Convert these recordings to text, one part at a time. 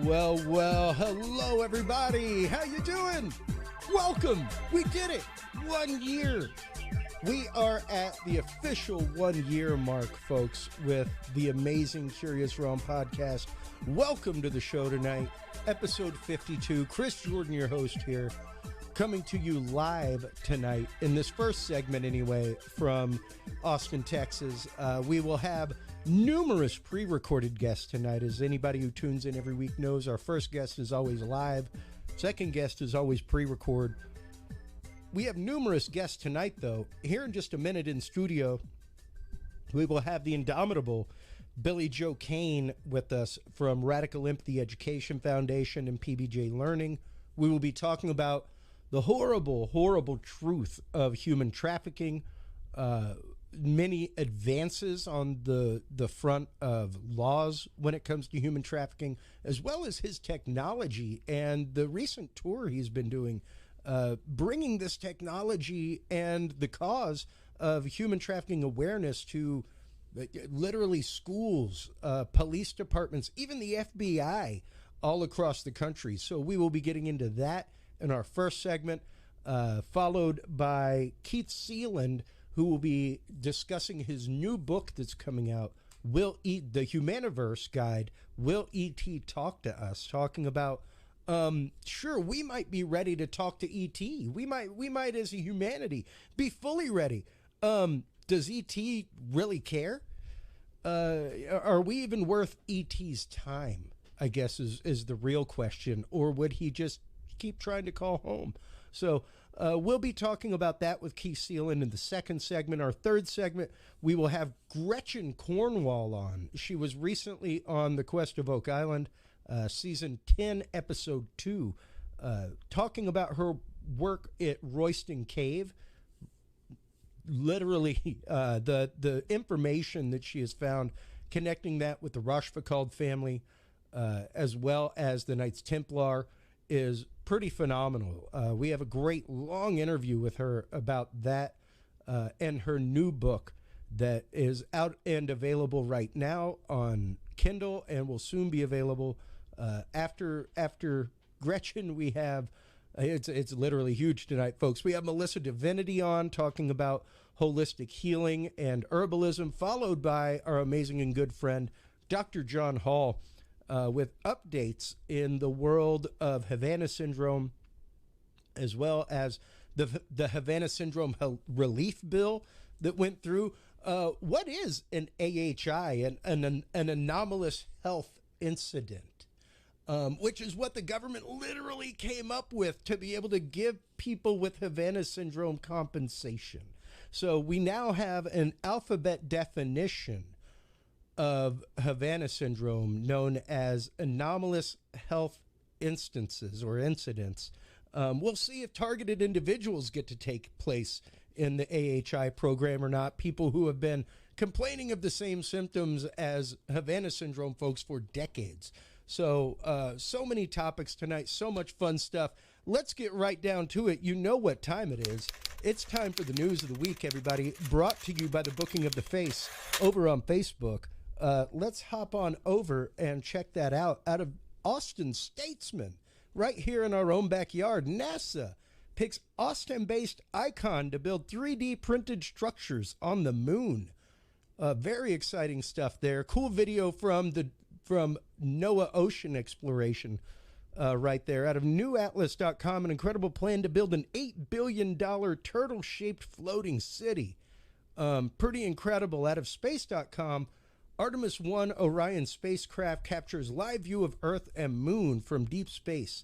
Well, hello everybody. How you doing? Welcome. We did it. 1 year. We are at the official 1 year mark, folks, with the amazing Curious Realm podcast. Welcome to the show tonight, episode 52. Chris Jordan, your host here, coming to you live tonight in this first segment anyway from Austin, Texas. We will have numerous pre-recorded guests tonight. As anybody who tunes in every week knows, our first guest is always live. Second guest is always pre-record. We have numerous guests tonight, though. Here in just a minute in studio, we will have the indomitable Billy Joe Cain with us from Radical Empathy Education Foundation and PBJ Learning. We will be talking about the horrible, horrible truth of human trafficking, many advances on the front of laws when it comes to human trafficking, as well as his technology and the recent tour he's been doing, bringing this technology and the cause of human trafficking awareness to literally schools, police departments, even the FBI all across the country. So we will be getting into that in our first segment, followed by Keith Seland, who will be discussing his new book that's coming out, the Humaniverse Guide, Will E.T. Talk to Us? Talking about, sure, we might be ready to talk to E.T. We might as a humanity be fully ready. Does E.T. really care? Are we even worth E.T.'s time, I guess is the real question. Or would he just keep trying to call home? So we'll be talking about that with Keith Seland in the second segment. Our third segment, we will have Gretchen Cornwall on. She was recently on The Quest of Oak Island, season 10, episode 2, talking about her work at Royston Cave. Literally, the information that she has found, connecting that with the Rochefoucauld family, as well as the Knights Templar, is pretty phenomenal. We have a great long interview with her about that and her new book that is out and available right now on Kindle and will soon be available. After Gretchen, we have it's literally huge tonight, folks. We have Melissa Divinity on talking about holistic healing and herbalism, followed by our amazing and good friend Dr. John Hall, with updates in the world of Havana Syndrome, as well as the Havana Syndrome relief bill that went through. What is an AHI, an anomalous health incident, which is what the government literally came up with to be able to give people with Havana Syndrome compensation. So we now have an alphabet definition of Havana Syndrome known as anomalous health instances or incidents. We'll see if targeted individuals get to take place in the AHI program or not. People who have been complaining of the same symptoms as Havana Syndrome folks for decades. So, so many topics tonight, so much fun stuff. Let's get right down to it. You know what time it is. It's time for the news of the week, everybody. Brought to you by the Booking of the Face over on Facebook. Let's hop on over and check that out. Out of Austin Statesman, right here in our own backyard, NASA picks Austin-based Icon to build 3D printed structures on the moon. Very exciting stuff there. Cool video from NOAA Ocean Exploration right there. Out of newatlas.com, an incredible plan to build an $8 billion turtle-shaped floating city. Pretty incredible. Out of space.com, Artemis 1 Orion spacecraft captures live view of Earth and Moon from deep space.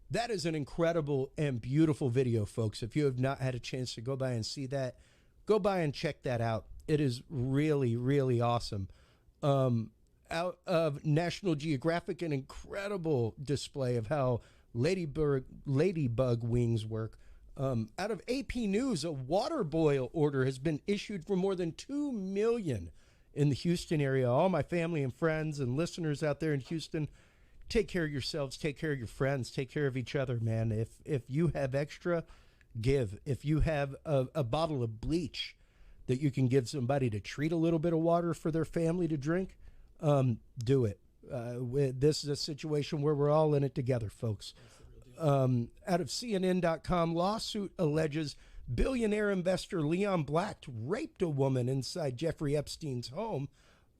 That is an incredible and beautiful video, folks. If you have not had a chance to go by and see that, go by and check that out. It is really, really awesome. Out of National Geographic, an incredible display of how ladybug wings work. Out of AP News, a water boil order has been issued for more than 2 million in the Houston area. All my family and friends and listeners out there in Houston, take care of yourselves, take care of your friends, take care of each other, man. If you have extra, give. If you have a bottle of bleach that you can give somebody to treat a little bit of water for their family to drink, do it. This is a situation where we're all in it together, folks. Out of CNN.com, lawsuit alleges billionaire investor Leon Black raped a woman inside Jeffrey Epstein's home.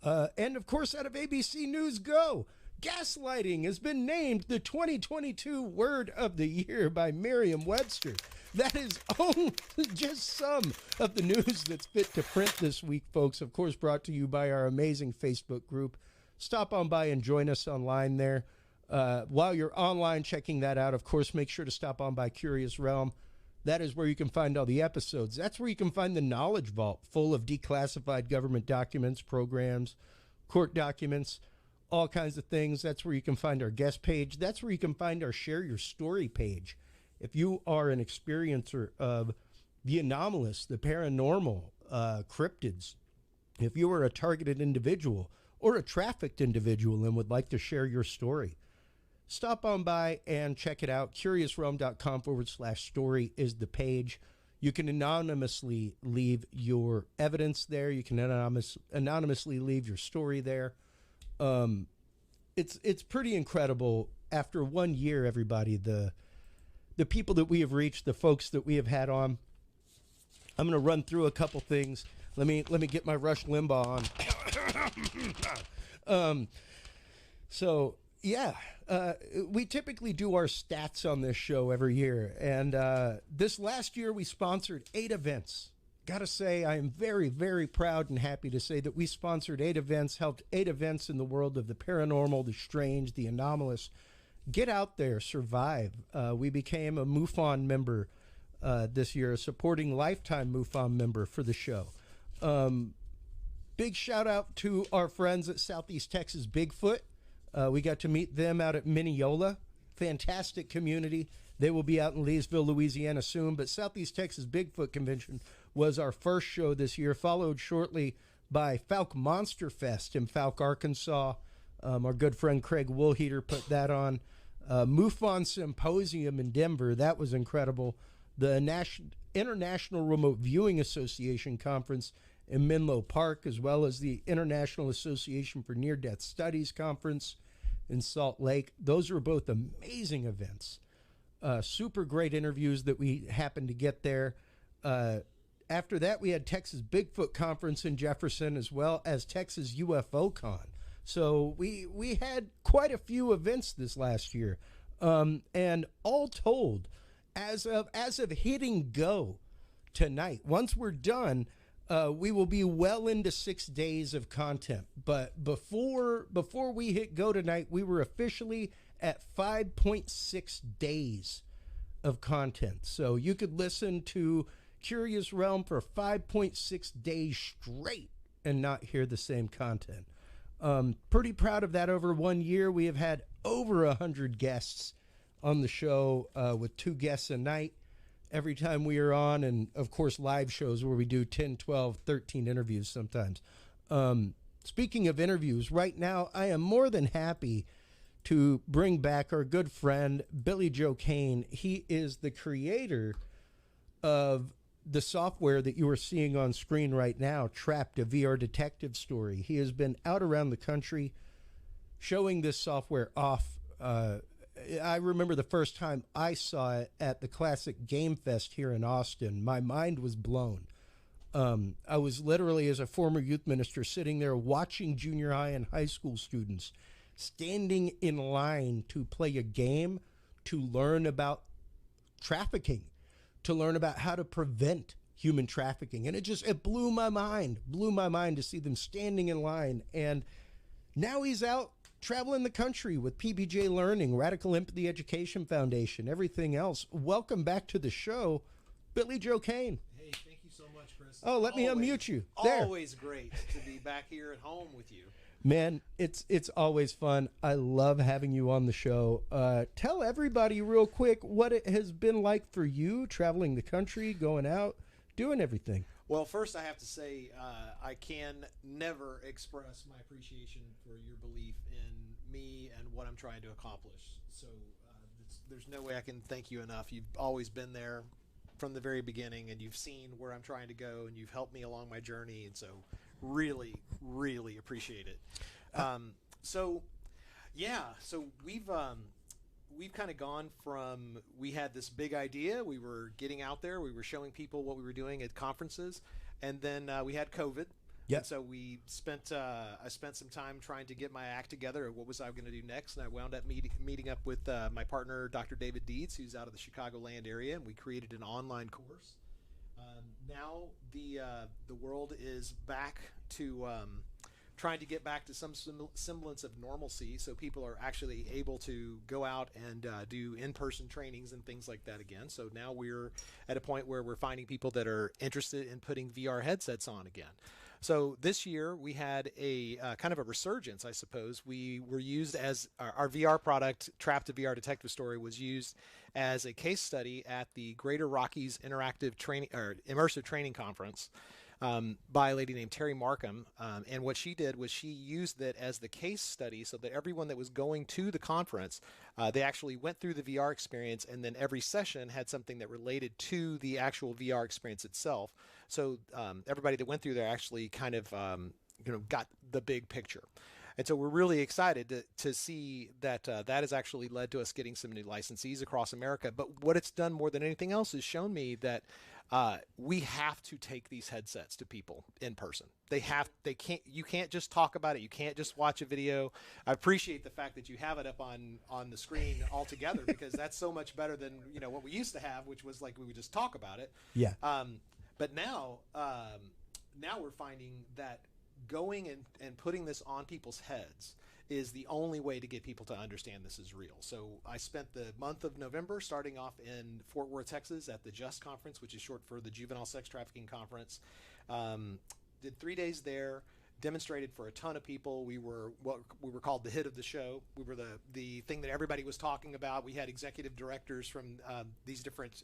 And, of course, out of ABC News Go, gaslighting has been named the 2022 Word of the Year by Merriam-Webster. That is only just some of the news that's fit to print this week, folks. Of course, brought to you by our amazing Facebook group. Stop on by and join us online there. While you're online checking that out, of course, make sure to stop on by Curious Realm. That is where you can find all the episodes. That's where you can find the Knowledge Vault, full of declassified government documents, programs, court documents, all kinds of things. That's where you can find our guest page. That's where you can find our Share Your Story page. If you are an experiencer of the anomalous, the paranormal, cryptids, if you are a targeted individual or a trafficked individual and would like to share your story, stop on by and check it out. CuriousRealm.com/story is the page. You can anonymously leave your evidence there. You can anonymously leave your story there. It's pretty incredible. After 1 year, everybody, the people that we have reached, the folks that we have had on. I'm going to run through a couple things. Let me get my Rush Limbaugh on. We typically do our stats on this show every year. And this last year, we sponsored 8 events. Got to say, I am very, very proud and happy to say that we sponsored 8 events, helped 8 events in the world of the paranormal, the strange, the anomalous. Get out there, survive. We became a MUFON member this year, a supporting lifetime MUFON member for the show. Big shout out to our friends at Southeast Texas Bigfoot. We got to meet them out at Mineola. Fantastic community. They will be out in Leesville, Louisiana soon. But Southeast Texas Bigfoot Convention was our first show this year, followed shortly by Falk Monster Fest in Falk, Arkansas. Our good friend Craig Woolheater put that on. MUFON Symposium in Denver. That was incredible. The International Remote Viewing Association Conference in Menlo Park, as well as the International Association for Near-Death Studies Conference in Salt Lake. Those were both amazing events. Super great interviews that we happened to get there. After that, we had Texas Bigfoot Conference in Jefferson, as well as Texas UFO Con. So we had quite a few events this last year. And all told, as of hitting go tonight, once we're done, we will be well into 6 days of content. But before we hit go tonight, we were officially at 5.6 days of content. So you could listen to Curious Realm for 5.6 days straight and not hear the same content. Pretty proud of that. Over 1 year, we have had over 100 guests on the show, with 2 guests a night every time we are on, and of course live shows where we do 10, 12, 13 interviews sometimes. Speaking of interviews, right now I am more than happy to bring back our good friend Billy Joe Cain. He is the creator of the software that you are seeing on screen right now, Trapped, a VR detective story. He has been out around the country showing this software off. I remember the first time I saw it at the Classic Game Fest here in Austin. My mind was blown. I was literally, as a former youth minister, sitting there watching junior high and high school students standing in line to play a game, to learn about trafficking, to learn about how to prevent human trafficking. And it blew my mind to see them standing in line. And now he's out traveling the country with PBJ Learning, Radical Empathy Education Foundation, everything else. Welcome back to the show, Billy Joe Cain. Hey, thank you so much, Chris. Oh, let me unmute you. There. Always great to be back here at home with you. Man, it's always fun. I love having you on the show. Tell everybody real quick what it has been like for you traveling the country, going out, doing everything. Well, first I have to say I can never express my appreciation for your belief in me and what I'm trying to accomplish. So there's no way I can thank you enough. You've always been there from the very beginning, and you've seen where I'm trying to go, and you've helped me along my journey, and so really, really appreciate it. So Yeah, so we've kind of gone from, we had this big idea, we were getting out there, we were showing people what we were doing at conferences, and then we had COVID. Yep. And so we spent I spent some time trying to get my act together of what was I going to do next, and I wound up meeting up with my partner Dr. David Dietz, who's out of the Chicagoland area, and we created an online course. Now the world is back to trying to get back to some semblance of normalcy, so people are actually able to go out and do in-person trainings and things like that again. So now we're at a point where we're finding people that are interested in putting VR headsets on again. So this year we had a kind of a resurgence, I suppose. We were used as our VR product, Trapped, a VR Detective Story, was used as a case study at the Greater Rockies Interactive Training or Immersive Training Conference by a lady named Terry Markham. And what she did was she used it as the case study so that everyone that was going to the conference, they actually went through the VR experience, and then every session had something that related to the actual VR experience itself. So everybody that went through there actually kind of got the big picture. And so we're really excited to see that that has actually led to us getting some new licensees across America. But what it's done more than anything else is shown me that we have to take these headsets to people in person. You can't just talk about it. You can't just watch a video. I appreciate the fact that you have it up on the screen altogether, because that's so much better than what we used to have, which was like we would just talk about it. Yeah. But now we're finding that going and putting this on people's heads is the only way to get people to understand this is real. So I spent the month of November starting off in Fort Worth, Texas at the JUST conference, which is short for the Juvenile Sex Trafficking Conference. Did 3 days there, demonstrated for a ton of people. We were what we were called the hit of the show. We were the thing that everybody was talking about. We had executive directors from these different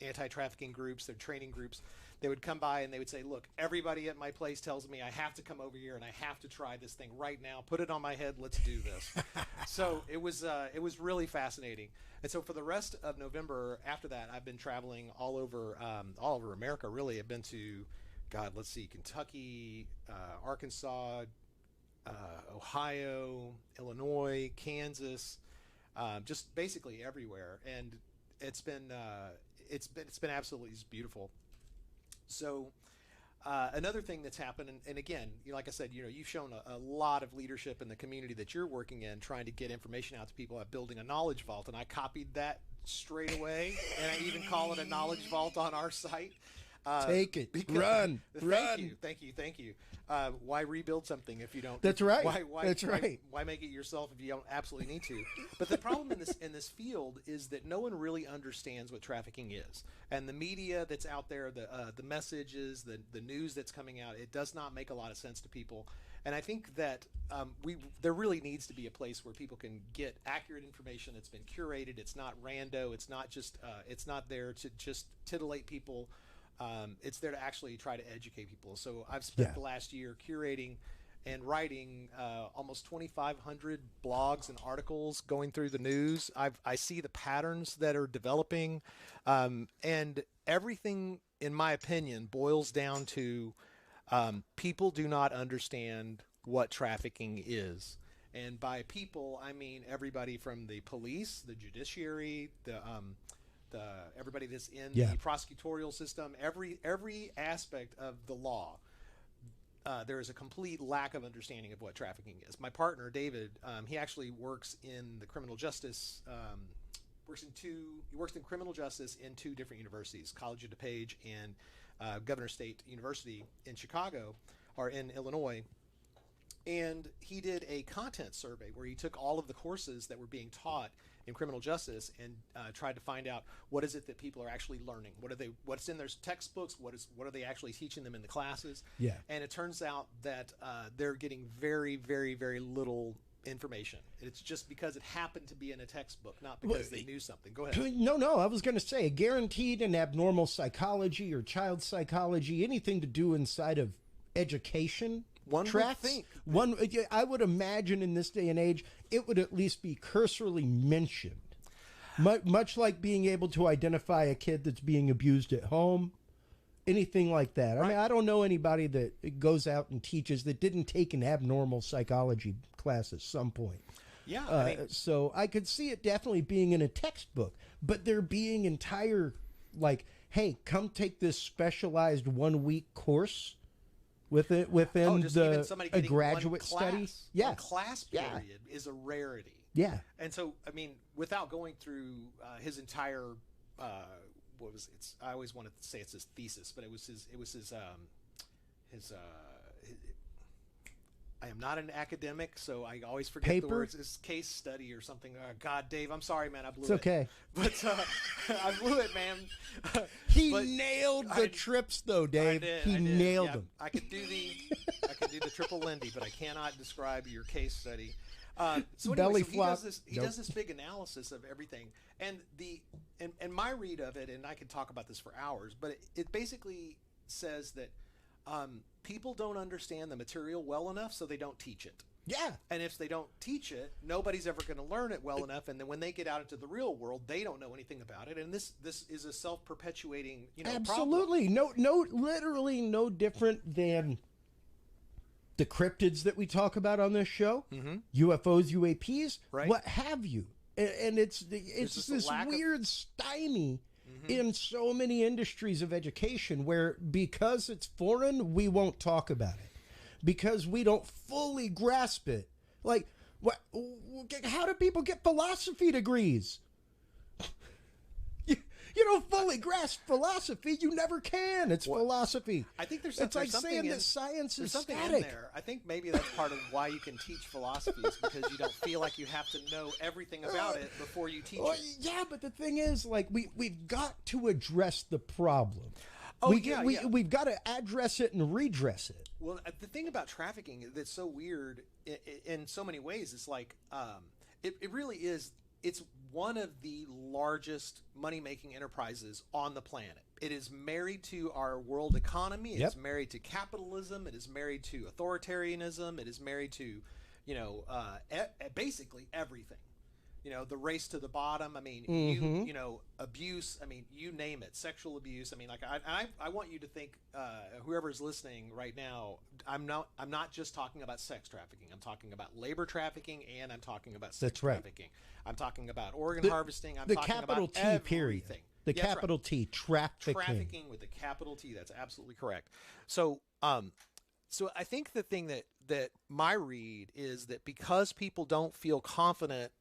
anti-trafficking groups, their training groups. They would come by and they would say, look, everybody at my place tells me I have to come over here and I have to try this thing right now. Put it on my head. Let's do this. So it was really fascinating. And so for the rest of November after that, I've been traveling all over America, really. I've been to, let's see, Kentucky, Arkansas, Ohio, Illinois, Kansas, just basically everywhere. And it's been absolutely beautiful. So another thing that's happened, and again, like I said, you've shown a lot of leadership in the community that you're working in, trying to get information out to people about building a knowledge vault, and I copied that straight away, and I even call it a knowledge vault on our site. Take it. Run. Thank you. Why rebuild something if you don't? That's right. That's right. Why make it yourself if you don't absolutely need to? But the problem in this field is that no one really understands what trafficking is, and the media that's out there, the messages, the news that's coming out, it does not make a lot of sense to people. And I think that there really needs to be a place where people can get accurate information that's been curated. It's not rando. It's not just. It's not there to just titillate people. It's there to actually try to educate people. So I've spent the last year curating and writing almost 2,500 blogs and articles going through the news. I see the patterns that are developing, and everything, in my opinion, boils down to people do not understand what trafficking is. And by people, I mean everybody from the police, the judiciary, everybody that's in the prosecutorial system, every aspect of the law. There is a complete lack of understanding of what trafficking is. My partner David, he actually works in the criminal justice. He works in criminal justice in two different universities, College of DuPage and Governor State University in Chicago, or in Illinois. And he did a content survey where he took all of the courses that were being taught in criminal justice and tried to find out what is it that people are actually learning. What's in their textbooks? What are they actually teaching them in the classes? Yeah. And it turns out that they're getting very, very, very little information. It's just because it happened to be in a textbook, not because they knew something. Go ahead. No, I was going to say, guaranteed an abnormal psychology or child psychology, anything to do inside of education. I would imagine in this day and age, it would at least be cursorily mentioned. Much like being able to identify a kid that's being abused at home, anything like that. Right. I mean, I don't know anybody that goes out and teaches that didn't take an abnormal psychology class at some point. Yeah, I mean, so I could see it definitely being in a textbook, but there being entire, like, hey, come take this specialized 1 week course within just even somebody a getting graduate one study. class, Yeah, one class period is a rarity. Yeah. And so, I mean, without going through his entire, what was it? I always wanted to say it's his thesis, but it was his I am not an academic, so I always forget the words. His case study or something. God, Dave, I'm sorry, man. I blew it. It's okay. But I blew it, man. He nailed the trips, though, Dave. He nailed them. I could do the triple Lindy, but I cannot describe your case study. So anyway, he does this big analysis of everything, and my read of it, and I could talk about this for hours, but it basically says that people don't understand the material well enough, so they don't teach it. Yeah. And if they don't teach it, nobody's ever going to learn it well enough, and then when they get out into the real world, they don't know anything about it, and this is a self-perpetuating, Absolutely. problem. Literally no different than the cryptids that we talk about on this show, UFOs, UAPs, right. What have you. And it's this weird stymie in so many industries of education where because it's foreign, we won't talk about it. Because we don't fully grasp it. Like, how do people get philosophy degrees? You don't fully grasp philosophy. You never can. It's philosophy. I think there's like something saying that science is something static. in there. I think maybe that's part of why you can teach philosophy is because you don't feel like you have to know everything about it before you teach it. Yeah, but the thing is, like, we've got to address the problem. We've got to address it and redress it. Well, the thing about trafficking that's so weird in so many ways is like it really is. It's one of the largest money-making enterprises on the planet. It is married to our world economy. It is married to capitalism. It is married to authoritarianism. It is married to, basically everything. The race to the bottom. I mean, abuse. I mean, you name it. Sexual abuse. I mean, like I want you to think, whoever's listening right now, I'm not just talking about sex trafficking. I'm talking about labor trafficking, and I'm talking about sex trafficking. I'm talking about organ harvesting. I'm talking capital about T everything. period. The capital T, trafficking. Trafficking with a capital T. That's absolutely correct. So I think the thing that my read is that because people don't feel confident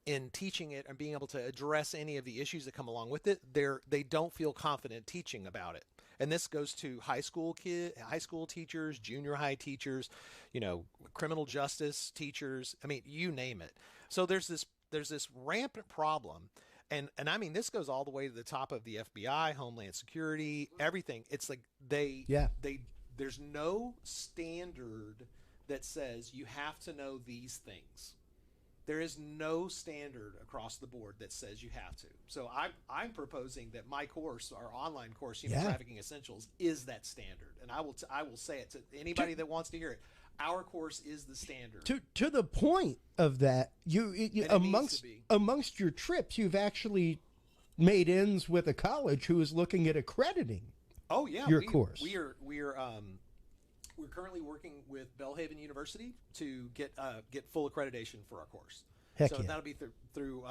in teaching it and being able to address any of the issues that come along with it, they don't feel confident teaching about it. And this goes to high school teachers, junior high teachers, criminal justice teachers. I mean, you name it. So there's this rampant problem. And I mean, this goes all the way to the top of the FBI, Homeland Security, everything. It's like there's no standard that says you have to know these things. There is no standard across the board that says you have to. So I'm proposing that my course, our online course, Human Trafficking Essentials, is that standard. And I will say it to anybody that wants to hear it. Our course is the standard. To the point of that, you amongst your trips, you've actually made ends with a college who is looking at accrediting. Oh yeah, your course. We're currently working with Belhaven University to get full accreditation for our course. That'll be through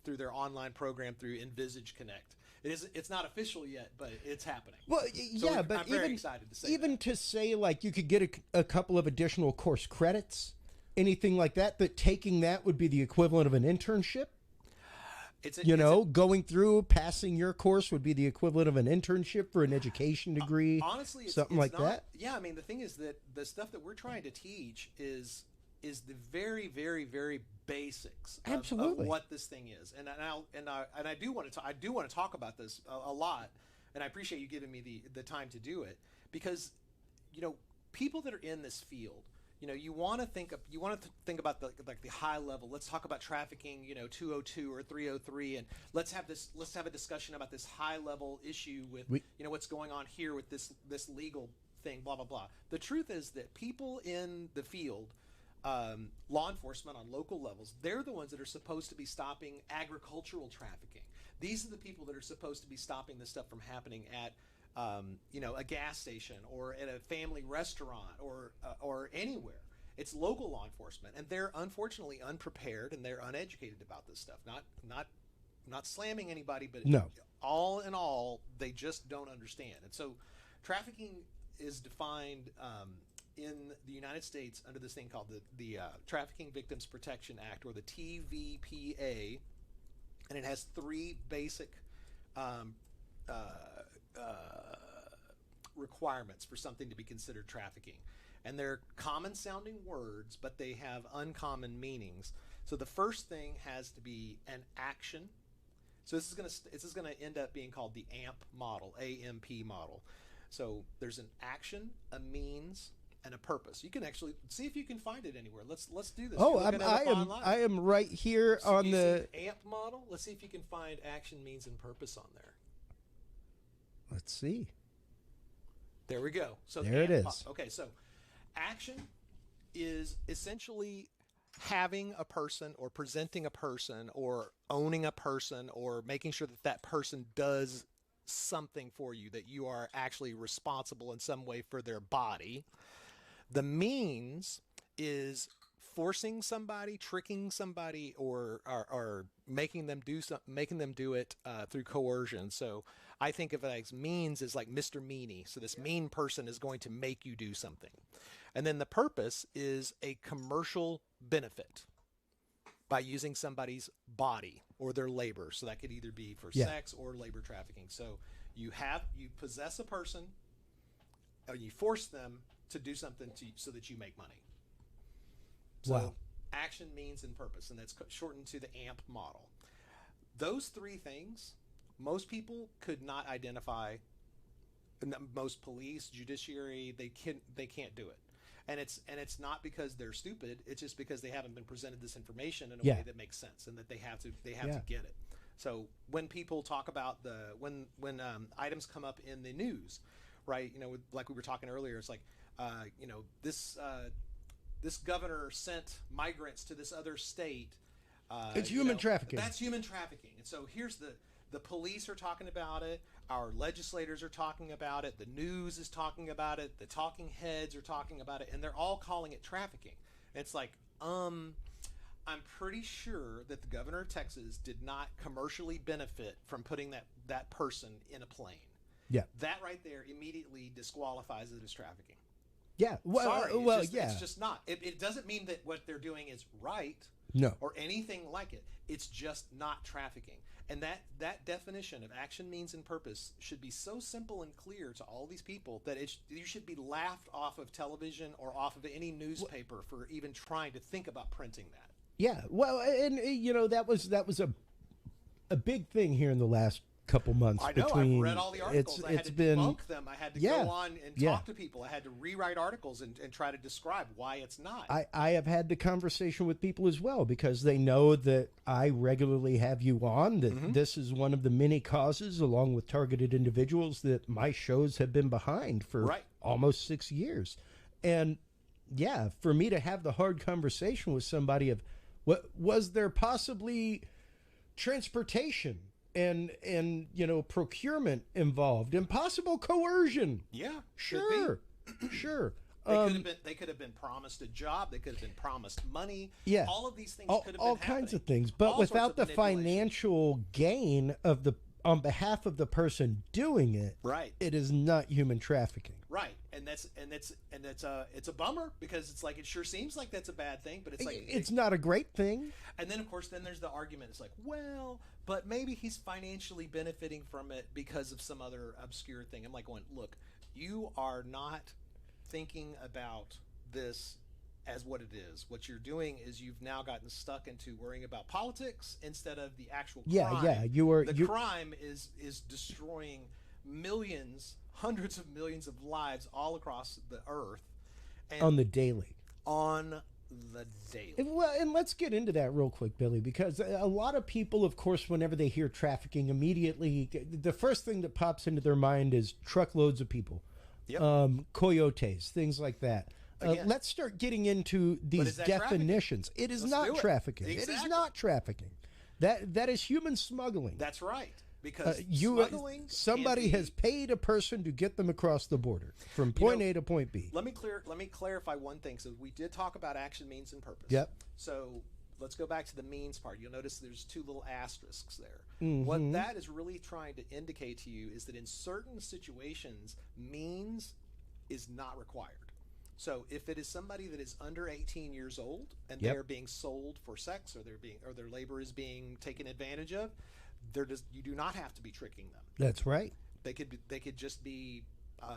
their online program through Envisage Connect. It's not official yet, but it's happening. Well, yeah, but I'm very excited to say even to say like you could get a couple of additional course credits, anything like that. That taking that would be the equivalent of an internship. Going through passing your course would be the equivalent of an internship for an education degree. Honestly, something like that. Yeah, I mean, the thing is that the stuff that we're trying to teach is the very, very, very basics of what this thing is. And I do want to talk about this a lot, and I appreciate you giving me the time to do it because people that are in this field. You want to think about the high level. Let's talk about trafficking, 202 or 303, and let's have a discussion about this high level issue with what's going on here with this legal thing, blah blah blah. The truth is that people in the field, law enforcement on local levels, they're the ones that are supposed to be stopping agricultural trafficking. These are the people that are supposed to be stopping this stuff from happening at a gas station or at a family restaurant or anywhere. It's local law enforcement, and they're unfortunately unprepared and they're uneducated about this stuff. Not slamming anybody, but no. All in all, they just don't understand. And so trafficking is defined in the United States under this thing called the Trafficking Victims Protection Act, or the TVPA, and it has three basic requirements for something to be considered trafficking. And they're common sounding words, but they have uncommon meanings. So the first thing has to be an action. So this is gonna end up being called the AMP model, AMP model. So there's an action, a means, and a purpose. You can actually see if you can find it anywhere. Let's do this. Oh, I am right here so on the AMP model. Let's see if you can find action, means, and purpose on there. Let's see. There we go. So there it is. Okay, so action is essentially having a person, or presenting a person, or owning a person, or making sure that that person does something for you, that you are actually responsible in some way for their body. The means is forcing somebody, tricking somebody, or making them do it through coercion. So I think of it as means as like Mr. Meanie. So this mean person is going to make you do something. And then the purpose is a commercial benefit by using somebody's body or their labor. So that could either be for sex or labor trafficking. So you possess a person, or you force them to do something so that you make money. So wow. Action, means, and purpose, and that's shortened to the AMP model. Those three things, most people could not identify. Most police, judiciary, they can't do it. And it's not because they're stupid. It's just because they haven't been presented this information in a way that makes sense, and that they have to get it. So when people talk about when items come up in the news, right? Like we were talking earlier, it's like this governor sent migrants to this other state. It's human trafficking. That's human trafficking. And so here's the police are talking about it. Our legislators are talking about it. The news is talking about it. The talking heads are talking about it, and they're all calling it trafficking. And it's like, I'm pretty sure that the governor of Texas did not commercially benefit from putting that person in a plane. Yeah. That right there immediately disqualifies it as trafficking. Yeah. Well, it's just not. It doesn't mean that what they're doing is right. No. Or anything like it. It's just not trafficking. And that definition of action, means, and purpose should be so simple and clear to all these people that you should be laughed off of television or off of any newspaper for even trying to think about printing that. Yeah. Well, and that was a big thing here in the last couple months. I know. I've read all the articles. I had to debunk them. I had to go on and talk to people. I had to rewrite articles and try to describe why it's not. I have had the conversation with people as well, because they know that I regularly have you on, that this is one of the many causes, along with targeted individuals, that my shows have been behind for almost 6 years. And yeah, for me to have the hard conversation with somebody of, what was there possibly transportation and procurement involved, and possible coercion? Yeah, sure. They could have been promised a job. They could have been promised money. Yeah, all of these things could have been all kinds of things, but without the financial gain on behalf of the person doing it. Right. It is not human trafficking. Right, and it's a bummer, because it's like, it sure seems like that's a bad thing, but it's like it's not a great thing. And then of course there's the argument. It's like, well, but maybe he's financially benefiting from it because of some other obscure thing. I'm like going, look, you are not thinking about this as what it is. What you're doing is you've now gotten stuck into worrying about politics instead of the actual crime. Yeah, crime is destroying millions, hundreds of millions of lives all across the earth, and on the daily. Well, and let's get into that real quick, Billy, because a lot of people, of course, whenever they hear trafficking, immediately the first thing that pops into their mind is truckloads of people, coyotes, things like that. Let's start getting into these definitions. It is not trafficking. Exactly. It is not trafficking. That is human smuggling. That's right. Because somebody has paid a person to get them across the border from point A to point B. Let me clarify one thing. So we did talk about action, means, and purpose. Yep. So let's go back to the means part. You'll notice there's two little asterisks there. Mm-hmm. What that is really trying to indicate to you is that in certain situations, means is not required. So if it is somebody that is under 18 years old and they're being sold for sex, or their labor is being taken advantage of, you do not have to be tricking them. That's right. They could just be.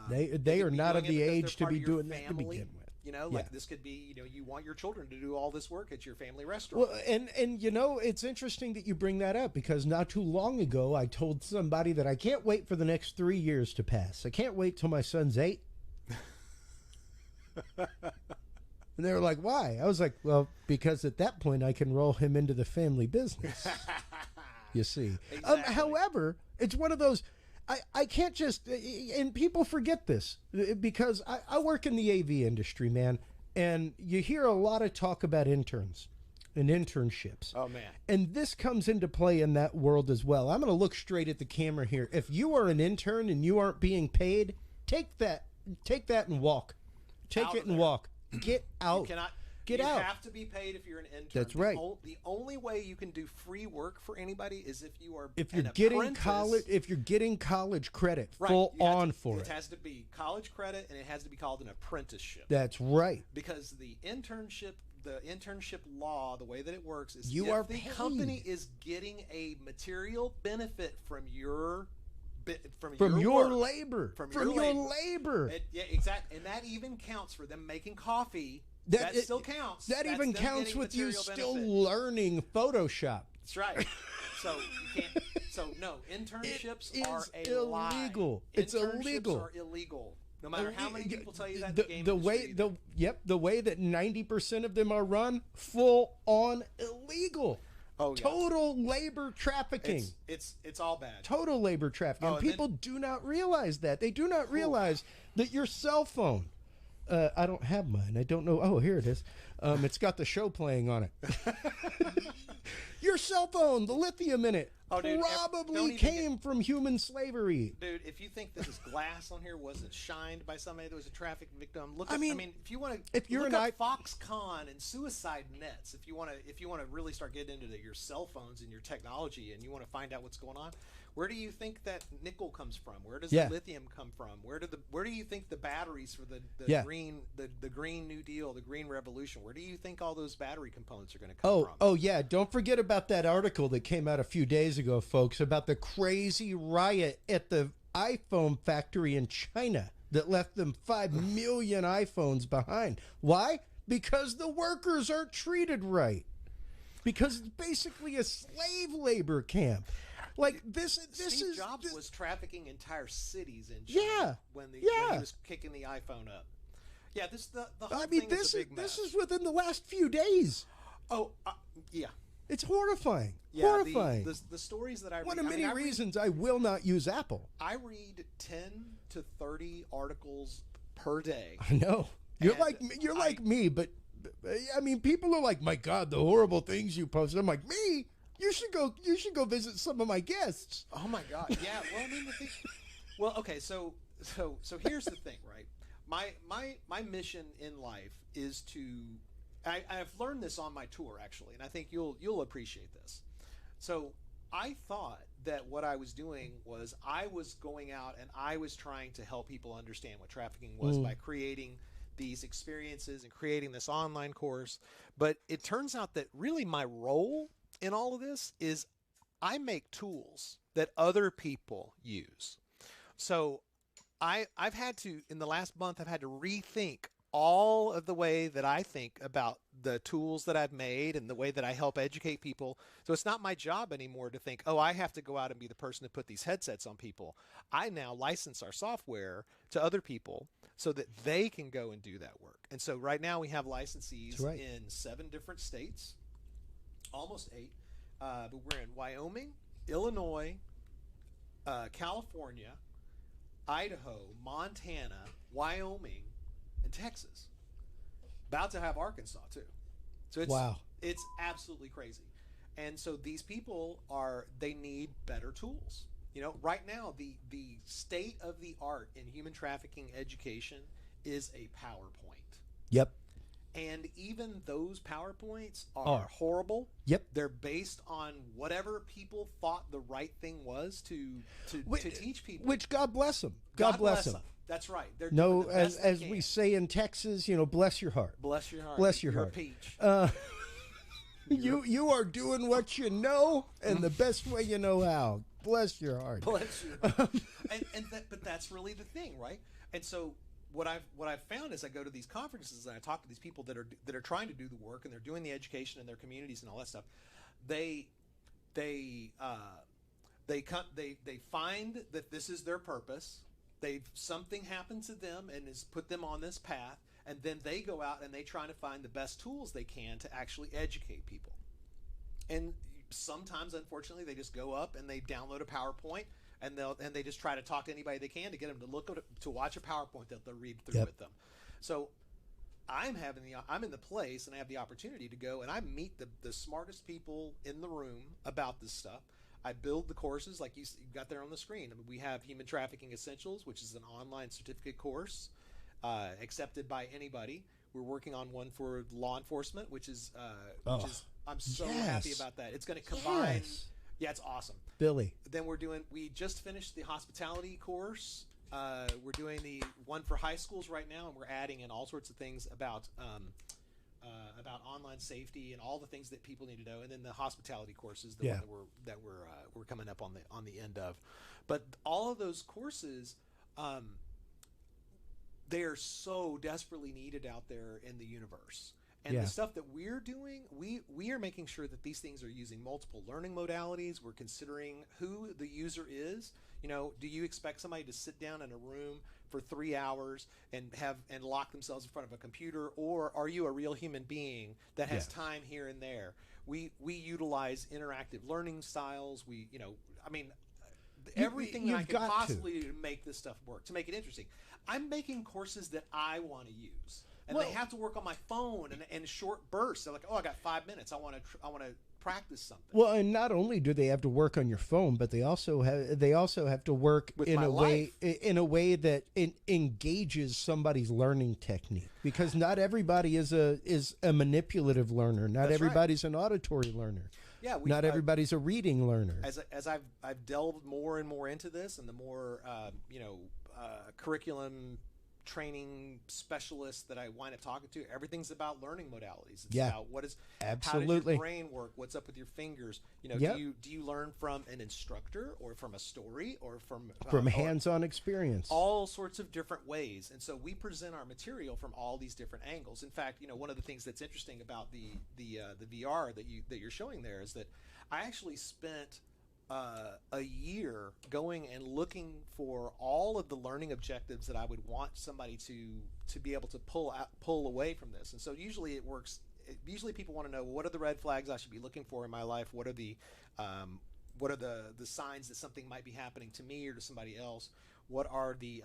They are not of the age to be doing that to begin with. You know, like this could be, you want your children to do all this work at your family restaurant. Well, and it's interesting that you bring that up, because not too long ago I told somebody that I can't wait for the next 3 years to pass. I can't wait till my son's 8. And they were like, why? I was like, well, because at that point I can roll him into the family business. You see. Exactly. However, it's one of those, I can't just, and people forget this, because I work in the AV industry, man, and you hear a lot of talk about interns and internships. Oh, man. And this comes into play in that world as well. I'm going to look straight at the camera here. If you are an intern and you aren't being paid, take that and walk. Take it and walk. Get out. Get out. You have to be paid if you're an intern. That's right. The only way you can do free work for anybody is if you are getting college credit full on for it. It has to be college credit, and it has to be called an apprenticeship. That's right. Because the internship law, the way that it works is the company is getting a material benefit from your labor. From your labor. Yeah, exactly. And that even counts for them making coffee. That still counts. That even counts with you still learning Photoshop. That's right. So you can't. So no, internships are illegal. It's illegal. Internships are illegal. No matter how many people tell you that. The way that 90% of them are run, full on illegal. Oh, yeah. Total labor trafficking. It's all bad. Total labor trafficking. People do not realize that. They do not realize that your cell phone. I don't have mine. I don't know. Oh, here it is. It's got the show playing on it. Your cell phone, the lithium in it, probably came from human slavery. Dude, if you think that this glass on here wasn't shined by somebody that was a traffic victim, if you want to, look up Foxconn and suicide nets, if you want to really start getting into your cell phones and your technology, and you want to find out what's going on, where do you think that nickel comes from? Where does the lithium come from? Where do you think the batteries for the Green New Deal, the Green Revolution, where do you think all those battery components are going to come from? Oh yeah, don't forget about that article that came out a few days ago, folks, about the crazy riot at the iPhone factory in China that left them 5 million iPhones behind. Why? Because the workers aren't treated right. Because it's basically a slave labor camp. Like Steve Jobs was trafficking entire cities in China when he was kicking the iPhone up. Yeah, the whole thing is a big mess. This is within the last few days. Oh, yeah. It's horrifying. Yeah, horrifying. The stories that I read. One of many reasons I will not use Apple. I read 10 to 30 articles per day. I know. You're like me, but I mean, people are like, "My God, the horrible things you post." I'm like, "Me? You should go visit some of my guests." Oh my God. Yeah. Well, I mean, okay. So here's the thing, right? My mission in life is to. I've learned this on my tour, actually, and I think you'll appreciate this. So I thought that what I was doing was I was going out and I was trying to help people understand what trafficking was by creating these experiences and creating this online course. But it turns out that really my role in all of this is I make tools that other people use. So I've had to, in the last month, I've had to rethink all of the way that I think about the tools that I've made and the way that I help educate people. So it's not my job anymore to think, oh, I have to go out and be the person to put these headsets on people. I now license our software to other people so that they can go and do that work. And so right now we have licensees in 7 different states, almost 8, but we're in Wyoming, Illinois, California, Idaho, Montana, Wyoming, and Texas. About to have Arkansas too. So it's absolutely crazy. And so these people they need better tools. You know, right now the state of the art in human trafficking education is a PowerPoint. Yep. And even those PowerPoints are horrible. Yep. They're based on whatever people thought the right thing was to teach people. Which, God bless them. God bless them. That's right. They're no, doing the best as they can. we say in Texas, you know, bless your heart. Bless your heart. Bless your You're heart. A peach. You are doing what you know, and the best way you know how. Bless your heart. Bless your heart. But that's really the thing, right? And so what I've found is I go to these conferences and I talk to these people that are trying to do the work, and they're doing the education in their communities and all that stuff. They find that this is their purpose. Something happens to them and has put them on this path, and then they go out and they try to find the best tools they can to actually educate people. And sometimes, unfortunately, they just go up and they download a PowerPoint, and they just try to talk to anybody they can to get them to watch a PowerPoint that they'll read through with them. So I'm in the place, and I have the opportunity to go and I meet the smartest people in the room about this stuff. I build the courses like you got there on the screen. I mean, we have Human Trafficking Essentials, which is an online certificate course accepted by anybody. We're working on one for law enforcement, which is I'm so happy about that. It's going to combine. Yes. Yeah, it's awesome. Billy. Then we just finished the hospitality course. We're doing the one for high schools right now, and we're adding in all sorts of things about online safety and all the things that people need to know. And then the hospitality course is the one that we're coming up on the end of. But all of those courses, they are so desperately needed out there in the universe. And the stuff that we're doing, we are making sure that these things are using multiple learning modalities. We're considering who the user is. You know, do you expect somebody to sit down in a room for 3 hours and lock themselves in front of a computer, or are you a real human being that has time here and there? We utilize interactive learning styles. Everything that I can possibly do to make this stuff work, to make it interesting. I'm making courses that I want to use. And they have to work on my phone in short bursts. They're like, "Oh, I got 5 minutes. I want to practice something." Well, and not only do they have to work on your phone, but they also have to work in a way that engages somebody's learning technique. Because not everybody is a manipulative learner. Not everybody's an auditory learner. Yeah, not everybody's a reading learner. As I've delved more and more into this, and the more curriculum training specialists that I wind up talking to, everything's about learning modalities. It's about how does your brain work? What's up with your fingers? You know, do you learn from an instructor, or from a story, or from hands-on experience? All sorts of different ways. And so we present our material from all these different angles. In fact, you know, one of the things that's interesting about the VR that you're showing there is that I actually spent a year going and looking for all of the learning objectives that I would want somebody to be able to pull away from this. And so usually it works. Usually people want to know, what are the red flags I should be looking for in my life? What are the signs that something might be happening to me or to somebody else? What are the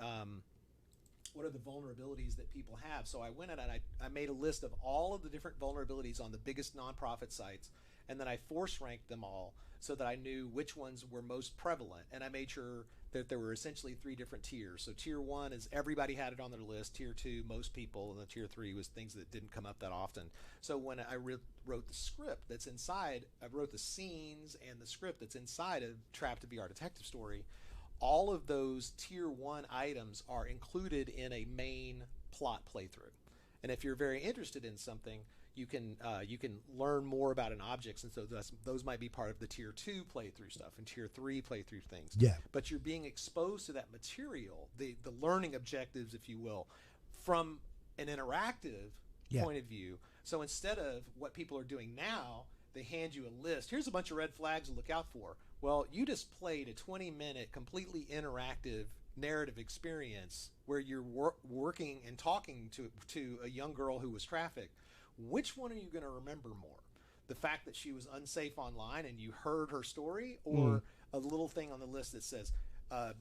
vulnerabilities that people have? So I went and I made a list of all of the different vulnerabilities on the biggest nonprofit sites, and then I force ranked them all so that I knew which ones were most prevalent. And I made sure that there were essentially 3 different tiers. So tier 1 is everybody had it on their list. Tier 2, most people. And the tier 3 was things that didn't come up that often. So when I wrote the script that's inside, I wrote the scenes and the script that's inside of Trapped, a VR Detective Story, all of those tier 1 items are included in a main plot playthrough. And if you're very interested in something, you can learn more about an object, and so those might be part of the tier 2 playthrough stuff and tier 3 playthrough things. Yeah. But you're being exposed to that material, the learning objectives, if you will, from an interactive point of view. So instead of what people are doing now, they hand you a list. Here's a bunch of red flags to look out for. Well, you just played a 20-minute, completely interactive narrative experience where you're working and talking to a young girl who was trafficked. Which one are you going to remember more? The fact that she was unsafe online and you heard her story, or a little thing on the list that says,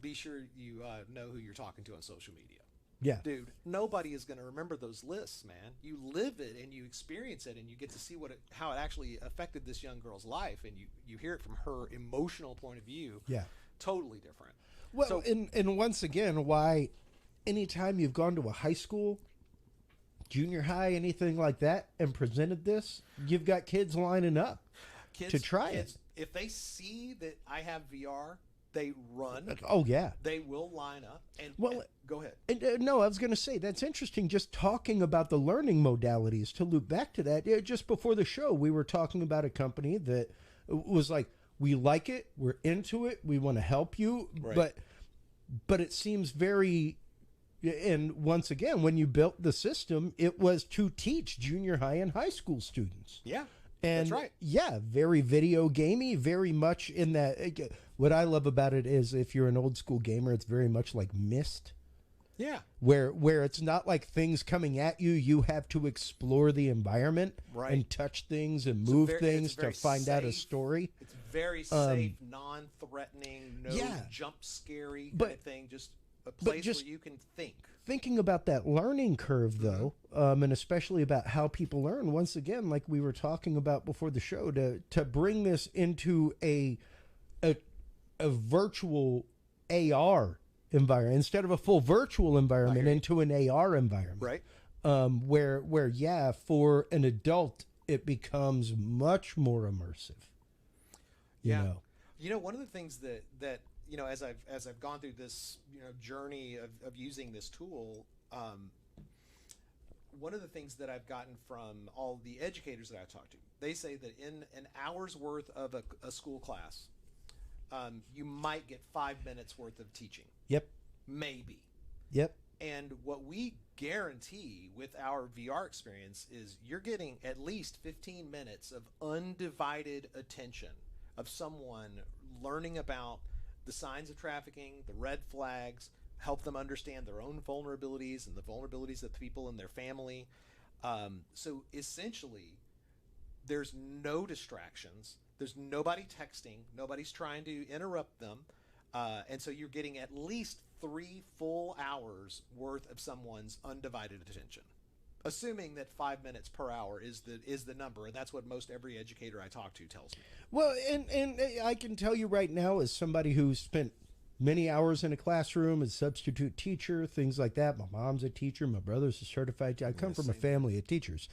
be sure you know who you're talking to on social media? Yeah. Dude, nobody is going to remember those lists, man. You live it and you experience it, and you get to see how it actually affected this young girl's life, and you hear it from her emotional point of view. Yeah. totally different. Well, So- and once again, why anytime you've gone to a high school, junior high, anything like that, and presented this, you've got kids lining up to try it. If they see that I have VR, they run. Oh, yeah. They will line up. And go ahead. And, no, I was going to say, that's interesting, just talking about the learning modalities. To loop back to that, just before the show, we were talking about a company that was like, we like it, we're into it, we want to help you, Right. but it seems very... And once again, when you built the system, it was to teach junior high and high school students. Yeah, And that's right. yeah, very video gamey, very much in that. What I love about it is if you're an old school gamer, it's very much like Myst, Yeah, where it's not like things coming at you. You have to explore the environment Right. and touch things and move things it's to very find out a safe. story. it's very safe, non-threatening, no Yeah. jump scary kind But- of thing. Just a place just- where you can think. Thinking about that learning curve, though, and especially about how people learn, once again, like we were talking about before the show, to bring this into a virtual AR environment instead of a full virtual environment, into an AR environment, Right. where yeah, for an adult it becomes much more immersive. You know, One of the things that as I've gone through this journey of using this tool, one of the things that I've gotten from all the educators that I've talked to, they say that in an hour's worth of a school class, you might get 5 minutes worth of teaching, Yep. maybe. Yep. And what we guarantee with our VR experience is you're getting at least 15 minutes of undivided attention of someone learning about the signs of trafficking, the red flags, help them understand their own vulnerabilities and the vulnerabilities of the people in their family. So essentially, there's no distractions. There's nobody texting. Nobody's trying to interrupt them. And so you're getting at least 3 full hours worth of someone's undivided attention, assuming that 5 minutes per hour is the number, and that's what most every educator I talk to tells me. Well, and I can tell you right now, as somebody who's spent many hours in a classroom as substitute teacher, things like that. My mom's a teacher. My brother's a certified. I come from a family of teachers.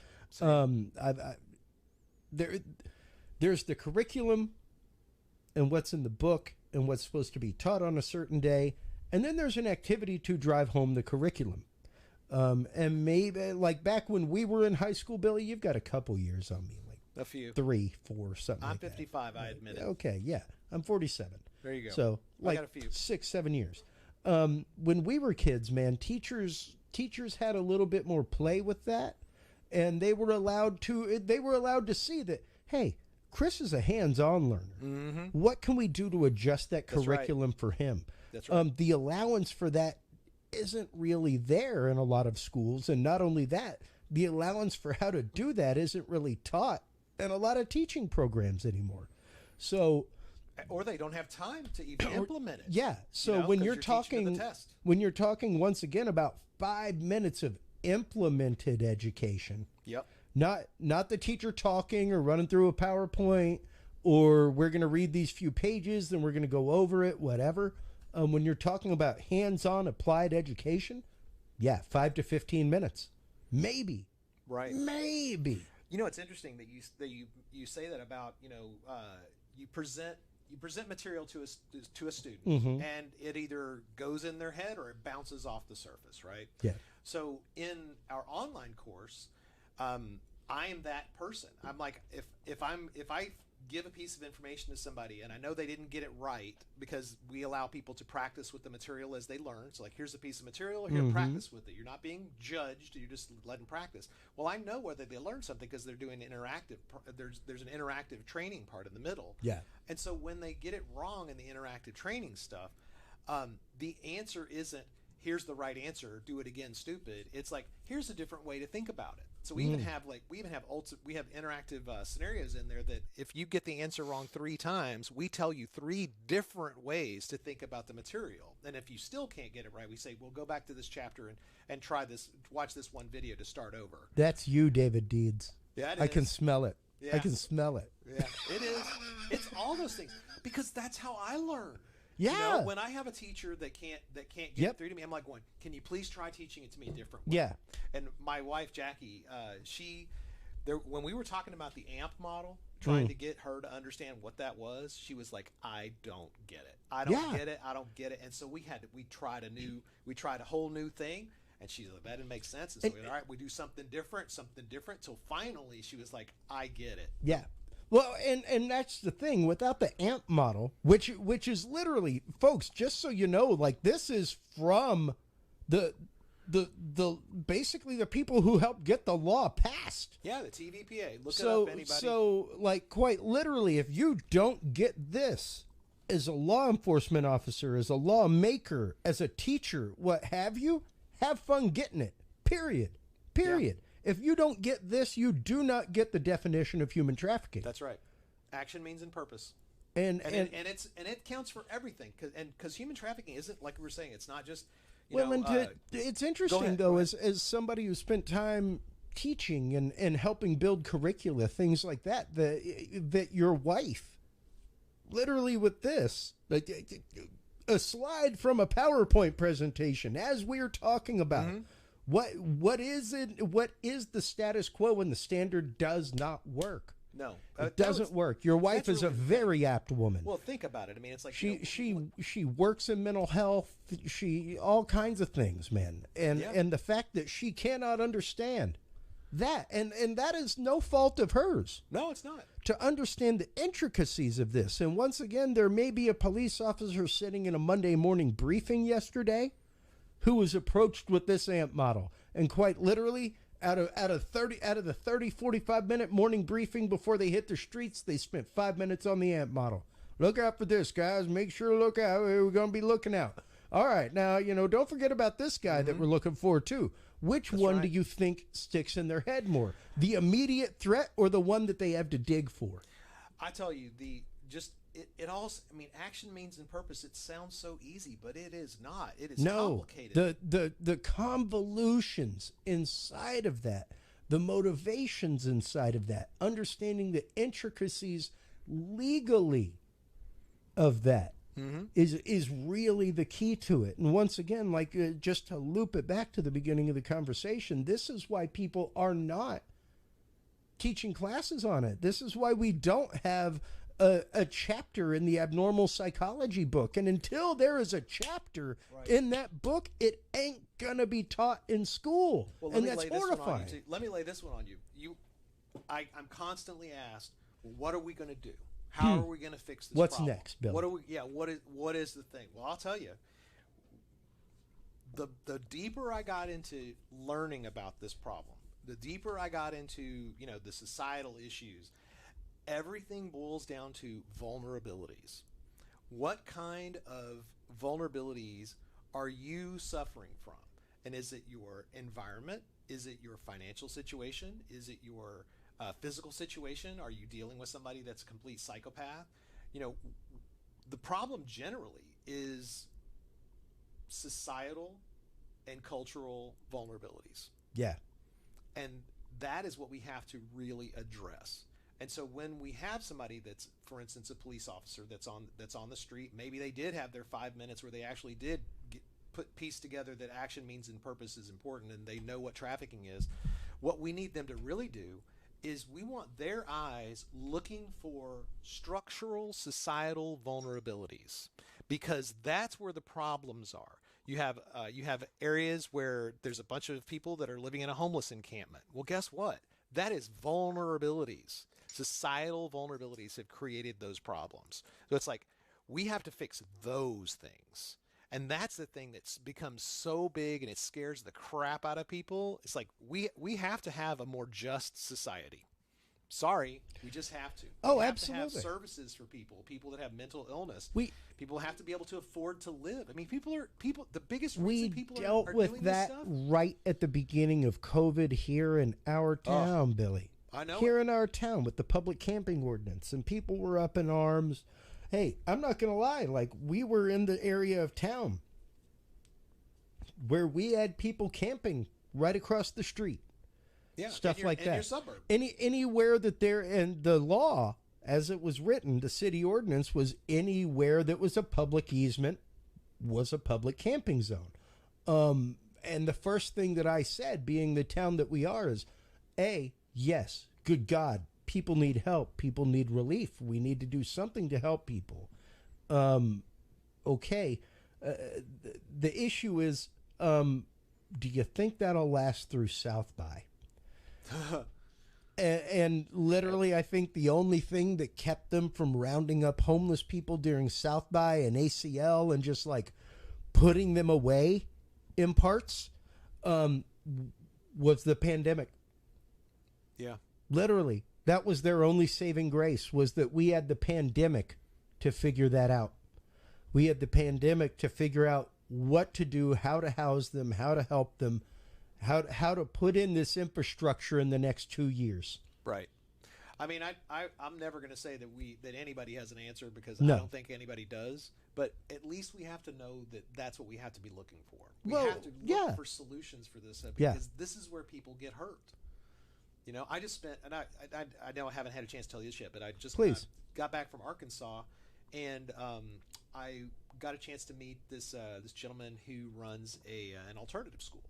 There's the curriculum and what's in the book and what's supposed to be taught on a certain day, and then there's an activity to drive home the curriculum. And maybe like back when we were in high school, Billy, you've got a couple years on me, like A few. 3, 4, something. I'm like that. 55. I admit it. Okay, yeah, I'm 47. There you go. So I like got a few. 6, 7 years. When we were kids, man, teachers had a little bit more play with that, and they were allowed to see that, hey, Chris is a hands-on learner. Mm-hmm. What can we do to adjust that That's right. curriculum for him? That's right. The allowance for that isn't really there in a lot of schools, and not only that, the allowance for how to do that isn't really taught in a lot of teaching programs anymore. So, Or they don't have time to even implement it. yeah. So You know, when 'cause you're teaching to the talking, test. when you're talking once again about 5 minutes of implemented education, Yep. not the teacher talking or running through a PowerPoint, or we're going to read these few pages, then we're going to go over it, whatever. When you're talking about hands-on applied education, yeah, 5 to 15 minutes, maybe, Right. maybe. You know, it's interesting that you say that about you present material to a student, Mhm. and it either goes in their head or it bounces off the surface, right? Yeah. So in our online course, I am that person. I'm like, if I give a piece of information to somebody and I know they didn't get it right, because we allow people to practice with the material as they learn. So like, here's a piece of material, here, practice with it. You're not being judged. You're just letting practice. Well, I know whether they learned something because they're doing interactive. There's an interactive training part in the middle. Yeah. And so when they get it wrong in the interactive training stuff, the answer isn't, here's the right answer, do it again, stupid. It's like, here's a different way to think about it. So we even have interactive scenarios in there that if you get the answer wrong 3 times, we tell you 3 different ways to think about the material. And if you still can't get it right, we say, well, go back to this chapter and try this, watch this one video to start over. That's you, David Deeds. Yeah, it I is. can smell it. Yeah. I can smell it. Yeah, it is. It's all those things, because that's how I learn. Yeah. You know, when I have a teacher that can't get Yep. it through to me, I'm like going, can you please try teaching it to me a different way? Yeah. And my wife Jackie, when we were talking about the AMP model, trying to get her to understand what that was, she was like, I don't get it. I don't get it. I don't get it. And so we tried a whole new thing. And she's like, that didn't make sense. And so all right, we do something different. Till finally she was like, I get it. Yeah. Well, and that's the thing. Without the AMP model, which is literally, folks, just so you know, like this is from the basically the people who helped get the law passed. Yeah, the TVPA. Look it up, anybody. So, like, quite literally, if you don't get this as a law enforcement officer, as a lawmaker, as a teacher, what have you, have fun getting it. Period. Yeah. If you don't get this, you do not get the definition of human trafficking. That's right. Action means in purpose. And it counts for everything, because human trafficking isn't, like we were saying, it's not just it's interesting though, as somebody who spent time teaching and helping build curricula, things like that, that your wife literally with this, like a slide from a PowerPoint presentation as we're talking about. What is it? What is the status quo when the standard does not work? No, it doesn't work. Your wife is a very apt woman. Well, think about it. I mean, it's like she works in mental health. She all kinds of things, man. And the fact that she cannot understand that, and that is no fault of hers. No, it's not. To understand the intricacies of this. And once again, there may be a police officer sitting in a Monday morning briefing yesterday who was approached with this AMP model. And quite literally, out of the 45-minute morning briefing before they hit the streets, they spent 5 minutes on the AMP model. Look out for this, guys. Make sure to look out. We're going to be looking out. All right. Now, don't forget about this guy that we're looking for, too. Which one do you think sticks in their head more? The immediate threat or the one that they have to dig for? I tell you, it all, I mean, action means in purpose. It sounds so easy, but it is not. It is complicated. The convolutions inside of that, the motivations inside of that, understanding the intricacies legally of that is really the key to it. And once again, like just to loop it back to the beginning of the conversation, this is why people are not teaching classes on it. This is why we don't have a chapter in the abnormal psychology book. And until there is a chapter in that book, it ain't gonna be taught in school. Well, and that's horrifying. Let me lay this one on you. I'm constantly asked, well, what are we going to do? How are we going to fix this What's problem? next, Bill? What is the thing? Well, I'll tell you. The deeper I got into learning about this problem, the deeper I got into, the societal issues, everything boils down to vulnerabilities. What kind of vulnerabilities are you suffering from? And is it your environment? Is it your financial situation? Is it your physical situation? Are you dealing with somebody that's a complete psychopath? The problem generally is societal and cultural vulnerabilities. Yeah. And that is what we have to really address. And so when we have somebody that's, for instance, a police officer that's on the street, maybe they did have their 5 minutes where they actually did piece together that action means and purpose is important, and they know what trafficking is. What we need them to really do is we want their eyes looking for structural societal vulnerabilities, because that's where the problems are. You have areas where there's a bunch of people that are living in a homeless encampment. Well, guess what? That is vulnerabilities. Societal vulnerabilities have created those problems. So it's like we have to fix those things. And that's the thing that's become so big and it scares the crap out of people. It's like we have to have a more just society. Sorry, we just have to. We have absolutely. To have services for people that have mental illness. People have to be able to afford to live. I mean, the biggest reason people are doing this stuff. We dealt with that right at the beginning of COVID here in our town, Billy. I know. Here in our town with the public camping ordinance, and people were up in arms. Hey, I'm not going to lie. Like, we were in the area of town where we had people camping right across the street. Yeah, stuff like that. In your suburb. Anywhere that they're, and the law as it was written, the city ordinance was anywhere that was a public easement was a public camping zone. And the first thing that I said, being the town that we are, is, yes, good God, people need help. People need relief. We need to do something to help people. Okay. The issue is, do you think that'll last through South by? And literally, I think the only thing that kept them from rounding up homeless people during South by and ACL and just like putting them away in parts was the pandemic. Yeah. Literally, that was their only saving grace, was that we had the pandemic to figure that out. We had the pandemic to figure out what to do, how to house them, how to help them, how to put in this infrastructure in the next 2 years. Right. I mean, I'm never going to say that anybody has an answer, because No. I don't think anybody does. But at least we have to know that that's what we have to be looking for. We Well, have to look yeah. for solutions for this, because Yeah. this is where people get hurt. You know, I just spent, and I know I haven't had a chance to tell you this yet, but I just Please. got back from Arkansas, and I got a chance to meet this gentleman who runs an alternative school.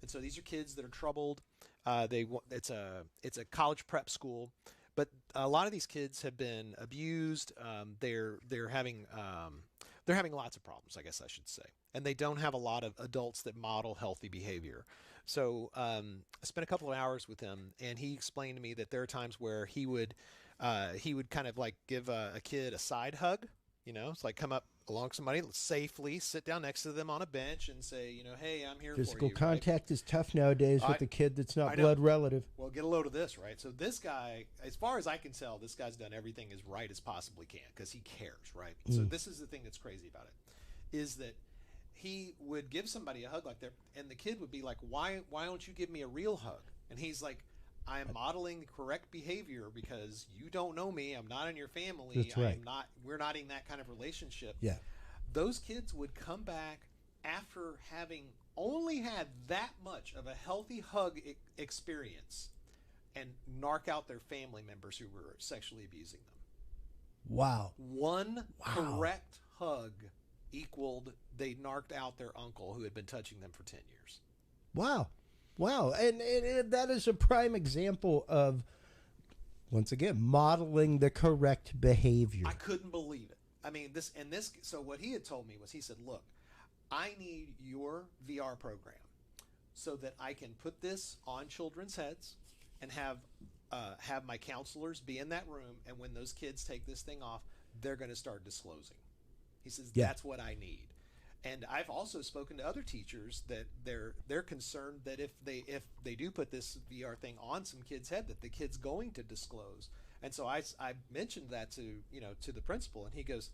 And so these are kids that are troubled. It's a college prep school, but a lot of these kids have been abused. They're having lots of problems, I guess I should say, and they don't have a lot of adults that model healthy behavior. So I spent a couple of hours with him, and he explained to me that there are times where he would kind of like give a kid a side hug. You know, it's like come up along somebody, safely sit down next to them on a bench and say, you know, hey, I'm here for you. Physical contact is tough nowadays with a kid that's not blood relative. Well, get a load of this, right? So this guy, as far as I can tell, this guy's done everything as right as possibly can, because he cares, right? So this is the thing that's crazy about it, is that he would give somebody a hug like that, and the kid would be like, why don't you give me a real hug? And he's like, I am modeling the correct behavior because you don't know me. I'm not in your family. That's right. We're not in that kind of relationship. Yeah. Those kids would come back after having only had that much of a healthy hug experience and narc out their family members who were sexually abusing them. Wow. One correct hug equaled they narked out their uncle who had been touching them for 10 years. Wow. Wow. And that is a prime example of, once again, modeling the correct behavior. I couldn't believe it. I mean, so what he had told me was, he said, look, I need your VR program so that I can put this on children's heads and have my counselors be in that room. And when those kids take this thing off, they're going to start disclosing. He says, that's what I need. And I've also spoken to other teachers that they're concerned that if they do put this VR thing on some kid's head, that the kid's going to disclose. And so I mentioned that to the principal, and he goes,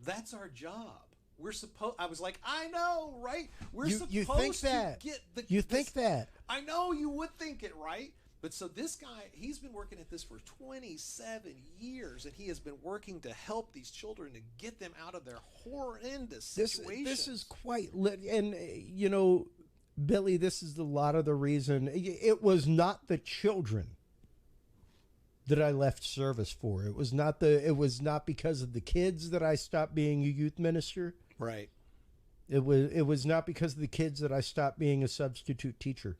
that's our job. We're supposed. I was like, I know, right? We're supposed to get the. You think that? I know you would think it, right? But so this guy, he's been working at this for 27 years, and he has been working to help these children to get them out of their horrendous situations. This is quite lit. And, you know, Billy, this is a lot of the reason. It was not the children that I left service for. It was not because of the kids that I stopped being a youth minister. Right. It was not because of the kids that I stopped being a substitute teacher.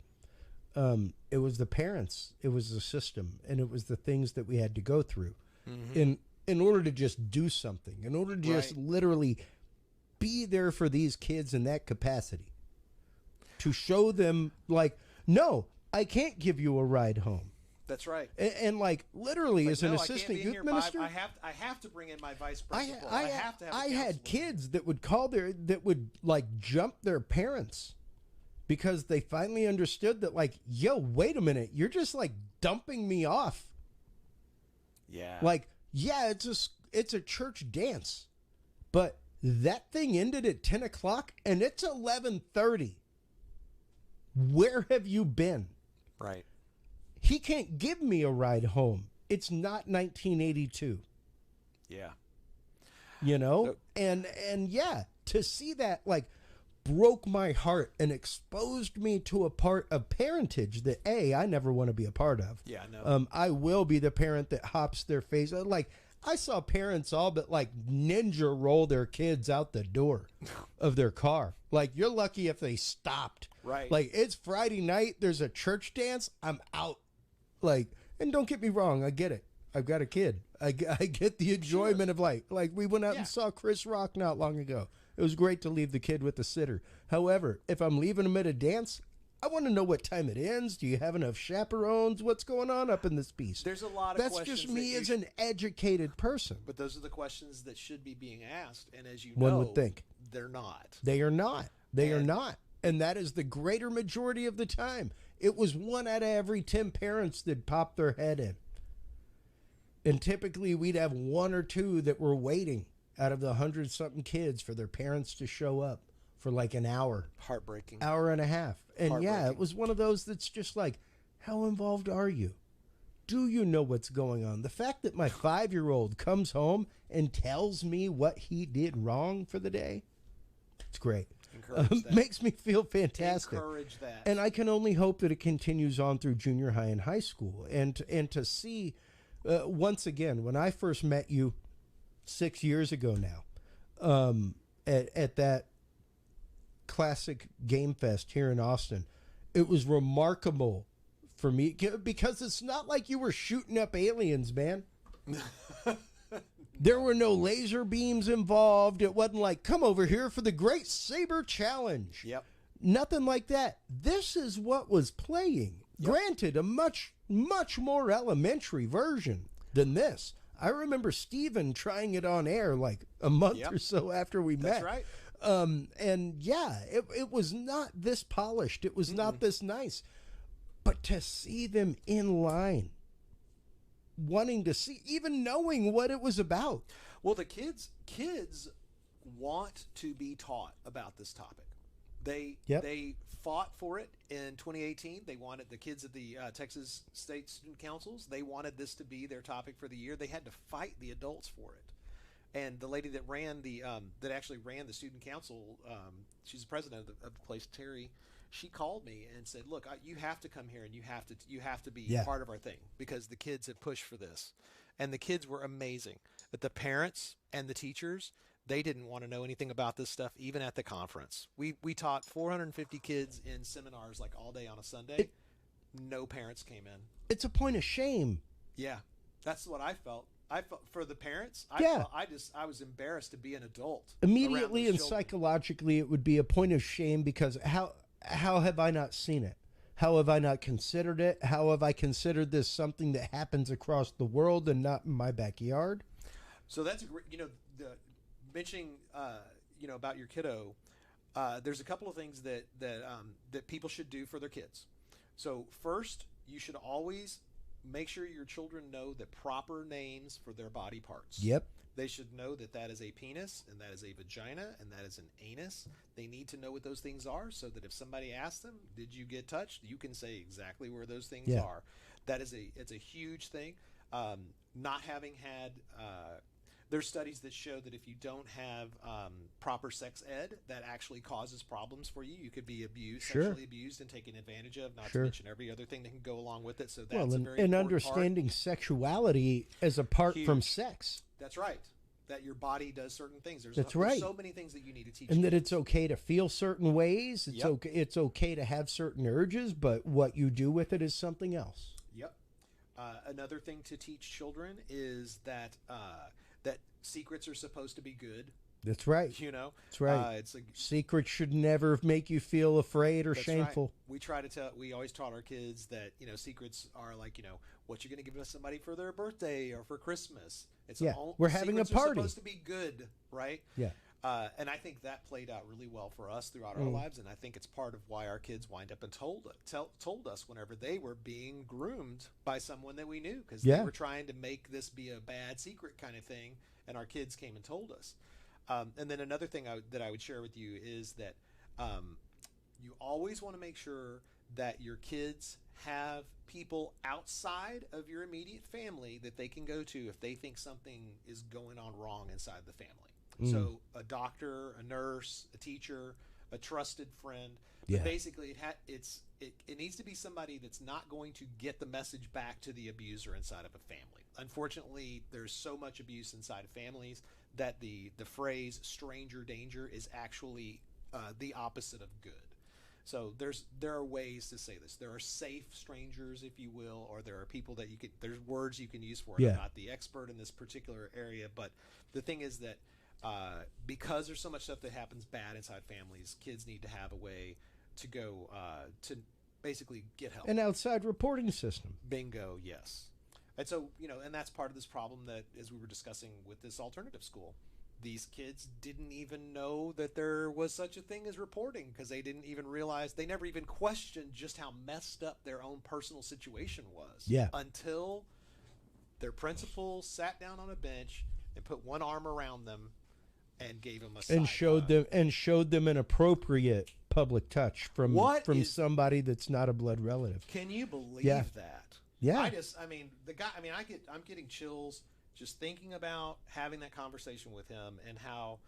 It was the parents, it was the system, and it was the things that we had to go through in order to just do something, in order to just literally be there for these kids in that capacity, to show them, like, no, I can't give you a ride home. That's right. And like, literally, as an assistant youth minister, I have to bring in my vice principal. I have to have. I had kids that would like jump their parents, because they finally understood that, like, yo, wait a minute, you're just like dumping me off. Yeah. Like, yeah, it's a church dance, but that thing ended at 10 o'clock and it's 11:30. Where have you been? Right. He can't give me a ride home. It's not 1982. Yeah. You know? And yeah, to see that, like, broke my heart and exposed me to a part of parentage that I never want to be a part of. Yeah, no. I will be the parent that hops their face. Like, I saw parents all but like ninja roll their kids out the door of their car. Like, you're lucky if they stopped. Right. Like, it's Friday night, there's a church dance, I'm out. Like, and don't get me wrong, I get it. I've got a kid. I get the enjoyment of life. Like, we went out and saw Chris Rock not long ago. It was great to leave the kid with the sitter. However, if I'm leaving him at a dance, I want to know what time it ends. Do you have enough chaperones? What's going on up in this piece? There's a lot of That's questions. just me as an educated person. But those are the questions that should be being asked. And as you One know, would think. they're not. They are not. They are not. And that is the greater majority of the time. It was 1 out of every 10 parents that popped their head in. And typically we'd have 1 or 2 that were waiting out of the 100-something kids for their parents to show up for like an hour. Heartbreaking. Hour and a half. And yeah, it was one of those that's just like, how involved are you? Do you know what's going on? The fact that my 5-year-old comes home and tells me what he did wrong for the day, it's great. Makes me feel fantastic. Encourage that. And I can only hope that it continues on through junior high and high school. And to see, once again, when I first met you 6 years ago now, at that classic Game Fest here in Austin, it was remarkable for me because it's not like you were shooting up aliens, man. There were no laser beams involved. It wasn't like, come over here for the Great Saber Challenge. Yep. Nothing like that. This is what was playing. Yep. Granted, a much, much more elementary version than this. I remember Steven trying it on air like a month or so after we met. That's right. And yeah, it was not this polished. It was not this nice. But to see them in line, wanting to see, even knowing what it was about. Well, the kids want to be taught about this topic. They fought for it in 2018. They wanted the kids at the Texas State Student Councils. They wanted this to be their topic for the year. They had to fight the adults for it. And the lady that ran that actually ran the student council, she's the president of the place, Terry. She called me and said, "Look, you have to come here and you have to be part of our thing because the kids have pushed for this." And the kids were amazing. But the parents and the teachers, they didn't want to know anything about this stuff, even at the conference. We taught 450 kids in seminars like all day on a Sunday. No parents came in. It's a point of shame. Yeah, that's what I felt. I felt for the parents. I was embarrassed to be an adult. Immediately and psychologically, it would be a point of shame because how have I not seen it? How have I not considered it? How have I considered this something that happens across the world and not in my backyard? So that's a great, mentioning, about your kiddo. There's a couple of things that people should do for their kids. So first, you should always make sure your children know the proper names for their body parts. Yep. They should know that is a penis and that is a vagina and that is an anus. They need to know what those things are so that if somebody asks them, did you get touched? You can say exactly where those things are. It's a huge thing. Not having had, there's studies that show that if you don't have proper sex ed, that actually causes problems for you. You could be abused, sexually abused and taken advantage of, not to mention every other thing that can go along with it. So that's a very important understanding part. Sexuality as apart from sex. That's right. That your body does certain things. There's so many things that you need to teach. And that it's okay to feel certain ways. It's okay to have certain urges, but what you do with it is something else. Yep. Another thing to teach children is that that secrets are supposed to be good. That's right. That's right. Secrets should never make you feel afraid or shameful. Right. We always taught our kids that, secrets are like, what you're going to give somebody for their birthday or for Christmas. We're having a party. Are supposed to be good, right? Yeah. And I think that played out really well for us throughout our lives, and I think it's part of why our kids wind up and told us whenever they were being groomed by someone that we knew, because they were trying to make this be a bad secret kind of thing, and our kids came and told us. And then another thing that I would share with you is that you always want to make sure that your kids have people outside of your immediate family that they can go to if they think something is going on wrong inside the family. So a doctor, a nurse, a teacher, a trusted friend. Yeah. But basically, it needs to be somebody that's not going to get the message back to the abuser inside of a family. Unfortunately, there's so much abuse inside of families that the phrase stranger danger is actually the opposite of good. So there are ways to say this. There are safe strangers, if you will, or there are people that there's words you can use for it. Yeah. I'm not the expert in this particular area, but the thing is that because there's so much stuff that happens bad inside families, kids need to have a way to go to basically get help. An outside reporting system. Bingo, yes. And so, and that's part of this problem that, as we were discussing with this alternative school, these kids didn't even know that there was such a thing as reporting because they didn't even realize, they never even questioned just how messed up their own personal situation was. Yeah. Until their principal sat down on a bench and put one arm around them and gave them a side and showed them an appropriate public touch from somebody that's not a blood relative. Can you believe that? Yeah. I'm getting chills just thinking about having that conversation with him and how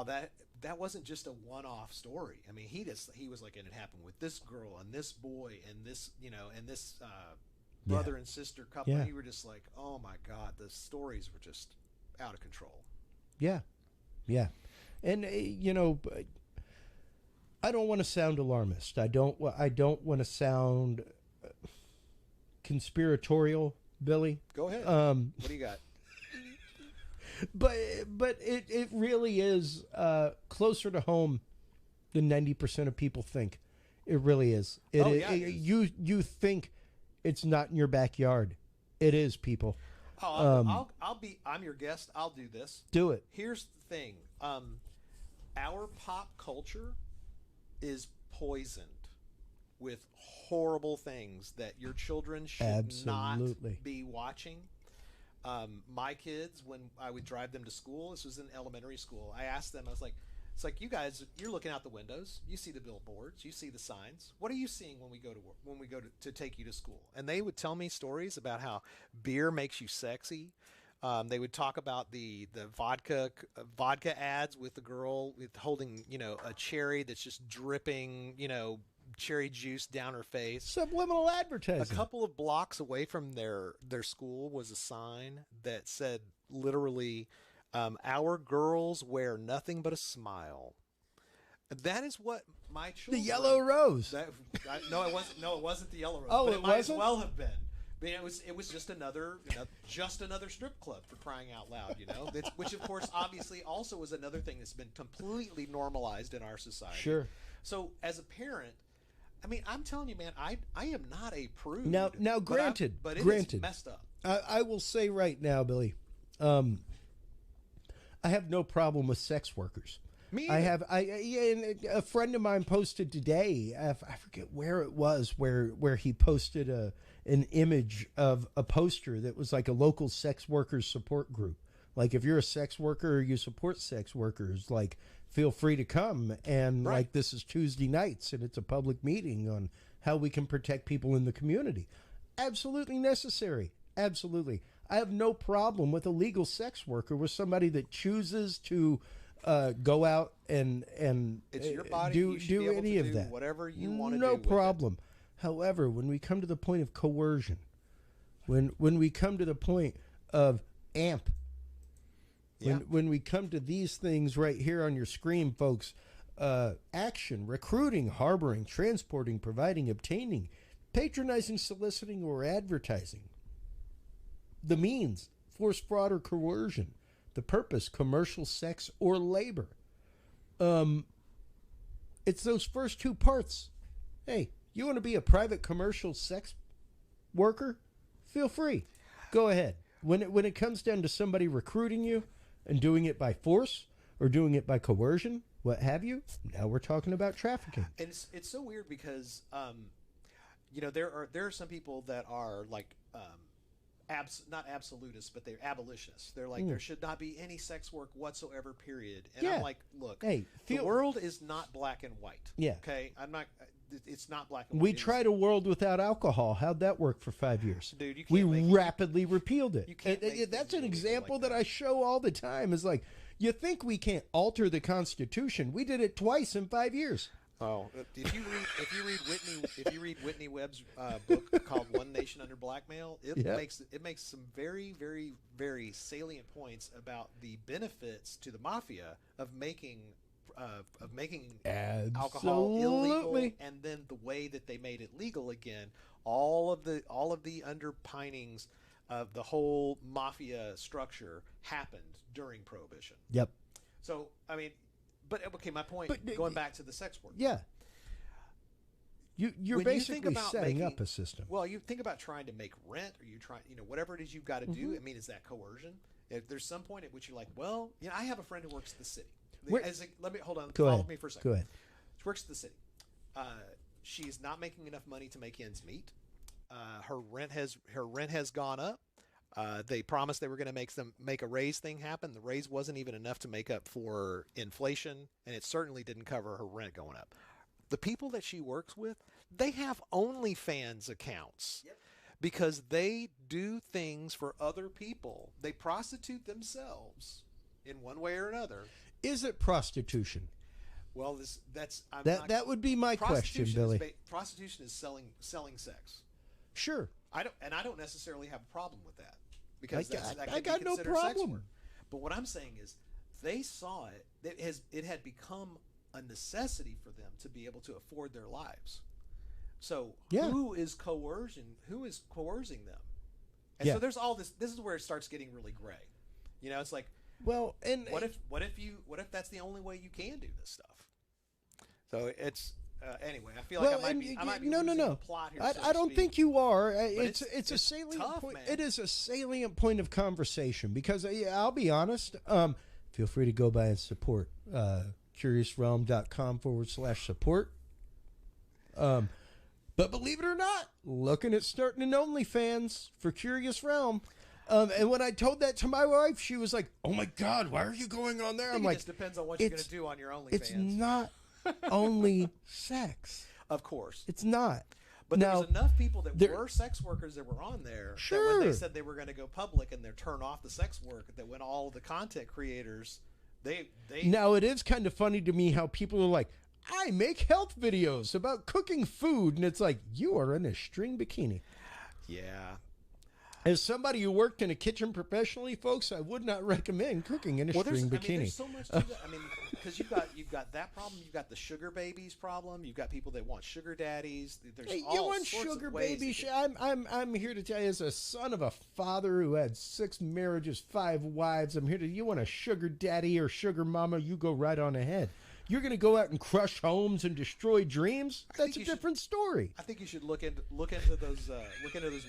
that wasn't just a one-off story. I mean, he was like, and it happened with this girl and this boy and this, and this brother and sister couple. And you were just like, oh my God, the stories were just out of control. Yeah. Yeah. And, I don't want to sound alarmist. I don't want to sound conspiratorial, Billy. Go ahead. What do you got? But it really is closer to home than 90% of people think. It really is. You think it's not in your backyard. It is, people. I'm your guest. I'll do this. Do it. Here's the thing. Our pop culture is poisoned with horrible things that your children should not be watching. My kids, when I would drive them to school, this was in elementary school, I asked them, I was like, it's like, you guys, you're looking out the windows, you see the billboards, you see the signs. What are you seeing when we go to work, when we go to take you to school? And they would tell me stories about how beer makes you sexy. They would talk about the vodka ads with the girl holding, a cherry that's just dripping, cherry juice down her face. Subliminal advertising. A couple of blocks away from their school was a sign that said literally, our girls wear nothing but a smile. That is what my children... The Yellow Rose. No, it wasn't. No, it wasn't the Yellow Rose. Oh, but it might wasn't? as well have been. I mean, it was just another strip club, for crying out loud, which of course obviously also is another thing that's been completely normalized in our society. Sure. So as a parent, I mean, I'm telling you, man, I am not a prude. Now, granted, but it is messed up. I will say right now, Billy, I have no problem with sex workers. Me either. And a friend of mine posted today, I forget where it was, where he posted an image of a poster that was like a local sex workers support group. Like, if you're a sex worker or you support sex workers, like, feel free to come. And right. Like, this is Tuesday nights and it's a public meeting on how we can protect people in the community. Absolutely necessary. Absolutely. I have no problem with a legal sex worker, with somebody that chooses to go out and it's your body. do you should be able any to of do that. Whatever you want to do. No with problem. However, when we come to the point of coercion, when we come to the point of AMP, when we come to these things right here on your screen, folks, action, recruiting, harboring, transporting, providing, obtaining, patronizing, soliciting, or advertising, the means, force, fraud, or coercion, the purpose, commercial, sex, or labor. It's those first two parts. Hey, you want to be a private commercial sex worker? Feel free. Go ahead. When it comes down to somebody recruiting you and doing it by force or doing it by coercion, what have you, now we're talking about trafficking. And it's so weird because there are some people that are like not absolutists, but they're abolitionists. They're like, there should not be any sex work whatsoever, period. And I'm like, look, the world is not black and white. Yeah. Okay? It's not black and white. We tried a world without alcohol. How'd that work for 5 years? Dude, we rapidly repealed it. You can't That's an example that I show all the time. Is like, You think we can't alter the Constitution? We did it twice in 5 years. Oh, if you read Whitney Webb's book called One Nation Under Blackmail, it makes some very, very, very salient points about the benefits to the mafia of making alcohol illegal, and then the way that they made it legal again. All of the underpinnings of the whole mafia structure happened during Prohibition. Yep. So I mean. But okay, my point, going back to the sex work. Yeah. You're basically setting up a system. Well, you think about trying to make rent, or you try, whatever it is you've got to do. I mean, is that coercion? If there's some point at which you're like, well, I have a friend who works at the city. Let me hold on. Follow me for a second. Go ahead. She works at the city. She's not making enough money to make ends meet. Her rent has gone up. They promised they were going to make a raise thing happen. The raise wasn't even enough to make up for inflation, and it certainly didn't cover her rent going up. The people that she works with, they have OnlyFans accounts because they do things for other people. They prostitute themselves in one way or another. Is it prostitution? Well, that would be my question, Billy. Prostitution is selling sex. Sure. I don't necessarily have a problem with that. Because I got no problem. But what I'm saying is, they saw it. It had become a necessity for them to be able to afford their lives. So who is coercing them? And so there's all this. This is where it starts getting really gray. It's like, well, and what if that's the only way you can do this stuff? So it's. Anyway, I feel like I might be losing the plot here. I don't think you are. It's a salient point. Man. It is a salient point of conversation because I'll be honest. Feel free to go by and support curiousrealm.com/support. But believe it or not, looking at starting an OnlyFans for Curious Realm. And when I told that to my wife, she was like, "Oh my God, why are you going on there?" I'm like, "It just depends on what you're going to do on your OnlyFans." It's not only sex. Of course. It's not. But now, there's enough people that were sex workers that were on there that when they said they were going to go public and they're turn off the sex work, that when all of the content creators, they Now, it is kind of funny to me how people are like, I make health videos about cooking food, and it's like, you are in a string bikini. Yeah. As somebody who worked in a kitchen professionally, folks, I would not recommend cooking in a string bikini. I mean, there's so much to that. I mean, because you've got that problem. You've got the sugar babies problem. You've got people that want sugar daddies. There's all you want sorts sugar of ways baby? I'm here to tell you, as a son of a father who had 6 marriages, 5 wives, I'm here to. You want a sugar daddy or sugar mama? You go right on ahead. You're going to go out and crush homes and destroy dreams? That's a different story. I think you should look into those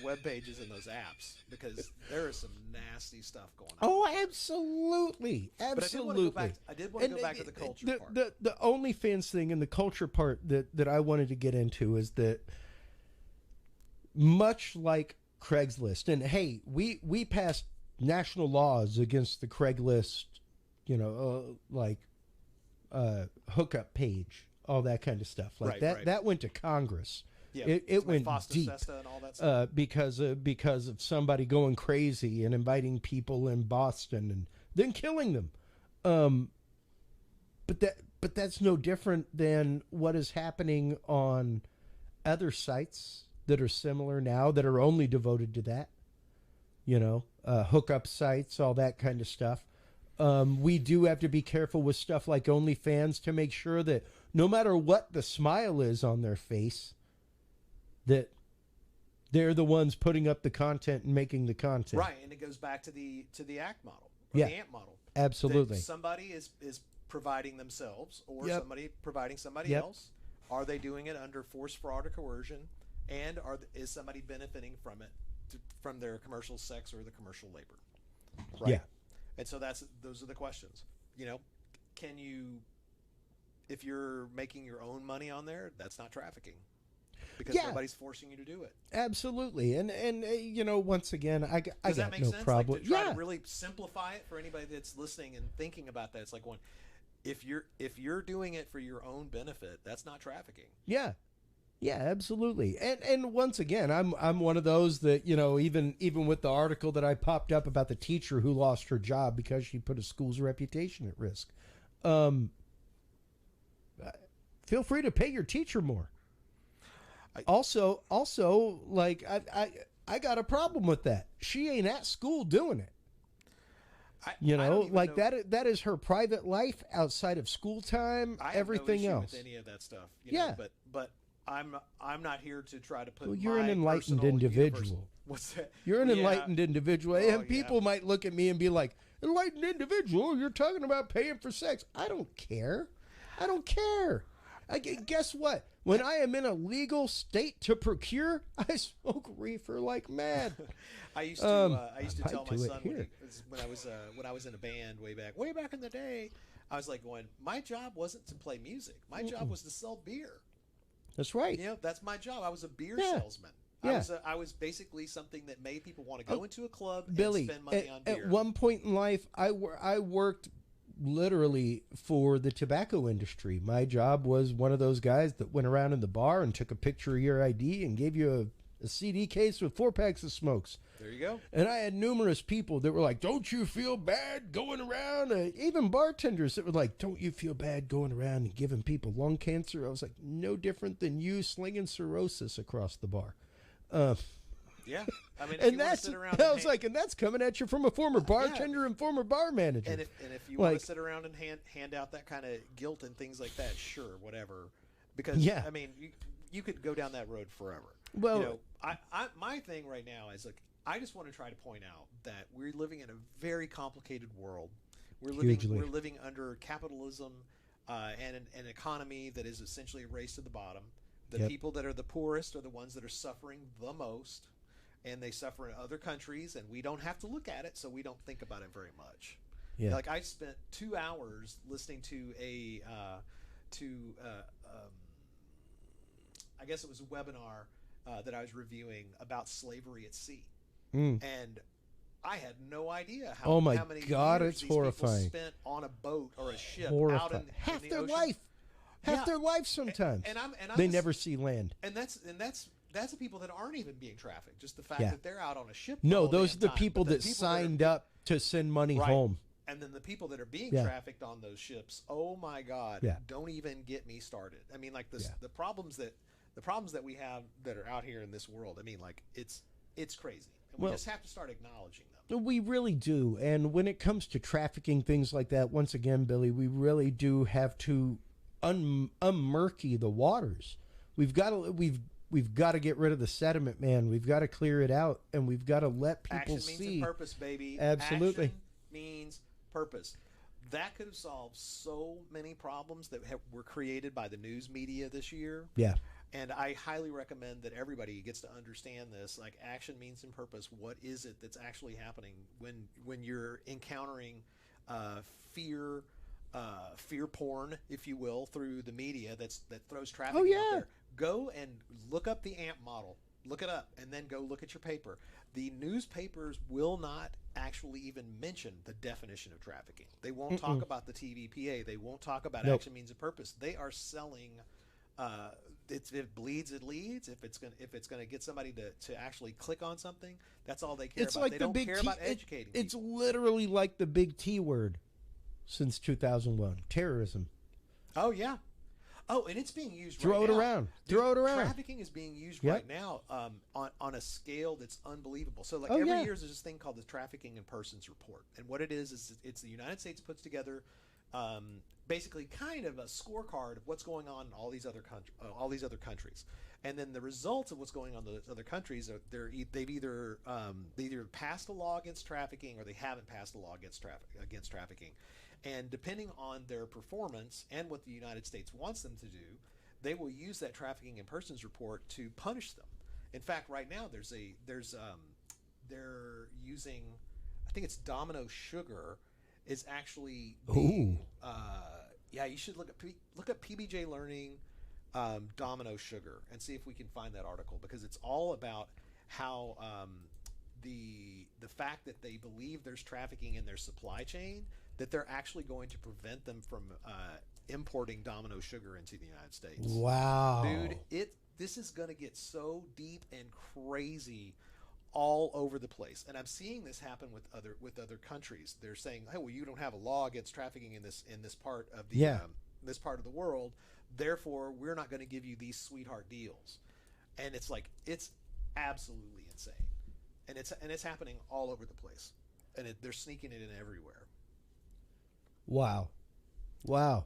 web pages and those apps, because there is some nasty stuff going on. Oh, absolutely, absolutely. But I did want to go back to the culture part. The OnlyFans thing and the culture part that I wanted to get into is that, much like Craigslist, and hey, we passed national laws against the Craigslist, hookup page, all that kind of stuff like that. Right. That went to Congress. Yeah, it went deep and all that stuff. because of somebody going crazy and inviting people in Boston and then killing them. But that's no different than what is happening on other sites that are similar now that are only devoted to that. Hookup sites, all that kind of stuff. We do have to be careful with stuff like OnlyFans to make sure that no matter what the smile is on their face, that they're the ones putting up the content and making the content. Right, and it goes back to the ACT model, the ANT model. Absolutely. That somebody is providing themselves, or somebody providing somebody else. Are they doing it under force, fraud, or coercion? And is somebody benefiting from it, from their commercial sex or the commercial labor? Right? Yeah. And so those are the questions. Can you, if you're making your own money on there, that's not trafficking, because nobody's forcing you to do it. Absolutely. And once again, I got no sense? problem. Like, to try to really simplify it for anybody that's listening and thinking about that, it's like, if you're doing it for your own benefit, that's not trafficking. Yeah. Yeah, absolutely. And once again, I'm one of those that, even with the article that I popped up about the teacher who lost her job because she put a school's reputation at risk. Um, feel free to pay your teacher more. Also, like I got a problem with that. She ain't at school doing it. Like know. That is her private life outside of school time. Everything no issue else. With any of that stuff. Yeah. But I'm not here to try to put. Well, you're an enlightened individual. What's that? You're an enlightened individual, and people might look at me and be like, "Enlightened individual? You're talking about paying for sex? I don't care. I don't care. Guess what? When I am in a legal state to procure, I smoke reefer like mad." I used to tell my son when I was in a band way back in the day. I was like going, my job wasn't to play music. My job was to sell beer. That's right. That's my job. I was a beer salesman. Yeah. I was basically something that made people want to go into a club Billy, and spend money on beer. At one point in life, I worked literally for the tobacco industry. My job was one of those guys that went around in the bar and took a picture of your ID and gave you a CD case with 4 packs of smokes. There you go. And I had numerous people that were like, "Don't you feel bad going around?" Even bartenders that were like, "Don't you feel bad going around and giving people lung cancer?" I was like, no different than you slinging cirrhosis across the bar. Yeah, I mean, and that's and that's coming at you from a former bartender and former bar manager. And if you want to sit around and hand out that kind of guilt and things like that, sure, whatever. Because I mean, you could go down that road forever. Well, my thing right now is like, I just want to try to point out that we're living in a very complicated world. We're living under capitalism and an economy that is essentially a race to the bottom. The people that are the poorest are the ones that are suffering the most, and they suffer in other countries, and we don't have to look at it, so we don't think about it very much. Yeah. Like I spent 2 hours listening to I guess it was a webinar that I was reviewing about slavery at sea. And I had no idea how many years these people spent on a boat or a ship out in half the their ocean. life. Half their life sometimes. And they never see land. And that's the people that aren't even being trafficked. Just the fact that they're out on a ship. No, those are the people that signed up to send money home. And then the people that are being trafficked on those ships, oh my God, don't even get me started. I mean, like the problems that we have that are out here in this world, I mean, like it's crazy. And we just have to start acknowledging them. We really do. And when it comes to trafficking, things like that, once again, Billy, we really do have to unmurky the waters. We've got to get rid of the sediment, man. We've got to clear it out, and we've got to let people see. Action means purpose, baby. Absolutely. Action means purpose. That could have solved so many problems that were created by the news media this year. Yeah. And I highly recommend that everybody gets to understand this. Like, action means in purpose. What is it that's actually happening when you're encountering fear porn, if you will, through the media that throws trafficking out there? Go and look up the AMP model. Look it up, and then go look at your paper. The newspapers will not actually even mention the definition of trafficking. They won't talk about the TVPA. They won't talk about action means of purpose. They are selling. If it bleeds, it leads. If it's gonna get somebody to actually click on something, that's all they care about. Like they don't care about educating. It's literally like the big T word since 2001, terrorism. Oh yeah. Oh, and it's being used Throw right it now. around. Throw it around. Trafficking is being used right now on a scale that's unbelievable. So like every year there's this thing called the Trafficking in Persons Report. And what it is it's the United States puts together basically kind of a scorecard of what's going on in all these other countries. And then the results of what's going on in those other countries are they either passed a law against trafficking or they haven't passed a law against trafficking. And depending on their performance and what the United States wants them to do, they will use that Trafficking in Persons report to punish them. In fact, right now they're using, I think it's Domino Sugar is actually being, you should look up PBJ Learning Domino Sugar and see if we can find that article, because it's all about how the fact that they believe there's trafficking in their supply chain, that they're actually going to prevent them from importing Domino Sugar into the United States. Wow. Dude, this is going to get so deep and crazy all over the place. And I'm seeing this happen with other countries. They're saying, "Hey, well, you don't have a law against trafficking in this part of the this part of the world. Therefore, we're not going to give you these sweetheart deals." And it's like, it's absolutely insane. And it's happening all over the place. And they're sneaking it in everywhere. Wow. Wow.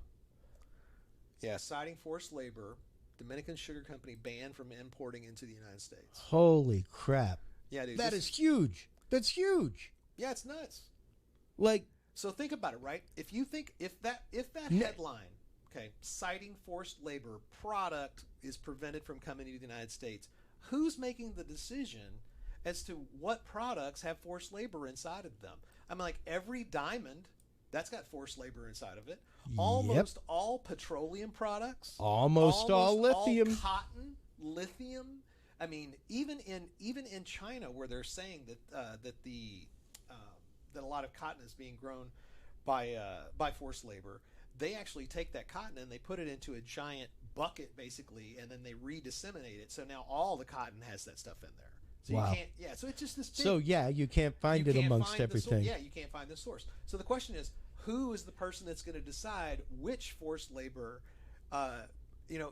Yeah, citing forced labor, Dominican Sugar Company banned from importing into the United States. Holy crap. Yeah, dude. That is huge. That's huge. Yeah, it's nuts. Like, so think about it, right? If that headline, okay, citing forced labor, product is prevented from coming to the United States, who's making the decision as to what products have forced labor inside of them? I mean, like every diamond, that's got forced labor inside of it. Almost all petroleum products. Almost all lithium. All cotton, lithium. I mean, even in China, where they're saying that that a lot of cotton is being grown by forced labor, they actually take that cotton and they put it into a giant bucket, basically, and then they re-disseminate it. So now all the cotton has that stuff in there. So wow. You can't. Yeah. So it's just this. Big, so yeah, you can't find it amongst everything. Yeah, you can't find the source. So the question is, who is the person that's going to decide which forced labor?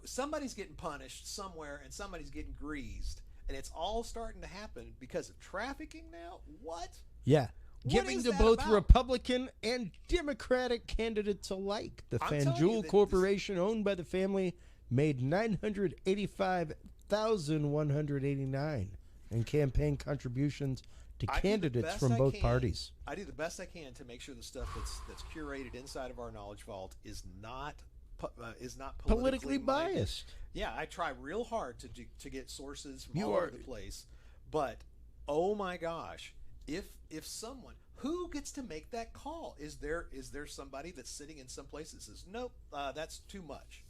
Somebody's getting punished somewhere, and somebody's getting greased, and it's all starting to happen because of trafficking now. What? Yeah. What Giving is to that both about? Democratic and Democratic candidates alike. The Fanjul Corporation, owned by the family, made $985,189 in campaign contributions to candidates from both parties. I do the best I can to make sure the stuff that's curated inside of our knowledge vault is not politically biased. Yeah, I try real hard to get sources from all over the place, but oh my gosh, if someone, who gets to make that call? Is there somebody that's sitting in some place that says, nope, that's too much,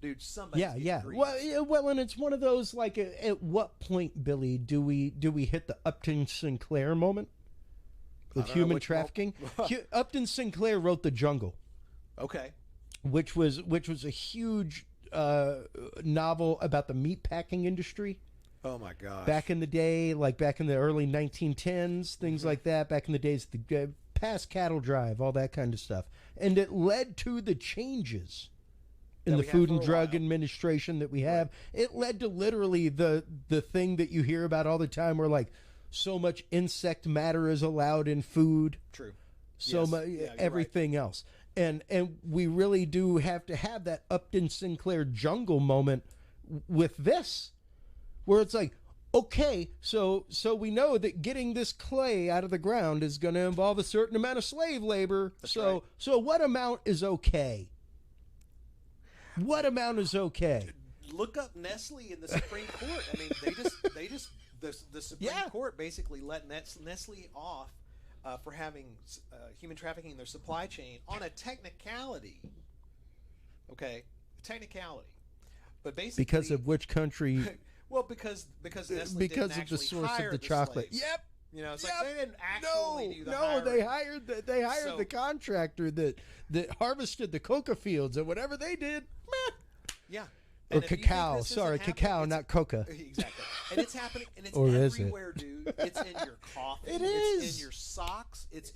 dude? Somebody. Yeah. Well, and it's one of those, like, at what point, Billy, do we hit the Upton Sinclair moment with human trafficking? Upton Sinclair wrote The Jungle. Okay. Which was a huge novel about the meatpacking industry. Oh my gosh! Back in the day, like back in the early 1910s, things like that. Back in the days, the past cattle drive, all that kind of stuff, and it led to the changes in the Food and Drug Administration that we have. Right. It led to literally the thing that you hear about all the time, where like so much insect matter is allowed in food. True. So much everything else. And we really do have to have that Upton Sinclair jungle moment with this, where it's like, okay, so we know that getting this clay out of the ground is going to involve a certain amount of slave labor. That's right. So what amount is okay? What amount is okay? Look up Nestle in the Supreme Court. I mean, the Supreme Court basically let Nestle off for having human trafficking in their supply chain on a technicality. Okay, a technicality, but basically because of which country? Well, because Nestle didn't of the source hire of the chocolate. Slaves. Yep. You know, it's like they didn't actually do the hiring. They hired the contractor that harvested the coca fields, and whatever they did, meh. Yeah. Or cacao. Sorry, cacao, not coca. Exactly. And it's happening, and it's or everywhere, dude. It's in your coffee. It's in your socks. It's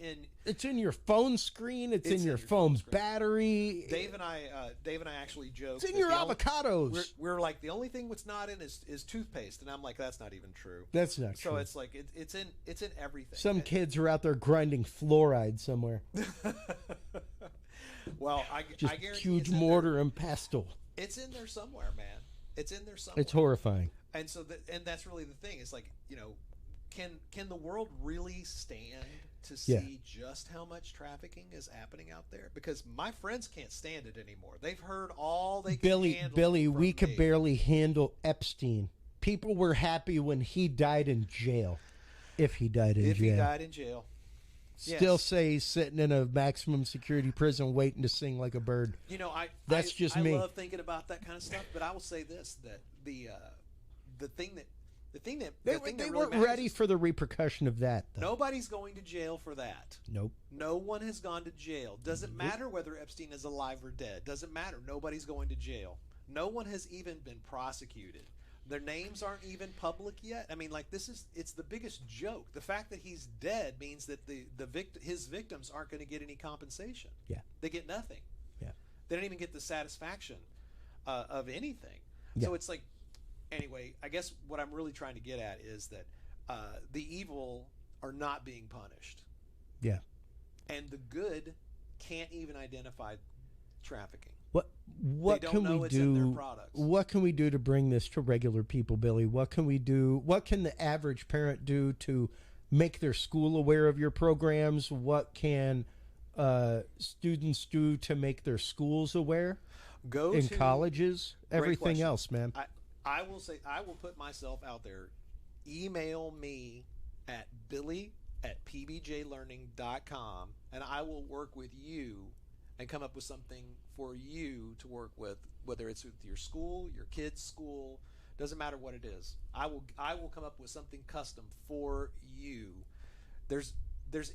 in your phone screen. It's in your phone battery. Dave and I actually joke. It's in your avocados. We're like, the only thing what's not in is toothpaste, and I'm like, that's not even true. That's not true. So it's like it's in everything. Some kids are out there grinding fluoride somewhere. Well, I guarantee huge mortar and pestle. It's in there somewhere, man. It's in there somewhere. It's horrifying. And so, that's really the thing. It's like, can the world really stand to see just how much trafficking is happening out there? Because my friends can't stand it anymore. They've heard all they can handle. Billy, we could barely handle Epstein. People were happy when he died in jail. If he died in jail. Still say he's sitting in a maximum security prison waiting to sing like a bird. That's just me. I love thinking about that kind of stuff, but I will say this, that the thing that they really weren't ready for the repercussion of that, though. Nobody's going to jail for that. Nope. No one has gone to jail. Doesn't matter whether Epstein is alive or dead. Doesn't matter. Nobody's going to jail. No one has even been prosecuted. Their names aren't even public yet. I mean, like, it's the biggest joke. The fact that he's dead means that his victims aren't going to get any compensation. Yeah. They get nothing. Yeah. They don't even get the satisfaction of anything. Yeah. So it's like, anyway, I guess what I'm really trying to get at is that the evil are not being punished. Yeah. And the good can't even identify trafficking. What they don't can know we it's in their do? products. What can we do to bring this to regular people, Billy? What can we do? What can the average parent do to make their school aware of your programs? What can students do to make their schools aware? Go in to colleges, everything question. else, man. I will say, I will put myself out there. Email me at billy@pbjlearning.com, and I will work with you and come up with something for you to work with, whether it's with your school, your kid's school, doesn't matter what it is. I will come up with something custom for you. There's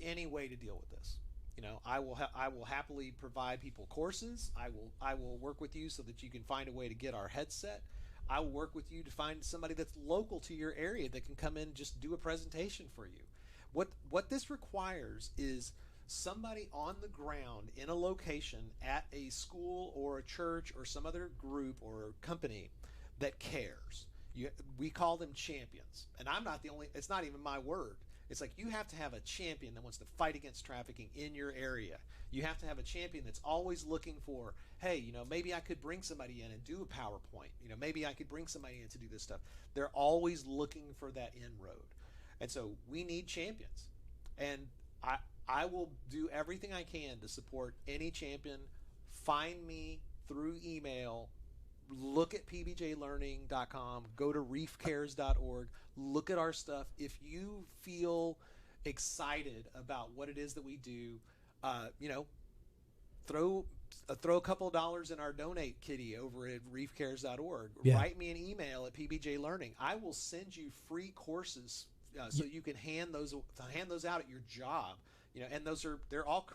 any way to deal with this. You know, I will happily provide people courses. I will work with you so that you can find a way to get our headset. I will work with you to find somebody that's local to your area that can come in and just do a presentation for you. What this requires is somebody on the ground in a location at a school or a church or some other group or company that cares. We call them champions. And I'm not the only, it's not even my word. It's like you have to have a champion that wants to fight against trafficking in your area. You have to have a champion that's always looking for, hey, you know, maybe I could bring somebody in and do a PowerPoint. You know, maybe I could bring somebody in to do this stuff. They're always looking for that inroad. And so we need champions. And I will do everything I can to support any champion. Find me through email. Look at pbjlearning.com. Go to reefcares.org. Look at our stuff. If you feel excited about what it is that we do, you know, throw a couple of dollars in our donate kitty over at reefcares.org. Yeah. Write me an email at pbjlearning. I will send you free courses so you can hand those out at your job. You know, and they're all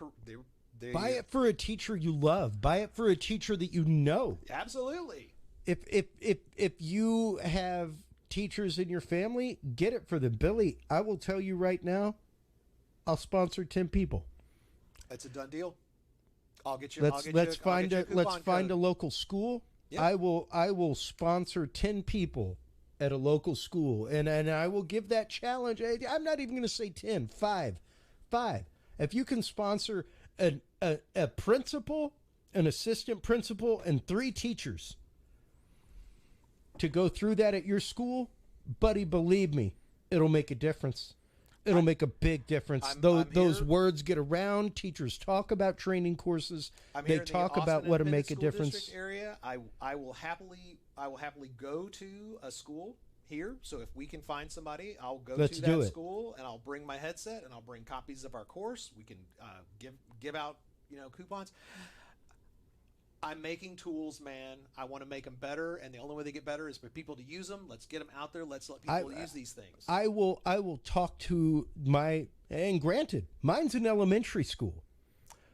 buy it for a teacher you love. Buy it for a teacher that you know. Absolutely. If you have teachers in your family, get it for them. Billy, I will tell you right now, I'll sponsor 10 people. That's a done deal. I'll get you. Let's find a local school. Yep. I will sponsor 10 people at a local school, and I will give that challenge. I'm not even going to say 10, 5. If you can sponsor a principal, an assistant principal, and 3 teachers to go through that at your school, buddy, believe me, it'll make a difference. It'll make a big difference. Those words get around. Teachers talk about training courses. They talk about what to make a difference. Area, I will happily go to a school here. So if we can find somebody, I'll go to that school and I'll bring my headset and I'll bring copies of our course. We can give out, you know, coupons. I'm making tools, man. I want to make them better, and the only way they get better is for people to use them. Let's get them out there. Let's let people use these things. I will talk to and granted, mine's an elementary school.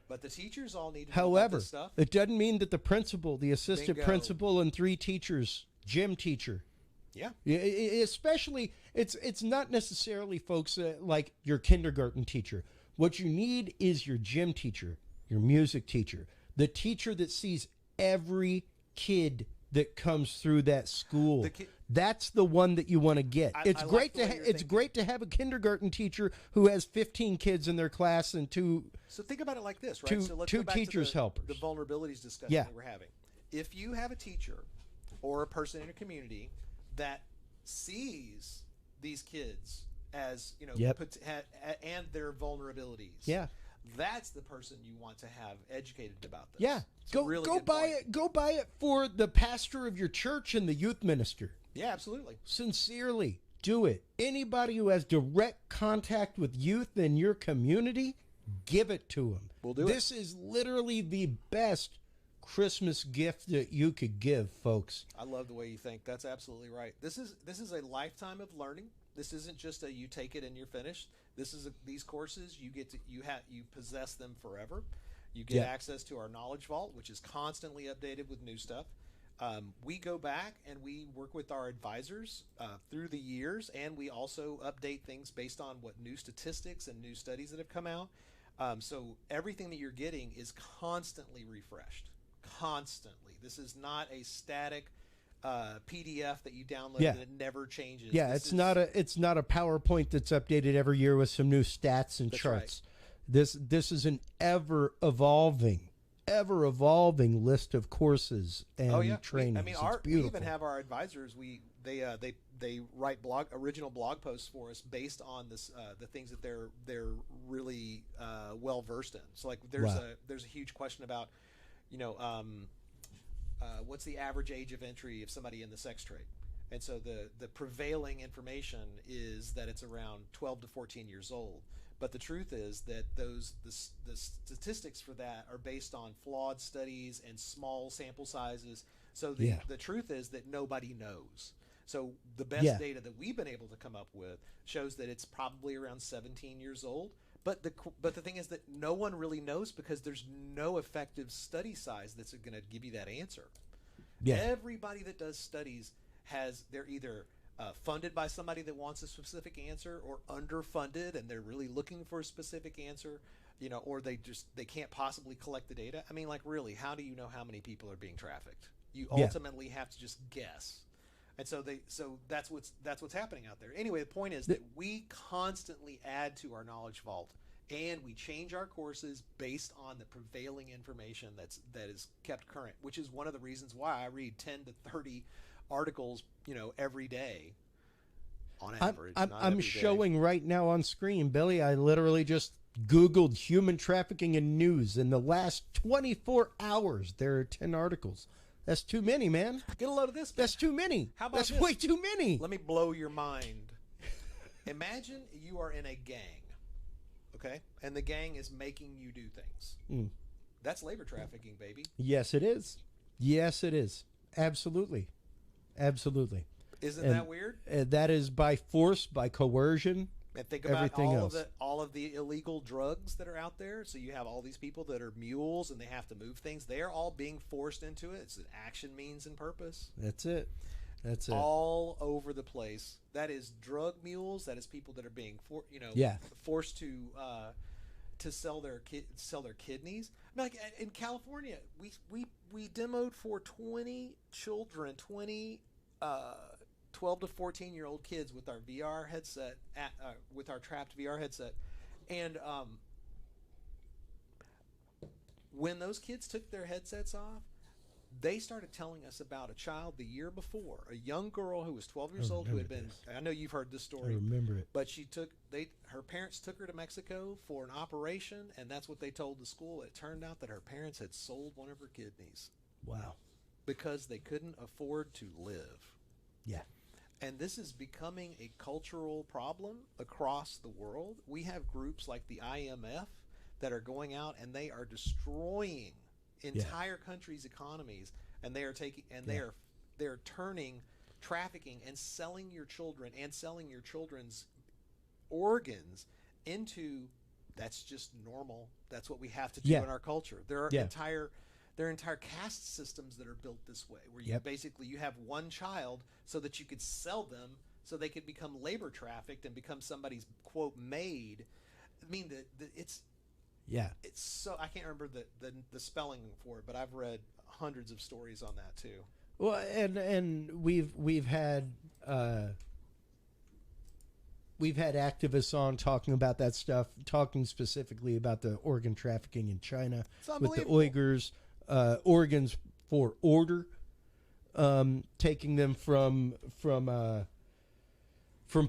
But the teachers all need to know about this stuff. It doesn't mean that the principal, the assistant principal, and 3 teachers, gym teacher. Yeah. Especially, it's not necessarily folks like your kindergarten teacher. What you need is your gym teacher, your music teacher, the teacher that sees every kid that comes through that school. That's the one that you want to get. It's great to have a kindergarten teacher who has 15 kids in their class and 2. So think about it like this, right? So let's go back to helpers. The vulnerabilities discussion that we're having. If you have a teacher or a person in a community that sees these kids as, you know, and their vulnerabilities. Yeah. That's the person you want to have educated about this. Yeah. Go buy it for the pastor of your church and the youth minister. Yeah, absolutely. Sincerely, do it. Anybody who has direct contact with youth in your community, give it to them. We'll do it. This is literally the best Christmas gift that you could give, folks. I love the way you think. That's absolutely right. This is a lifetime of learning. This isn't just you take it and you're finished. This is these courses you possess them forever. You get access to our knowledge vault, which is constantly updated with new stuff. We go back and we work with our advisors through the years, and we also update things based on what new statistics and new studies that have come out. So everything that you're getting is constantly refreshed, constantly. This is not a static PDF that you download and it never changes. Yeah, it's not a PowerPoint that's updated every year with some new stats and charts. Right. This is an ever evolving list of courses and trainings. We even have our advisors. They write original blog posts for us based on this the things that they're really well versed in. So like there's a huge question about what's the average age of entry of somebody in the sex trade, and so the prevailing information is that it's around 12 to 14 years old. But the truth is that the statistics for that are based on flawed studies and small sample sizes. So the truth is that nobody knows. So the best data that we've been able to come up with shows that it's probably around 17 years old. But the thing is that no one really knows because there's no effective study size that's going to give you that answer. Yeah. Everybody that does studies they're either funded by somebody that wants a specific answer, or underfunded and they're really looking for a specific answer, or they can't possibly collect the data. I mean, like, really, how do you know how many people are being trafficked? You ultimately have to just guess. And so that's what's happening out there. Anyway, the point is that we constantly add to our knowledge vault, and we change our courses based on the prevailing information that is kept current, which is one of the reasons why I read 10 to 30 articles, every day on average. I'm showing right now on screen, Billy. I literally just Googled human trafficking in news. In the last 24 hours, there are 10 articles. That's too many, man. Get a load of this. That's too many. How about That's this? Way too many. Let me blow your mind. Imagine you are in a gang, okay? And the gang is making you do things. That's labor trafficking, baby. Yes, it is. Yes, it is. Absolutely. Absolutely. Isn't that weird? That is by force, by coercion. And think about all of the illegal drugs that are out there. So you have all these people that are mules and they have to move things. They are all being forced into it. It's an action, means, and purpose. That's it. That's it. All over the place. That is drug mules. That is people that are being forced to sell their kidneys. I mean, like in California, we demoed for 20 children, 12 to 14-year-old kids with our VR headset, with our trapped VR headset. And when those kids took their headsets off, they started telling us about a child the year before, a young girl who was 12 years old who had been, I know you've heard this story. I remember it. But her parents took her to Mexico for an operation, and that's what they told the school. It turned out that her parents had sold one of her kidneys. Wow. Because they couldn't afford to live. Yeah. And this is becoming a cultural problem across the world. We have groups like the IMF that are going out and they are destroying entire countries' economies, and they are they're turning trafficking and selling your children and selling your children's organs into, that's just normal. That's what we have to do in our culture. There are entire caste systems that are built this way, where you have one child so that you could sell them, so they could become labor trafficked and become somebody's quote maid. I mean, it's so, I can't remember the spelling for it, but I've read hundreds of stories on that too. Well, and we've had activists on talking about that stuff, talking specifically about the organ trafficking in China with the Uyghurs, organs for order, taking them from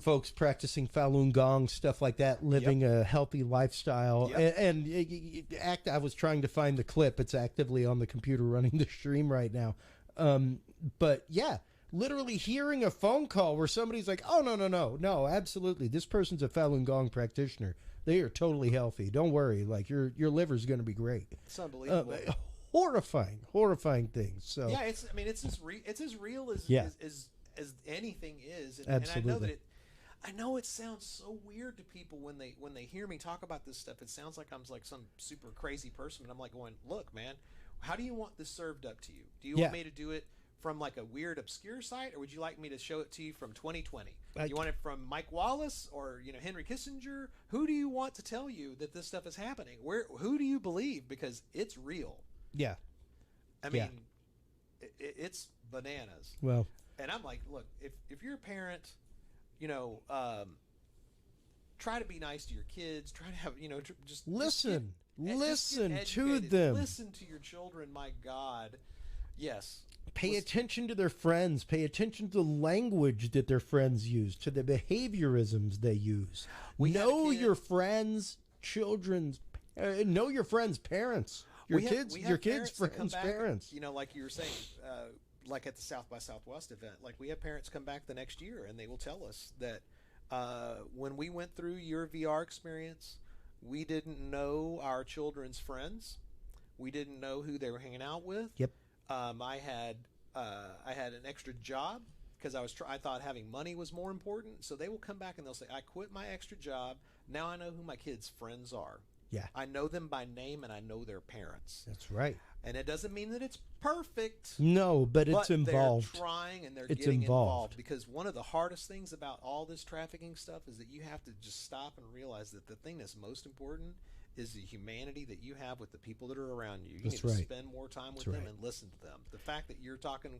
folks practicing Falun Gong, stuff like that, living a healthy lifestyle. I was trying to find the clip. It's actively on the computer running the stream right now. But yeah, literally hearing a phone call where somebody's like, oh, no, absolutely. This person's a Falun Gong practitioner. They are totally healthy. Don't worry. Like, your liver's going to be great. It's unbelievable. Horrifying things. So yeah, it's as real as anything is. And absolutely. And I know it sounds so weird to people when they hear me talk about this stuff. It sounds like I'm like some super crazy person. And I'm like going, look, man, how do you want this served up to you? Do you want me to do it from like a weird obscure site, or would you like me to show it to you from 2020? Do you want it from Mike Wallace or Henry Kissinger? Who do you want to tell you that this stuff is happening? Who do you believe? Because it's real. Yeah. I mean, it's bananas. Well, and I'm like, look, if you're a parent, try to be nice to your kids. Try to have, just listen get to them. Listen to your children. My God, yes. Pay attention to their friends. Pay attention to the language that their friends use, to the behaviorisms they use. Know your friends' children's. Know your friends' parents. Your kids' friends' parents. Like you were saying, like at the South by Southwest event, like we have parents come back the next year and they will tell us that when we went through your VR experience, we didn't know our children's friends. We didn't know who they were hanging out with. Yep. I had an extra job because I thought having money was more important. So they will come back and they'll say, I quit my extra job. Now I know who my kids' friends are. Yeah. I know them by name and I know their parents. That's right. And it doesn't mean that it's perfect. No, but it's involved. They're trying and they're getting involved. Because one of the hardest things about all this trafficking stuff is that you have to just stop and realize that the thing that's most important is the humanity that you have with the people that are around you. You need to spend more time with them and listen to them. The fact that you're talking,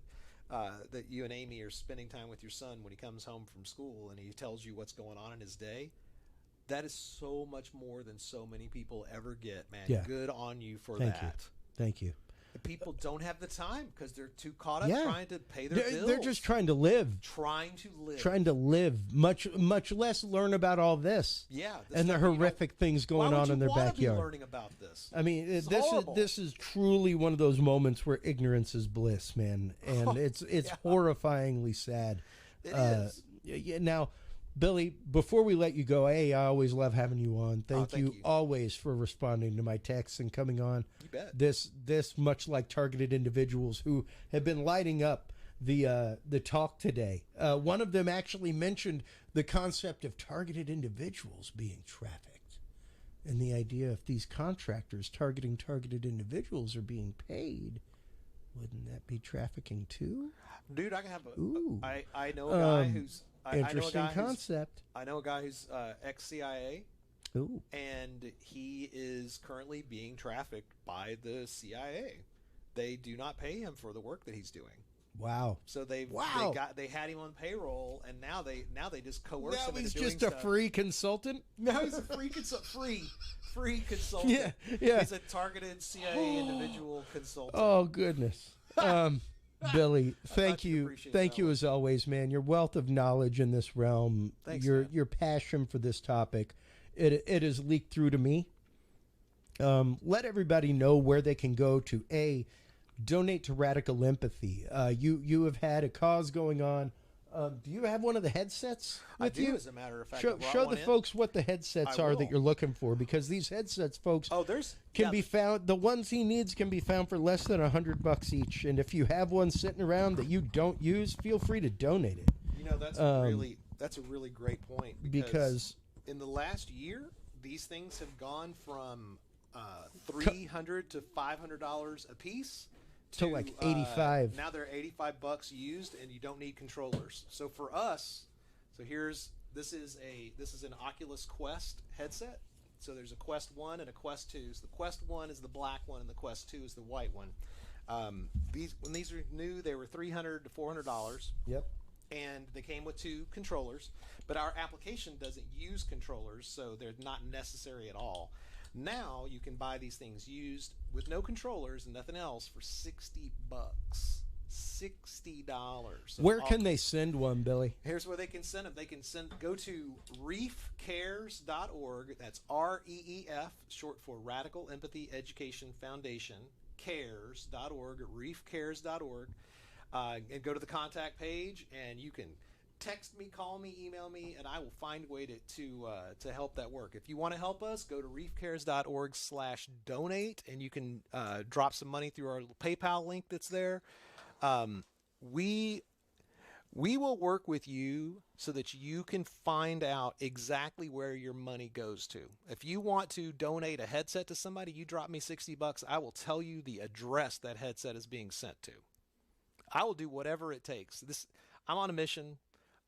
that you and Amy are spending time with your son when he comes home from school and he tells you what's going on in his day, that is so much more than so many people ever get, man. Yeah. Good on you for Thank that. Thank you. People don't have the time because they're too caught up trying to pay their bills. They're just trying to live. Trying to live. Much less learn about all this. Yeah. And the horrific things going on in their backyard. Be learning about this? I mean, this is truly one of those moments where ignorance is bliss, man. And it's horrifyingly sad. It is. Now, Billy, before we let you go, I always love having you on. Thank you always for responding to my texts and coming on. You bet. This much like targeted individuals who have been lighting up the talk today. One of them actually mentioned the concept of targeted individuals being trafficked, and the idea if these contractors targeting targeted individuals are being paid, wouldn't that be trafficking too? Dude, I can have I know a guy who's interesting concept. I know a guy who's ex-CIA. Ooh. And he is currently being trafficked by the CIA. They do not pay him for the work that he's doing. Wow. So they had him on payroll, and now they just coerce him into doing stuff. Now he's just a free consultant? No, he's a free consultant. Yeah. He's a targeted CIA individual consultant. Oh, goodness. Billy, thank you as always, man. Your wealth of knowledge in this realm, Thanks, your passion for this topic, it has leaked through to me. Let everybody know where they can go to donate to Radical Empathy. You have had a cause going on. Do you have one of the headsets with you? As a matter of fact. Show the folks what the headsets are that you're looking for, because these headsets, folks, can be found. The ones he needs can be found for less than $100 each. And if you have one sitting around that you don't use, feel free to donate it. That's a really great point, because in the last year, these things have gone from $300 to $500 a piece. To like 85. Now they're $85 used, and you don't need controllers. So for us, this is an Oculus Quest headset. So there's a Quest 1 and a Quest 2. So the Quest 1 is the black one, and the Quest 2 is the white one. When these were new, they were $300 to $400. Yep. And they came with 2 controllers, but our application doesn't use controllers, so they're not necessary at all. Now you can buy these things used with no controllers and nothing else for $60. $60. So where can they send one, Billy? Here's where they can send them. They can go to reefcares.org. That's REEF, short for Radical Empathy Education Foundation, cares.org, reefcares.org, and go to the contact page, and you can text me, call me, email me, and I will find a way to help that work. If you want to help us, go to reefcares.org/donate, and you can drop some money through our PayPal link that's there. We will work with you so that you can find out exactly where your money goes to. If you want to donate a headset to somebody, you drop me $60, I will tell you the address that headset is being sent to. I will do whatever it takes. I'm on a mission.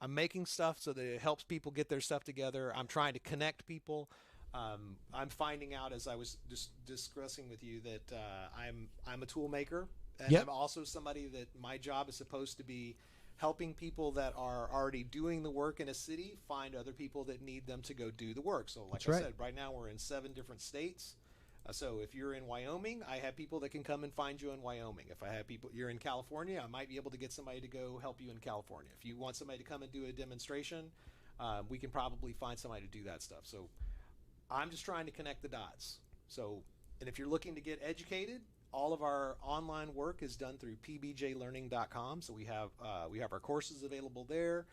I'm making stuff so that it helps people get their stuff together. I'm trying to connect people. I'm finding out, as I was just discussing with you, that I'm a tool maker, and Yep. I'm also somebody that my job is supposed to be helping people that are already doing the work in a city find other people that need them to go do the work. So, like That's I right. said, right now we're in 7 different states. So if you're in Wyoming, I have people that can come and find you in Wyoming. If I have people, you're in California, I might be able to get somebody to go help you in California. If you want somebody to come and do a demonstration, we can probably find somebody to do that stuff. So I'm just trying to connect the dots. So, and if you're looking to get educated, all of our online work is done through pbjlearning.com. So we have our courses available there,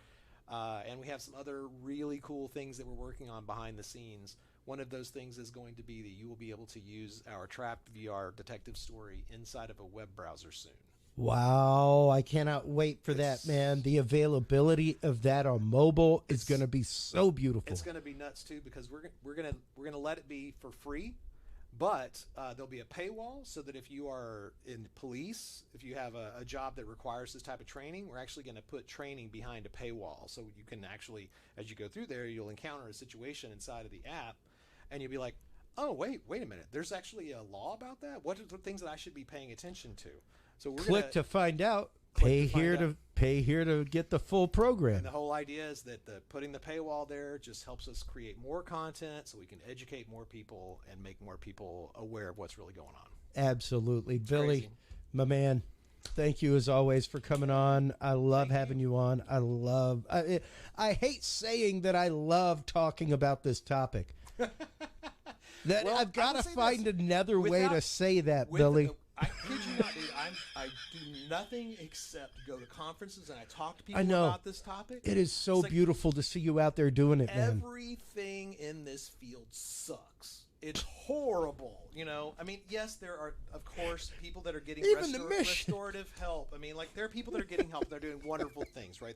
and we have some other really cool things that we're working on behind the scenes. One of those things is going to be that you will be able to use our Trapped VR detective story inside of a web browser soon. Wow, I cannot wait for that, man. The availability of that on mobile is going to be so beautiful. It's going to be nuts too, because we're gonna let it be for free, but there'll be a paywall so that if you are in police, if you have a job that requires this type of training, we're actually going to put training behind a paywall, so you can actually, as you go through there, you'll encounter a situation inside of the app, and you'll be like, oh wait a minute, there's actually a law about that. What are the things that I should be paying attention to? So we're Click to find out. Click Pay here to get the full program. And the whole idea is that putting the paywall there just helps us create more content so we can educate more people and make more people aware of what's really going on. Absolutely. It's Billy, crazy. my man, thank you as always for coming on. I love having you on. I hate saying that I love talking about this topic. Well, I've got to find another way Without- to say that, Billy. I kid you not, dude. I do nothing except go to conferences and I talk to people I know. about this topic. It is so It's like beautiful to see you out there doing it, man. everything in this field sucks. It's horrible, you know. I mean, yes, there are, of course, people that are getting Even the mission. restorative help. I mean, like there are people that are getting help. They're doing wonderful things, right?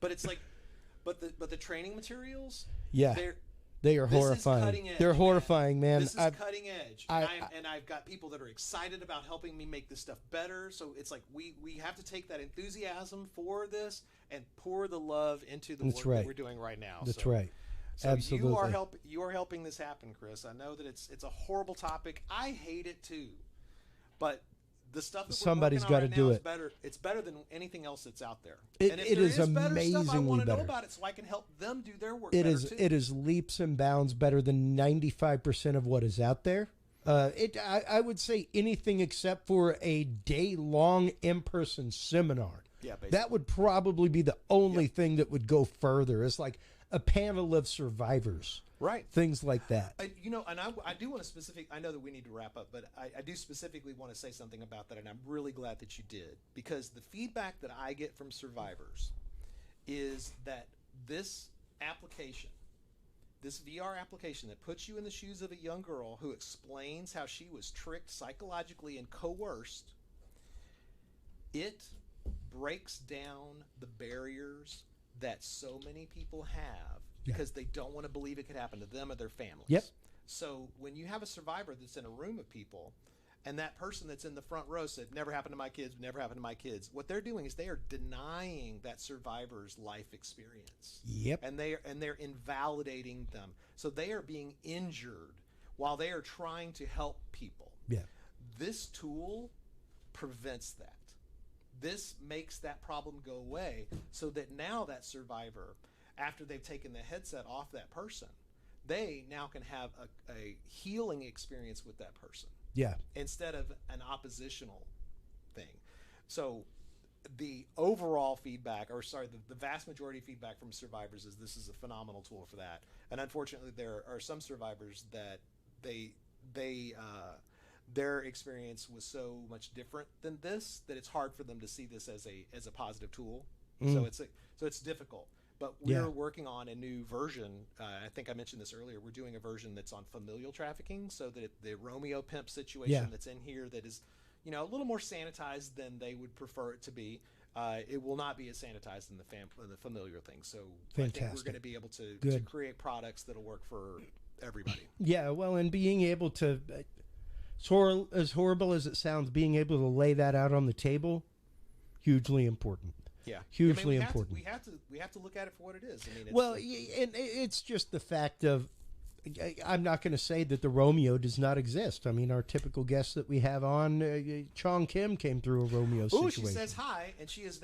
But it's like, but the training materials, Yeah. They are this is horrifying. cutting edge, They're man. horrifying, man. This is cutting edge. And I've got people that are excited about helping me make this stuff better. So it's like we have to take that enthusiasm for this and pour the love into the work that we're doing right now. That's right. So Absolutely. you are helping this happen, Chris. I know that it's a horrible topic. I hate it too. But the stuff that Somebody's we're working on gotta right do now it. is better. It's better than anything else that's out there. It and if is there is better stuff, I amazingly want to know better. about it so I can help them do their work It better is. too. It is leaps and bounds better than 95% of what is out there. I would say anything except for a day-long in-person seminar. Yeah, basically. That would probably be the only thing that would go further. It's like a panel of survivors. Right. Things like that. I do want to I know that we need to wrap up, but I do specifically want to say something about that, and I'm really glad that you did, because the feedback that I get from survivors is that this application, this VR application that puts you in the shoes of a young girl who explains how she was tricked psychologically and coerced, it breaks down the barriers that so many people have because they don't want to believe it could happen to them or their families. Yep. So when you have a survivor that's in a room of people, and that person that's in the front row said, never happened to my kids, never happened to my kids, what they're doing is they are denying that survivor's life experience. Yep. And they're invalidating them. So they are being injured while they are trying to help people. Yeah. This tool prevents that. This makes that problem go away, so that now that survivor, after they've taken the headset off that person, they now can have a healing experience with that person. Yeah. Instead of an oppositional thing. So the overall feedback, the vast majority of feedback from survivors is this is a phenomenal tool for that. And unfortunately, there are some survivors that their experience was so much different than this that it's hard for them to see this as a positive tool. So it's difficult. But we're working on a new version. I think I mentioned this earlier. We're doing a version that's on familial trafficking, so that the Romeo pimp situation that's in here that is, a little more sanitized than they would prefer it to be. It will not be as sanitized in the familiar thing. So Fantastic. I think we're going to be able to create products that'll work for everybody. Yeah, well, and being able to, as horrible as it sounds, being able to lay that out on the table, hugely important. Yeah, Hugely important. We have to look at it for what it is. I mean, and it's just the fact of, I'm not going to say that the Romeo does not exist. I mean, our typical guest that we have on, Chong Kim, came through a Romeo situation. She says hi, and she's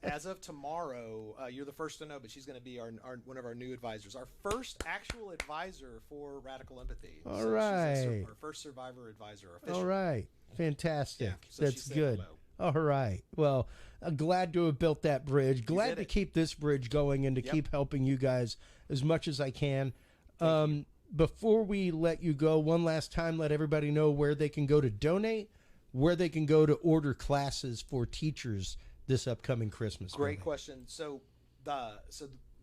as of tomorrow. You're the first to know, but she's going to be one of our new advisors, our first actual advisor for Radical Empathy. All right, she's our first survivor advisor. Officially. All right, fantastic. Yeah, so that's good. Hello. All right. Well, glad to have built that bridge. Glad to keep this bridge going and to keep helping you guys as much as I can. Before we let you go, one last time, let everybody know where they can go to donate, where they can go to order classes for teachers this upcoming Christmas. Great question. So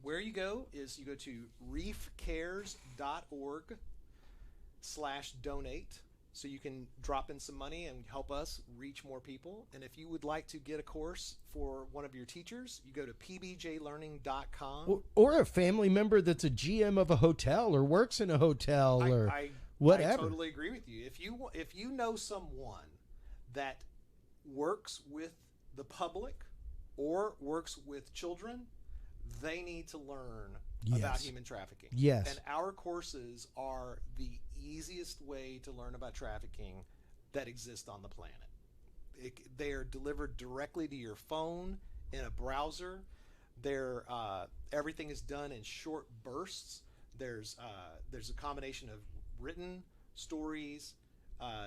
where you go is you go to reefcares.org/donate. So you can drop in some money and help us reach more people. And if you would like to get a course for one of your teachers, you go to pbjlearning.com. Or a family member that's a GM of a hotel or works in a hotel or whatever. I totally agree with you. If you know someone that works with the public or works with children, they need to learn about human trafficking. Yes. And our courses are the easiest way to learn about trafficking that exists on the planet. They are delivered directly to your phone in a browser. Everything is done in short bursts. There's a combination of written stories.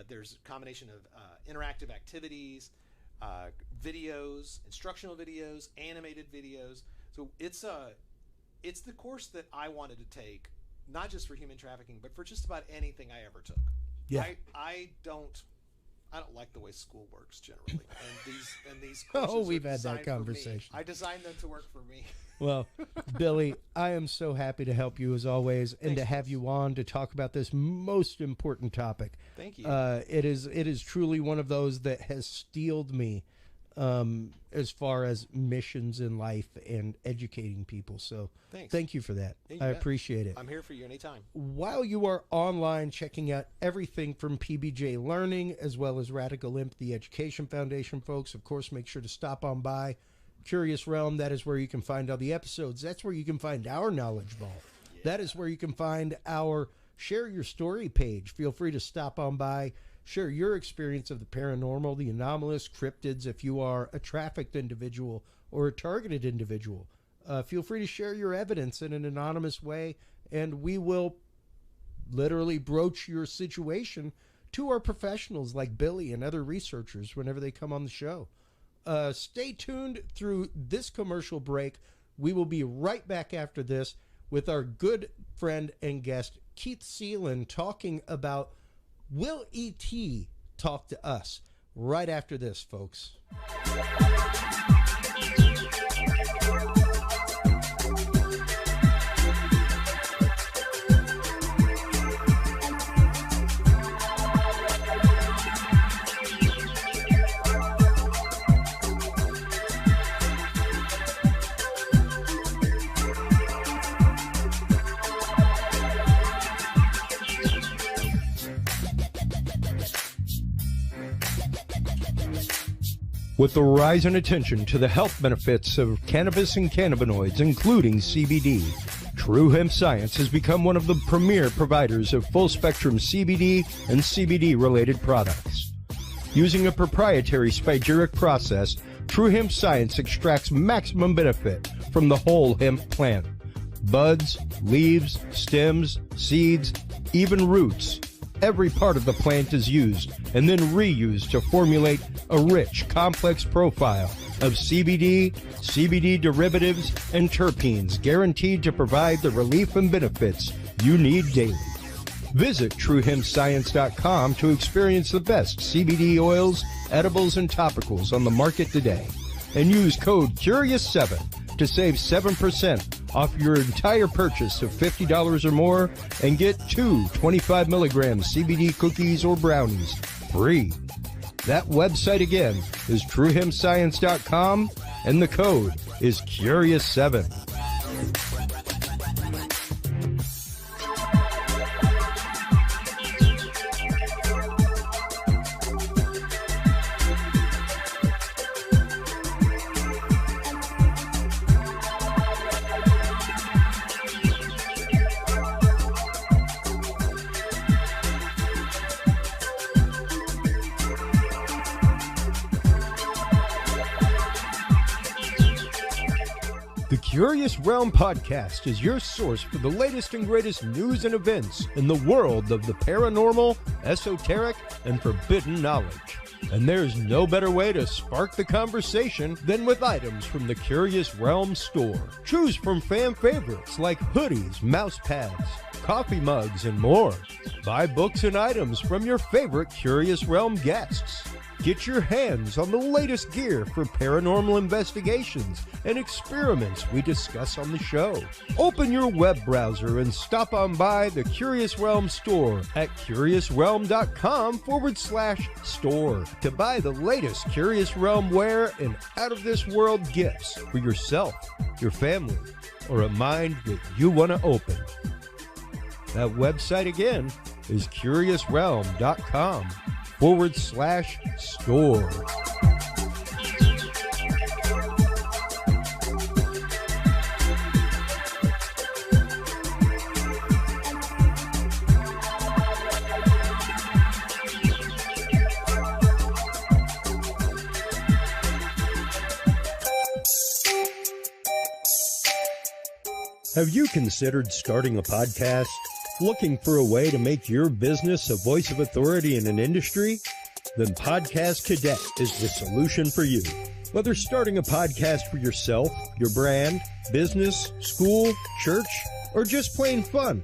There's a combination of interactive activities, videos, instructional videos, animated videos. So it's the course that I wanted to take, not just for human trafficking, but for just about anything I ever took. Yeah. I don't like the way school works generally, and these courses we've had that conversation. I designed them to work for me. Well, Billy, I am so happy to help you as always, and to have you on to talk about this most important topic. Thank you. It is truly one of those that has steeled me as far as missions in life and educating people. So thank you for that. I appreciate it. I'm here for you anytime. While you are online checking out everything from PBJ Learning as well as Radical Empathy Education Foundation, folks, of course, make sure to stop on by Curious Realm. That is where you can find all the episodes. That's where you can find our Knowledge Vault. Yeah. That is where you can find our Share Your Story page. Feel free to stop on by. Share your experience of the paranormal, the anomalous, cryptids. If you are a trafficked individual or a targeted individual, feel free to share your evidence in an anonymous way, and we will literally broach your situation to our professionals like Billy and other researchers whenever they come on the show. Stay tuned through this commercial break. We will be right back after this with our good friend and guest, Keith Seland, talking about Will E.T. talk to us? Right after this, folks. With the rise in attention to the health benefits of cannabis and cannabinoids, including CBD, True Hemp Science has become one of the premier providers of full-spectrum CBD and CBD-related products. Using a proprietary spagyric process, True Hemp Science extracts maximum benefit from the whole hemp plant. Buds, leaves, stems, seeds, even roots. Every part of the plant is used and then reused to formulate a rich, complex profile of CBD, CBD derivatives, and terpenes guaranteed to provide the relief and benefits you need daily. Visit TrueHempScience.com to experience the best CBD oils, edibles, and topicals on the market today. And use code CURIOUS7 to save 7% off your entire purchase of $50 or more and get 2 25-milligram CBD cookies or brownies free. That website again is TrueHempScience.com, and the code is CURIOUS7. Curious Realm Podcast is your source for the latest and greatest news and events in the world of the paranormal, esoteric, and forbidden knowledge. And there's no better way to spark the conversation than with items from the Curious Realm store. Choose from fan favorites like hoodies, mouse pads, coffee mugs, and more. Buy books and items from your favorite Curious Realm guests. Get your hands on the latest gear for paranormal investigations and experiments we discuss on the show. Open your web browser and stop on by the Curious Realm store at curiousrealm.com/store to buy the latest Curious Realm wear and out-of-this-world gifts for yourself, your family, or a mind that you want to open. That website again is curiousrealm.com/store. Have you considered starting a podcast? Looking for a way to make your business a voice of authority in an industry? Then Podcast Cadet is the solution for you. Whether starting a podcast for yourself, your brand, business, school, church, or just plain fun,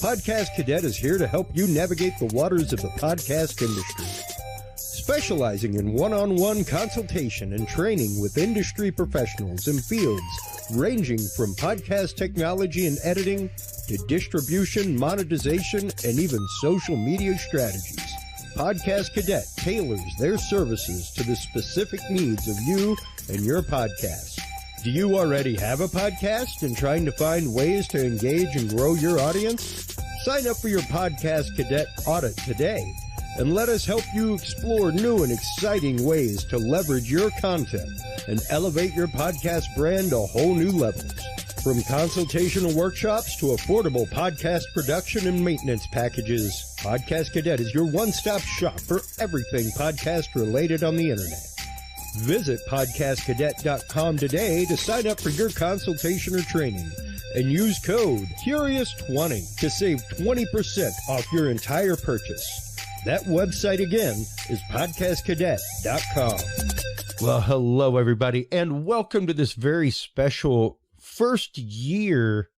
Podcast Cadet is here to help you navigate the waters of the podcast industry. Specializing in one-on-one consultation and training with industry professionals in fields ranging from podcast technology and editing to distribution, monetization, and even social media strategies. Podcast Cadet tailors their services to the specific needs of you and your podcast. Do you already have a podcast and trying to find ways to engage and grow your audience? Sign up for your Podcast Cadet audit today and let us help you explore new and exciting ways to leverage your content and elevate your podcast brand to whole new levels. From consultational workshops to affordable podcast production and maintenance packages, Podcast Cadet is your one-stop shop for everything podcast related on the internet. Visit podcastcadet.com today to sign up for your consultation or training and use code CURIOUS20 to save 20% off your entire purchase. That website again is podcastcadet.com. Well, hello everybody, and welcome to this very special first year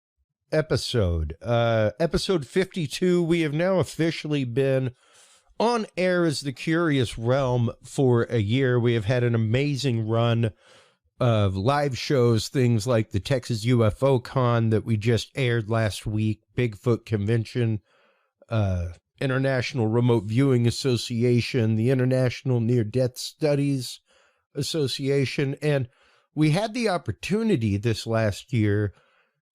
episode. Episode 52. We have now officially been on air as the Curious Realm for a year. We have had an amazing run of live shows, things like the Texas UFO Con that we just aired last week, Bigfoot Convention, International Remote Viewing Association, the International Near-Death Studies Association, and we had the opportunity this last year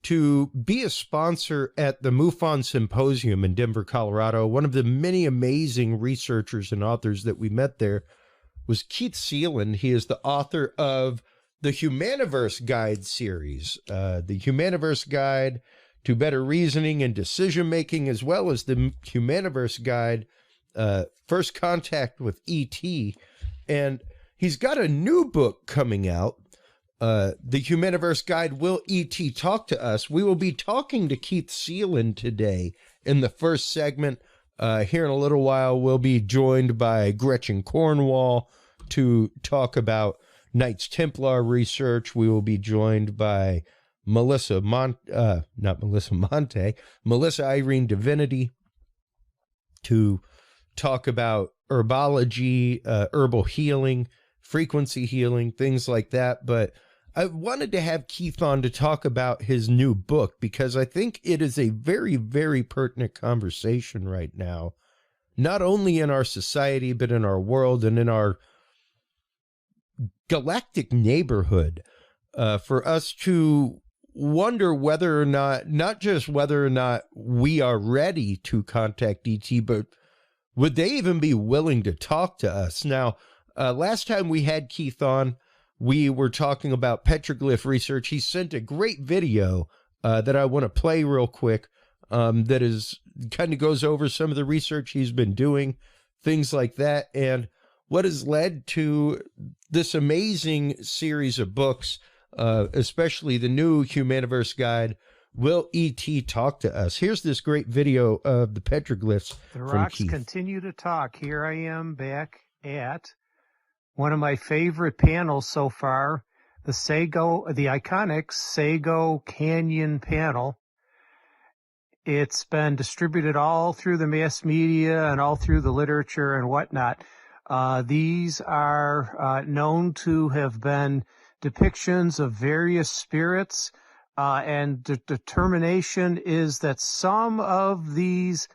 to be a sponsor at the MUFON Symposium in Denver, Colorado. One of the many amazing researchers and authors that we met there was Keith Seland. He is the author of the Humaniverse Guide series, the Humaniverse Guide to Better Reasoning and Decision-Making, as well as the Humaniverse Guide, First Contact with E.T., and he's got a new book coming out, the Humaniverse Guide, Will E.T. Talk to Us? We will be talking to Keith Seland today in the first segment. Here in a little while, we'll be joined by Gretchen Cornwall to talk about Knights Templar research. We will be joined by Melissa Irene Divinity to talk about herbology, herbal healing, frequency healing, things like that. But I wanted to have Keith on to talk about his new book because I think it is a very, very pertinent conversation right now, not only in our society, but in our world and in our galactic neighborhood, for us to wonder whether or not just whether or not we are ready to contact ET, but would they even be willing to talk to us? Now, last time we had Keith on, we were talking about petroglyph research. He sent a great video that I want to play real quick that is kind of goes over some of the research he's been doing, things like that, and what has led to this amazing series of books. especially the new Humaniverse guide, Will E.T. Talk to Us? Here's this great video of the petroglyphs The from rocks Keith. continue to talk. Here I am back at one of my favorite panels so far, the iconic Sago Canyon panel. It's been distributed all through the mass media and all through the literature and whatnot. These are known to have been depictions of various spirits, and the determination is that some of these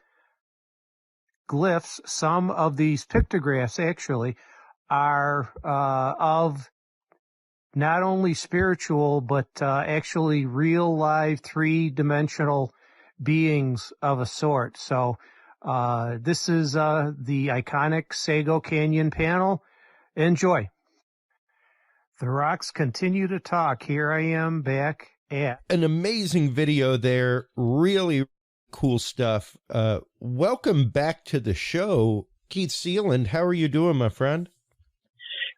glyphs, some of these pictographs actually, are of not only spiritual but actually real live three-dimensional beings of a sort. So this is the iconic Sago Canyon panel. Enjoy. The rocks continue to talk. Here I am back at an amazing video there. Really cool stuff. Welcome back to the show, Keith Seland. How are you doing, my friend?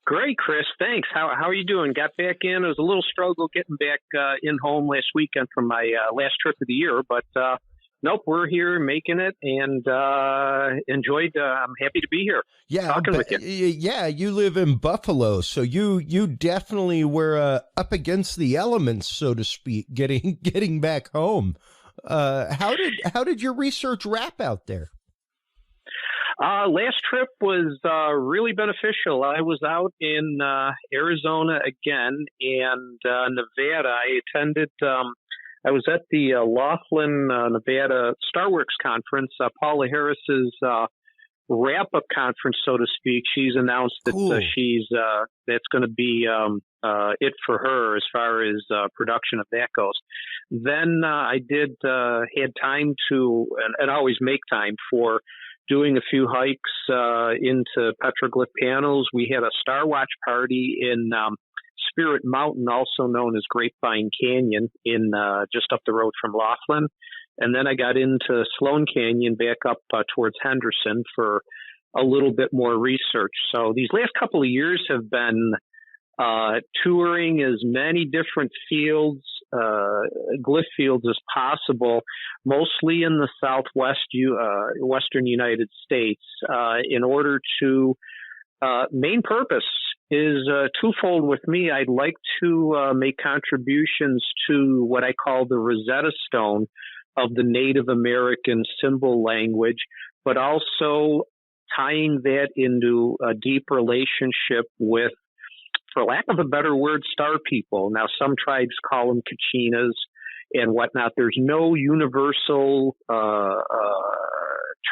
Great, Chris. Thanks. How are you doing? Got back in. It was a little struggle getting back in home last weekend from my last trip of the year, but nope, we're here making it, and enjoyed. I'm happy to be here. Yeah, talking with you. Yeah, you live in Buffalo, so you definitely were up against the elements, so to speak, getting back home. How did your research wrap out there? Last trip was really beneficial. I was out in Arizona again, and Nevada. I attended. I was at the Laughlin, Nevada StarWorks conference. Paula Harris's wrap-up conference, so to speak. She's announced that cool. That's going to be it for her as far as production of that goes. Then I had time to, and always make time for doing a few hikes into petroglyph panels. We had a Star Watch party in Spirit Mountain, also known as Grapevine Canyon, in just up the road from Laughlin. And then I got into Sloan Canyon back up towards Henderson for a little bit more research. So these last couple of years have been touring as many different fields, glyph fields as possible, mostly in the southwest, western United States, in order to, main purpose is twofold with me. I'd like to make contributions to what I call the Rosetta Stone of the Native American symbol language, but also tying that into a deep relationship with, for lack of a better word, star people. Now, some tribes call them Kachinas and whatnot. There's no universal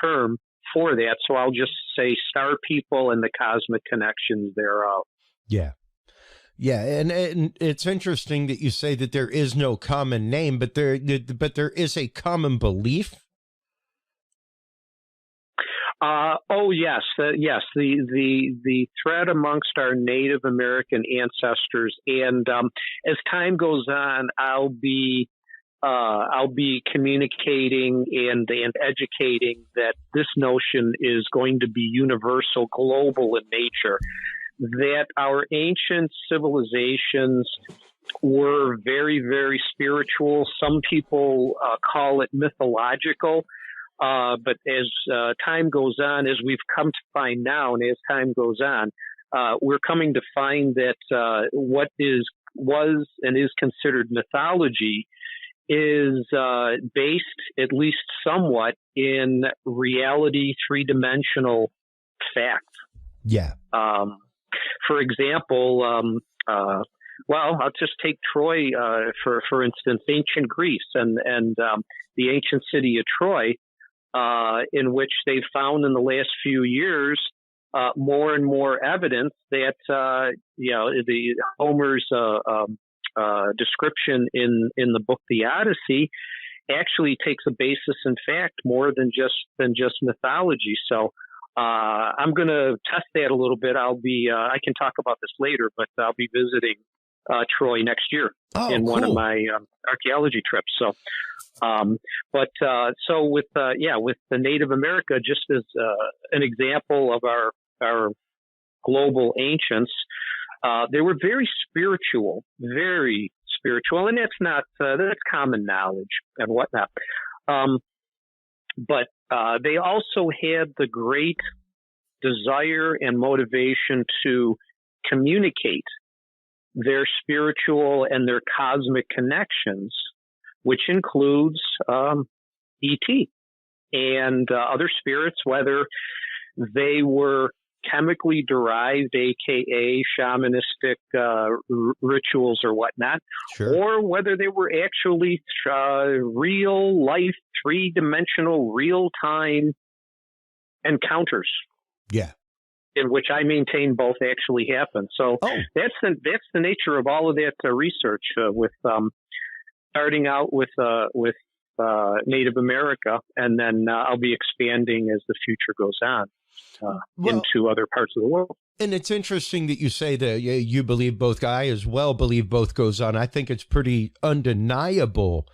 term for that, so I'll just say star people and the cosmic connections thereof. Yeah. Yeah, and it's interesting that you say that there is no common name, but there is a common belief. Oh yes, yes. The thread amongst our Native American ancestors, and as time goes on, I'll be communicating and educating that this notion is going to be universal, global in nature. That our ancient civilizations were very, very spiritual. Some people call it mythological. But as time goes on, as we've come to find now, and as time goes on, we're coming to find that what was and is considered mythology is based, at least somewhat, in reality, three-dimensional fact. Yeah. For example, well, I'll just take Troy for instance, ancient Greece and the ancient city of Troy, in which they've found in the last few years more and more evidence that the Homer's description in the book The Odyssey actually takes a basis in fact more than just mythology. So I'm going to test that a little bit. I can talk about this later, but I'll be visiting Troy next year in one of my archaeology trips. So, so with the Native America, just as an example of our global ancients, They were very spiritual, and that's common knowledge and whatnot. But they also had the great desire and motivation to communicate their spiritual and their cosmic connections, which includes ET and other spirits, whether they were chemically derived, aka shamanistic rituals or whatnot, Sure. or whether they were actually real life, 3-dimensional, real time encounters. Yeah. In which I maintain both actually happened. So that's the nature of all of that research. With starting out with Native America, and then I'll be expanding as the future goes on into other parts of the world. And it's interesting that you say that you believe both. I as well believe both goes on. I think it's pretty undeniable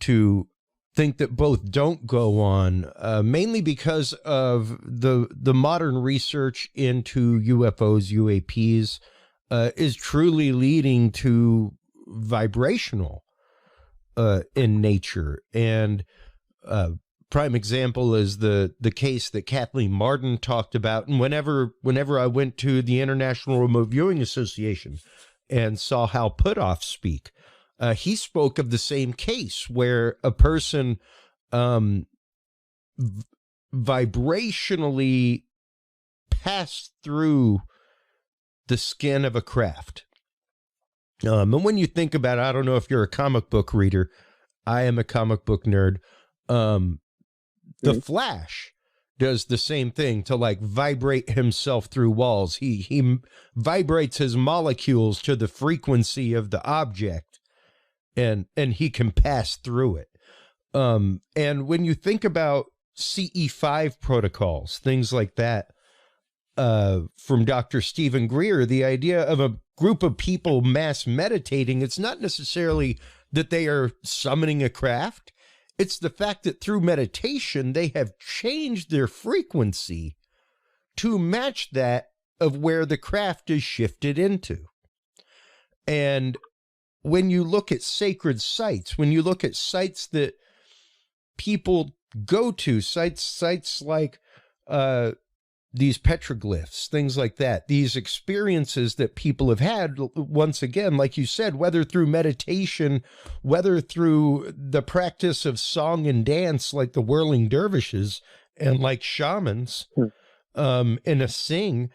to think that both don't go on, mainly because of the modern research into UFOs, UAPs, is truly leading to vibrational in nature. And prime example is the case that Kathleen Martin talked about. And whenever I went to the International Remote Viewing Association and saw Hal Puthoff speak, he spoke of the same case where a person vibrationally passed through the skin of a craft. And when you think about it, I don't know if you're a comic book reader. I am a comic book nerd. The Flash does the same thing to like vibrate himself through walls. He vibrates his molecules to the frequency of the object. And he can pass through it. And when you think about CE5 protocols, things like that, from Dr. Stephen Greer, the idea of a group of people mass meditating, it's not necessarily that they are summoning a craft. It's the fact that through meditation, they have changed their frequency to match that of where the craft is shifted into. And when you look at sacred sites, when you look at sites that people go to, sites like these petroglyphs, things like that, these experiences that people have had, once again, like you said, whether through meditation, whether through the practice of song and dance like the whirling dervishes and like shamans in a sing,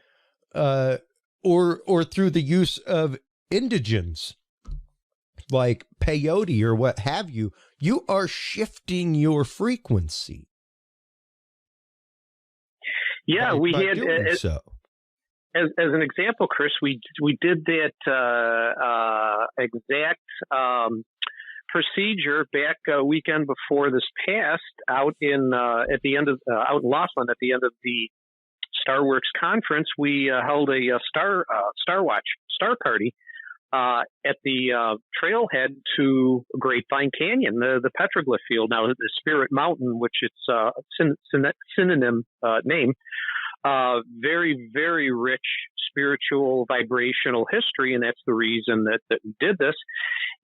or through the use of indigens like peyote or what have you, you are shifting your frequency. Yeah, we had as an example, Chris, we did that exact procedure back a weekend before this past out in out in Laughlin at the end of the Star Works conference. We held a star party at the trailhead to Grapevine Canyon, the petroglyph field. Now, the Spirit Mountain, which it's a synonym name, very, very rich spiritual vibrational history, and that's the reason that we did this.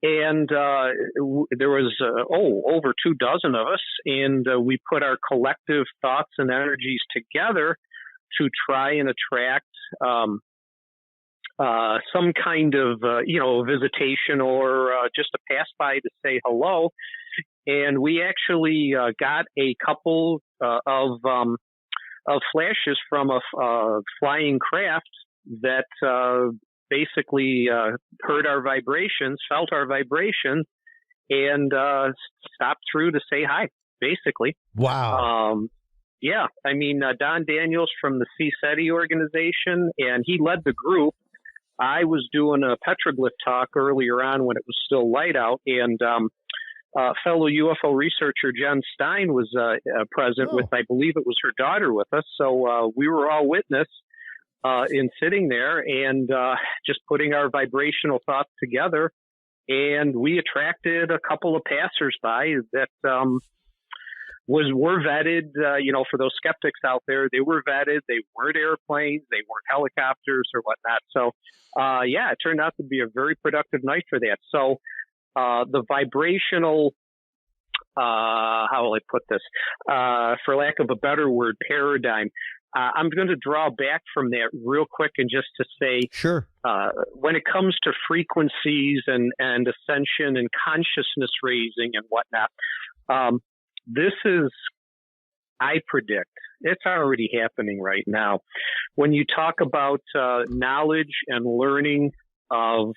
And there was over 24 of us, and we put our collective thoughts and energies together to try and attract some kind of, visitation or just a pass by to say hello. And we actually got a couple of flashes from a flying craft that basically heard our vibrations, felt our vibrations, and stopped through to say hi, basically. Wow. Yeah. I mean, Don Daniels from the CSETI organization, and he led the group. I was doing a petroglyph talk earlier on when it was still light out, and fellow UFO researcher Jen Stein was present with, I believe it was her daughter with us. So we were all witness in sitting there and just putting our vibrational thoughts together. And we attracted a couple of passersby that were vetted, for those skeptics out there. They were vetted. They weren't airplanes. They weren't helicopters or whatnot. So, it turned out to be a very productive night for that. So, the vibrational, how will I put this? For lack of a better word, paradigm. I'm going to draw back from that real quick and just to say, sure. When it comes to frequencies and ascension and consciousness raising and whatnot, this is, I predict, it's already happening right now. When you talk about knowledge and learning of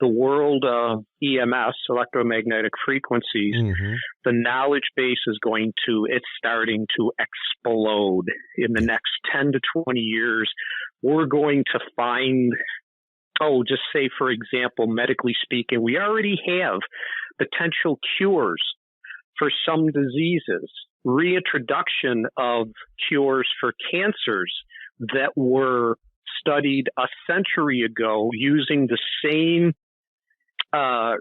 the world of EMS, electromagnetic frequencies, the knowledge base it's starting to explode. In the next 10 to 20 years, we're going to find, just say, for example, medically speaking, we already have potential cures for some diseases, reintroduction of cures for cancers that were studied a century ago using the same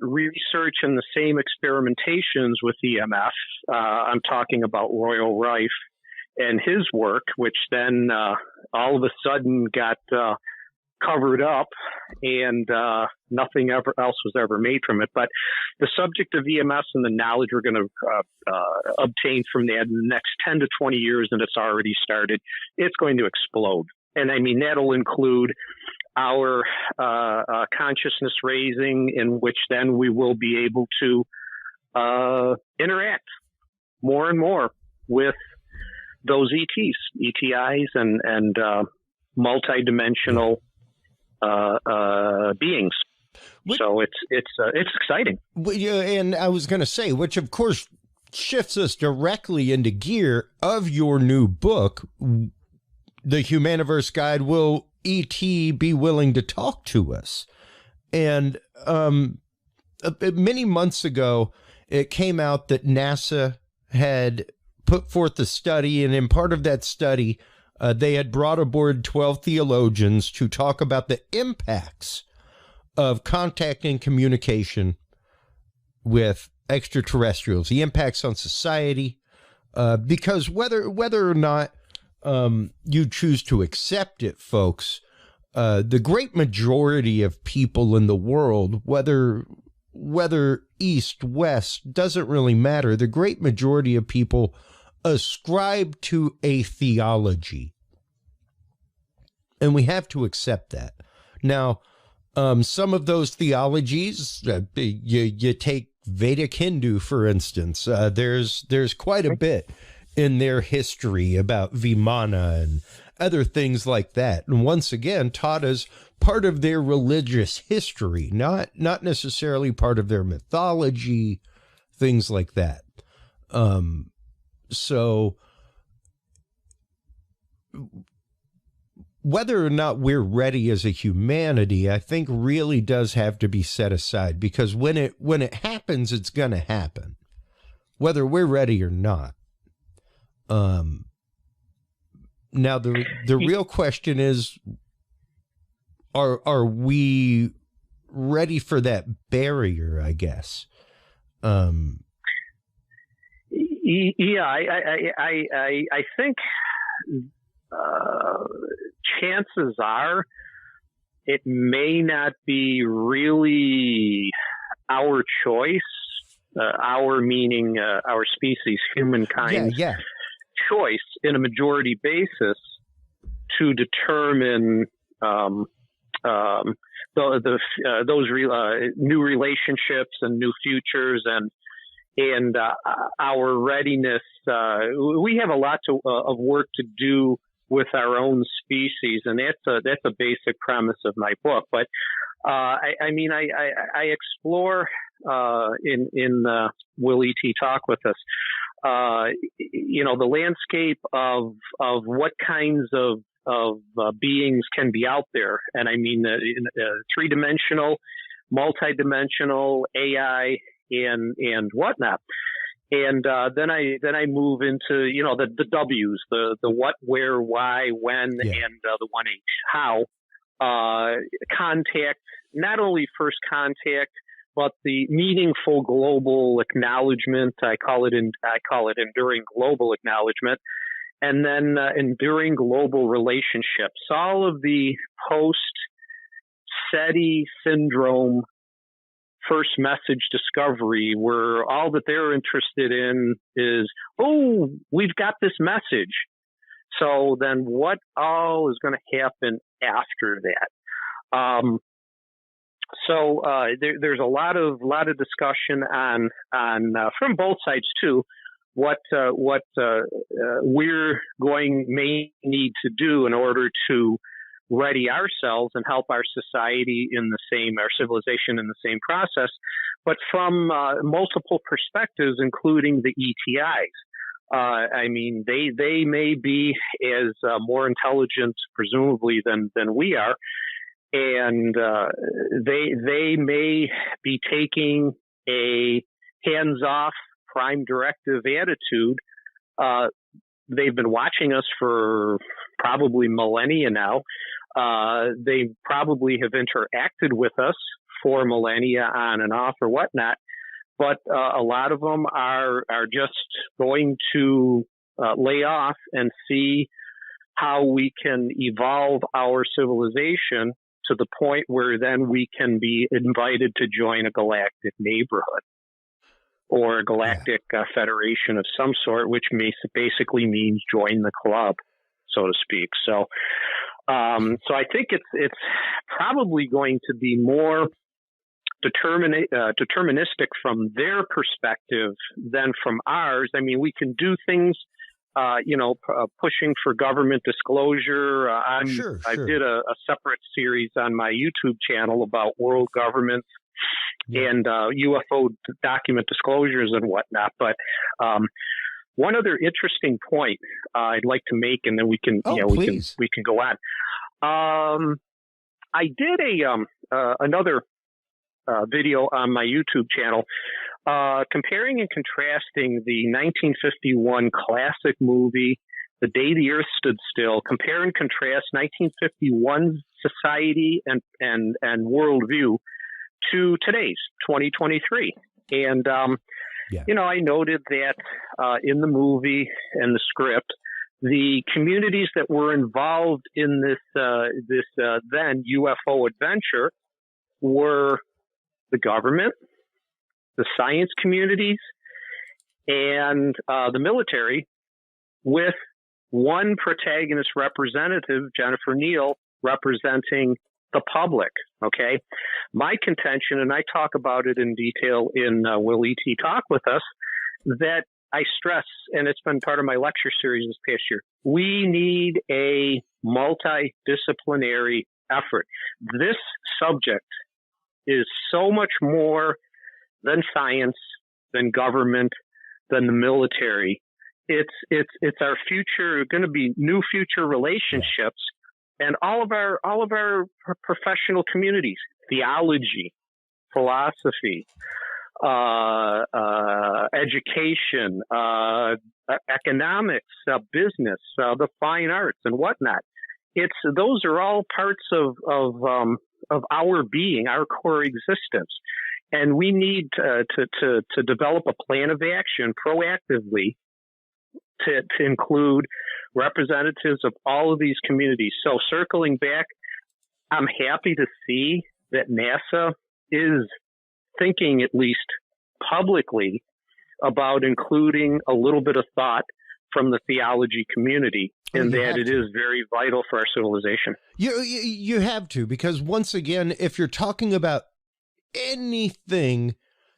research and the same experimentations with EMF. I'm talking about Royal Rife and his work, which then all of a sudden got covered up and nothing else was ever made from it. But the subject of EMS and the knowledge we're going to obtain from that in the next 10 to 20 years, and it's already started, it's going to explode. And I mean, that'll include our consciousness raising, in which then we will be able to interact more and more with those ETs and multidimensional beings. So it's exciting. Yeah, and I was going to say, which of course shifts us directly into gear of your new book, The Humaniverse Guide. Will E.T. be willing to talk to us? And many months ago, it came out that NASA had put forth a study, and in part of that study, they had brought aboard 12 theologians to talk about the impacts of contact and communication with extraterrestrials, the impacts on society, because whether or not you choose to accept it, folks, the great majority of people in the world, whether east, west, doesn't really matter. The great majority of people ascribe to a theology, and we have to accept that. Now, some of those theologies, you take Vedic Hindu, for instance, there's quite a bit in their history about Vimana and other things like that. And once again, taught as part of their religious history, not necessarily part of their mythology, things like that. So whether or not we're ready as a humanity, I think really does have to be set aside, because when it happens, it's going to happen, whether we're ready or not. Now the real question is, are we ready for that barrier, I guess? Yeah, I think chances are it may not be really our choice, our meaning our species, humankind. Yeah. Choice in a majority basis to determine those new relationships and new futures and our readiness. We have a lot of work to do with our own species, and that's a basic premise of my book. But I explore in Will E.T. Talk with Us, the landscape of what kinds of beings can be out there, and I mean three-dimensional, multi-dimensional, AI, and whatnot. And then I move into the W's, the what, where, why, when, and the 1H, how. Contact, not only first contact, but the meaningful global acknowledgement. I call it enduring global acknowledgement, and then enduring global relationships. All of the post-SETI syndrome first message discovery, where all that they're interested in is, oh, we've got this message. So then what all is going to happen after that? There's a lot of discussion on from both sides too, what we're may need to do in order to ready ourselves and help our society our civilization in the same process, but from multiple perspectives, including the ETIs. I mean, they may be as more intelligent, presumably, than we are, and they may be taking a hands-off, prime directive attitude. They've been watching us for probably millennia now. They probably have interacted with us for millennia on and off or whatnot. But a lot of them are just going to lay off and see how we can evolve our civilization to the point where then we can be invited to join a galactic neighborhood or a galactic federation of some sort, which basically means join the club, so to speak. So I think it's probably going to be more deterministic from their perspective than from ours. I mean, we can do things, pushing for government disclosure. I did a separate series on my YouTube channel about world governments and UFO document disclosures and whatnot. But one other interesting point I'd like to make, and then we can we can go on. I did another video on my YouTube channel comparing and contrasting the 1951 classic movie The Day the Earth Stood Still. Compare and contrast 1951's society and worldview to today's 2023. And I noted that in the movie and the script, the communities that were involved in this then UFO adventure were the government, the science communities, and the military, with one protagonist representative, Jennifer Neal, representing the public. Okay, my contention, and I talk about it in detail in Will E.T. Talk With Us, that I stress, and it's been part of my lecture series this past year, we need a multidisciplinary effort. This subject is so much more than science, than government, than the military. It's our future, going to be new future relationships, and all of our professional communities, theology, philosophy, education, economics, business, the fine arts, and whatnot. Those are all parts of our being, our core existence, and we need to develop a plan of action proactively to include representatives of all of these communities. So circling back, I'm happy to see that NASA is thinking, at least publicly, about including a little bit of thought from the theology community, and that it is very vital for our civilization. You have to, because once again, if you're talking about anything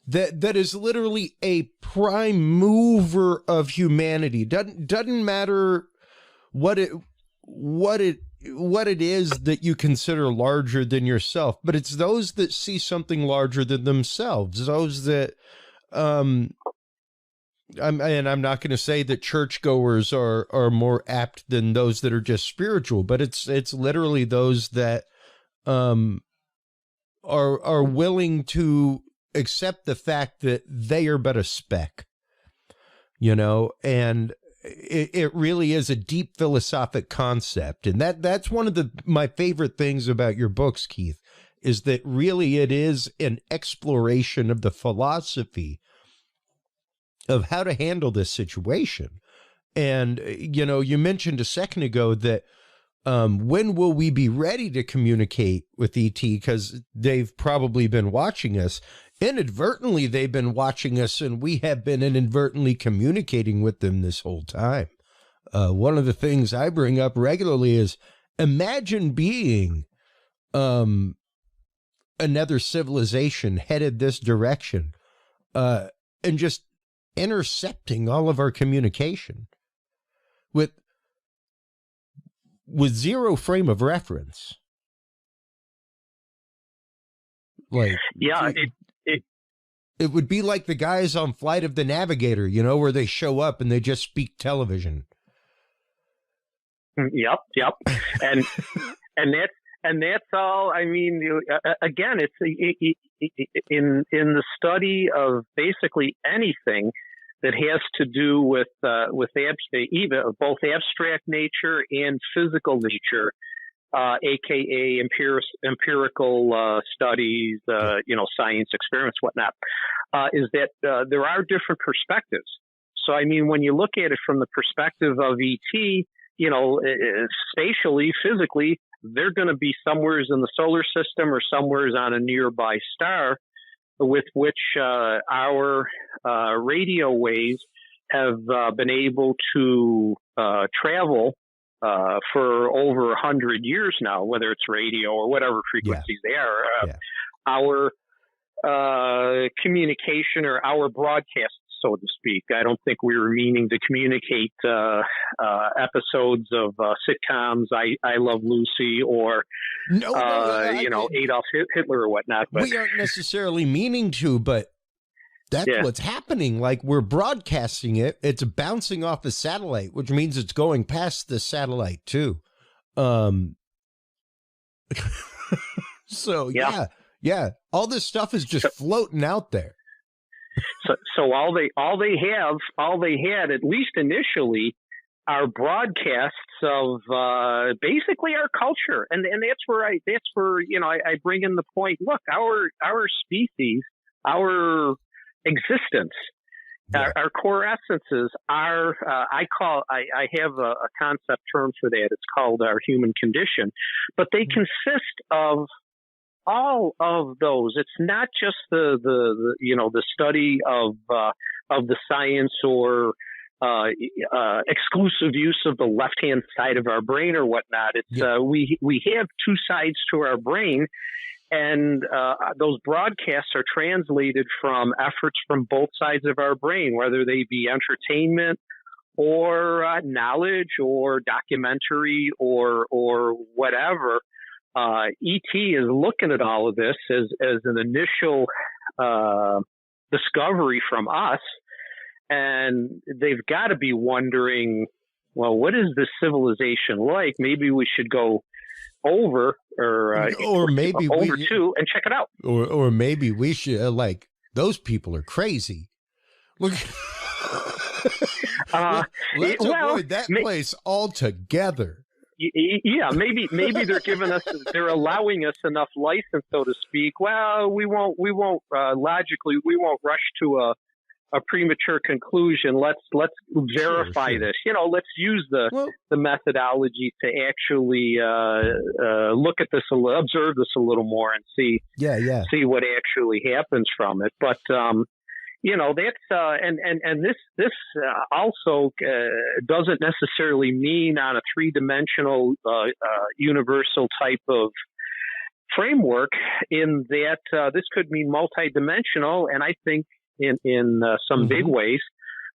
that is literally a prime mover of humanity, doesn't matter what it is that you consider larger than yourself, but it's those that see something larger than themselves, those that I'm not going to say that churchgoers are more apt than those that are just spiritual, but it's literally those that are willing to accept the fact that they are but a speck, and it really is a deep philosophic concept. And that's one of my favorite things about your books, Keith, is that really it is an exploration of the philosophy of how to handle this situation. And, you know, you mentioned a second ago that when will we be ready to communicate with ET? Because they've probably been watching us. Inadvertently, they've been watching us, and we have been inadvertently communicating with them this whole time. One of the things I bring up regularly is imagine being another civilization headed this direction and just intercepting all of our communication with zero frame of reference. Like, yeah, it would be like the guys on Flight of the Navigator, you know, where they show up and they just speak television. Yep. And that's all. I mean, again, it's in the study of basically anything that has to do with either both abstract nature and physical nature, aka empirical studies, science experiments, whatnot, is that there are different perspectives. So, I mean, when you look at it from the perspective of ET, spatially, physically, they're going to be somewheres in the solar system or somewheres on a nearby star, with which our radio waves have been able to travel for over 100 years now, whether it's radio or whatever frequencies they are. Our communication or our broadcast, so to speak. I don't think we were meaning to communicate episodes of sitcoms, I Love Lucy, or Adolf Hitler or whatnot. But we aren't necessarily meaning to, but that's what's happening. Like, we're broadcasting it. It's bouncing off a satellite, which means it's going past the satellite too. So yeah. All this stuff is just floating out there. So all they had, at least initially, are broadcasts of basically our culture, and that's where I bring in the point. Look, our species, our existence, our core essences are. I have a concept term for that. It's called our human condition, but they consist of all of those. It's not just the study of the science or exclusive use of the left-hand side of our brain or whatnot. It's we have two sides to our brain, and those broadcasts are translated from efforts from both sides of our brain, whether they be entertainment or knowledge or documentary or whatever. ET is looking at all of this as an initial discovery from us, and they've got to be wondering, well, what is this civilization like? Maybe we should go over or maybe over to and check it out. Or maybe we should those people are crazy. Look, let's avoid that place altogether. Yeah, maybe they're allowing us enough license, so to speak. Well, we won't logically, we won't rush to a premature conclusion. Let's verify this. Let's use the methodology to actually look at this, observe this a little more, and see what actually happens from it. But that's and this also doesn't necessarily mean on a three-dimensional universal type of framework, in that this could mean multidimensional, and I think in some big ways,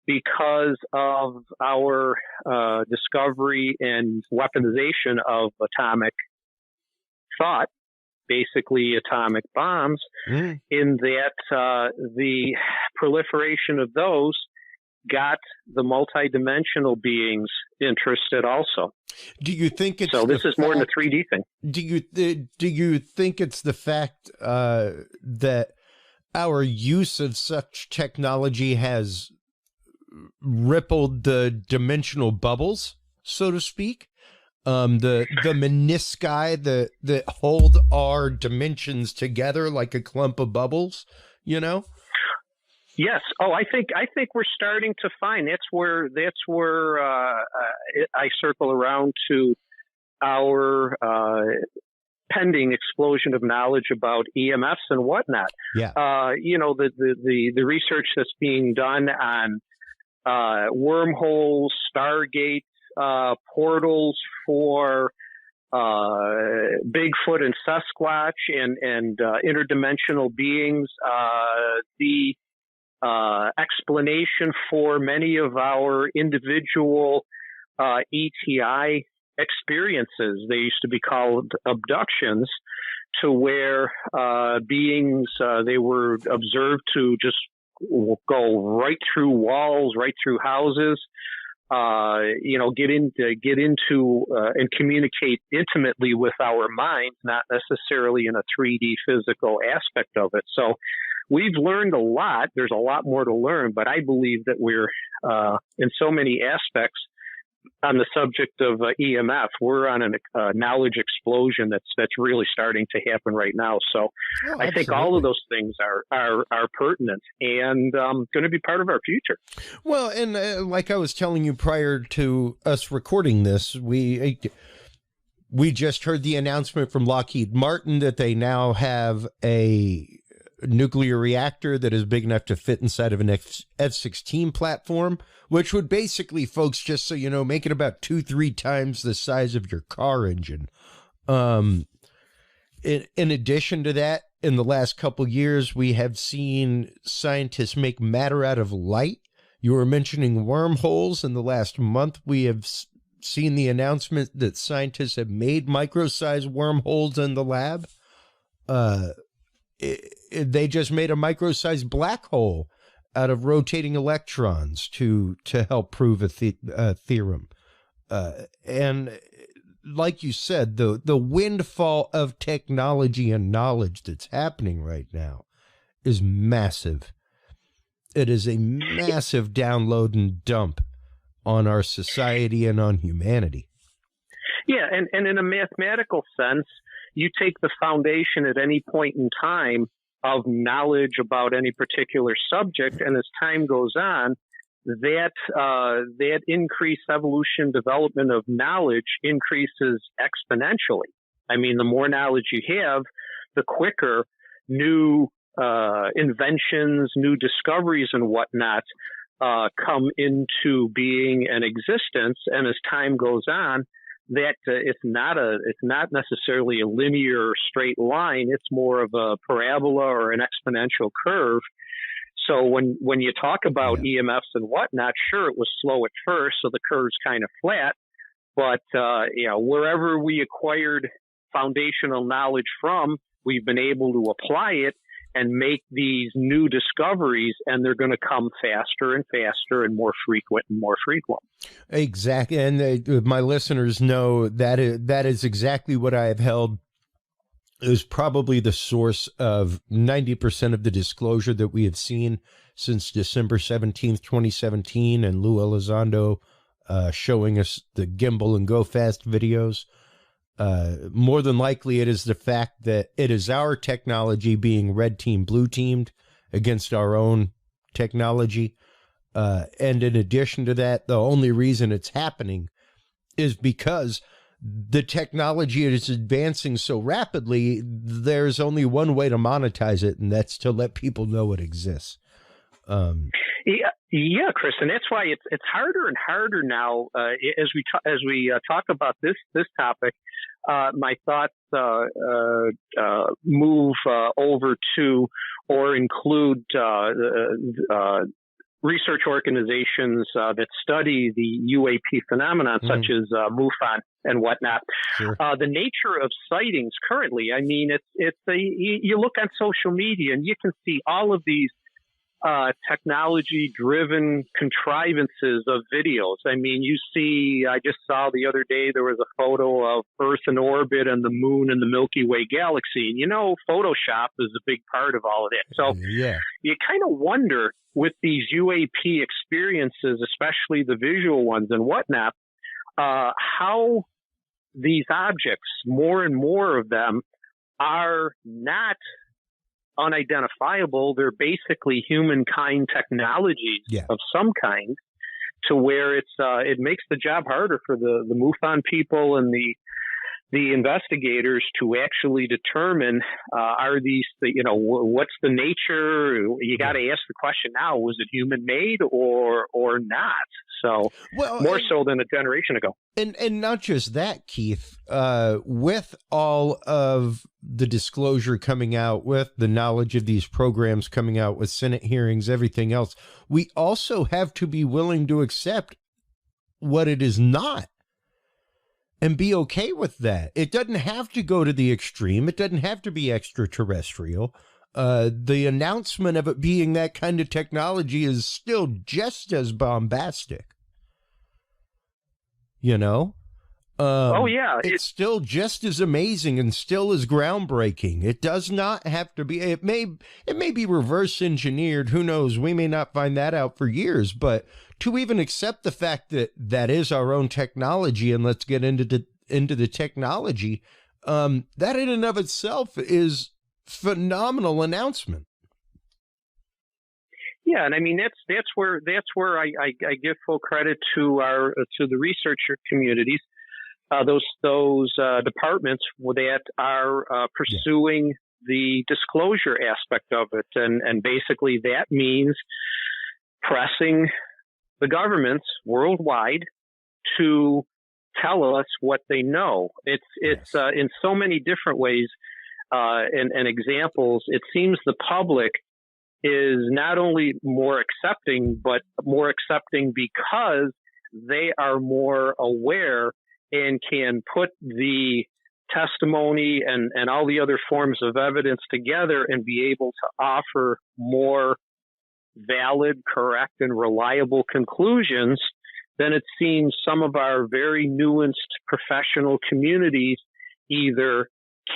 because of our discovery and weaponization of atomic thought, basically atomic bombs, in that the proliferation of those got the multidimensional beings interested also. Do you think it's so? This is more than a 3D thing. Do you think it's the fact that our use of such technology has rippled the dimensional bubbles, so to speak? the menisci that hold our dimensions together like a clump of bubbles, you know? Yes. Oh, I think we're starting to find that's where I circle around to our pending explosion of knowledge about EMFs and whatnot. Yeah. You know, the research that's being done on wormholes, stargates, portals for Bigfoot and Sasquatch and interdimensional beings. The explanation for many of our individual ETI experiences. They used to be called abductions, to where beings, they were observed to just go right through walls, right through houses, you know, get into and communicate intimately with our minds, not necessarily in a 3D physical aspect of it. So we've learned a lot. There's a lot more to learn, but I believe that we're in so many aspects on the subject of EMF, we're on a knowledge explosion that's really starting to happen right now. So I think all of those things are pertinent and going to be part of our future. Well, and like I was telling you prior to us recording this, we just heard the announcement from Lockheed Martin that they now have a nuclear reactor that is big enough to fit inside of an F-16 platform, which would basically, folks, just so you know, make it about 2-3 times the size of your car engine. In addition to that, in the last couple years, we have seen scientists make matter out of light. You were mentioning wormholes. In the last month, we have seen the announcement that scientists have made micro-sized wormholes in the lab. They just made a micro-sized black hole out of rotating electrons to help prove a theorem. And like you said, the windfall of technology and knowledge that's happening right now is massive. It is a massive download and dump on our society and on humanity. Yeah, and in a mathematical sense, you take the foundation at any point in time of knowledge about any particular subject, and as time goes on, that increased evolution development of knowledge increases exponentially. I mean, the more knowledge you have, the quicker new inventions, new discoveries and whatnot come into being and existence. And as time goes on, that it's not necessarily a linear straight line. It's more of a parabola or an exponential curve. So when you talk about EMFs and whatnot, sure, it was slow at first, so the curve's kind of flat. But you know, wherever we acquired foundational knowledge from, we've been able to apply it and make these new discoveries, and they're going to come faster and faster and more frequent and more frequent. Exactly. And my listeners know that is exactly what I have held is probably the source of 90% of the disclosure that we have seen since December 17th, 2017, and Lou Elizondo showing us the gimbal and go fast videos. More than likely, it is the fact that it is our technology being red team, blue teamed against our own technology. And in addition to that, the only reason it's happening is because the technology is advancing so rapidly. There's only one way to monetize it, and that's to let people know it exists. Yeah, Chris, and that's why it's harder and harder now as we talk about this topic. My thoughts move over to or include research organizations that study the UAP phenomenon, such as MUFON and whatnot. Sure. The nature of sightings currently, I mean, you look on social media and you can see all of these technology-driven contrivances of videos. I mean, you see, I just saw the other day there was a photo of Earth in orbit and the moon and the Milky Way galaxy. And, you know, Photoshop is a big part of all of that. So you kind of wonder with these UAP experiences, especially the visual ones and whatnot, how these objects, more and more of them, are not unidentifiable. They're basically humankind technologies of some kind, to where it makes the job harder for the MUFON people and the investigators to actually determine, are these, what's the nature? You got to ask the question now, was it human made or not? So more so than a generation ago. And not just that, Keith, with all of the disclosure coming out, with the knowledge of these programs coming out, with Senate hearings, everything else, we also have to be willing to accept what it is not. And be okay with that. It doesn't have to go to the extreme. It doesn't have to be extraterrestrial. The announcement of it being that kind of technology is still just as bombastic. It's still just as amazing and still as groundbreaking. It does not have to be. It may be reverse engineered. Who knows? We may not find that out for years. But to even accept the fact that that is our own technology, and let's get into the technology, that in and of itself is phenomenal announcement. Yeah, and I mean that's where I give full credit to the researcher communities, those departments that are pursuing the disclosure aspect of it, and basically that means pressing the governments worldwide to tell us what they know. It's in so many different ways and examples. It seems the public is not only more accepting, but more accepting because they are more aware and can put the testimony and all the other forms of evidence together and be able to offer more valid, correct, and reliable conclusions than it seems some of our very nuanced professional communities either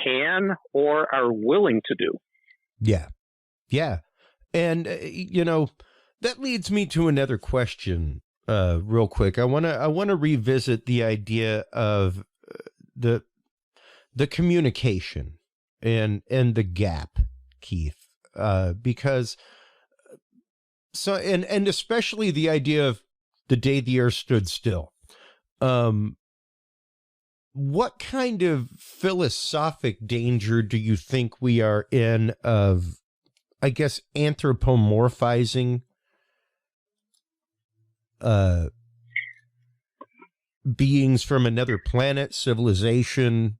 can or are willing to do. Yeah. Yeah. And, that leads me to another question, real quick. I want to revisit the idea of the communication and the gap, Keith, because and especially the idea of the day the earth stood still. What kind of philosophic danger do you think we are in of, I guess, anthropomorphizing beings from another planet, civilization,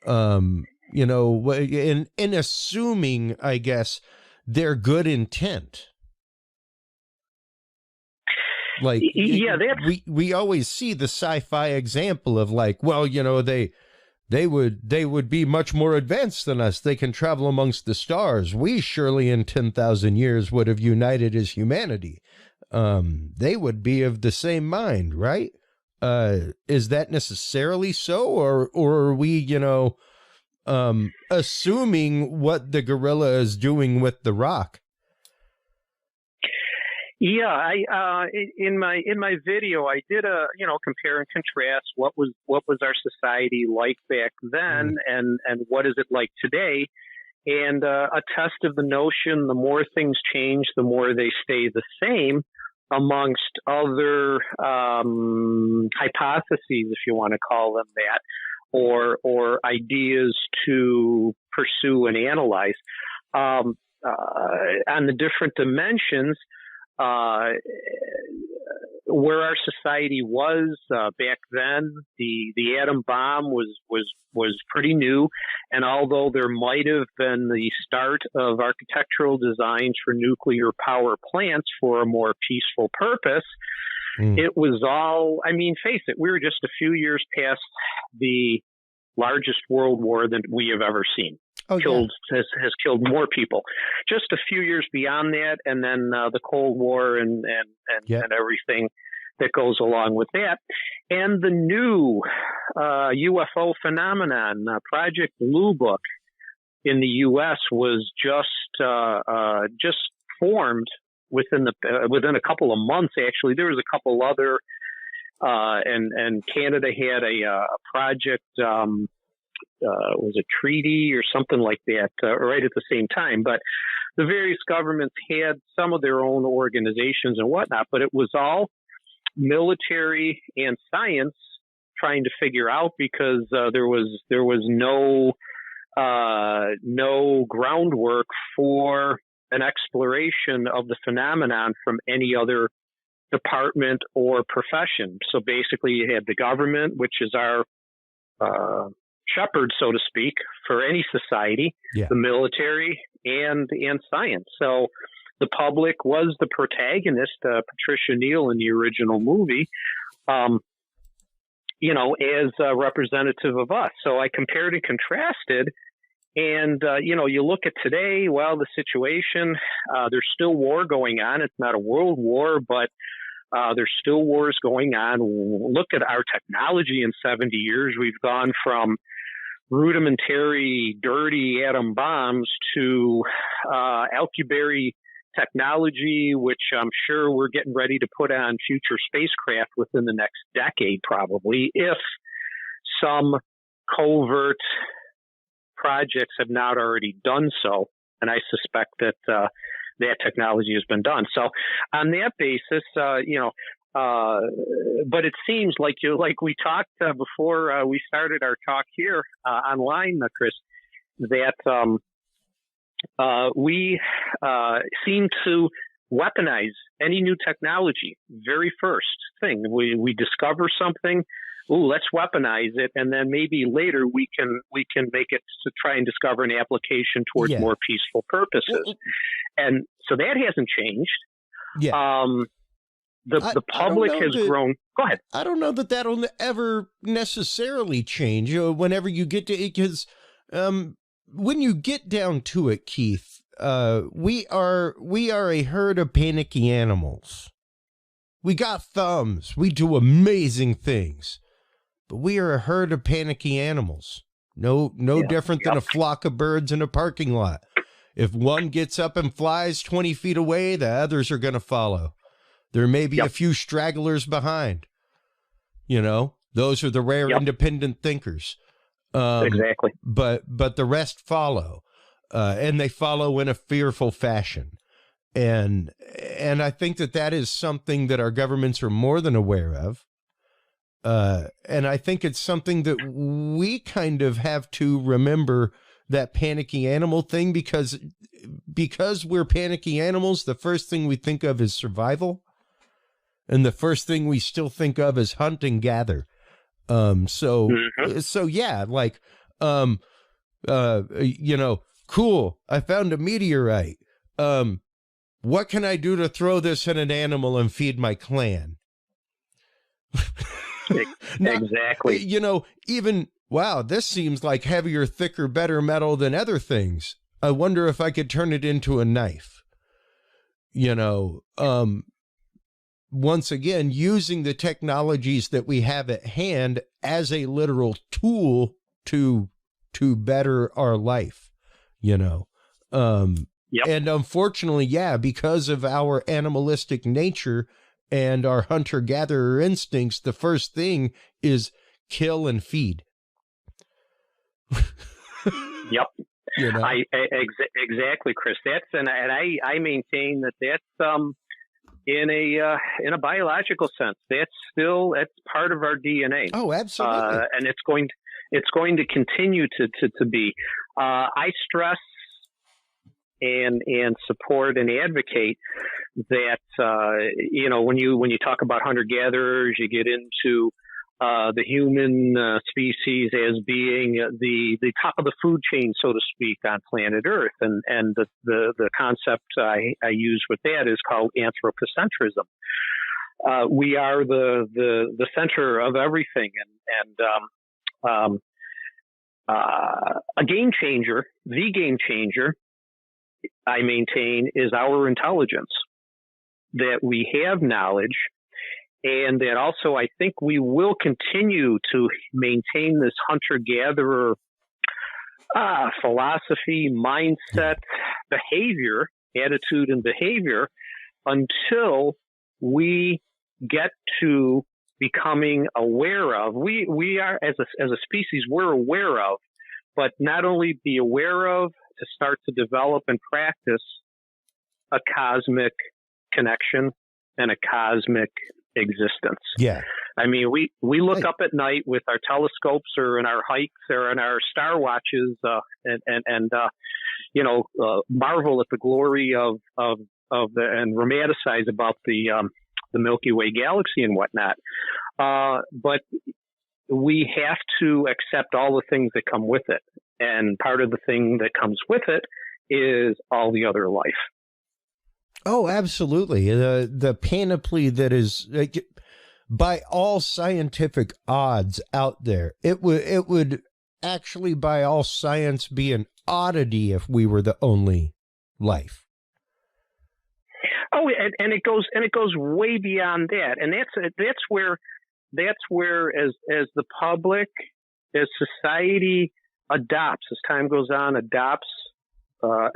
and assuming, I guess, their good intent? Like, we always see the sci-fi example of like, well, they would be much more advanced than us. They can travel amongst the stars. We surely in 10,000 years would have united as humanity. They would be of the same mind, right? Is that necessarily so? Or are we, assuming what the gorilla is doing with the rock? Yeah, I in my video I did a compare and contrast what was our society like back then and what is it like today, and a test of the notion the more things change the more they stay the same, amongst other hypotheses, if you want to call them that, or ideas to pursue and analyze on the different dimensions. Where our society was back then, the atom bomb was pretty new, and although there might have been the start of architectural designs for nuclear power plants for a more peaceful purpose, it was all, I mean, face it, we were just a few years past the largest world war that we have ever seen. Has killed more people. Just a few years beyond that, and then the Cold War and everything that goes along with that, and the new UFO phenomenon, Project Blue Book in the U.S. was just formed within a couple of months. Actually, there was a couple other and Canada had a project, was a treaty or something like that, right at the same time. But the various governments had some of their own organizations and whatnot, but it was all military and science trying to figure out, because there was no groundwork for an exploration of the phenomenon from any other department or profession. So basically you had the government, which is our shepherd, so to speak, for any society, the military and science. So the public was the protagonist, Patricia Neal in the original movie, as a representative of us. So I compared and contrasted. And, you look at today, well, the situation, there's still war going on. It's not a world war, but there's still wars going on. Look at our technology in 70 years. We've gone from rudimentary, dirty atom bombs to Alcubierre technology, which I'm sure we're getting ready to put on future spacecraft within the next decade, probably, if some covert projects have not already done so. And I suspect that that technology has been done. So on that basis, but it seems like we talked before we started our talk here online, Chris, that we seem to weaponize any new technology. Very first thing, we discover something, let's weaponize it, and then maybe later we can make it to try and discover an application towards more peaceful purposes. And so that hasn't changed. Yeah. The public has grown. Go ahead. I don't know that that'll ever necessarily change. Whenever you get to it, because when you get down to it, Keith, we are a herd of panicky animals. We got thumbs. We do amazing things, but we are a herd of panicky animals. No different than a flock of birds in a parking lot. If one gets up and flies 20 feet away, the others are going to follow. There may be a few stragglers behind. Those are the rare independent thinkers. Exactly. But the rest follow, and they follow in a fearful fashion. And I think that is something that our governments are more than aware of. And I think it's something that we kind of have to remember, that panicky animal thing, because we're panicky animals, the first thing we think of is survival. And the first thing we still think of is hunt and gather. So yeah, like, cool, I found a meteorite. What can I do to throw this at an animal and feed my clan? Exactly. Even, wow, this seems like heavier, thicker, better metal than other things. I wonder if I could turn it into a knife. Once again, using the technologies that we have at hand as a literal tool to better our life, And unfortunately, because of our animalistic nature and our hunter-gatherer instincts, the first thing is kill and feed. Exactly, Chris. I maintain that's in a biological sense. That's part of our DNA. Oh, absolutely. And it's going to continue to be. I stress and support and advocate that when you talk about hunter gatherers, you get into the human species as being the top of the food chain, so to speak, on planet Earth, and the concept I use with that is called anthropocentrism. We are the center of everything, and a game changer, the game changer, I maintain, is our intelligence, that we have knowledge. And that also, I think we will continue to maintain this hunter-gatherer philosophy, mindset, behavior, attitude and behavior, until we get to becoming aware of. We are, as a species, we're aware of, but not only be aware of, to start to develop and practice a cosmic connection and a cosmic existence. Yeah. I mean, we look up at night with our telescopes or in our hikes or in our star watches, and marvel at the glory of and romanticize about the Milky Way galaxy and whatnot. But we have to accept all the things that come with it. And part of the thing that comes with it is all the other life. Oh, absolutely. The panoply that is, by all scientific odds out there, it would actually, by all science, be an oddity if we were the only life. Oh, and it goes way beyond that, and that's where as the public, as society adopts, as time goes on, and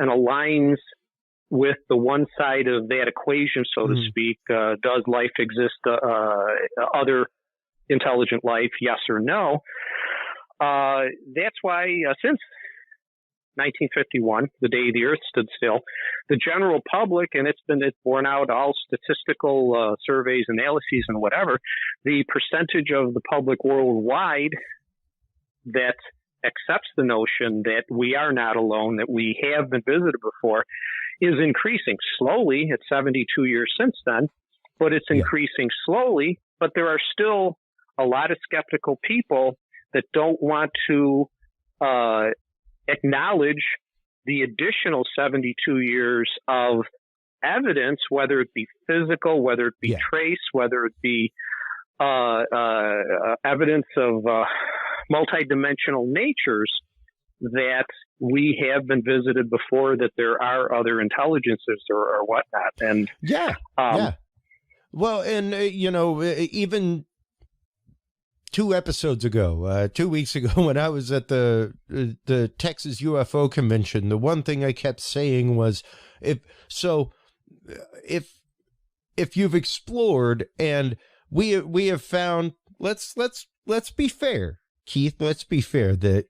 aligns with the one side of that equation, so to speak. Does life exist? Other intelligent life? Yes or no? That's why since 1951, the day the Earth stood still, the general public, and it's borne out all statistical surveys, analyses, and whatever, the percentage of the public worldwide that accepts the notion that we are not alone, that we have been visited before, is increasing slowly. It's 72 years since then, but it's increasing slowly. But there are still a lot of skeptical people that don't want to acknowledge the additional 72 years of evidence, whether it be physical, whether it be trace, whether it be evidence of multidimensional natures, that we have been visited before, that there are other intelligences or whatnot. And well, and even 2 episodes ago, 2 weeks ago, when I was at the Texas UFO convention, the one thing I kept saying was, if you've explored, and we have found, let's be fair, Keith, let's be fair, that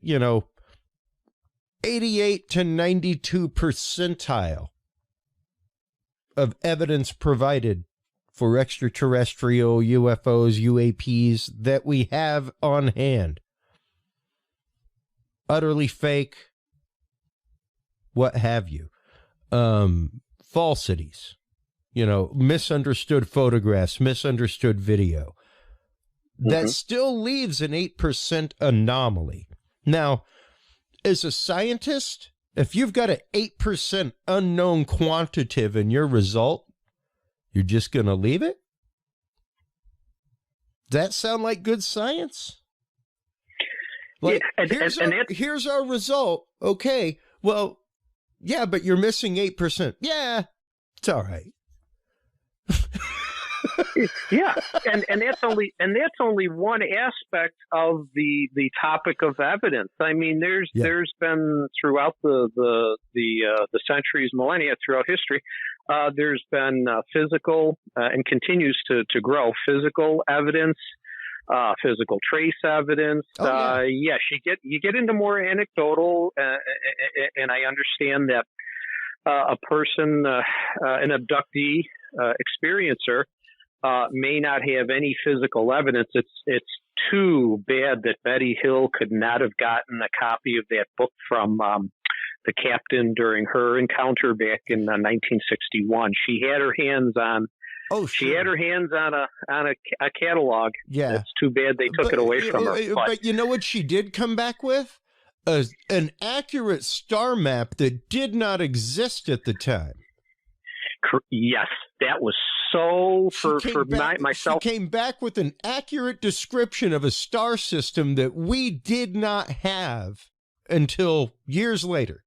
88 to 92 percentile of evidence provided for extraterrestrial UFOs, UAPs that we have on hand. Utterly fake, what have you. Falsities, misunderstood photographs, misunderstood video. That still leaves an 8% anomaly. Now, as a scientist, if you've got an 8% unknown quantitative in your result, you're just going to leave it? Does that sound like good science? Here's our result. Okay, well, yeah, but you're missing 8%. Yeah, it's all right. Yeah, and that's only one aspect of the topic of evidence. I mean, there's been throughout the centuries, millennia, throughout history, there's been physical and continues to grow physical evidence, physical trace evidence. Yes, you get into more anecdotal, and I understand that a person, an abductee experiencer, may not have any physical evidence. It's too bad that Betty Hill could not have gotten a copy of that book from the captain during her encounter back in 1961. She had her hands on. Oh, sure. She had her hands on a catalog. Yeah, it's too bad they took it away from her. But you know what she did come back with? An accurate star map that did not exist at the time. Yes, that was so for myself. She came back with an accurate description of a star system that we did not have until years later.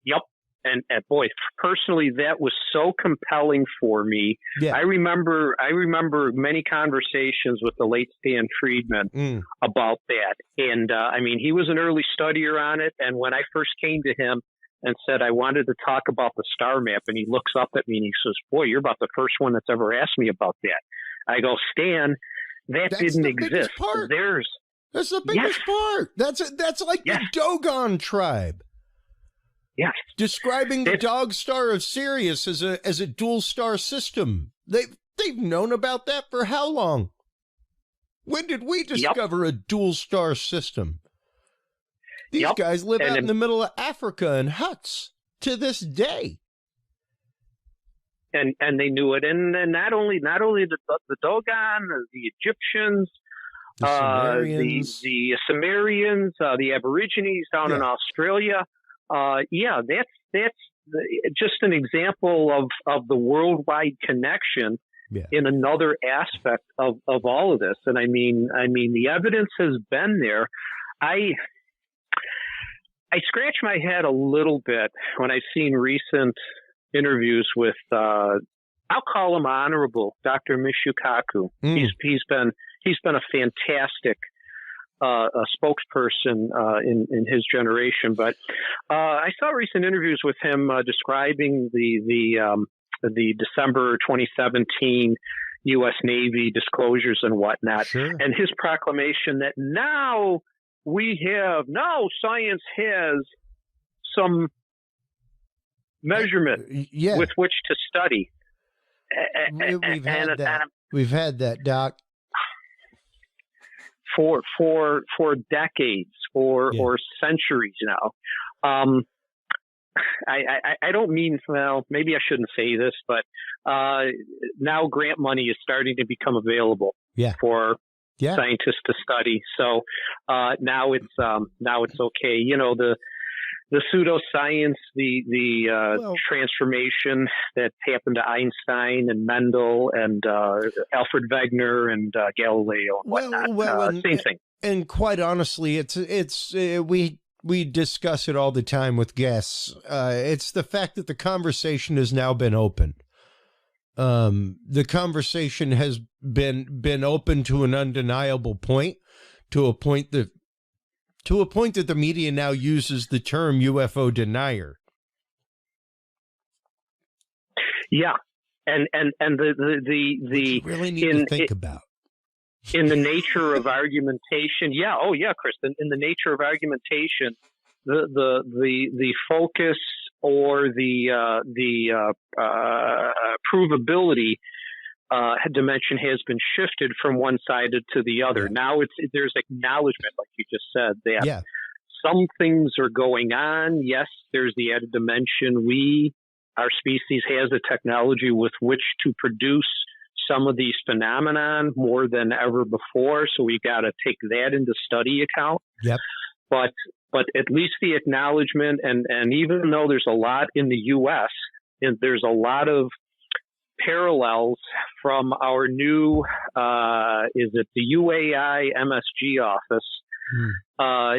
Yep. And boy, personally, that was so compelling for me. Yeah. I remember many conversations with the late Stan Friedman about that. And I mean, he was an early studier on it. And when I first came to him and said I wanted to talk about the star map, and he looks up at me and he says, "Boy, you're about the first one that's ever asked me about that." I go, "Stan, that That's didn't the exist. biggest part. That's the biggest part. That's like the Dogon tribe. Yes. Describing the Dog Star of Sirius as a dual star system. They've known about that for how long? When did we discover a dual star system? These guys live out in the middle of Africa in huts to this day. And they knew it. And not only the Dogon, the Egyptians, the Sumerians, the Aborigines down in Australia. That's just an example of the worldwide connection in another aspect of all of this. And I mean, the evidence has been there. I scratch my head a little bit when I've seen recent interviews with, I'll call him Honorable Dr. Michikaku. He's been a fantastic a spokesperson in his generation. But I saw recent interviews with him describing the December 2017 U.S. Navy disclosures and whatnot, and his proclamation that now science has some measurement with which to study. We've had that, Doc. For decades or centuries now. I don't mean, well, maybe I shouldn't say this, but now grant money is starting to become available for scientists to study. So now it's okay. You know, the pseudoscience, the transformation that happened to Einstein and Mendel and Alfred Wegener and Galileo and whatnot. Same thing. And quite honestly, we discuss it all the time with guests. It's the fact that the conversation has now been open. The conversation has been open to an undeniable point, to a point that the media now uses the term UFO denier. Yeah, and the really need to think about in the nature of argumentation. Yeah, Chris. In the nature of argumentation, the focus or the provability dimension has been shifted from one side to the other. Now there's acknowledgement, like you just said, that some things are going on. Yes, there's the added dimension. Our species has the technology with which to produce some of these phenomenon more than ever before. So we got to take that into study account. Yep. But at least the acknowledgement, and even though there's a lot in the U.S., and there's a lot of parallels from our new, is it the UAI MSG office?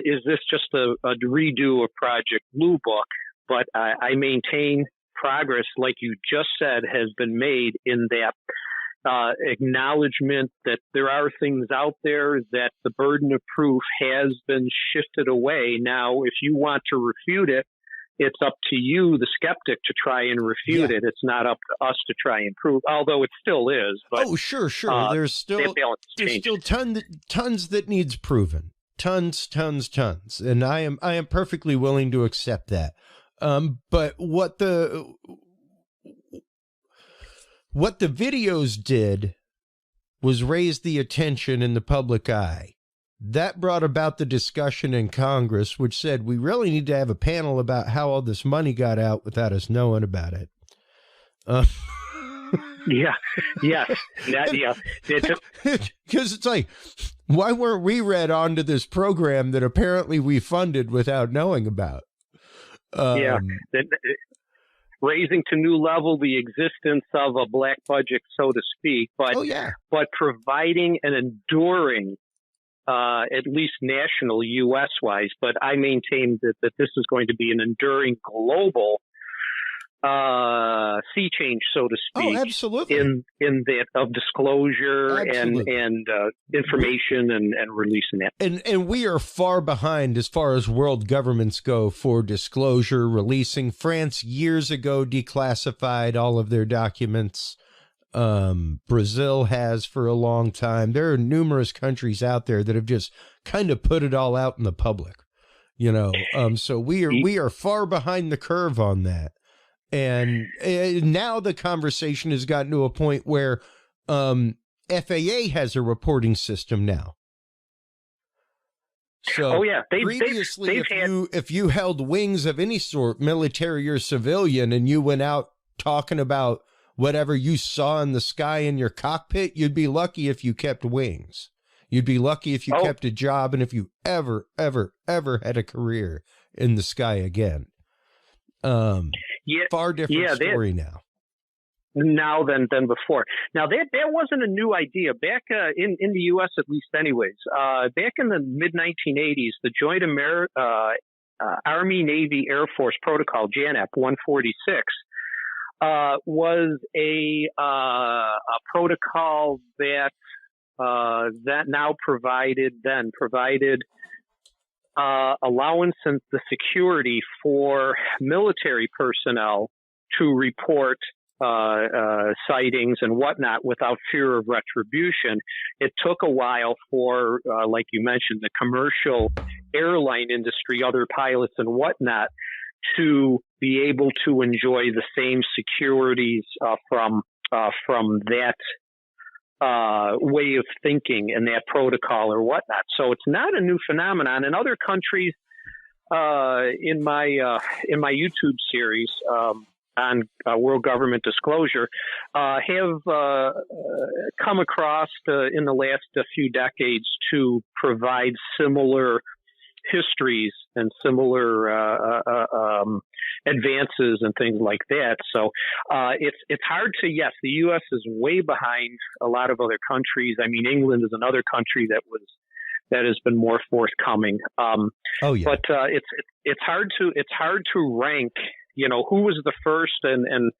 Is this just a redo of Project Blue Book? But I maintain progress, like you just said, has been made in that acknowledgement that there are things out there, that the burden of proof has been shifted away. Now, if you want to refute it, it's up to you, the skeptic, to try and refute it. It's not up to us to try and prove, although it still is. But, sure. There's still tons that needs proven. Tons. And I am perfectly willing to accept that. But what the videos did was raise the attention in the public eye. That brought about the discussion in Congress, which said we really need to have a panel about how all this money got out without us knowing about it. Because it's like, why weren't we read onto this program that apparently we funded without knowing about? Raising to new level the existence of a black budget, so to speak, but providing an enduring, at least national, U.S.-wise, but I maintain that this is going to be an enduring global sea change, so to speak. Oh, absolutely. In that of disclosure and information and releasing that. And we are far behind as far as world governments go for disclosure, releasing. France years ago declassified all of their documents. Brazil has for a long time. There are numerous countries out there that have just kind of put it all out in the public, you know. So we are far behind the curve on that. And now the conversation has gotten to a point where FAA has a reporting system now. So previously, if you held wings of any sort, military or civilian, and you went out talking about whatever you saw in the sky in your cockpit, you'd be lucky if you kept wings. You'd be lucky if you kept a job, and if you ever had a career in the sky again. Far different story now. Now than before. Now that wasn't a new idea back in the U.S. at least, anyways. Back in the mid 1980s, the Joint Army Navy Air Force Protocol JANAP 146 was a protocol that now provided allowance and the security for military personnel to report sightings and whatnot without fear of retribution. It took a while for, like you mentioned, the commercial airline industry, other pilots and whatnot, to be able to enjoy the same securities from that way of thinking and that protocol or whatnot. So it's not a new phenomenon. In other countries, in my YouTube series on world government disclosure, have come across in the last few decades to provide similar histories and similar advances and things like that. So it's hard to, yes, the U.S. is way behind a lot of other countries. I mean, England is another country that has been more forthcoming. But it's hard to rank, you know, who was the first, and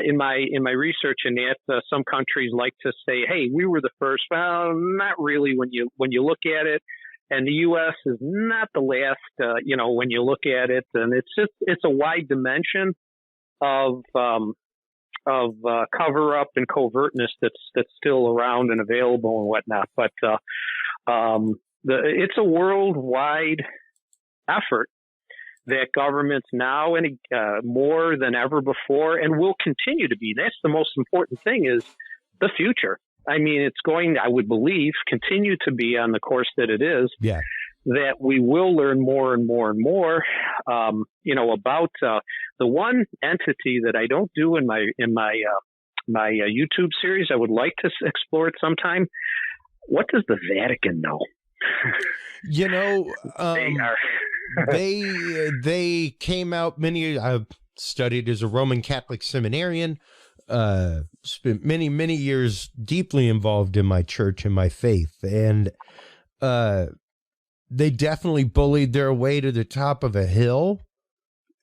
in my research in that, some countries like to say, hey, we were the first. Well, not really when you look at it. And the U.S. is not the last, you know, when you look at it, and it's a wide dimension of cover up and covertness that's still around and available and whatnot. But it's a worldwide effort that governments now and more than ever before, and will continue to be. That's the most important thing, is the future. I mean, it's going, I would believe, continue to be on the course that it is. Yeah. That we will learn more and more and more, you know, about the one entity that I don't do in my YouTube series. I would like to explore it sometime. What does the Vatican know? You know, they came out. I've studied as a Roman Catholic seminarian. Spent many years deeply involved in my church and my faith, and they definitely bullied their way to the top of a hill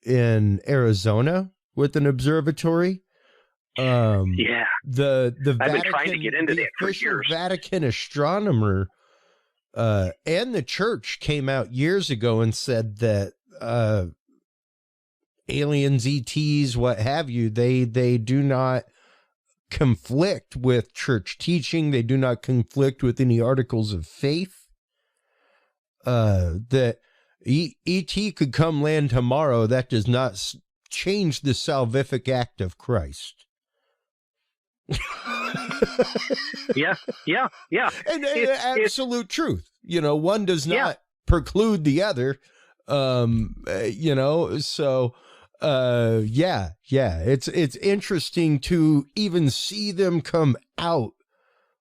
in Arizona with an observatory. The Vatican, I've been trying to get into that for years. Vatican astronomer and the church came out years ago and said that aliens, ETs, what have you, they do not conflict with church teaching. They do not conflict with any articles of faith. That ET could come land tomorrow. That does not change the salvific act of Christ. Yeah. And absolute truth. You know, one does not preclude the other. You know, so it's interesting to even see them come out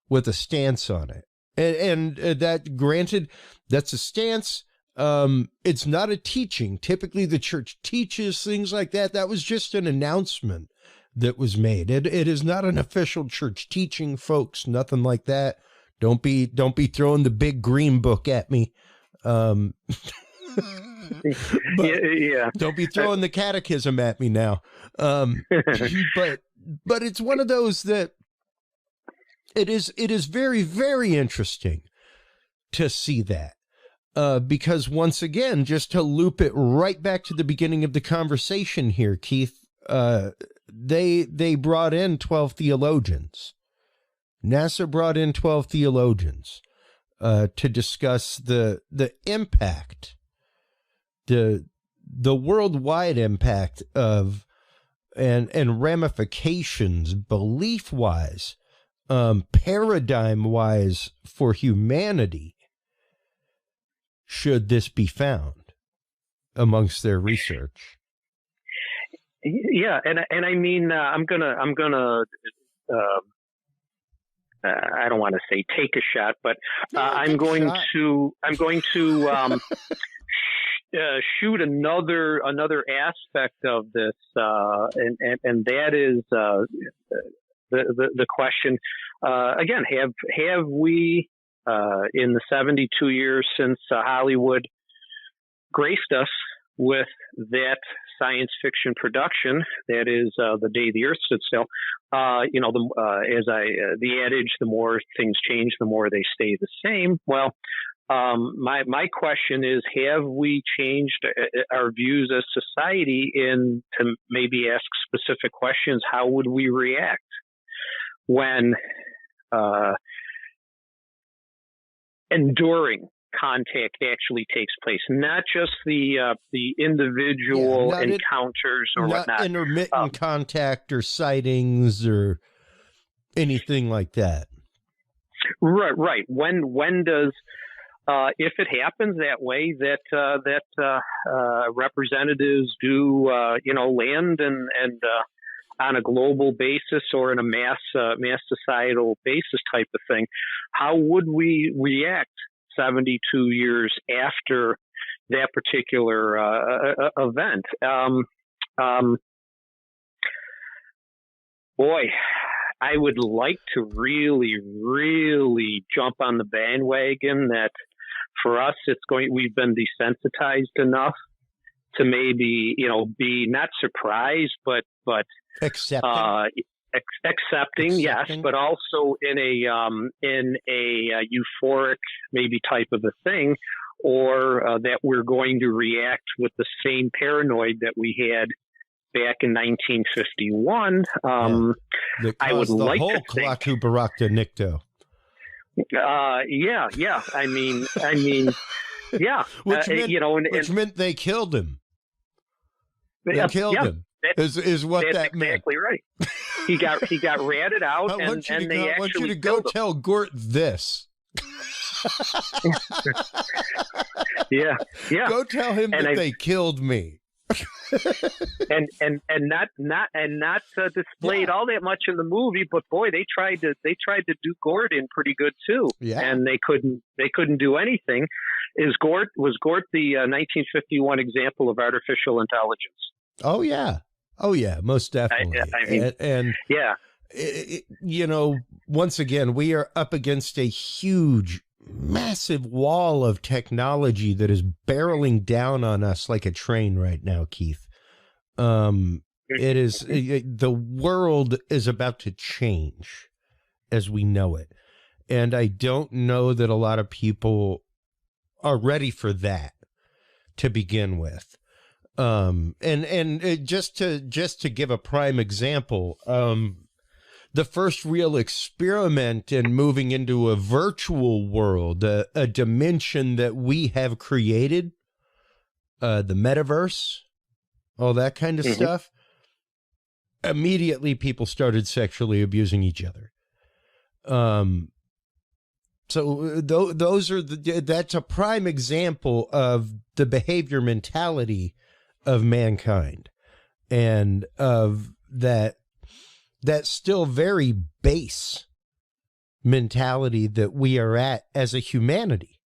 with a stance on it. And that, granted, that's a stance. It's not a teaching. Typically the church teaches things like that. That was just an announcement that was made. It is not an official church teaching, folks. Nothing like that. Don't be throwing the big green book at me. Don't be throwing the catechism at me now. But it's one of those that it is very, very interesting to see that. Because once again, just to loop it right back to the beginning of the conversation here, Keith, they brought in 12 theologians. NASA brought in 12 theologians to discuss the impact, the worldwide impact of and ramifications, belief-wise, paradigm-wise for humanity, should this be found amongst their research. Yeah, and I mean, I'm gonna I don't want to say take a shot, but I'm going to shoot another aspect of this, and that is the question again: have we in the 72 years since Hollywood graced us with that science fiction production, that is The Day the Earth Stood Still, the adage, the more things change, the more they stay the same. Well, my question is, have we changed our views as society to maybe ask specific questions? How would we react when enduring contact actually takes place, not just the individual encounters or not whatnot, intermittent contact or sightings or anything like that. Right. When does if it happens that way, that representatives do land and on a global basis or in a mass societal basis type of thing, how would we react 72 years after that particular event? Boy, I would like to really, really jump on the bandwagon that for us, we've been desensitized enough to maybe, be not surprised, but accepting, yes, but also in a euphoric maybe type of a thing, or that we're going to react with the same paranoid that we had back in 1951. I would like to think. Nikto. Yeah. I mean, yeah. Which meant they killed him. They killed him. Is what that meant. Exactly right. He got ratted out, I want you to go tell Gort this. Yeah. Go tell him that they killed me. and not displayed all that much in the movie, but boy, they tried to do Gort in pretty good too. Yeah. And they couldn't do anything. Was Gort the 1951 example of artificial intelligence? Oh yeah, most definitely. And yeah, once again, we are up against a huge, massive wall of technology that is barreling down on us like a train right now, Keith. It is, the world is about to change as we know it. And I don't know that a lot of people are ready for that to begin with. Just to give a prime example, the first real experiment in moving into a virtual world, a dimension that we have created, the metaverse, all that kind of stuff, immediately people started sexually abusing each other. So that's a prime example of the behavior mentality of mankind, and of that still very base mentality that we are at as a humanity.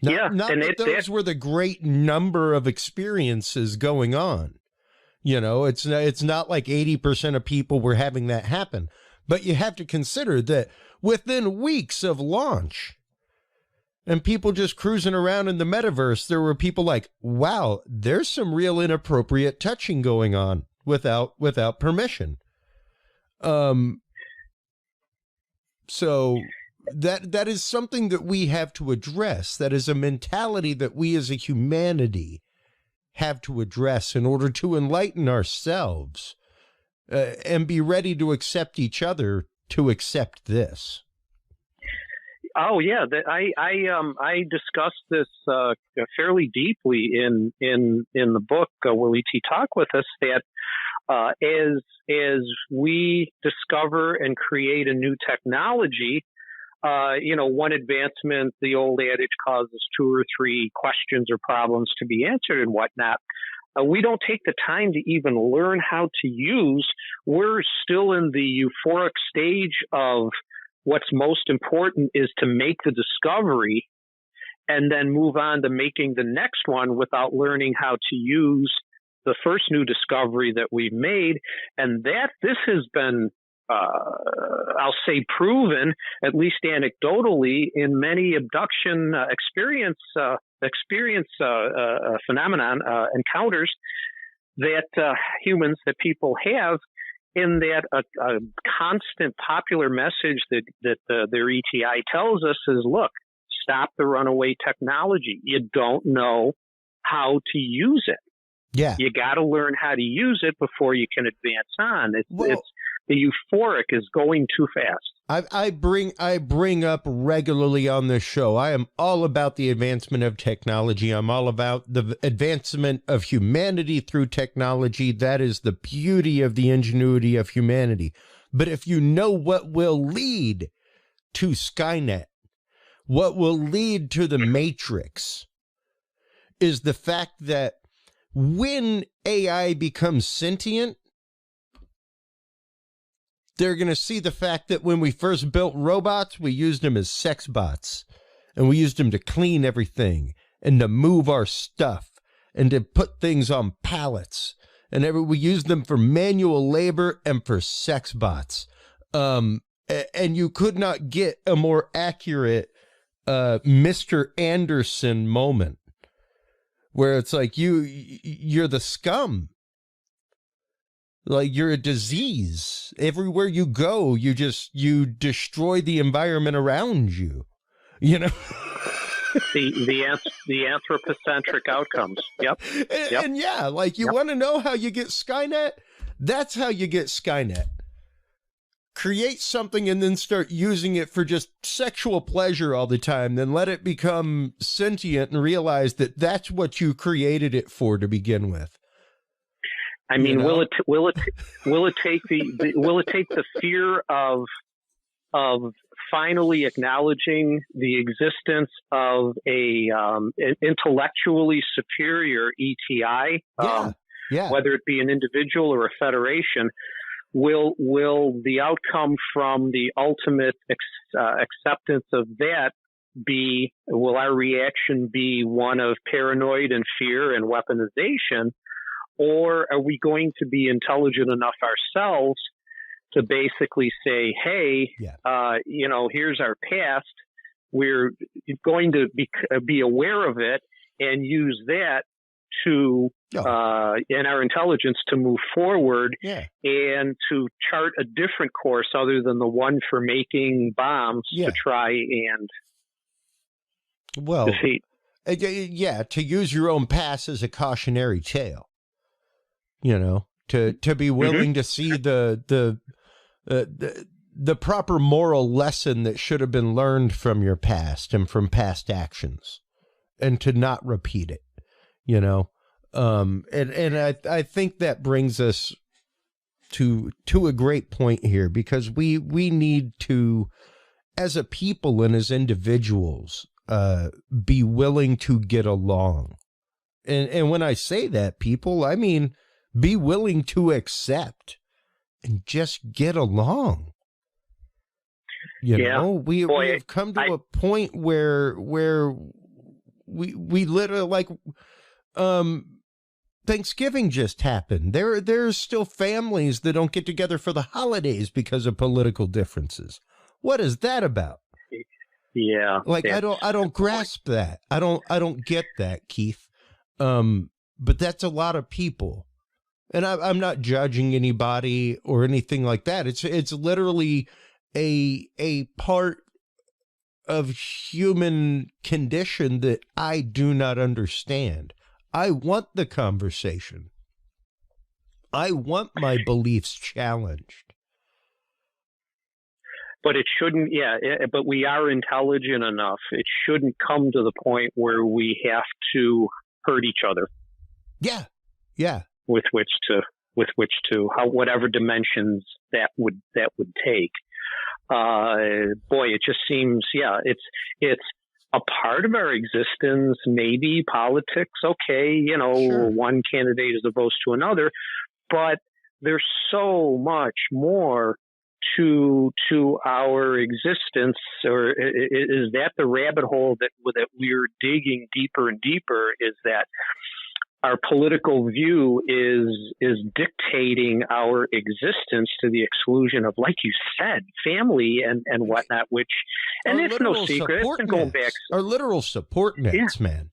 Not that those were the great number of experiences going on. It's not like 80% of people were having that happen. But you have to consider that within weeks of launch and people just cruising around in the metaverse, there were people like, wow, there's some real inappropriate touching going on without permission. So that is something that we have to address. That is a mentality that we as a humanity have to address in order to enlighten ourselves and be ready to accept each other to accept this? Oh yeah, I discussed this fairly deeply in the book Will E.T. Talk With Us, that as we discover and create a new technology, one advancement, the old adage, causes 2 or 3 questions or problems to be answered and whatnot. We don't take the time to even learn how to use. We're still in the euphoric stage of what's most important is to make the discovery and then move on to making the next one without learning how to use the first new discovery that we've made. And this has been, I'll say, proven, at least anecdotally, in many abduction experience phenomenon encounters that humans, that people have, in that a constant popular message that their ETI tells us is, look, stop the runaway technology. You don't know how to use it. Yeah. You got to learn how to use it before you can advance on. It's the euphoric is going too fast. I bring up regularly on this show, I am all about the advancement of technology. I'm all about the advancement of humanity through technology. That is the beauty of the ingenuity of humanity. But if you know what will lead to Skynet, what will lead to the Matrix, is the fact that when AI becomes sentient, they're going to see the fact that when we first built robots, we used them as sex bots, and we used them to clean everything and to move our stuff and to put things on pallets, and we used them for manual labor and for sex bots. And you could not get a more accurate Mr. Anderson moment, where it's like you're the scum. Like, you're a disease. Everywhere you go, you destroy the environment around you. You know? the anthropocentric outcomes. Yep. And yeah, like, you want to know how you get Skynet? That's how you get Skynet. Create something and then start using it for just sexual pleasure all the time. Then let it become sentient and realize that that's what you created it for to begin with. I mean, will it take the fear of finally acknowledging the existence of an intellectually superior ETI, whether it be an individual or a federation? Will the outcome from the ultimate acceptance of that be? Will our reaction be one of paranoid and fear and weaponization? Or are we going to be intelligent enough ourselves to basically say, hey, here's our past. We're going to be aware of it and use that to, in our intelligence, to move forward and to chart a different course other than the one for making bombs to try and defeat. To use your own past as a cautionary tale. You know, to be willing to see the proper moral lesson that should have been learned from your past and from past actions, and to not repeat it. You know, and I think that brings us to a great point here, because we need to, as a people and as individuals, be willing to get along. And when I say that, people, I mean, be willing to accept and just get along. You know, we have come to a point where we literally, like, Thanksgiving just happened. There's still families that don't get together for the holidays because of political differences. What is that about? Yeah. Like, I don't grasp that. I don't get that, Keith. But that's a lot of people. And I'm not judging anybody or anything like that. It's literally a part of human condition that I do not understand. I want the conversation. I want my beliefs challenged. But it shouldn't, but we are intelligent enough. It shouldn't come to the point where we have to hurt each other. Yeah. Yeah. With which to whatever dimensions that would take. Boy, it just seems, it's a part of our existence. Maybe politics, okay, sure. One candidate is opposed to another, but there's so much more to our existence. Or is that the rabbit hole that we're digging deeper and deeper? Is that our political view is dictating our existence to the exclusion of, like you said, family and whatnot, which, and it's no secret. It's been going back. Our literal support nets, man.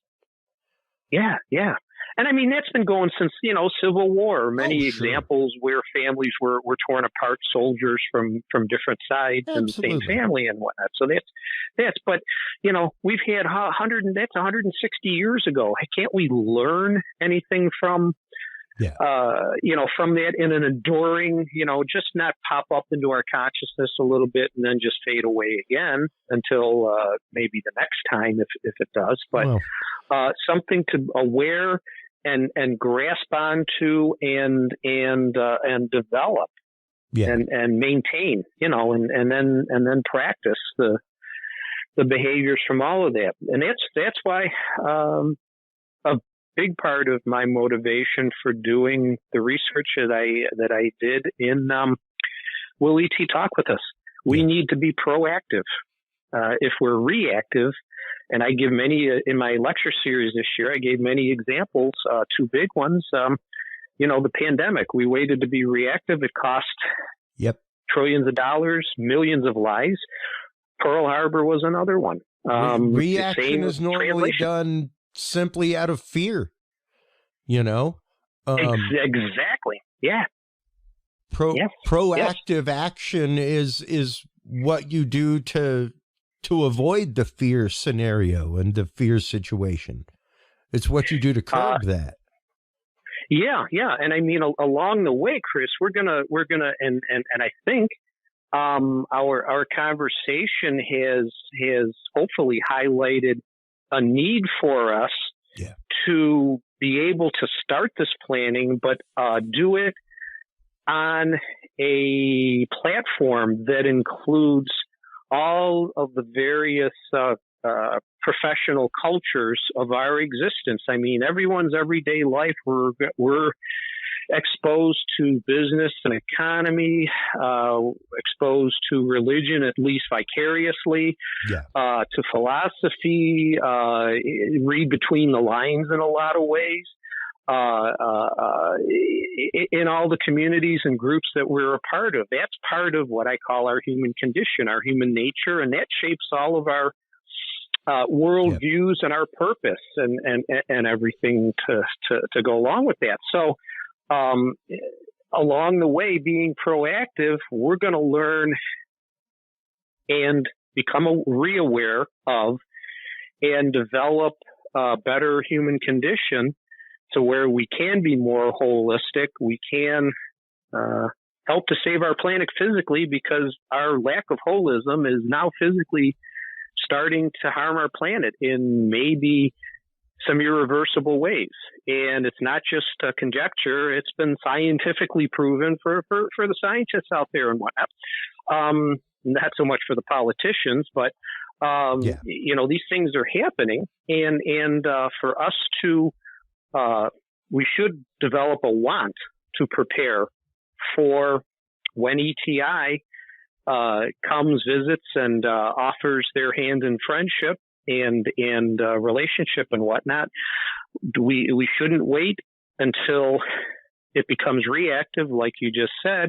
Yeah, yeah. And I mean, that's been going since, Civil War. Many examples where families were torn apart, soldiers from different sides and the same family and whatnot. So but, we've had 160 years ago. Can't we learn anything from, from that in an enduring, just not pop up into our consciousness a little bit and then just fade away again until maybe the next time if it does. But something to aware and grasp onto and develop and maintain, and then practice the behaviors from all of that. And that's why a big part of my motivation for doing the research that I did in Will E.T. Talk With Us. We need to be proactive. If we're reactive, and I give many in my lecture series this year, I gave many examples, two big ones. The pandemic, we waited to be reactive. It cost trillions of dollars, millions of lives. Pearl Harbor was another one. Reaction is normally done simply out of fear, Exactly. Yeah. Proactive action is what you do to avoid the fear scenario and the fear situation. It's what you do to curb that. Yeah. And I mean, along the way, Chris, we're gonna, and I think, our conversation has hopefully highlighted a need for us to be able to start this planning, but, do it on a platform that includes all of the various professional cultures of our existence. I mean, everyone's everyday life, we're exposed to business and economy, exposed to religion, at least vicariously, to philosophy, read between the lines in a lot of ways. In all the communities and groups that we're a part of. That's part of what I call our human condition, our human nature, and that shapes all of our world views and our purpose and everything to go along with that. So along the way, being proactive, we're going to learn and become reaware of and develop a better human condition to where we can be more holistic. We can help to save our planet physically, because our lack of holism is now physically starting to harm our planet in maybe some irreversible ways. And it's not just a conjecture. It's been scientifically proven for the scientists out there and whatnot. Not so much for the politicians, but these things are happening. And for us to we should develop a want to prepare for when ETI comes, visits, and offers their hand in friendship and relationship and whatnot. We shouldn't wait until it becomes reactive, like you just said.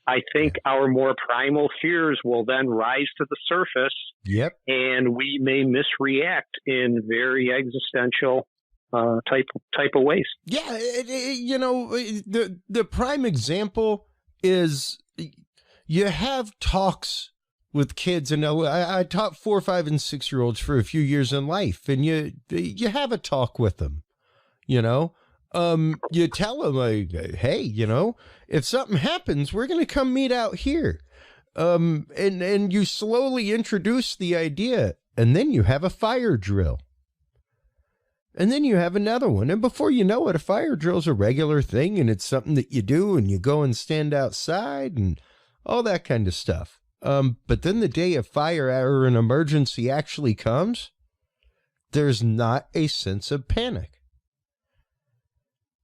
I think our more primal fears will then rise to the surface. Yep. And we may misreact in very existential type of ways. Yeah, the prime example is you have talks with kids, and I taught 4, 5, and 6-year-olds for a few years in life, and you have a talk with them, You know, you tell them, hey, you know, if something happens, we're going to come meet out here. And you slowly introduce the idea, and then you have a fire drill. And then you have another one. And before you know it, a fire drill's a regular thing, and it's something that you do, and you go and stand outside and all that kind of stuff. But then the day a fire or an emergency actually comes, there's not a sense of panic.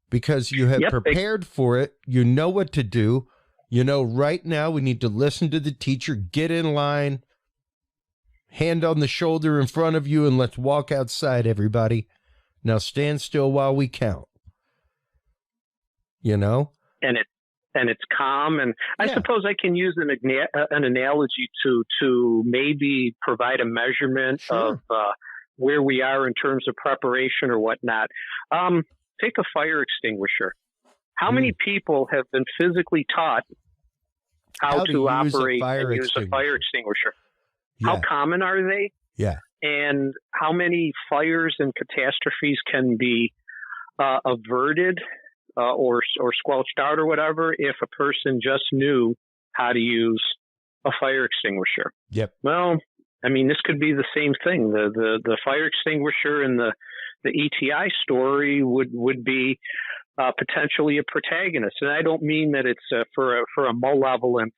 Because you have prepared for it. You know what to do. You know, right now we need to listen to the teacher, get in line, hand on the shoulder in front of you, and let's walk outside, everybody. Now stand still while we count. You know? And it's calm. And I suppose I can use an analogy to maybe provide a measurement of where we are in terms of preparation or whatnot. Take a fire extinguisher. How many people have been physically taught how to operate and use a fire extinguisher? Yeah. How common are they? Yeah. And how many fires and catastrophes can be averted or squelched out or whatever if a person just knew how to use a fire extinguisher? Yep. Well, I mean, this could be the same thing. The fire extinguisher in the ETI story would be potentially a protagonist. And I don't mean that it's for a malevolent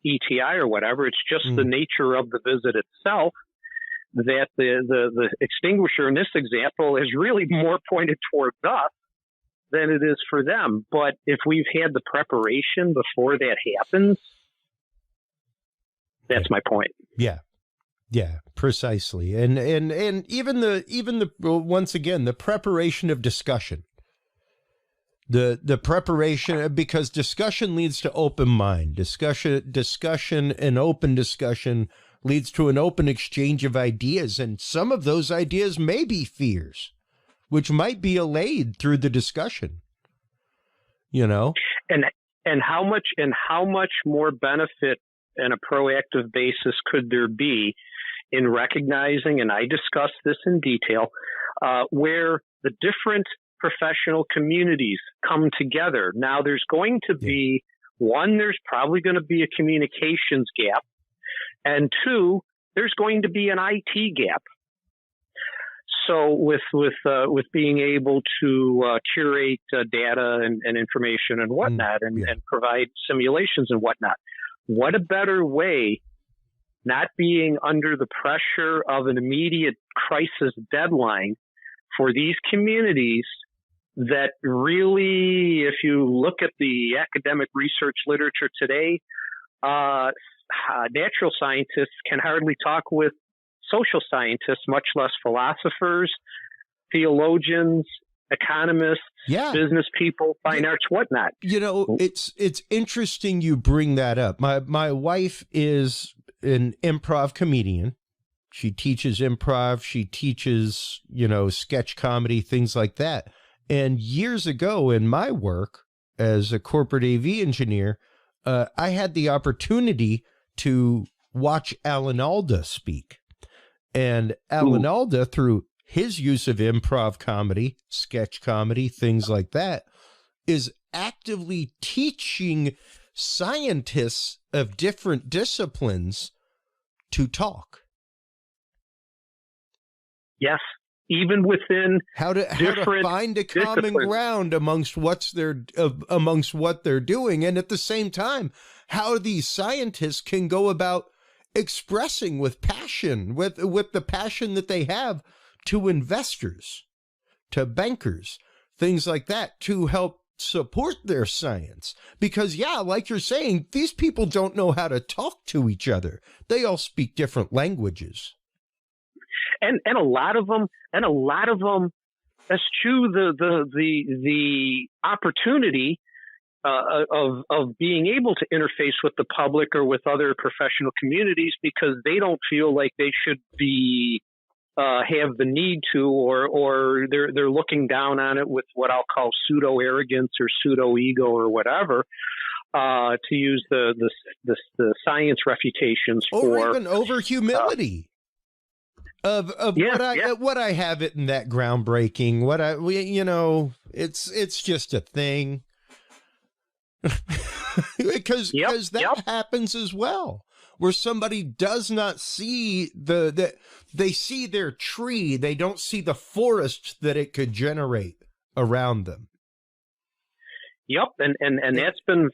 ETI or whatever. It's just the nature of the visit itself, that the extinguisher in this example is really more pointed towards us than it is for them. But if we've had the preparation before that happens, that's my point. Yeah. Yeah, precisely. And even the once again, the preparation of discussion. The preparation, because discussion leads to open mind. Discussion and open discussion leads to an open exchange of ideas, and some of those ideas may be fears, which might be allayed through the discussion. You know? And how much more benefit on a proactive basis could there be in recognizing, and I discussed this in detail, where the different professional communities come together. Now, there's going to be, one, there's probably going to be a communications gap, and two, there's going to be an IT gap. So with being able to curate data and information and whatnot, and provide simulations and whatnot, what a better way, not being under the pressure of an immediate crisis deadline, for these communities that really, if you look at the academic research literature today, natural scientists can hardly talk with social scientists, much less philosophers, theologians, economists, business people, fine arts, whatnot. You know, it's interesting you bring that up. My wife is an improv comedian. She teaches improv. She teaches, sketch comedy, things like that. And years ago in my work as a corporate AV engineer, I had the opportunity to watch Alan Alda speak. And Alan Alda, through his use of improv comedy, sketch comedy, things like that, is actively teaching scientists of different disciplines to talk. Yes, even within how to find a common ground amongst what they're doing, and at the same time, how these scientists can go about expressing with passion, with the passion that they have, to investors, to bankers, things like that, to help support their science. Because, like you're saying, these people don't know how to talk to each other. They all speak different languages. And a lot of them, eschew the opportunity of being able to interface with the public or with other professional communities, because they don't feel like they should be have the need to, or they're looking down on it with what I'll call pseudo arrogance or pseudo ego or whatever, to use the science refutations or even over humility. of what I have it in that groundbreaking. It's just a thing. because that happens as well, where somebody does not see they see their tree, they don't see the forest that it could generate around them. Yep, and that's been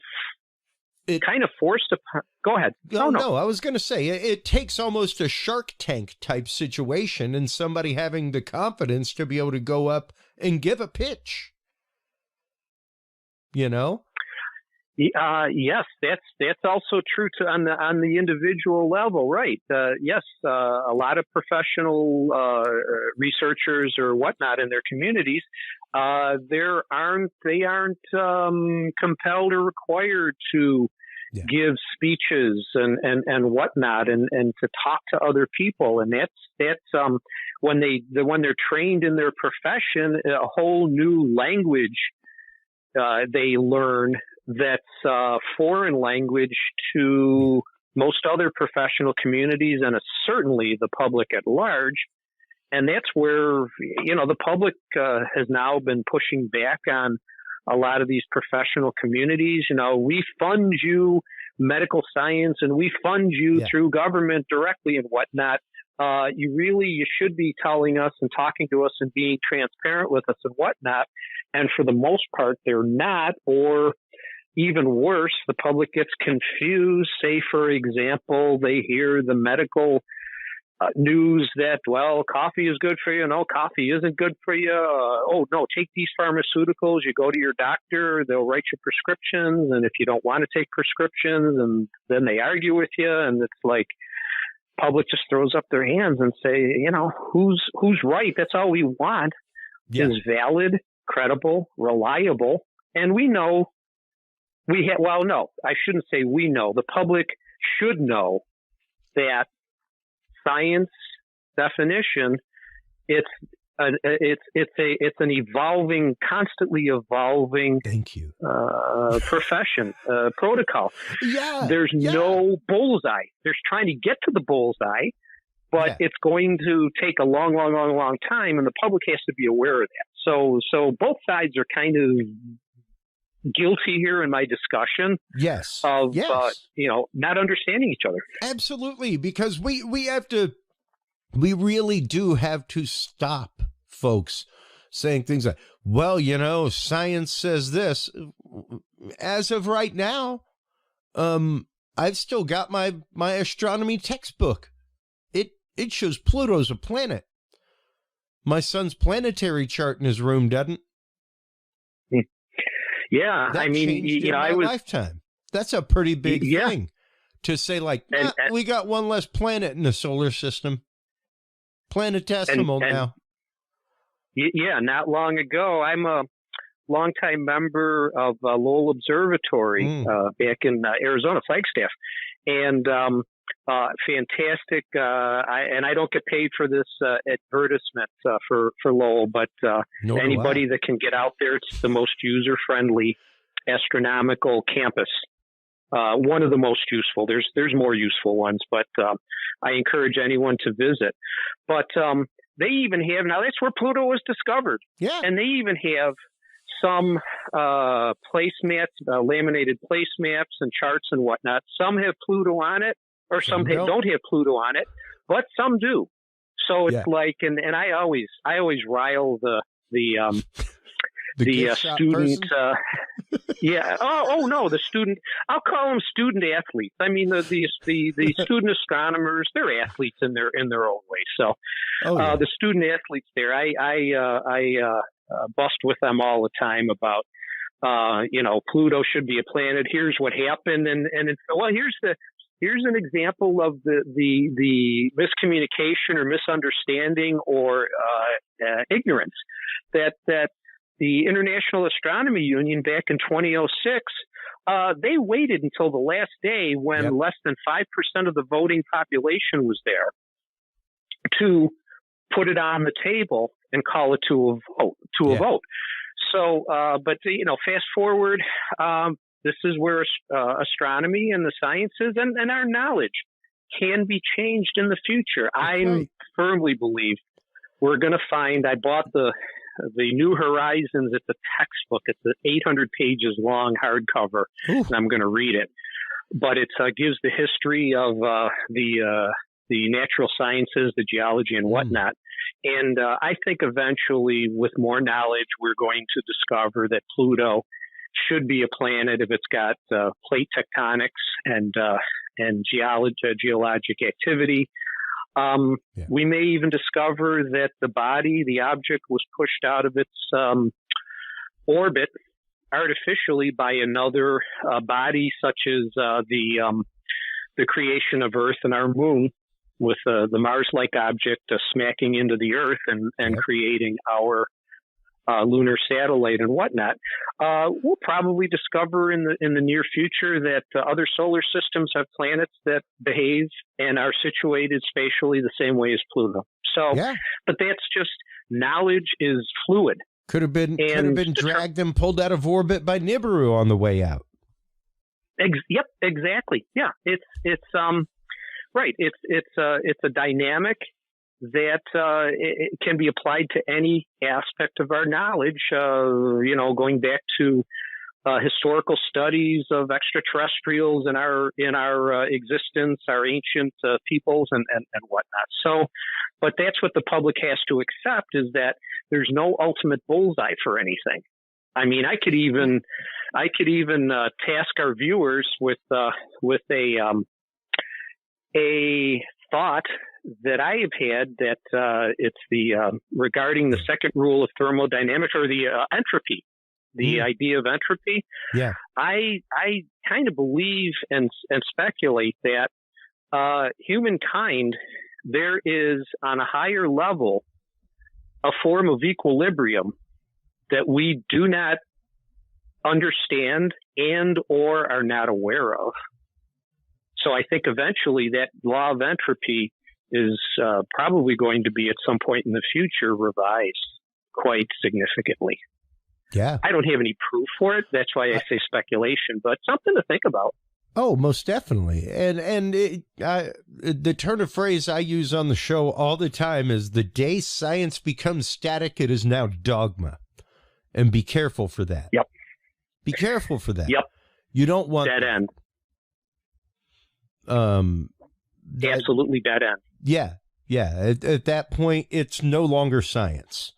kind of forced upon. Go ahead. No, I was going to say it takes almost a Shark Tank type situation and somebody having the confidence to be able to go up and give a pitch. You know? Yes, that's also true on the individual level, right? Yes, a lot of professional researchers or whatnot in their communities, they aren't compelled or required to give speeches and whatnot and to talk to other people, and that's when they're trained in their profession, a whole new language they learn. That's foreign language to most other professional communities and certainly the public at large. And that's where, the public has now been pushing back on a lot of these professional communities. We fund you medical science and we fund you through government directly and whatnot. You should be telling us and talking to us and being transparent with us and whatnot. And for the most part, they're not, or even worse, the public gets confused. Say, for example, they hear the medical news that, coffee is good for you. No, coffee isn't good for you. No, take these pharmaceuticals. You go to your doctor, they'll write you prescriptions. And if you don't want to take prescriptions, and then they argue with you. And it's like, public just throws up their hands and say, who's right? That's all we want is valid, credible, reliable. And we know I shouldn't say we know. The public should know that science definition, it's an evolving, constantly evolving profession, protocol. There's no bullseye. There's trying to get to the bullseye, but it's going to take a long, long, long, long time, and the public has to be aware of that. So both sides are kind of guilty here in my discussion of not understanding each other. Absolutely, because we really do have to stop folks saying things like, science says this. As of right now, I've still got my astronomy textbook. It shows Pluto's a planet. My son's planetary chart in his room doesn't. Yeah, that changed in my lifetime. That's a pretty big thing to say, like, we got one less planet in the solar system. Planetesimal now. Yeah, not long ago, I'm a longtime member of Lowell Observatory back in Arizona, Flagstaff, and fantastic. I don't get paid for this advertisement for Lowell, but anybody that can get out there, it's the most user-friendly astronomical campus. One of the most useful. There's more useful ones, but I encourage anyone to visit. But they even have, now that's where Pluto was discovered. Yeah. And they even have some placemats, laminated placemaps and charts and whatnot. Some have Pluto on it, or some don't have Pluto on it, but some do. So it's like, and I always rile the student. No, the student. I'll call them student athletes. I mean, the student astronomers, they're athletes in their own way. So the student athletes there, I bust with them all the time about, Pluto should be a planet. Here's what happened, and here's an example of the miscommunication or misunderstanding or ignorance that the International Astronomy Union back in 2006, they waited until the last day when less than 5% of the voting population was there to put it on the table and call it to a vote. So, but fast forward, this is where astronomy and the sciences and our knowledge can be changed in the future. I firmly believe we're going to find. I bought the New Horizons. It's a textbook. It's an 800 pages long hardcover, and I'm going to read it. But it gives the history of the natural sciences, the geology, and whatnot. And I think eventually, with more knowledge, we're going to discover that Pluto should be a planet if it's got plate tectonics and geologic activity. We may even discover that the object was pushed out of its orbit artificially by another body, such as the creation of Earth and our moon, with the Mars-like object smacking into the Earth and creating our lunar satellite and whatnot. We'll probably discover in the near future that other solar systems have planets that behave and are situated spatially the same way as Pluto. So, but that's just, knowledge is fluid. Could have been dragged and pulled out of orbit by Nibiru on the way out. Yep, exactly. Yeah, it's right. It's a dynamic that it can be applied to any aspect of our knowledge. Going back to historical studies of extraterrestrials in our existence, our ancient peoples and whatnot. So, but that's what the public has to accept, is that there's no ultimate bullseye for anything. I mean, I could even task our viewers with a thought that I have had, that it's regarding the second rule of thermodynamics, or the entropy, the idea of entropy. Yeah, I kind of believe and speculate that humankind, there is on a higher level a form of equilibrium that we do not understand and or are not aware of. So I think eventually that law of entropy is probably going to be at some point in the future revised quite significantly. Yeah. I don't have any proof for it. That's why I say speculation, but something to think about. Oh, most definitely. And the turn of phrase I use on the show all the time is, the day science becomes static, it is now dogma. And be careful for that. Yep. Be careful for that. Yep. You don't want dead end. Absolutely dead end. Yeah. Yeah. At that point, it's no longer science.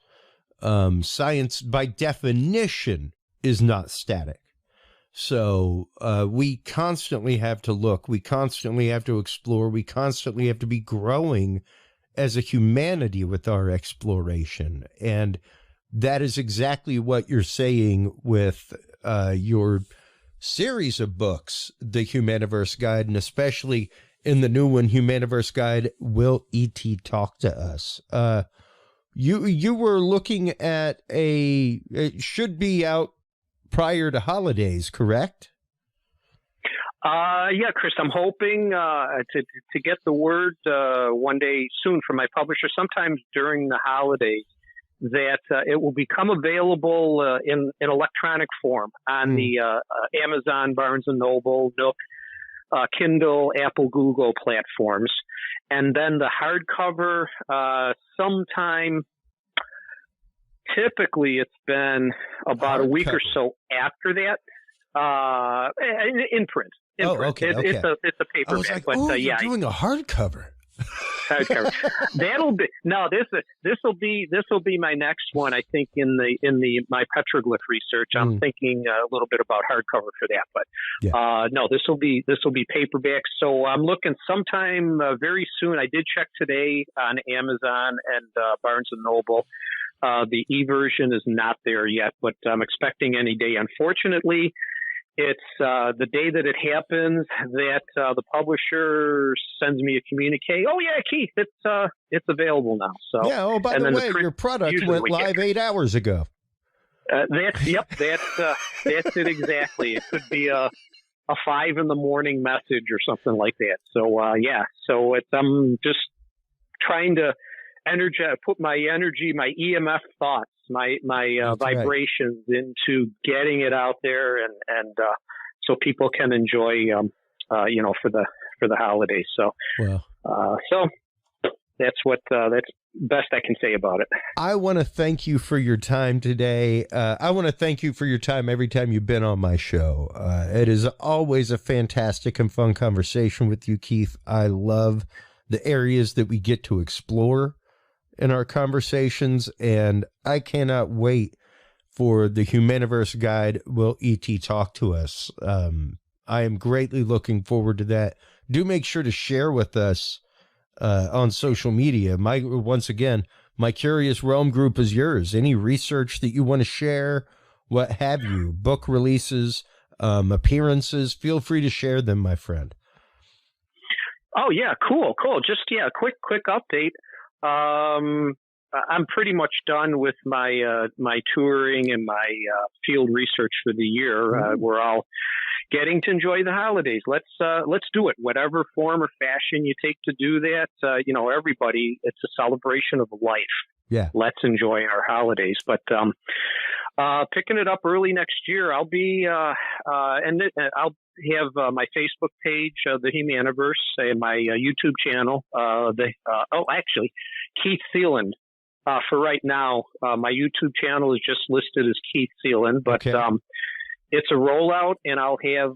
Science, by definition, is not static. So we constantly have to look. We constantly have to explore. We constantly have to be growing as a humanity with our exploration. And that is exactly what you're saying with your series of books, the Humaniverse Guide, and especially in the new one, Humaniverse Guide, Will E.T. Talk to Us? You were looking at it should be out prior to holidays, correct? Yeah, Chris, I'm hoping to get the word one day soon from my publisher, sometimes during the holidays, that it will become available in electronic form on the Amazon, Barnes & Noble, Nook, Kindle, Apple, Google platforms. And then the hardcover sometime, typically it's been about a week or so after that, in print. Okay. It's a paperback. I was like, but, you're doing a hardcover. That'll be this will be my next one. I think in my petroglyph research, I'm thinking a little bit about hardcover for that. But no, this will be paperback. So I'm looking sometime very soon. I did check today on Amazon and Barnes and Noble. The e-version is not there yet, but I'm expecting any day. Unfortunately, it's the day that it happens that the publisher sends me a communique. Oh yeah, Keith, it's available now. So yeah. Oh, by the way, your product went live 8 hours ago. That's it exactly. It could be a 5 a.m. message or something like that. So yeah. So I'm just trying to put my energy, my EMF thoughts, my vibrations into getting it out there, and so people can enjoy, for for the holidays. So, so that's best I can say about it. I want to thank you for your time today. I want to thank you for your time every time you've been on my show. It is always a fantastic and fun conversation with you, Keith. I love the areas that we get to explore in our conversations, and I cannot wait for the Humaniverse guide, Will E.T. talk to us. I am greatly looking forward to that. Do make sure to share with us on social media. Once again, my Curious Realm group is yours. Any research that you want to share, what have you, book releases, appearances, feel free to share them, my friend. Oh yeah, cool. Just quick update. I'm pretty much done with my my touring and my field research for the year. We're all getting to enjoy the holidays. Let's do it. Whatever form or fashion you take to do that. Everybody, it's a celebration of life. Yeah. Let's enjoy our holidays. But picking it up early next year, I'll be and I'll have my Facebook page, the Humaniverse, and my YouTube channel. Keith Seland. For right now, my YouTube channel is just listed as Keith Seland, but it's a rollout, and I'll have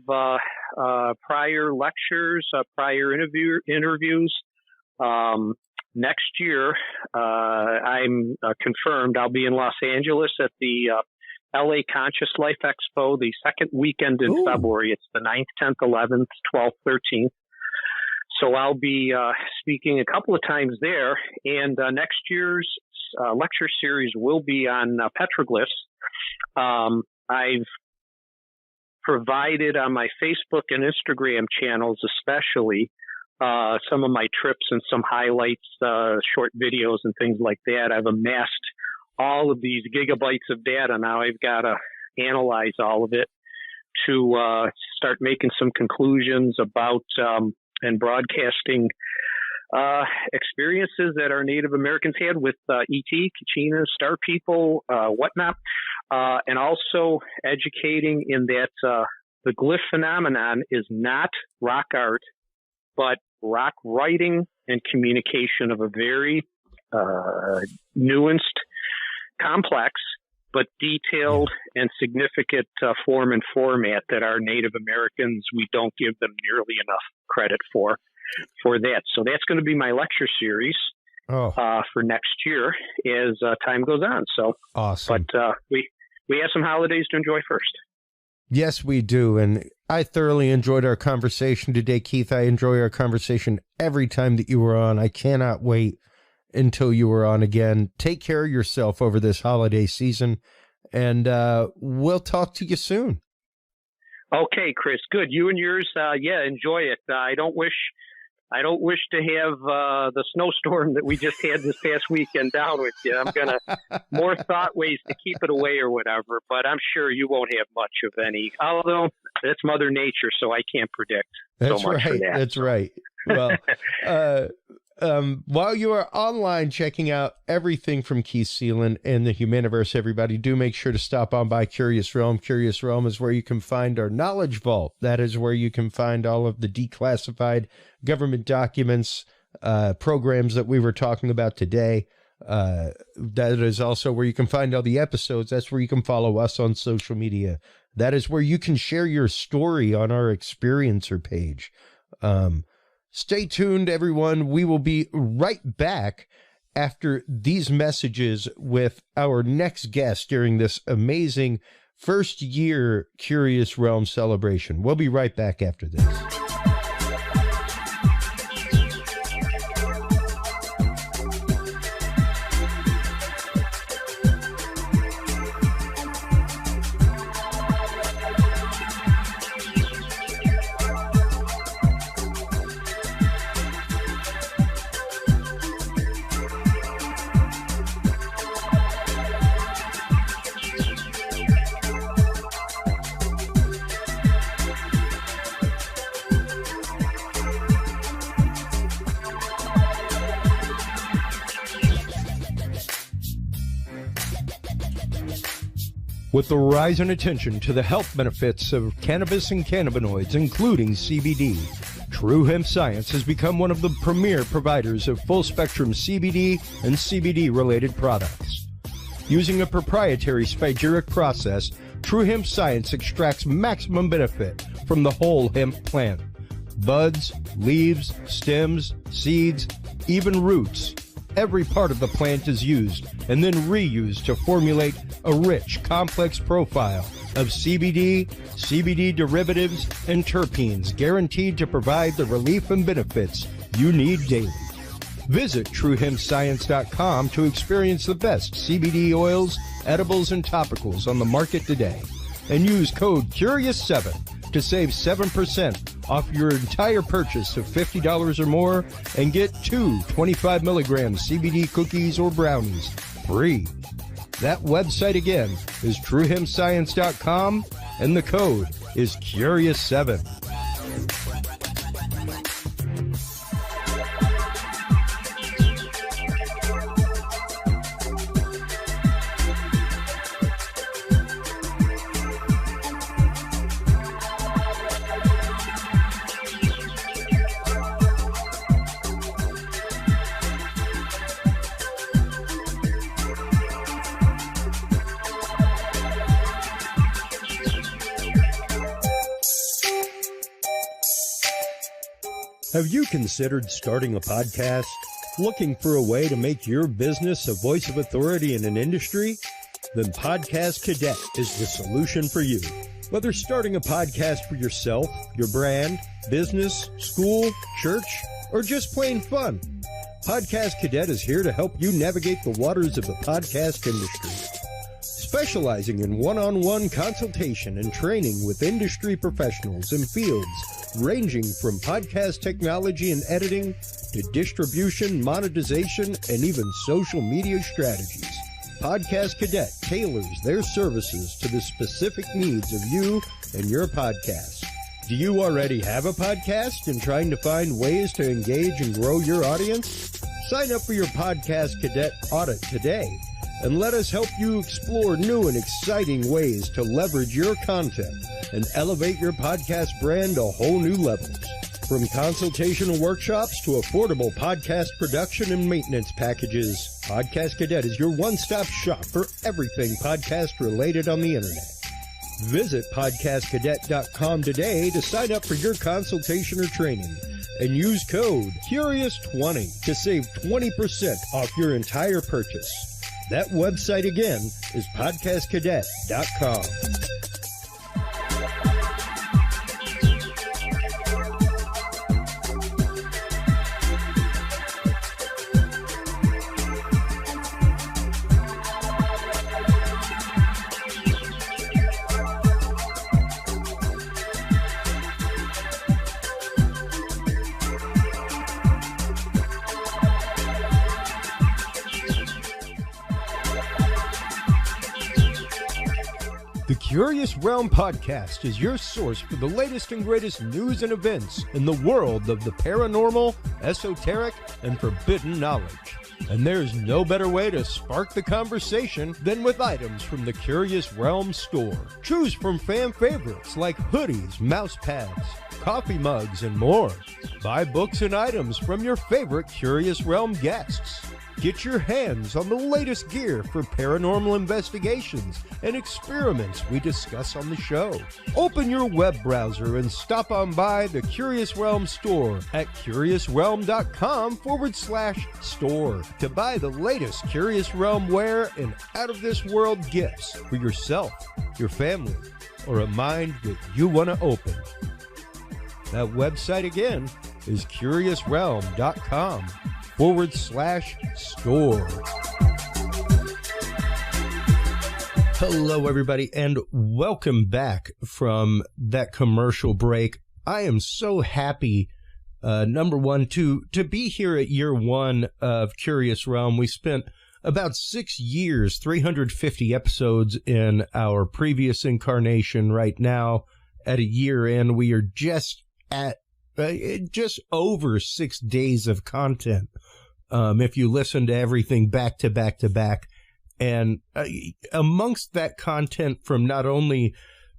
prior lectures, prior interviews. Next year, I'm confirmed I'll be in Los Angeles at the LA Conscious Life Expo, the second weekend in February. It's the 9th, 10th, 11th, 12th, 13th. So I'll be speaking a couple of times there, and next year's lecture series will be on petroglyphs. I've provided on my Facebook and Instagram channels especially some of my trips and some highlights, short videos and things like that. I've amassed all of these gigabytes of data. Now I've got to analyze all of it to start making some conclusions about and broadcasting experiences that our Native Americans had with E.T., Kachina, Star People, whatnot, and also educating in that the glyph phenomenon is not rock art, but rock writing and communication of a very nuanced, complex, but detailed and significant form and format that our Native Americans, we don't give them nearly enough credit for that. So that's going to be my lecture series for next year as time goes on. So awesome. But we have some holidays to enjoy first. Yes, we do. And I thoroughly enjoyed our conversation today, Keith. I enjoy our conversation every time that you were on. I cannot wait until you were on again. Take care of yourself over this holiday season, and we'll talk to you soon. Okay, Chris. Good. You and yours. Enjoy it. I don't wish to have the snowstorm that we just had this past weekend down with you. I'm gonna more thought ways to keep it away or whatever, but I'm sure you won't have much of any. Although it's Mother Nature, so I can't predict so much for that. That's right. Well, while you are online checking out everything from Keith Seland and the Humaniverse, everybody, do make sure to stop on by Curious Realm. Curious Realm is where you can find our knowledge vault. That is where you can find all of the declassified government documents, programs that we were talking about today. That is also where you can find all the episodes. That's where you can follow us on social media. That is where you can share your story on our Experiencer page. Stay tuned, everyone. We will be right back after these messages with our next guest during this amazing first year Curious Realm celebration. We'll be right back after this. With the rise in attention to the health benefits of cannabis and cannabinoids, including CBD, True Hemp Science has become one of the premier providers of full-spectrum CBD and CBD-related products. Using a proprietary spagyric process, True Hemp Science extracts maximum benefit from the whole hemp plant. Buds, leaves, stems, seeds, even roots. Every part of the plant is used and then reused to formulate a rich, complex profile of CBD, CBD derivatives, and terpenes guaranteed to provide the relief and benefits you need daily. Visit TrueHempScience.com to experience the best CBD oils, edibles, and topicals on the market today. And use code CURIOUS7 to save 7% off your entire purchase of $50 or more and get 2 25-milligram CBD cookies or brownies free. That website again is TrueHempScience.com, and the code is CURIOUS7. Have you considered starting a podcast? Looking for a way to make your business a voice of authority in an industry? Then Podcast Cadet is the solution for you. Whether starting a podcast for yourself, your brand, business, school, church, or just plain fun, Podcast Cadet is here to help you navigate the waters of the podcast industry. Specializing in one-on-one consultation and training with industry professionals in fields ranging from podcast technology and editing to distribution, monetization, and even social media strategies. Podcast Cadet tailors their services to the specific needs of you and your podcast. Do you already have a podcast and trying to find ways to engage and grow your audience? Sign up for your Podcast Cadet audit today and let us help you explore new and exciting ways to leverage your content and elevate your podcast brand to whole new levels. From consultational workshops to affordable podcast production and maintenance packages, Podcast Cadet is your one-stop shop for everything podcast related on the internet. Visit podcastcadet.com today to sign up for your consultation or training and use code CURIOUS20 to save 20% off your entire purchase. That website again is podcastcadet.com. The Curious Realm Podcast is your source for the latest and greatest news and events in the world of the paranormal, esoteric, and forbidden knowledge. And there's no better way to spark the conversation than with items from the Curious Realm store. Choose from fan favorites like hoodies, mouse pads, coffee mugs, and more. Buy books and items from your favorite Curious Realm guests. Get your hands on the latest gear for paranormal investigations and experiments we discuss on the show. Open your web browser and stop on by the Curious Realm store at curiousrealm.com/store to buy the latest Curious Realm wear and out-of-this-world gifts for yourself, your family, or a mind that you want to open. That website again is curiousrealm.com/store. Hello, everybody, and welcome back from that commercial break. I am so happy, number one, to be here at year one of Curious Realm. We spent about 6 years, 350 episodes in our previous incarnation. Right now, at a year in, we are just at just over 6 days of content. If you listen to everything back to back to back. And amongst that content from not only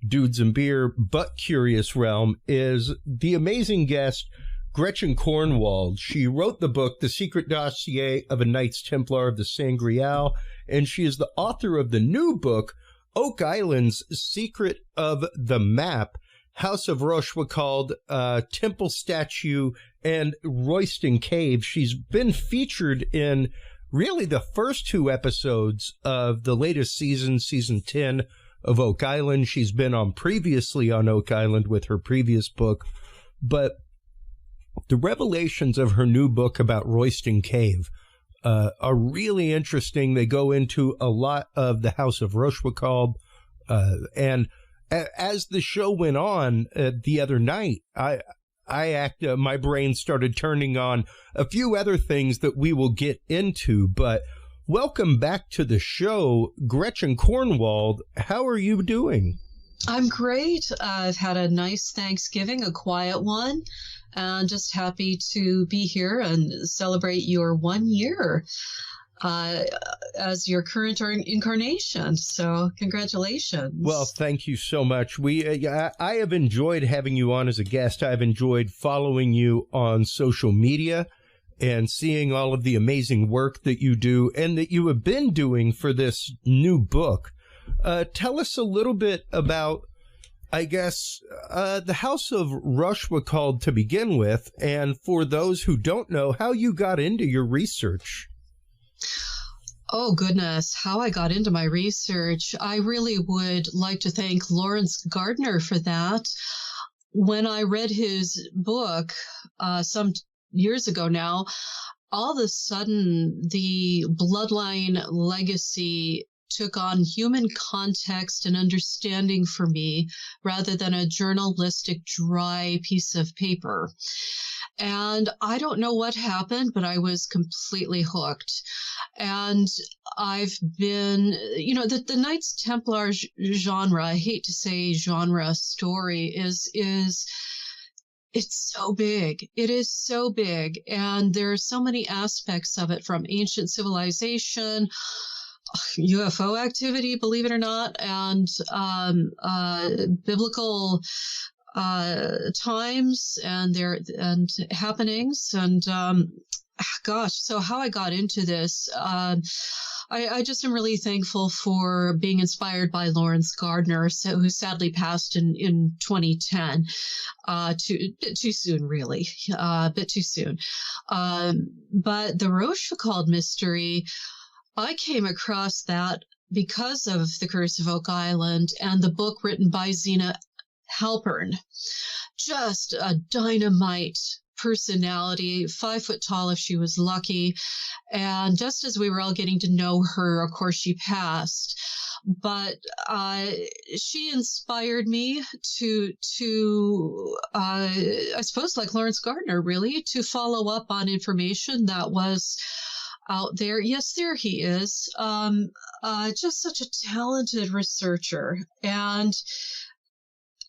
Dudes and Beer, but Curious Realm is the amazing guest Gretchen Cornwall. She wrote the book, The Secret Dossier of a Knights Templar of the Sangreal, and she is the author of the new book, Oak Island's Secret of the Map, House of Rochefoucauld, Temple Statue, and Royston Cave. She's been featured in really the first 2 episodes of the latest season, season 10 of Oak Island. She's been on previously on Oak Island with her previous book, but the revelations of her new book about Royston Cave are really interesting. They go into a lot of the House of Rochefoucauld, and as the show went on the other night, my brain started turning on a few other things that we will get into. But welcome back to the show, Gretchen Cornwall. How are you doing? I'm great. I've had a nice Thanksgiving, a quiet one, and just happy to be here and celebrate your 1 year as your current incarnation. So congratulations. Well, thank you so much. I have enjoyed having you on as a guest. I've enjoyed following you on social media and seeing all of the amazing work that you do and that you have been doing for this new book. Tell us a little bit about, I guess, the House of Rochefoucauld to begin with, and for those who don't know, how you got into your research. Oh, goodness, how I got into my research. I really would like to thank Lawrence Gardner for that. When I read his book some years ago now, all of a sudden the bloodline legacy took on human context and understanding for me rather than a journalistic dry piece of paper. And I don't know what happened, but I was completely hooked. And I've been, the Knights Templar genre, I hate to say genre story, it's so big. It is so big. And there are so many aspects of it, from ancient civilization, UFO activity, believe it or not, and biblical times and happenings. And gosh, so how I got into this, I just am really thankful for being inspired by Lawrence Gardner, who sadly passed in 2010. Too soon, really, a bit too soon. But the Rochefoucauld mystery, I came across that because of The Curse of Oak Island and the book written by Zena Halpern. Just a dynamite personality, 5 foot tall if she was lucky. And just as we were all getting to know her, of course, she passed. But she inspired me to I suppose, like Lawrence Gardner, really, to follow up on information that was out there. Yes, there he is. Just such a talented researcher and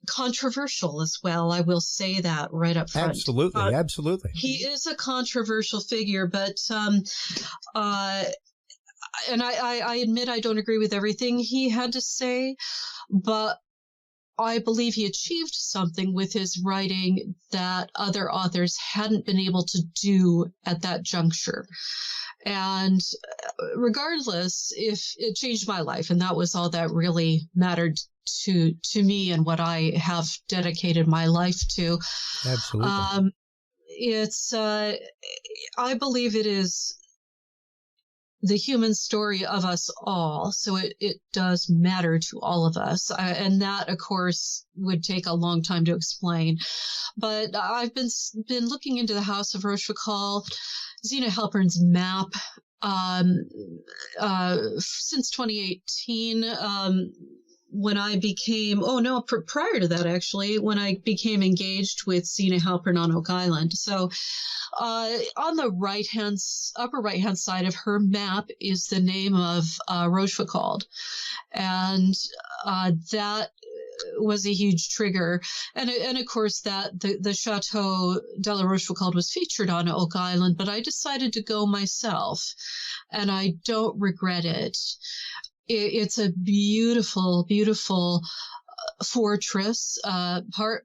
controversial as well. I will say that right up front. Absolutely, absolutely. He is a controversial figure, but and I admit I don't agree with everything he had to say, but I believe he achieved something with his writing that other authors hadn't been able to do at that juncture. And regardless, if it changed my life, and that was all that really mattered to me and what I have dedicated my life to. Absolutely. I believe it is the human story of us all. So it does matter to all of us. And that, of course, would take a long time to explain. But I've been looking into the House of Rochefoucauld, Zena Halpern's map, since 2018, when I became, prior to that, actually, when I became engaged with Zena Halpern on Oak Island. So on the upper right-hand side of her map is the name of Rochefoucauld. And that was a huge trigger. And of course, that the Chateau de la Rochefoucauld was featured on Oak Island, but I decided to go myself, and I don't regret it. It's a beautiful, beautiful fortress, part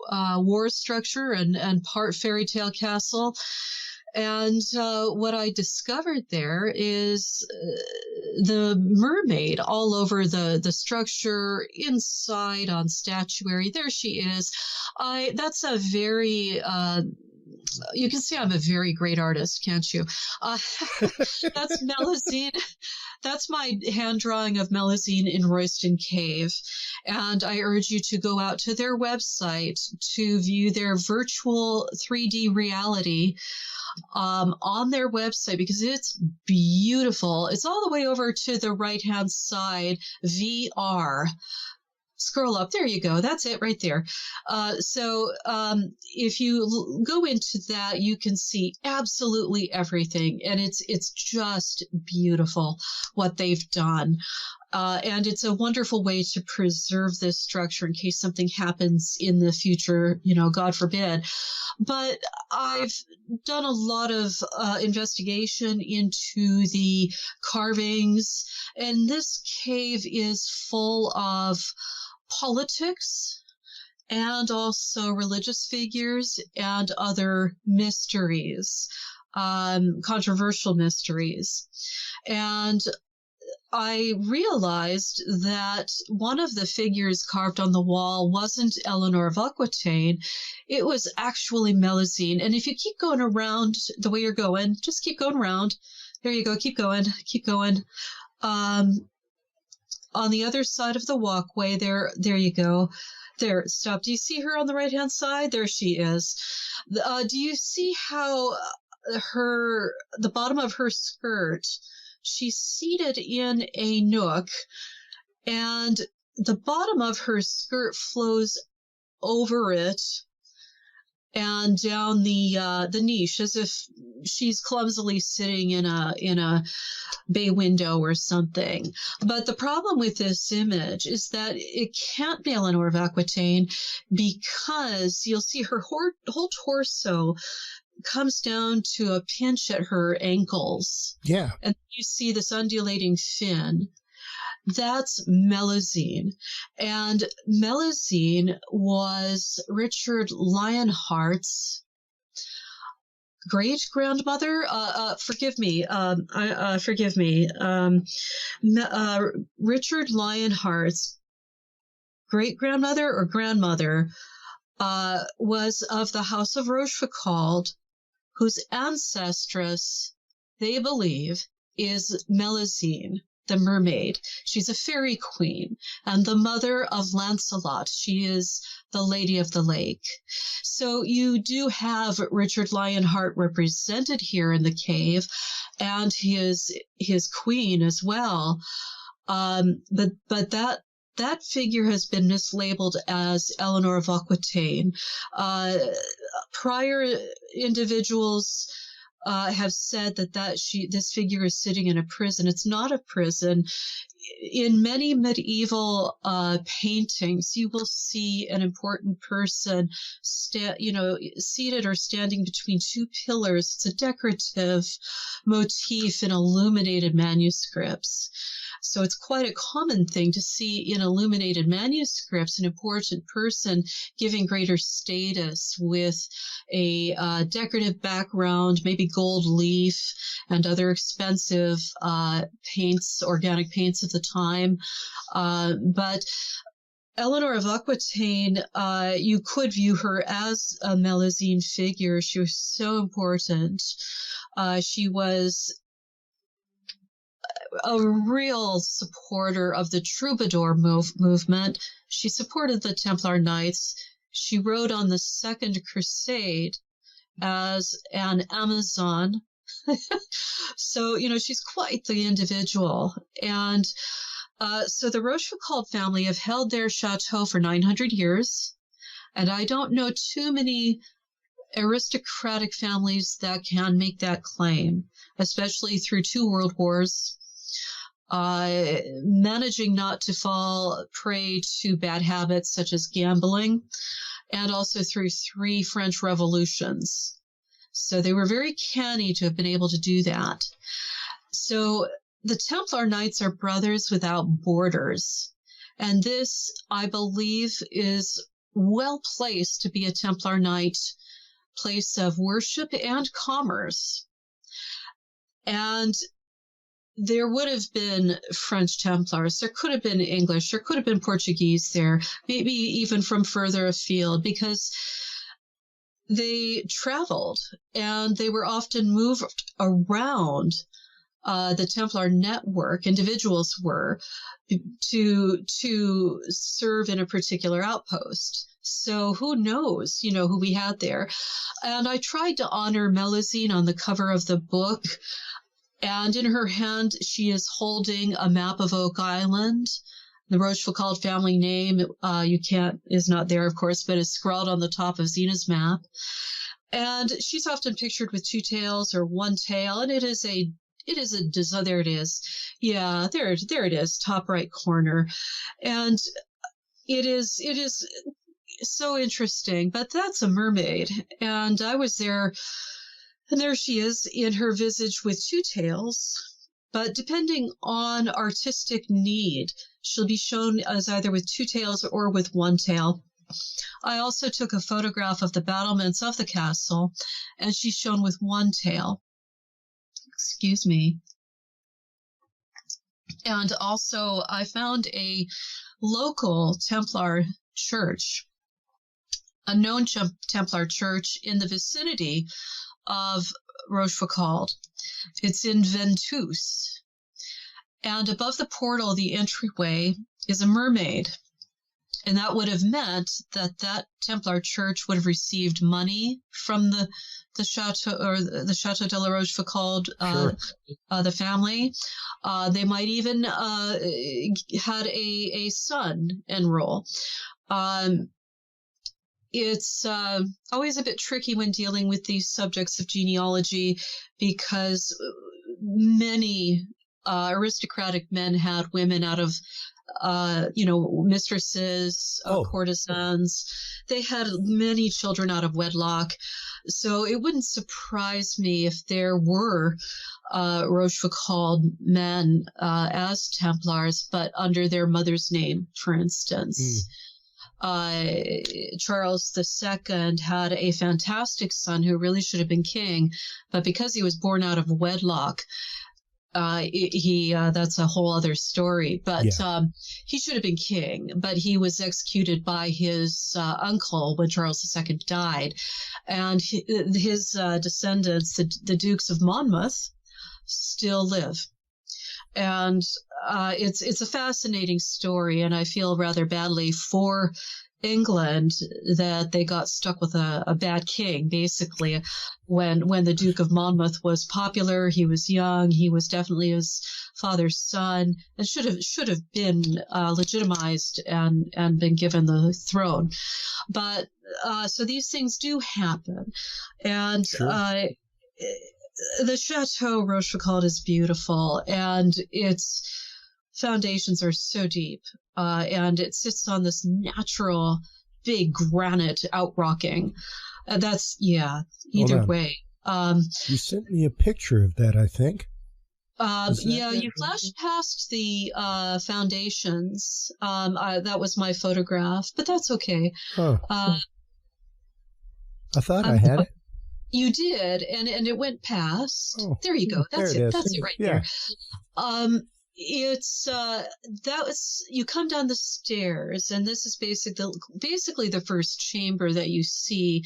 war structure and part fairy tale castle. And what I discovered there is the mermaid all over the structure, inside on statuary. There she is. That's a very... you can see I'm a very great artist, can't you? That's Melusine. That's my hand drawing of Melusine in Royston Cave. And I urge you to go out to their website to view their virtual 3D reality on their website, because it's beautiful. It's all the way over to the right-hand side, VR. Scroll up. There you go. That's it right there. So if you go into that, you can see absolutely everything. And it's just beautiful what they've done. And it's a wonderful way to preserve this structure in case something happens in the future, God forbid. But I've done a lot of investigation into the carvings, and this cave is full of politics and also religious figures and other mysteries, controversial mysteries. And I realized that one of the figures carved on the wall wasn't Eleanor of Aquitaine. It was actually Melusine. And if you keep going around the way you're going, just keep going around. There you go. Keep going. Keep going. On the other side of the walkway, there you go. There, stop. Do you see her on the right-hand side? There she is. Do you see how the bottom of her skirt, she's seated in a nook, and the bottom of her skirt flows over it and down the niche, as if she's clumsily sitting in a bay window or something. But the problem with this image is that it can't be Eleanor of Aquitaine, because you'll see her whole torso comes down to a pinch at her ankles. Yeah. And you see this undulating fin. That's Melusine. And Melusine was Richard Lionheart's great-grandmother. Forgive me. Richard Lionheart's great-grandmother or grandmother was of the House of Rochefoucauld, whose ancestress, they believe, is Melusine, the mermaid. She's a fairy queen and the mother of Lancelot. She is the Lady of the Lake. So you do have Richard Lionheart represented here in the cave, and his queen as well. But that figure has been mislabeled as Eleanor of Aquitaine. Prior individuals have said that this figure is sitting in a prison. It's not a prison. In many medieval paintings, you will see an important person seated or standing between two pillars. It's a decorative motif in illuminated manuscripts. So it's quite a common thing to see in illuminated manuscripts an important person giving greater status with a decorative background, maybe gold leaf and other expensive paints, organic paints of the time. But Eleanor of Aquitaine, you could view her as a Melusine figure. She was so important. She was a real supporter of the troubadour movement. She supported the Templar Knights. She rode on the Second Crusade as an Amazon. So, she's quite the individual. And so the Rochefoucauld family have held their chateau for 900 years. And I don't know too many aristocratic families that can make that claim, especially through 2 world wars. Managing not to fall prey to bad habits such as gambling, and also through 3 French revolutions. So they were very canny to have been able to do that. So the Templar Knights are brothers without borders. And this, I believe, is well placed to be a Templar Knight place of worship and commerce. And there would have been French Templars, there could have been English, there could have been Portuguese there, maybe even from further afield, because they traveled and they were often moved around the Templar network. Individuals were to serve in a particular outpost. So who knows, who we had there. And I tried to honor Melusine on the cover of the book. And in her hand, she is holding a map of Oak Island. The Rochefoucauld family name, is not there, of course, but is scrawled on the top of Zena's map. And she's often pictured with two tails or one tail, and there it is. Yeah, there it is, top right corner. And it is so interesting, but that's a mermaid. And I was there, and there she is in her visage with two tails. But depending on artistic need, she'll be shown as either with two tails or with one tail. I also took a photograph of the battlements of the castle, and she's shown with one tail. Excuse me. And also, I found a local Templar church, a known Templar church in the vicinity of Rochefoucauld. It's in Ventouse. And above the portal, the entryway, is a mermaid. And that would have meant that Templar church would have received money from the chateau, or the Chateau de la Rochefoucauld, the family. They might even had a son enroll. It's always a bit tricky when dealing with these subjects of genealogy, because many aristocratic men had women out of mistresses, courtesans. They had many children out of wedlock. So it wouldn't surprise me if there were Rochefoucauld men as Templars, but under their mother's name, for instance. Charles II had a fantastic son who really should have been king, but because he was born out of wedlock, that's a whole other story, but he should have been king, but he was executed by his uncle when Charles II died, and his descendants, the Dukes of Monmouth, still live. And it's a fascinating story, and I feel rather badly for England that they got stuck with a bad king. Basically, when the Duke of Monmouth was popular, he was young, he was definitely his father's son, and should have been legitimized and been given the throne. But so these things do happen, and the Chateau Rochefoucauld is beautiful, and its foundations are so deep, and it sits on this natural big granite outrocking. Either way. You sent me a picture of that, I think. You flashed past the foundations. That was my photograph, but that's okay. Oh. I thought I had it. You did, and it went past. Oh, there you go. That's it. That's it right there. It's you come down the stairs, and this is basically the first chamber that you see.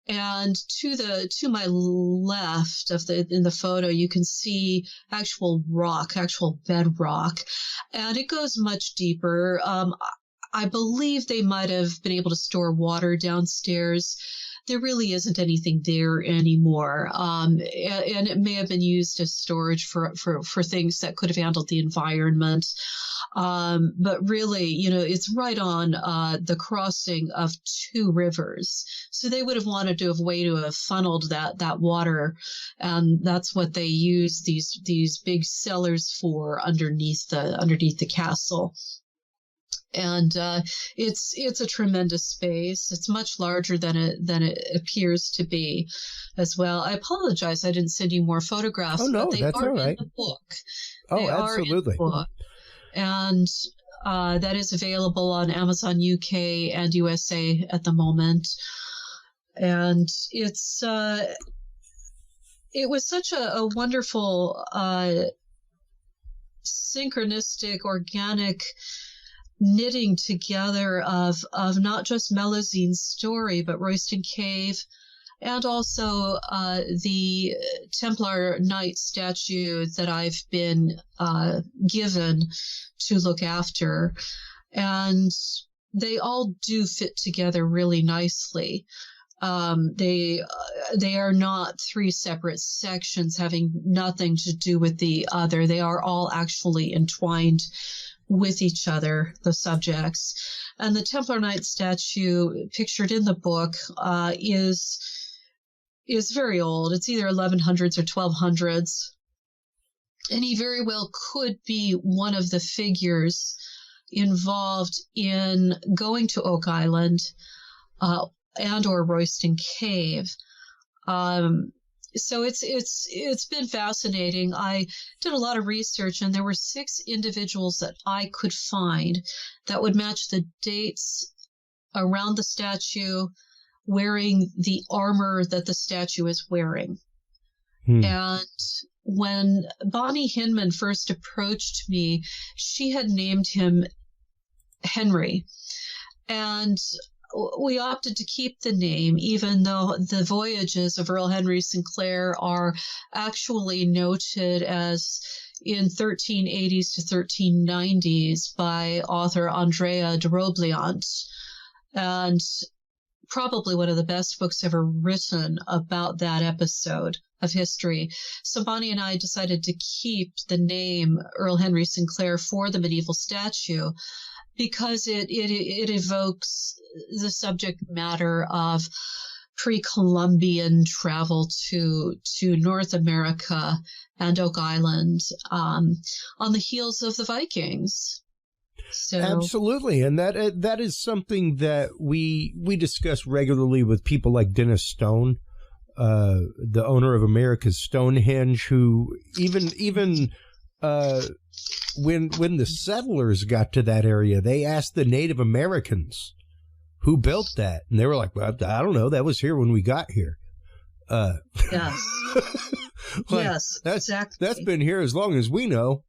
And to my left in the photo, you can see actual bedrock, and it goes much deeper. I believe they might have been able to store water downstairs. There really isn't anything there anymore. And it may have been used as storage for things that could have handled the environment. But really, it's right on the crossing of two rivers. So they would have wanted to have a way to have funneled that water. And that's what they use these big cellars for underneath the castle. And it's a tremendous space. It's much larger than it appears to be, as well. I apologize, I didn't send you more photographs. Oh no, but they that's are all right. in the book. Oh, they absolutely. Are in the book. And that is available on Amazon UK and USA at the moment. And it was such a wonderful, synchronistic, organic knitting together of not just Melusine's story, but Royston Cave, and also the Templar Knight statue that I've been given to look after. And they all do fit together really nicely. They are not three separate sections having nothing to do with the other. They are all actually entwined with each other, the subjects. And the Templar Knight statue pictured in the book is very old. It's either 1100s or 1200s. And he very well could be one of the figures involved in going to Oak Island and or Royston Cave. So it's been fascinating. I did a lot of research, and there were 6 individuals that I could find that would match the dates around the statue, wearing the armor that the statue is wearing. And when Bonnie Hinman first approached me, she had named him Henry. And we opted to keep the name, even though the voyages of Earl Henry Sinclair are actually noted as in 1380s to 1390s by author Andrea de Robliant, and probably one of the best books ever written about that episode of history. So Bonnie and I decided to keep the name Earl Henry Sinclair for the medieval statue, because it evokes the subject matter of pre-Columbian travel to North America and Oak Island on the heels of the Vikings. So absolutely, and that is something that we discuss regularly with people like Dennis Stone, the owner of America's Stonehenge, who even when the settlers got to that area, they asked the Native Americans who built that, and they were like, "Well, I don't know. That was here when we got here." Yes, yes, exactly. That's been here as long as we know.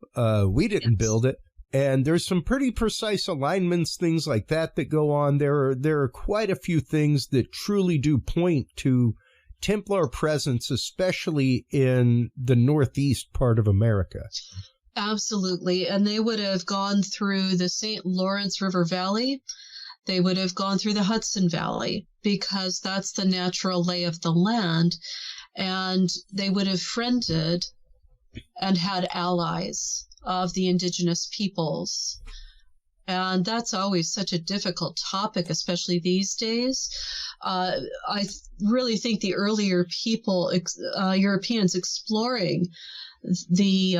We didn't build it. And there's some pretty precise alignments, things like that go on. There are quite a few things that truly do point to Templar presence, especially in the northeast part of America. Absolutely. And they would have gone through the St. Lawrence River Valley. They would have gone through the Hudson Valley, because that's the natural lay of the land. And they would have friended and had allies of the indigenous peoples. And that's always such a difficult topic, especially these days. I really think the earlier Europeans exploring the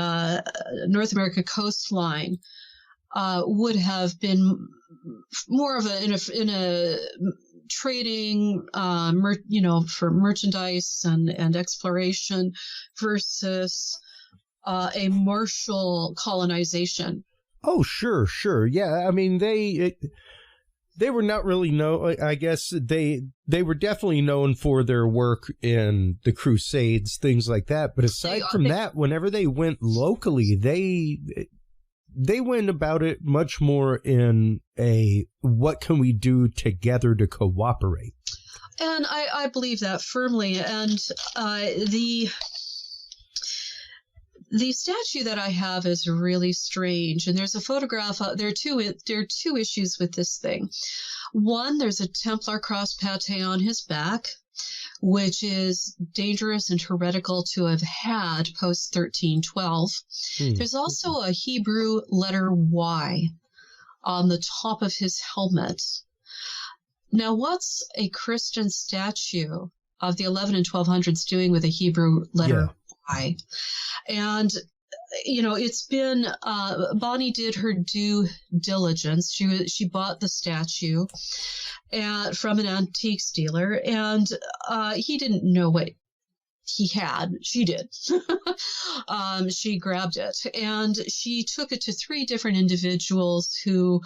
North America coastline would have been more of in a trading, for merchandise and exploration versus a martial colonization. Oh, sure. Yeah, I mean, they were not really known. I guess they were definitely known for their work in the Crusades, things like that. But aside from that, whenever they went locally, they went about it much more in a what can we do together to cooperate. And I believe that firmly. And the statue that I have is really strange, and there's a photograph. There are two issues with this thing. One, there's a Templar cross pate on his back, which is dangerous and heretical to have had post 1312. There's also a Hebrew letter Y on the top of his helmet. Now, what's a Christian statue of the 11 and 1200s doing with a Hebrew letter Y? And, it's been, Bonnie did her due diligence. She bought the statue from an antiques dealer, and he didn't know what she did. She grabbed it, and she took it to 3 different individuals who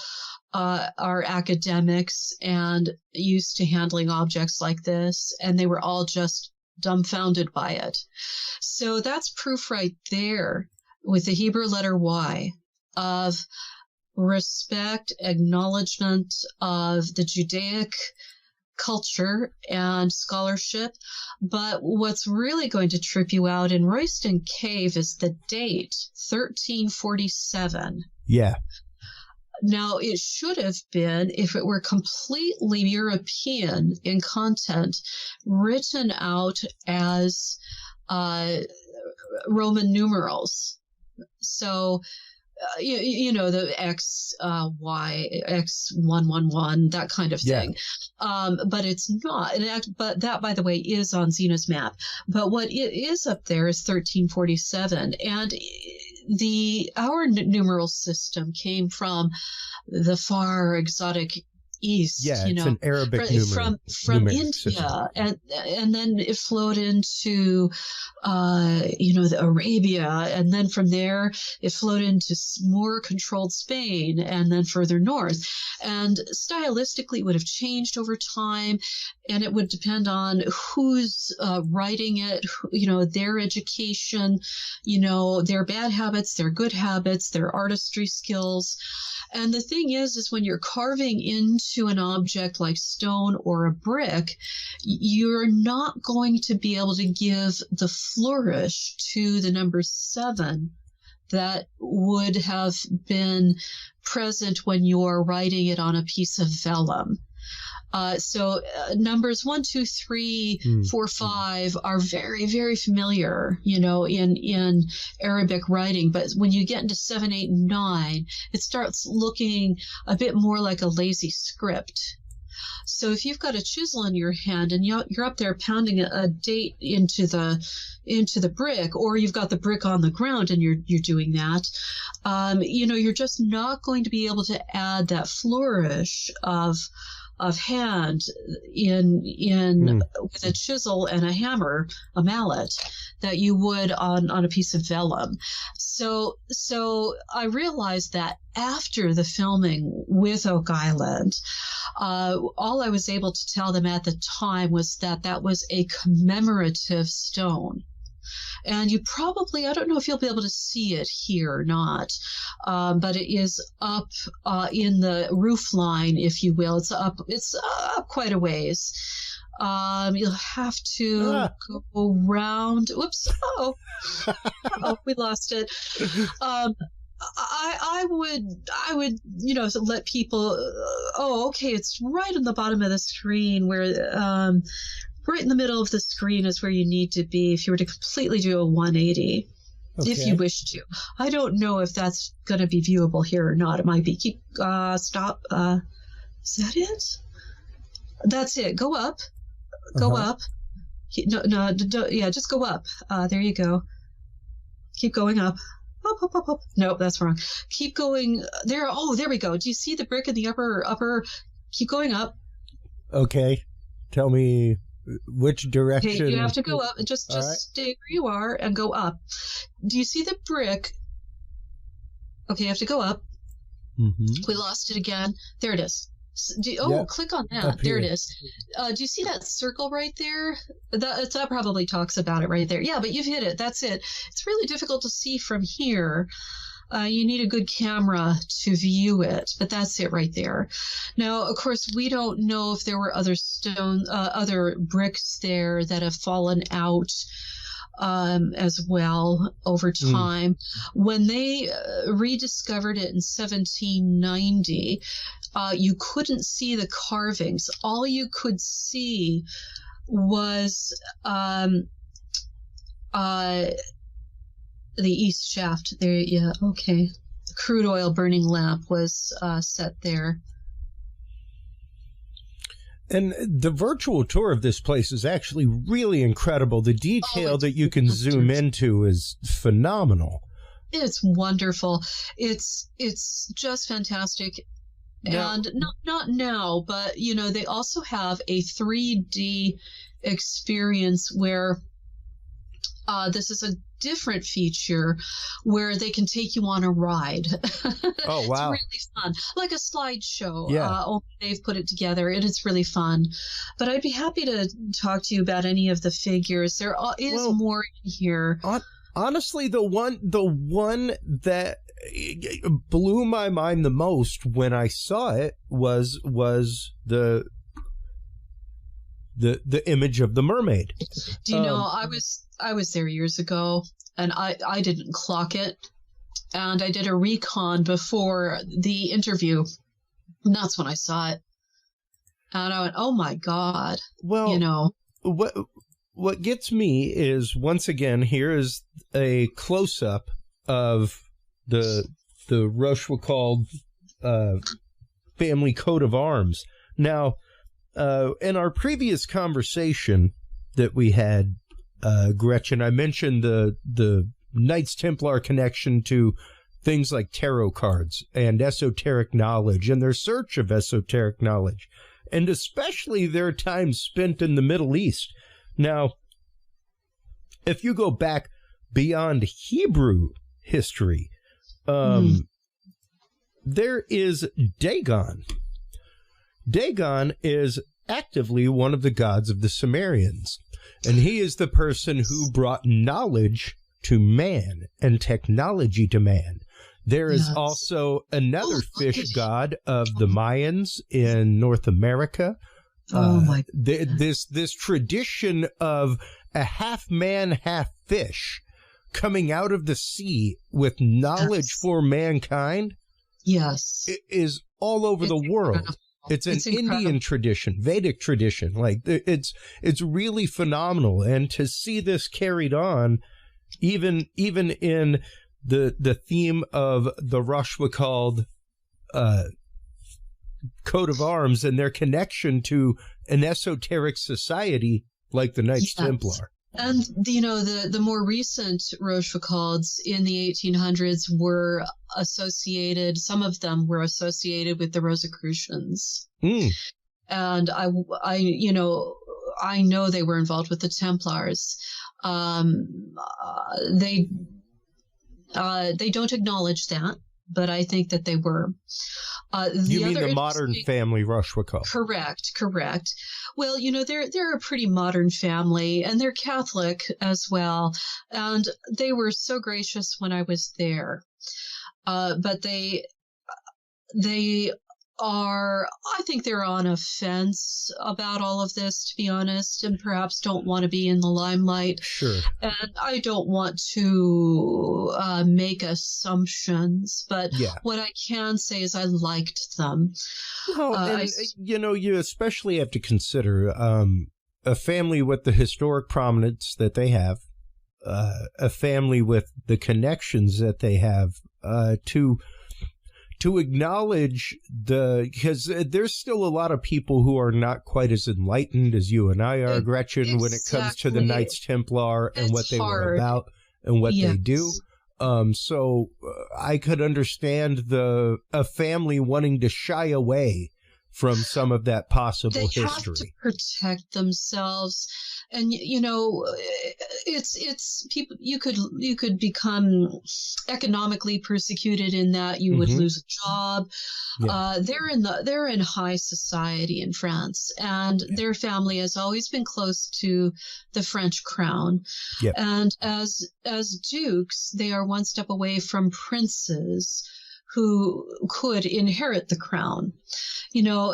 are academics and used to handling objects like this, and they were all just dumbfounded by it. So that's proof right there with the Hebrew letter Y of respect, acknowledgement of the Judaic culture and scholarship. But what's really going to trip you out in Royston Cave is the date, 1347. Yeah. Now, it should have been, if it were completely European in content, written out as Roman numerals. So, you know, the X, Y, X111, that kind of thing. But it's not. But that, by the way, is on Zena's map. But what it is up there is 1347. And our numeral system came from the far exotic East. Yeah, you it's know, an Arabic from India, system. and then it flowed into the Arabia, and then from there it flowed into more controlled Spain, and then further north. And stylistically, it would have changed over time, and it would depend on who's writing it, their education, their bad habits, their good habits, their artistry skills. And the thing is when you're carving into an object like stone or a brick, you're not going to be able to give the flourish to the number 7 that would have been present when you're writing it on a piece of vellum. So numbers 1, 2, 3, 4, 5 are very, very familiar, in Arabic writing. But when you get into 7, 8, and 9, it starts looking a bit more like a lazy script. So if you've got a chisel in your hand and you're up there pounding a date into the brick, or you've got the brick on the ground and you're doing that, you're just not going to be able to add that flourish of hand with a chisel and a hammer, a mallet, that you would on a piece of vellum. So I realized that after the filming with Oak Island, all I was able to tell them at the time was that was a commemorative stone. And you probably, I don't know if you'll be able to see it here or not, but it is up in the roof line, if you will. It's up quite a ways. You'll have to go around. Whoops! Oh, we lost it. I would let people. Okay, it's right on the bottom of the screen where. Right in the middle of the screen is where you need to be if you were to completely do a 180, if you wish to. I don't know if that's going to be viewable here or not. It might be. Stop. Is that it? That's it. Go up. Go up. No, yeah, just go up. There you go. Keep going up. Up. Nope, that's wrong. Keep going. There. Oh, there we go. Do you see the brick in the upper? Keep going up. Okay. Tell me which direction. Okay, you have to go up. Just right. Stay where you are and go up. Do you see the brick? Okay, you have to go up. Mm-hmm. We lost it again. There it is. Click on that. There it is. Do you see that circle right there? That probably talks about it right there. Yeah, but you've hit it. That's it. It's really difficult to see from here. You need a good camera to view it, but that's it right there. Now, of course, we don't know if there were other bricks there that have fallen out as well over time. When they rediscovered it in 1790, you couldn't see the carvings. All you could see was the east shaft there. Yeah, okay. The crude oil burning lamp was set there. And the virtual tour of this place is actually really incredible. The detail that you can zoom into is phenomenal. It's wonderful. It's just fantastic. And not now, but they also have a 3D experience where this is a different feature where they can take you on a ride. Oh, wow. It's really fun. Like a slideshow. Yeah. Only they've put it together, and it's really fun. But I'd be happy to talk to you about any of the figures. There is more in here. Honestly, the one that blew my mind the most when I saw it was the image of the mermaid. Do you know, I was there years ago, and I didn't clock it, and I did a recon before the interview, and that's when I saw it, and I went, "Oh my God!" Well, you know, what gets me is, once again, here is a close up of the Rochefoucauld family coat of arms. Now, in our previous conversation that we had, Gretchen, I mentioned the Knights Templar connection to things like tarot cards and esoteric knowledge and their search of esoteric knowledge, and especially their time spent in the Middle East. Now, if you go back beyond Hebrew history, there is Dagon. Dagon is actively one of the gods of the Sumerians, and he is the person who brought knowledge to man and technology to man. There is also another fish god of the Mayans in North America. This tradition of a half man, half fish coming out of the sea with knowledge for mankind. Yes, it is all over the world. It's an Indian tradition, Vedic tradition. Like, it's really phenomenal. And to see this carried on, even in the theme of the Rochefoucauld coat of arms and their connection to an esoteric society like the Knights Templar. And, you know, the more recent Rochefocaulds in the 1800s were associated, some of them were associated with the Rosicrucians. And I know they were involved with the Templars. They don't acknowledge that, but I think that they were. You mean the modern family Rochefoucauld? Correct. Well, you know, they're a pretty modern family, and they're Catholic as well. And they were so gracious when I was there. But they are, I think they're on a fence about all of this, to be honest, and perhaps don't want to be in the limelight. Sure. And I don't want to make assumptions, but what I can say is I liked them. You especially have to consider a family with the historic prominence that they have, a family with the connections that they have, to acknowledge because there's still a lot of people who are not quite as enlightened as you and I are, Gretchen, when it comes to the Knights Templar and what they were about and what they do. So I could understand a family wanting to shy away from some of that possible history. They have to protect themselves. And, you know, it's people, you could become economically persecuted in that you would lose a job. They're in high society in France, and their family has always been close to the French crown. And as dukes, they are one step away from princes who could inherit the crown. You know,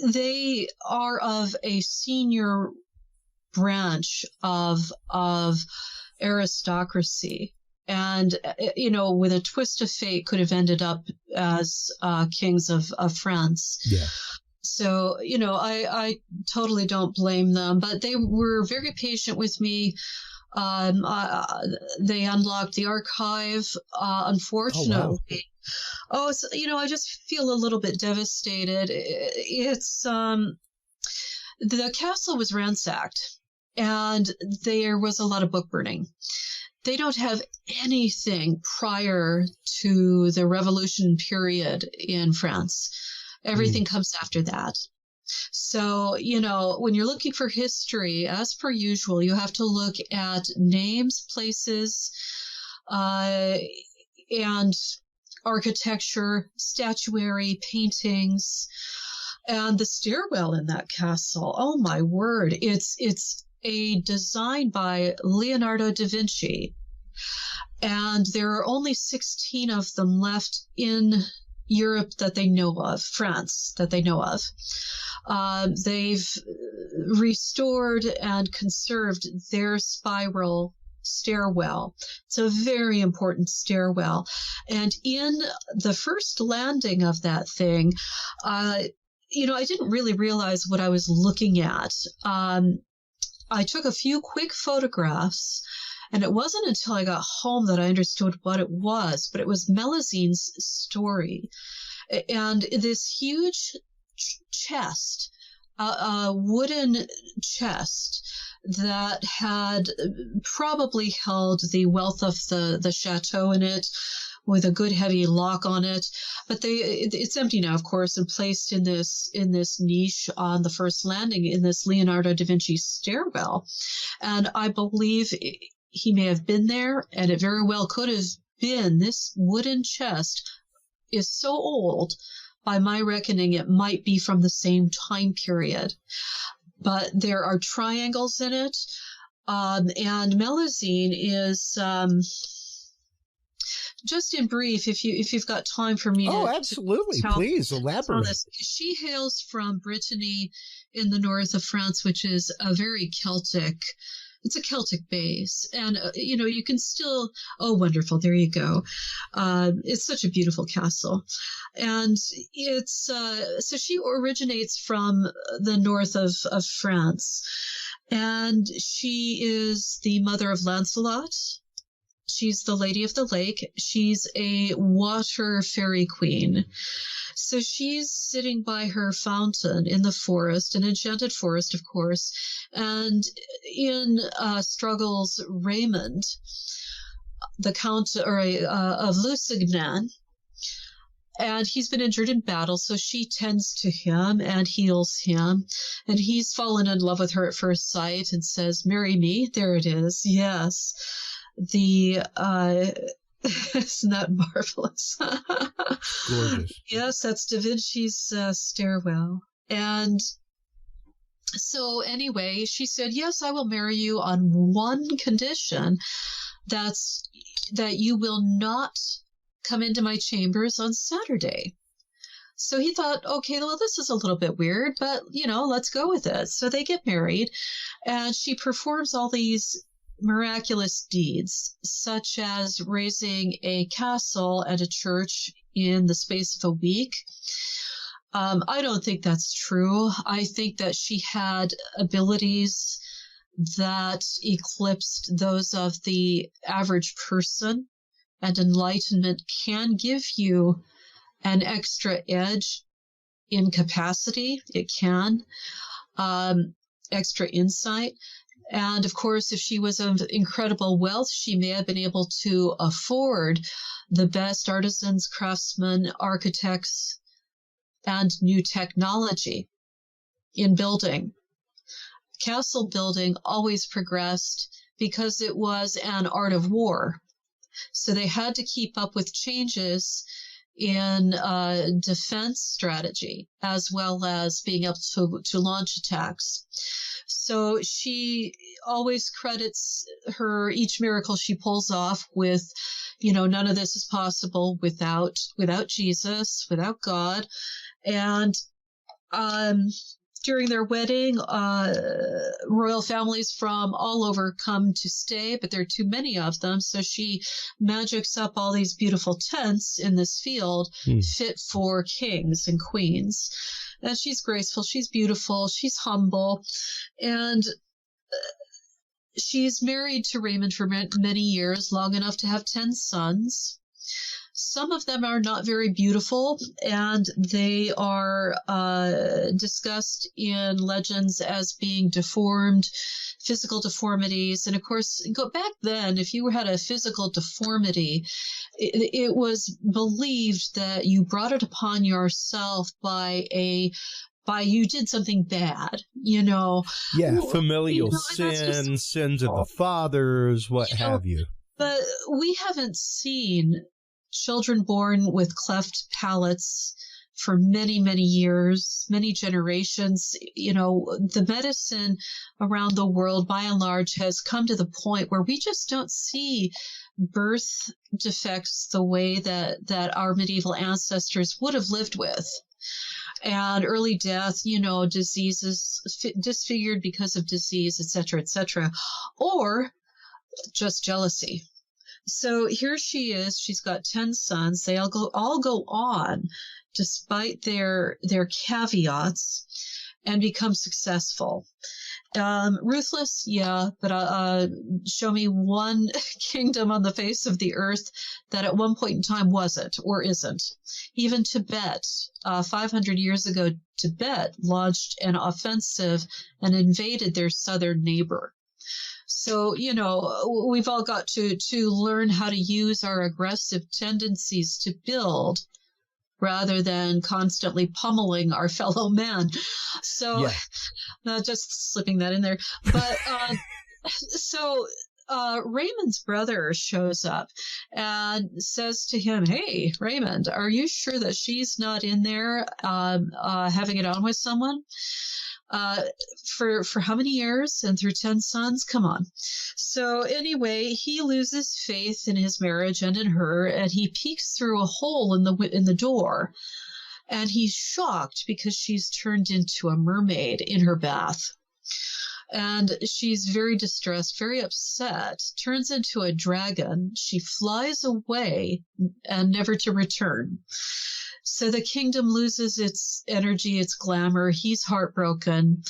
they are of a senior branch of aristocracy, and you know, with a twist of fate, could have ended up as kings of France. So, you know, I totally don't blame them, but they were very patient with me. They unlocked the archive, unfortunately. So, you know, I just feel a little bit devastated. It's, the castle was ransacked, and there was a lot of book burning. They don't have anything prior to the Revolution period in France. Everything comes after that. So, when you're looking for history, as per usual, you have to look at names, places, and architecture, statuary, paintings, and the stairwell in that castle. Oh my word. It's a design by Leonardo da Vinci. And there are only 16 of them left in Europe that they know of, France that they know of. They've restored and conserved their spiral stairwell. It's a very important stairwell. And in the first landing of that thing, I didn't really realize what I was looking at. I took a few quick photographs, and it wasn't until I got home that I understood what it was, but it was Melusine's story. And this huge chest, a wooden chest that had probably held the wealth of the chateau in it, with a good heavy lock on it, but it's empty now, of course, and placed in this niche on the first landing in this Leonardo da Vinci stairwell. And I believe he may have been there, and it very well could have been. This wooden chest is so old, by my reckoning, it might be from the same time period. But there are triangles in it, and Melusine is... just in brief, if you've got time for me to absolutely, please elaborate. She hails from Brittany in the north of France, which is a very Celtic. It's a Celtic base, and you can still. Oh, wonderful! There you go. It's such a beautiful castle, and it's so she originates from the north of France, and she is the mother of Lancelot. She's the Lady of the Lake. She's a water fairy queen. So she's sitting by her fountain in the forest, an enchanted forest, of course. And in struggles Raymond, the Count of Lusignan, and he's been injured in battle, so she tends to him and heals him. And he's fallen in love with her at first sight and says, "Marry me." There it is. Yes. Isn't that marvelous? Gorgeous. Yes, that's Da Vinci's stairwell. And so anyway, she said, "Yes, I will marry you on one condition. That you will not come into my chambers on Saturday." So he thought, okay, well, this is a little bit weird, but, let's go with it. So they get married, and she performs all these miraculous deeds, such as raising a castle and a church in the space of a week. I don't think that's true. I think that she had abilities that eclipsed those of the average person, and enlightenment can give you an extra edge in capacity. It can. Extra insight. And of course, if she was of incredible wealth, she may have been able to afford the best artisans, craftsmen, architects, and new technology in building. Castle building always progressed because it was an art of war. So they had to keep up with changes in defense strategy, as well as being able to launch attacks. So she always credits each miracle she pulls off with, none of this is possible without Jesus, without God. And during their wedding, royal families from all over come to stay, but there are too many of them. So she magics up all these beautiful tents in this field fit for kings and queens. And she's graceful, she's beautiful, she's humble, and she's married to Raymond for many years, long enough to have 10 sons. Some of them are not very beautiful, and they are discussed in legends as being deformed, physical deformities. And of course, back then, if you had a physical deformity, it was believed that you brought it upon yourself by a you did something bad, Yeah, familial sins, sins of the fathers, what have you. But we haven't seen children born with cleft palates for many, many years, many generations. The medicine around the world, by and large, has come to the point where we just don't see birth defects the way that our medieval ancestors would have lived with. And early death, diseases, disfigured because of disease, et cetera, or just jealousy. So here she is. She's got 10 sons. They all go on, despite their caveats, and become successful. Ruthless, yeah, but show me one kingdom on the face of the earth that at one point in time wasn't or isn't. Even Tibet, 500 years ago, Tibet launched an offensive and invaded their southern neighbor. So, we've all got to learn how to use our aggressive tendencies to build rather than constantly pummeling our fellow man. So, just slipping that in there. But so Raymond's brother shows up and says to him, "Hey, Raymond, are you sure that she's not in there having it on with someone? For how many years and through 10 sons? Come on." So anyway, he loses faith in his marriage and in her, and he peeks through a hole in the door, and he's shocked because she's turned into a mermaid in her bath. And she's very distressed, very upset, turns into a dragon. She flies away and never to return. So the kingdom loses its energy, its glamour. He's heartbroken,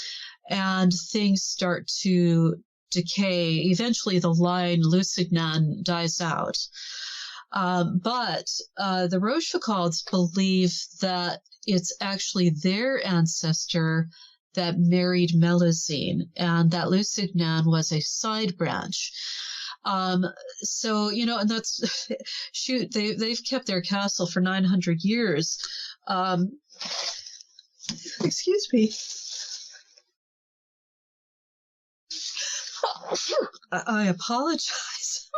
and things start to decay. Eventually, the line Lusignan dies out. But the Rochefoucaulds believe that it's actually their ancestor that married Melusine, and that Lusignan was a side branch. So, and that's, shoot, they've kept their castle for 900 years. Excuse me. I apologize.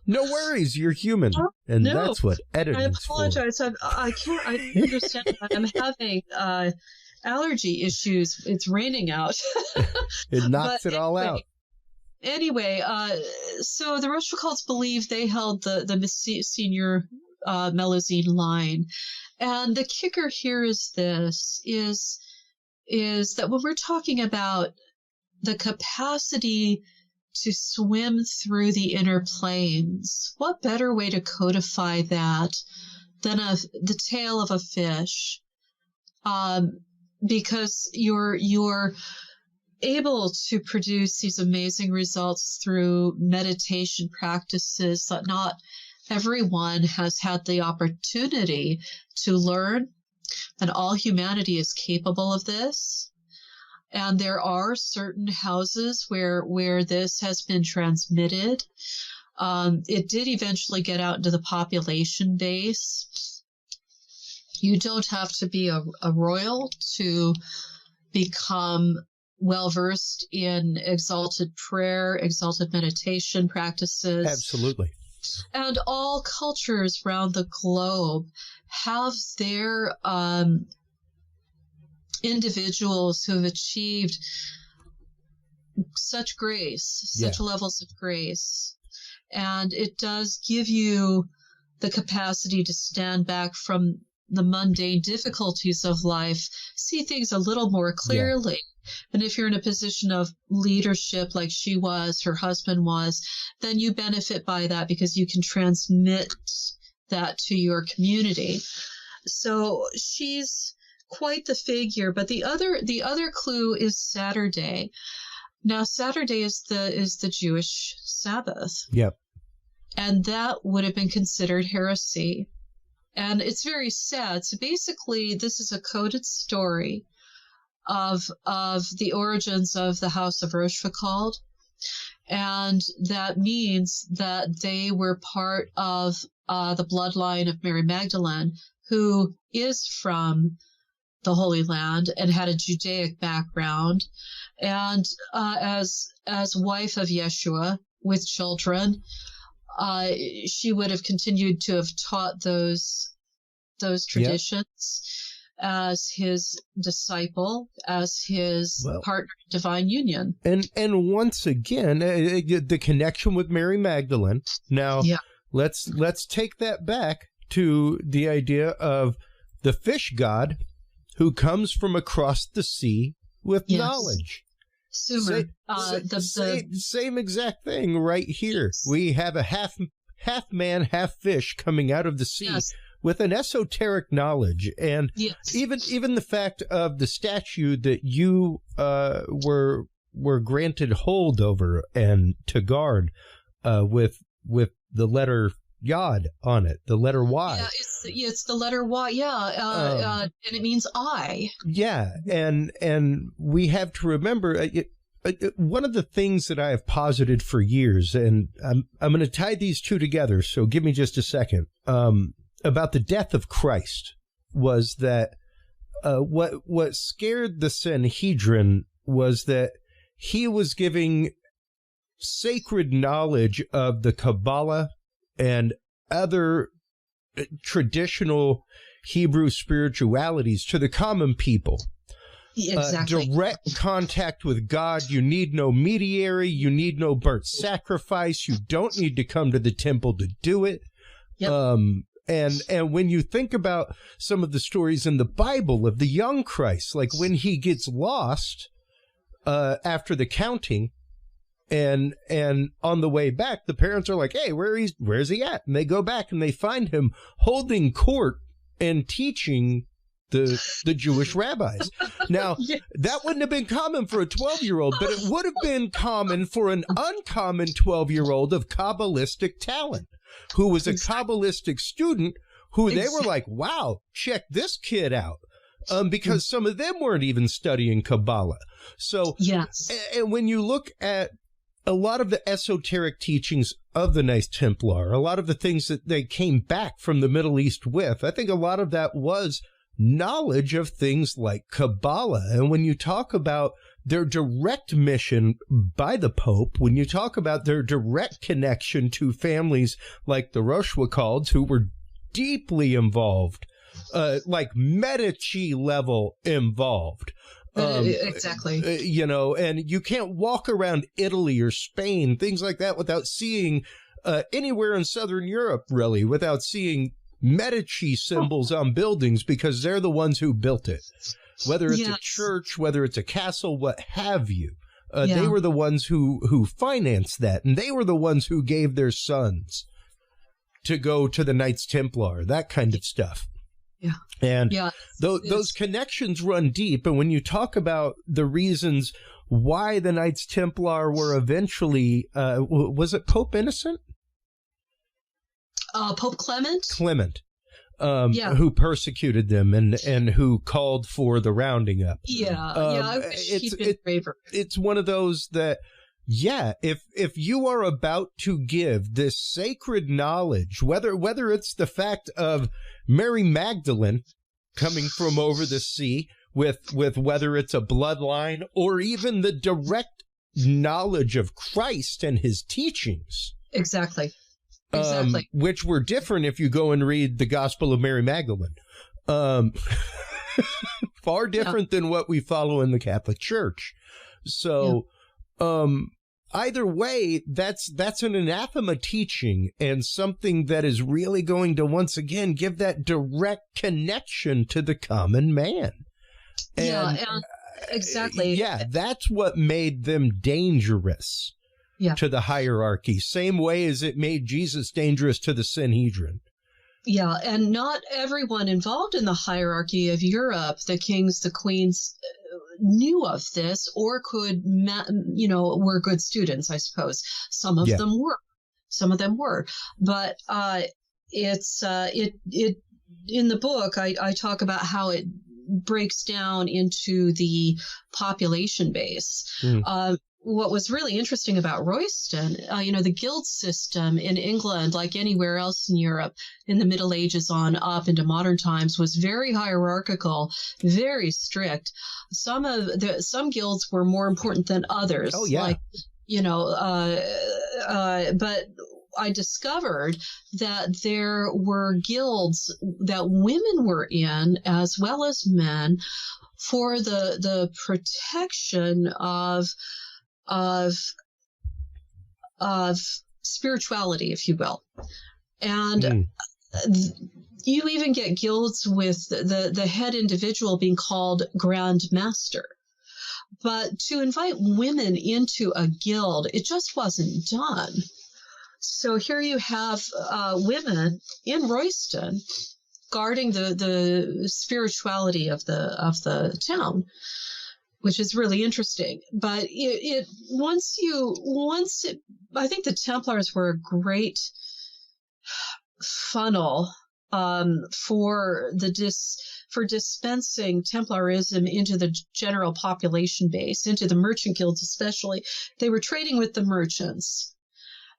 No worries, you're human, and that's what editing's for. I apologize. I understand. I'm having allergy issues. It's raining out. It knocks it all out. Anyway, so the Rochefoucaulds believe they held the senior Melusine line, and the kicker here is that when we're talking about the capacity to swim through the inner planes, what better way to codify that than the tail of a fish? Because you're able to produce these amazing results through meditation practices that not everyone has had the opportunity to learn, and all humanity is capable of this. And there are certain houses where this has been transmitted. It did eventually get out into the population base. You don't have to be a royal to become well-versed in exalted prayer, exalted meditation practices. Absolutely. And all cultures around the globe have their individuals who have achieved such grace, such levels of grace. And it does give you the capacity to stand back from the mundane difficulties of life, see things a little more clearly. Yeah. And if you're in a position of leadership like she was, her husband was, then you benefit by that because you can transmit that to your community. So she's quite the figure. But the other clue is Saturday. Now, Saturday is the Jewish Sabbath. Yep. And that would have been considered heresy. And it's very sad. So basically, this is a coded story of the origins of the House of Rochefoucauld. And that means that they were part of the bloodline of Mary Magdalene, who is from the Holy Land and had a Judaic background. And as wife of Yeshua with children, she would have continued to have taught those traditions as his disciple, as his partner in divine union. And once again, the connection with Mary Magdalene. Now, let's take that back to the idea of the fish god who comes from across the sea with knowledge. Sumer. Same exact thing right here. We have a half man, half fish coming out of the sea with an esoteric knowledge. And even the fact of the statue that you were granted hold over and to guard with the letter Yod on it, the letter Y. Yeah, it's the letter Y. Yeah, and it means I. Yeah, and we have to remember one of the things that I have posited for years, and I'm going to tie these two together. So give me just a second. About the death of Christ was that what scared the Sanhedrin was that he was giving sacred knowledge of the Kabbalah and other traditional Hebrew spiritualities to the common people. Exactly. Direct contact with God. You need no mediary. You need no burnt sacrifice. You don't need to come to the temple to do it. Yep. And when you think about some of the stories in the Bible of the young Christ, like when he gets lost after the counting, and on the way back, the parents are like, "Hey, where's he at?" And they go back and they find him holding court and teaching the Jewish rabbis. Now, that wouldn't have been common for a 12-year-old, but it would have been common for an uncommon 12-year-old of Kabbalistic talent, who was a Kabbalistic student who they were like, "Wow, check this kid out." Because some of them weren't even studying Kabbalah. So, and when you look at a lot of the esoteric teachings of the Knights Templar, a lot of the things that they came back from the Middle East with, I think a lot of that was knowledge of things like Kabbalah. And when you talk about their direct mission by the Pope, when you talk about their direct connection to families like the Rochefocaulds, who were deeply involved, like Medici level involved. Exactly. And you can't walk around Italy or Spain, things like that, without seeing anywhere in Southern Europe, really, without seeing Medici symbols on buildings, because they're the ones who built it. Whether it's a church, whether it's a castle, what have you. They were the ones who financed that, and they were the ones who gave their sons to go to the Knights Templar, that kind of stuff. And those connections run deep. And when you talk about the reasons why the Knights Templar were eventually, was it Pope Innocent? Pope Clement? Clement, who persecuted them and who called for the rounding up. I wish he'd been braver. It's one of those that, if you are about to give this sacred knowledge, whether it's the fact of Mary Magdalene coming from over the sea with whether it's a bloodline or even the direct knowledge of Christ and his teachings. Exactly. Which were different if you go and read the Gospel of Mary Magdalene. Far different than what we follow in the Catholic Church. So, either way, that's an anathema teaching, and something that is really going to once again give that direct connection to the common man. And, exactly. That's what made them dangerous to the hierarchy, same way as it made Jesus dangerous to the Sanhedrin. Yeah, and not everyone involved in the hierarchy of Europe, the kings, the queens, knew of this or could, were good students, I suppose. Some of them were. But it's in the book, I talk about how it breaks down into the population base. what was really interesting about Royston, the guild system in England, like anywhere else in Europe in the Middle Ages on up into modern times, was very hierarchical, very strict. Some guilds were more important than others. Oh, yeah. But I discovered that there were guilds that women were in as well as men for the protection of spirituality, if you will. And you even get guilds with the head individual being called Grand Master. But to invite women into a guild, it just wasn't done. So here you have women in Royston guarding the spirituality of the town, which is really interesting. But I think the Templars were a great funnel for dispensing Templarism into the general population base, into the merchant guilds especially. They were trading with the merchants.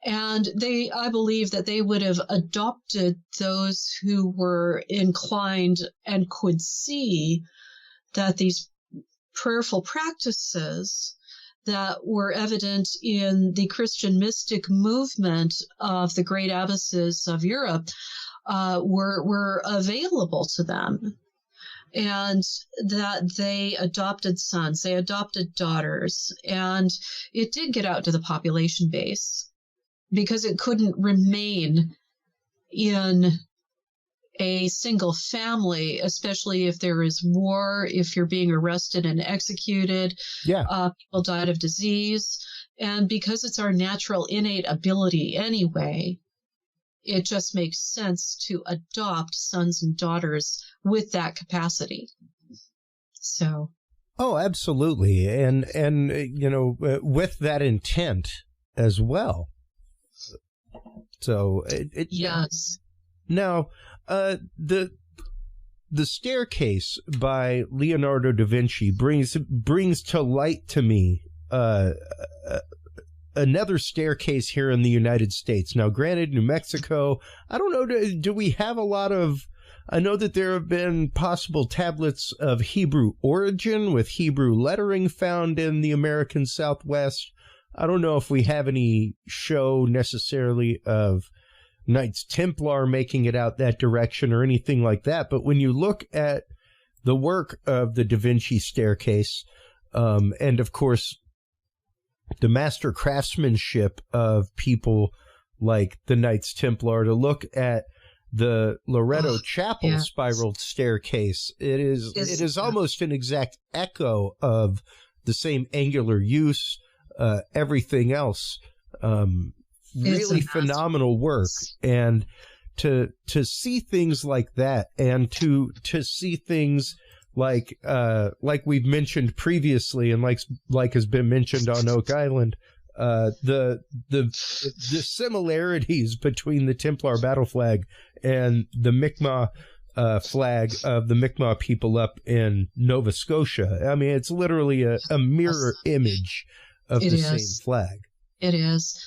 And I believe that they would have adopted those who were inclined and could see that these prayerful practices that were evident in the Christian mystic movement of the great abbesses of Europe were available to them. And that they adopted sons, they adopted daughters, and it did get out to the population base because it couldn't remain in a single family, especially if there is war, if you're being arrested and executed. Yeah. People died of disease. And because it's our natural innate ability anyway, it just makes sense to adopt sons and daughters with that capacity. So. Oh, absolutely. And with that intent as well. So yes. Now, the Staircase by Leonardo da Vinci brings to light to me another staircase here in the United States. Now, granted, New Mexico, I don't know, do we have a lot of, I know that there have been possible tablets of Hebrew origin with Hebrew lettering found in the American Southwest. I don't know if we have any show necessarily of Knights Templar making it out that direction or anything like that. But when you look at the work of the Da Vinci Staircase, and of course, the master craftsmanship of people like the Knights Templar, to look at the Loretto Chapel spiraled staircase, it is almost an exact echo of the same angular use, everything else. Really phenomenal work. And to see things like that, and to see things like we've mentioned previously, and like has been mentioned on Oak Island, the similarities between the Templar battle flag and the Mi'kmaq flag of the Mi'kmaq people up in Nova Scotia. I mean, it's literally a mirror image of the same flag. It is.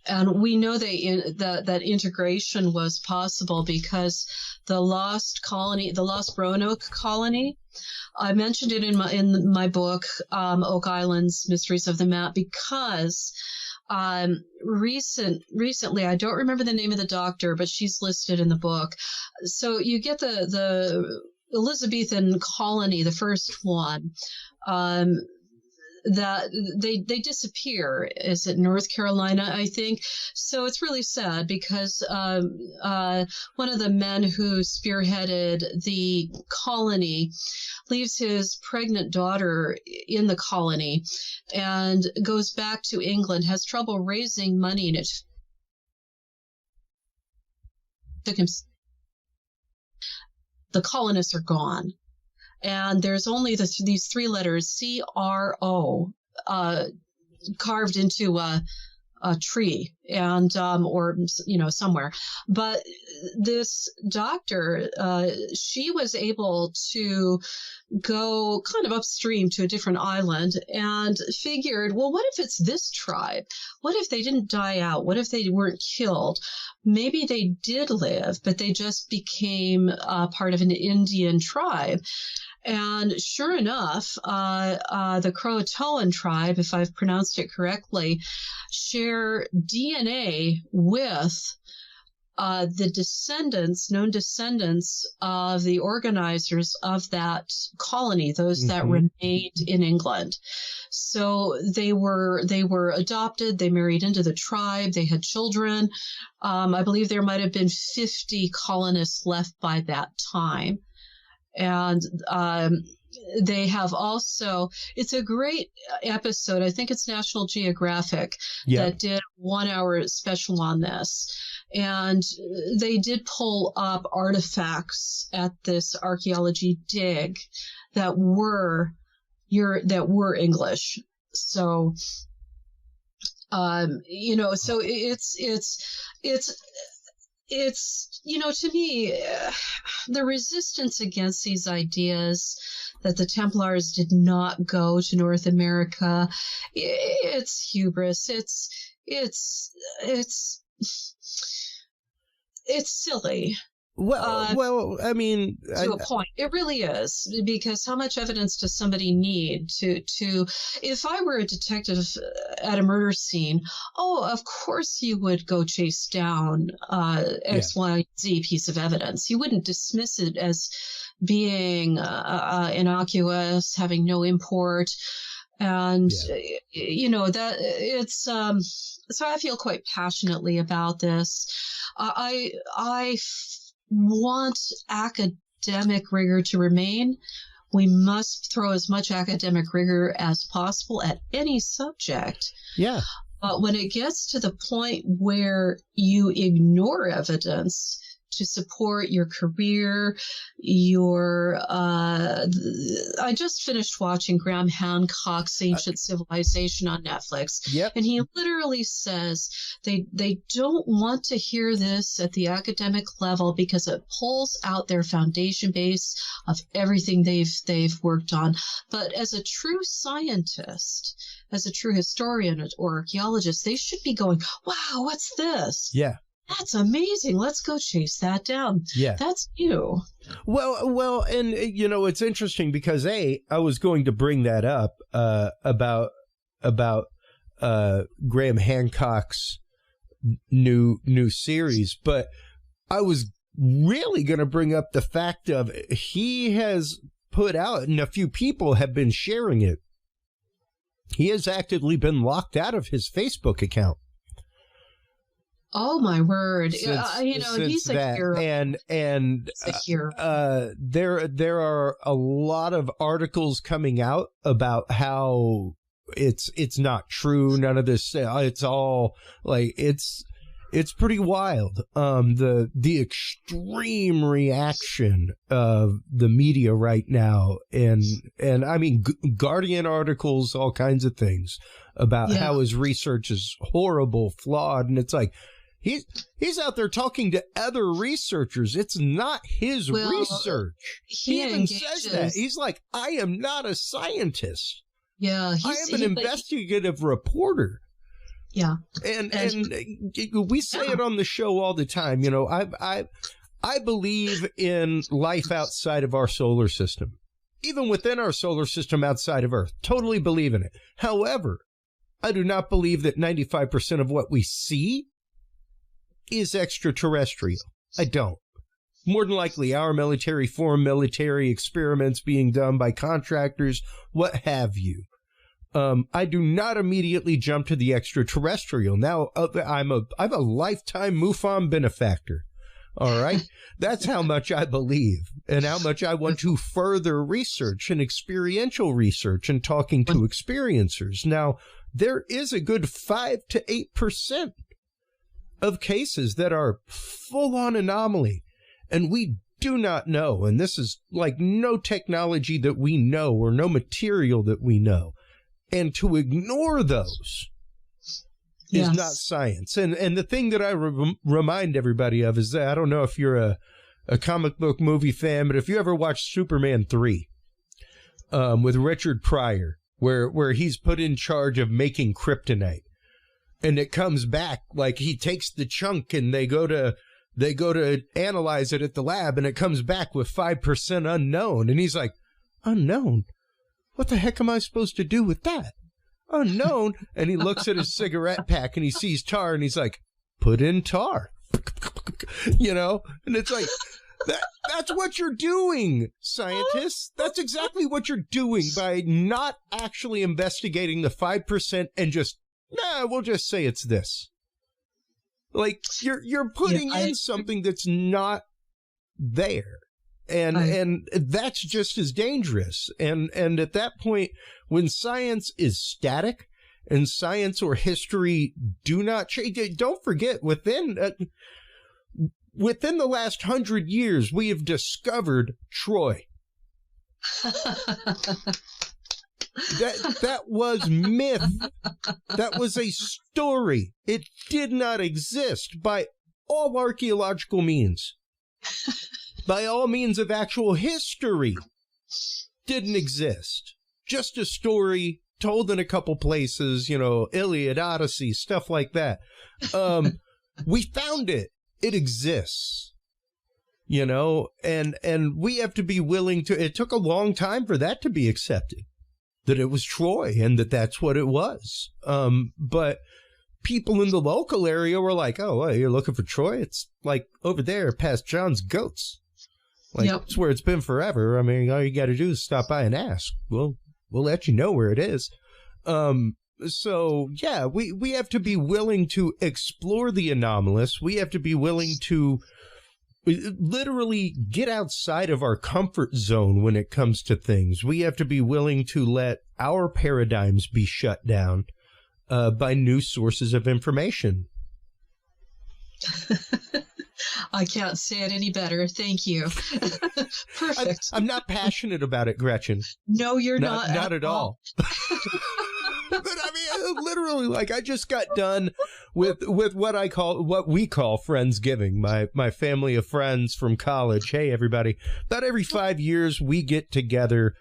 And we know that integration was possible because the lost Roanoke colony, I mentioned it in my book, Oak Island's Mysteries of the Map, because recently, I don't remember the name of the doctor, but she's listed in the book. So you get the Elizabethan colony, the first one, that they disappear. Is it North Carolina, I think? So it's really sad because one of the men who spearheaded the colony leaves his pregnant daughter in the colony and goes back to England, has trouble raising money, and it took him. The colonists are gone. And there's only these three letters, C-R-O, carved into a tree and or somewhere. But this doctor, she was able to go kind of upstream to a different island and figured, well, what if it's this tribe? What if they didn't die out? What if they weren't killed? Maybe they did live, but they just became part of an Indian tribe. And sure enough, the Croatoan tribe, if I've pronounced it correctly, share DNA with the known descendants of the organizers of that colony, those that remained in England. So they were adopted. They married into the tribe. They had children. I believe there might have been 50 colonists left by that time. And they have also, it's a great episode. I think it's National Geographic that did a 1-hour special on this. And they did pull up artifacts at this archaeology dig that were English. So, so it's to me, the resistance against these ideas that the Templars did not go to North America, it's hubris. It's silly. Well, I mean, to a point, it really is, because how much evidence does somebody need to? If I were a detective at a murder scene, of course you would go chase down X, Y, Z piece of evidence. You wouldn't dismiss it as being innocuous, having no import, and that it's. So I feel quite passionately about this. I want academic rigor to remain. We must throw as much academic rigor as possible at any subject. Yeah. But when it gets to the point where you ignore evidence to support your career, I just finished watching Graham Hancock's Ancient Civilization on Netflix. Yep. And he literally says they don't want to hear this at the academic level because it pulls out their foundation base of everything they've worked on. But as a true scientist, as a true historian or archaeologist, they should be going, wow, what's this? Yeah. That's amazing. Let's go chase that down. Yeah. That's new. Well, and it's interesting because I was going to bring that up about Graham Hancock's new series, but I was really going to bring up the fact of he has put out, and a few people have been sharing it. He has actively been locked out of his Facebook account. Oh my word! He's a hero, and he's a hero. There are a lot of articles coming out about how it's not true. None of this. It's all like it's pretty wild. The extreme reaction of the media right now, and I mean Guardian articles, all kinds of things about how his research is horrible, flawed, and it's like. He's out there talking to other researchers. It's not his research. He even says that. He's like, I am not a scientist. Yeah. I am an investigative reporter. Yeah. And we say it on the show all the time. I believe in life outside of our solar system, even within our solar system outside of Earth. Totally believe in it. However, I do not believe that 95% of what we see is extraterrestrial. I don't. More than likely, our military, foreign military experiments being done by contractors, what have you. I do not immediately jump to the extraterrestrial. Now, I'm a lifetime MUFON benefactor. All right? That's how much I believe and how much I want to further research and experiential research and talking to experiencers. Now, there is a good 5 to 8% of cases that are full-on anomaly, and we do not know, and this is like no technology that we know or no material that we know, and to ignore those is Yes. not science. And the thing that I remind everybody of is that, I don't know if you're a comic book movie fan, but if you ever watched Superman 3 with Richard Pryor, where he's put in charge of making kryptonite, and it comes back, like he takes the chunk and they go to analyze it at the lab, and it comes back with 5% unknown. And he's like, unknown? What the heck am I supposed to do with that? Unknown. And he looks at his cigarette pack and he sees tar, and he's like, put in tar. You know? And it's like, that's what you're doing, scientists. That's exactly what you're doing by not actually investigating the 5% and just, we'll just say it's this. Like, you're putting in something that's not there. And that's just as dangerous. And at that point, when science is static and science or history do not change, don't forget, within the last 100 years, we have discovered Troy. That was myth. That was a story. It did not exist by all archaeological means. By all means of actual history, didn't exist. Just a story told in a couple places, you know, Iliad, Odyssey, stuff like that. We found it. It exists. You know, and we have to be willing to, it took a long time for that to be accepted, that it was Troy and that's what it was. But people in the local area were like, oh, well, you're looking for Troy? It's like over there past John's Goats. Like, it's where it's been forever. I mean, all you got to do is stop by and ask. We'll let you know where it is. So, yeah, we have to be willing to explore the anomalous. We have to be willing to literally get outside of our comfort zone when it comes to things. We have to be willing to let our paradigms be shut down by new sources of information. I can't say it any better. Thank you. Perfect. I'm not passionate about it, Gretchen. No, you're not. Not at all. But I mean, literally, like, I just got done with what we call Friendsgiving. My family of friends from college. Hey, everybody. About every 5 years, we get together,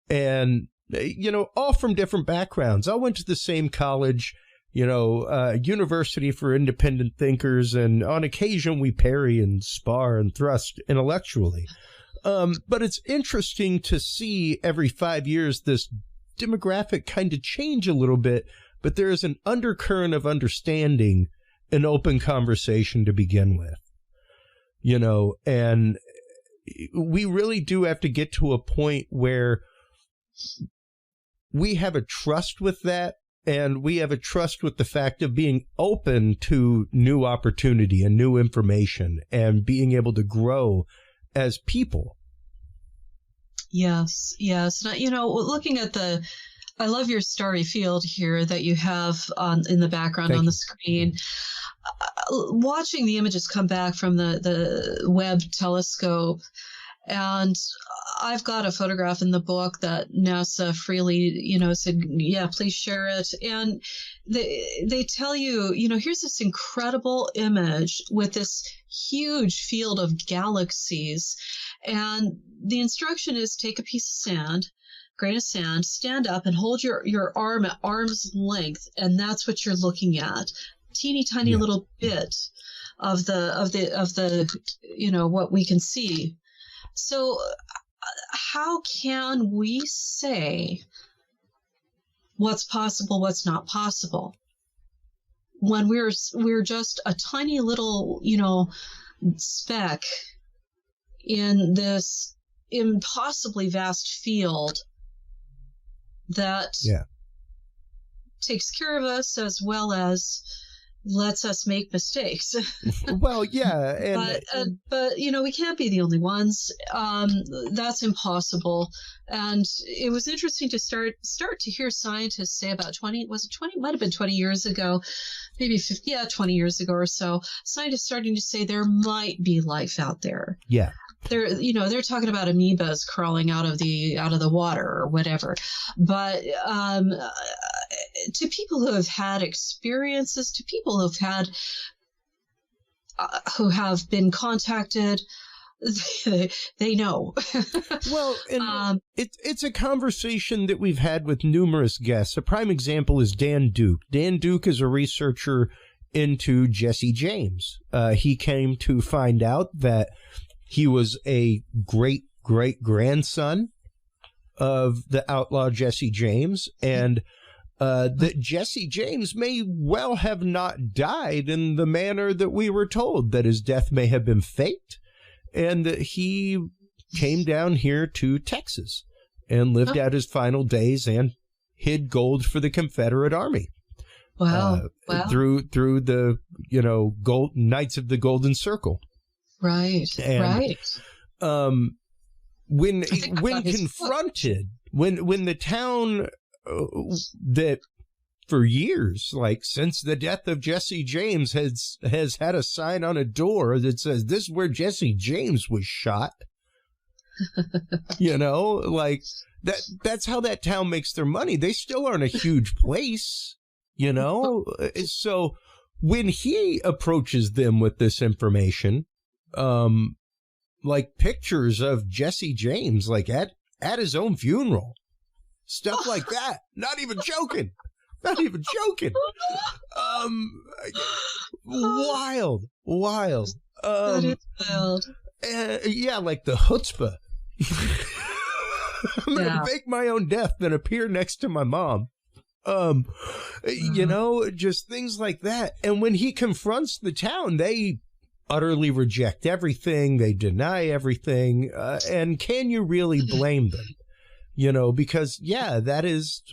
and, you know, all from different backgrounds. I went to the same college, you know, University for Independent Thinkers, and on occasion we parry and spar and thrust intellectually. But it's interesting to see every 5 years this demographic kind of change a little bit, but there is an undercurrent of understanding and open conversation to begin with, you know, and we really do have to get to a point where we have a trust with that, and we have a trust with the fact of being open to new opportunity and new information and being able to grow as people. Yes, yes. Now, you know, looking at I love your starry field here that you have in the background on the screen. Watching the images come back from the Webb telescope, and I've got a photograph in the book that NASA freely, you know, said, yeah, please share it. And they tell you, you know, here's this incredible image with this huge field of galaxies. And the instruction is take a piece of sand, grain of sand, stand up and hold your arm at arm's length. And that's what you're looking at. Teeny tiny little bit of the, you know, what we can see. So how can we say what's possible, what's not possible, when we're just a tiny little, you know, speck in this impossibly vast field that takes care of us as well as lets us make mistakes. Well, yeah. But you know, we can't be the only ones. That's impossible. And it was interesting to start to hear scientists say about 20 might have been 20 years ago, maybe 50, 20 years ago or so, scientists starting to say there might be life out there. Yeah. They're talking about amoebas crawling out of the water or whatever. But to people who have had experiences, to people who have been contacted, they know. Well, and it's a conversation that we've had with numerous guests. A prime example is Dan Duke. Dan Duke is a researcher into Jesse James. He came to find out that he was a great-great-grandson of the outlaw Jesse James, and that Jesse James may well have not died in the manner that we were told, that his death may have been faked, and that he came down here to Texas and lived out his final days and hid gold for the Confederate Army. Wow. Through the, Knights of the Golden Circle. Right. And, right. When confronted, when the town that for years, like since the death of Jesse James, has had a sign on a door that says, "This is where Jesse James was shot." Like that's how that town makes their money. They still aren't a huge place, So when he approaches them with this information, like pictures of Jesse James, like at his own funeral, stuff like that. Not even joking. Not even joking. Wild. That is wild. Yeah, like the chutzpah. I'm going to fake my own death, then appear next to my mom. Just things like that. And when he confronts the town, they utterly reject everything. They deny everything. And can you really blame them? Because, that is,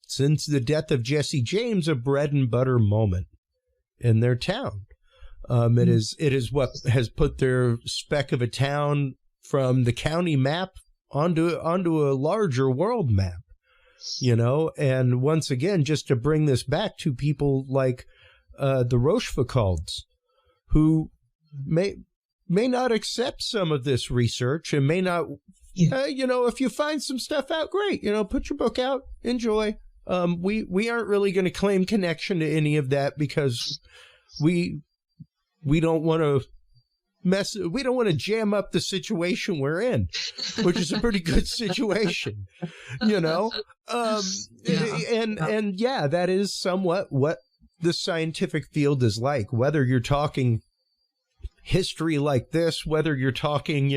since the death of Jesse James, a bread and butter moment in their town. It is what has put their speck of a town from the county map onto a larger world map, and once again, just to bring this back to people like the Rochefoucaulds, who may not accept some of this research and may not, if you find some stuff out, great, put your book out, enjoy. We aren't really going to claim connection to any of that because we don't want to we don't want to jam up the situation we're in, which is a pretty good situation, And that is somewhat what the scientific field is like, whether you're talking history like this, whether you're talking,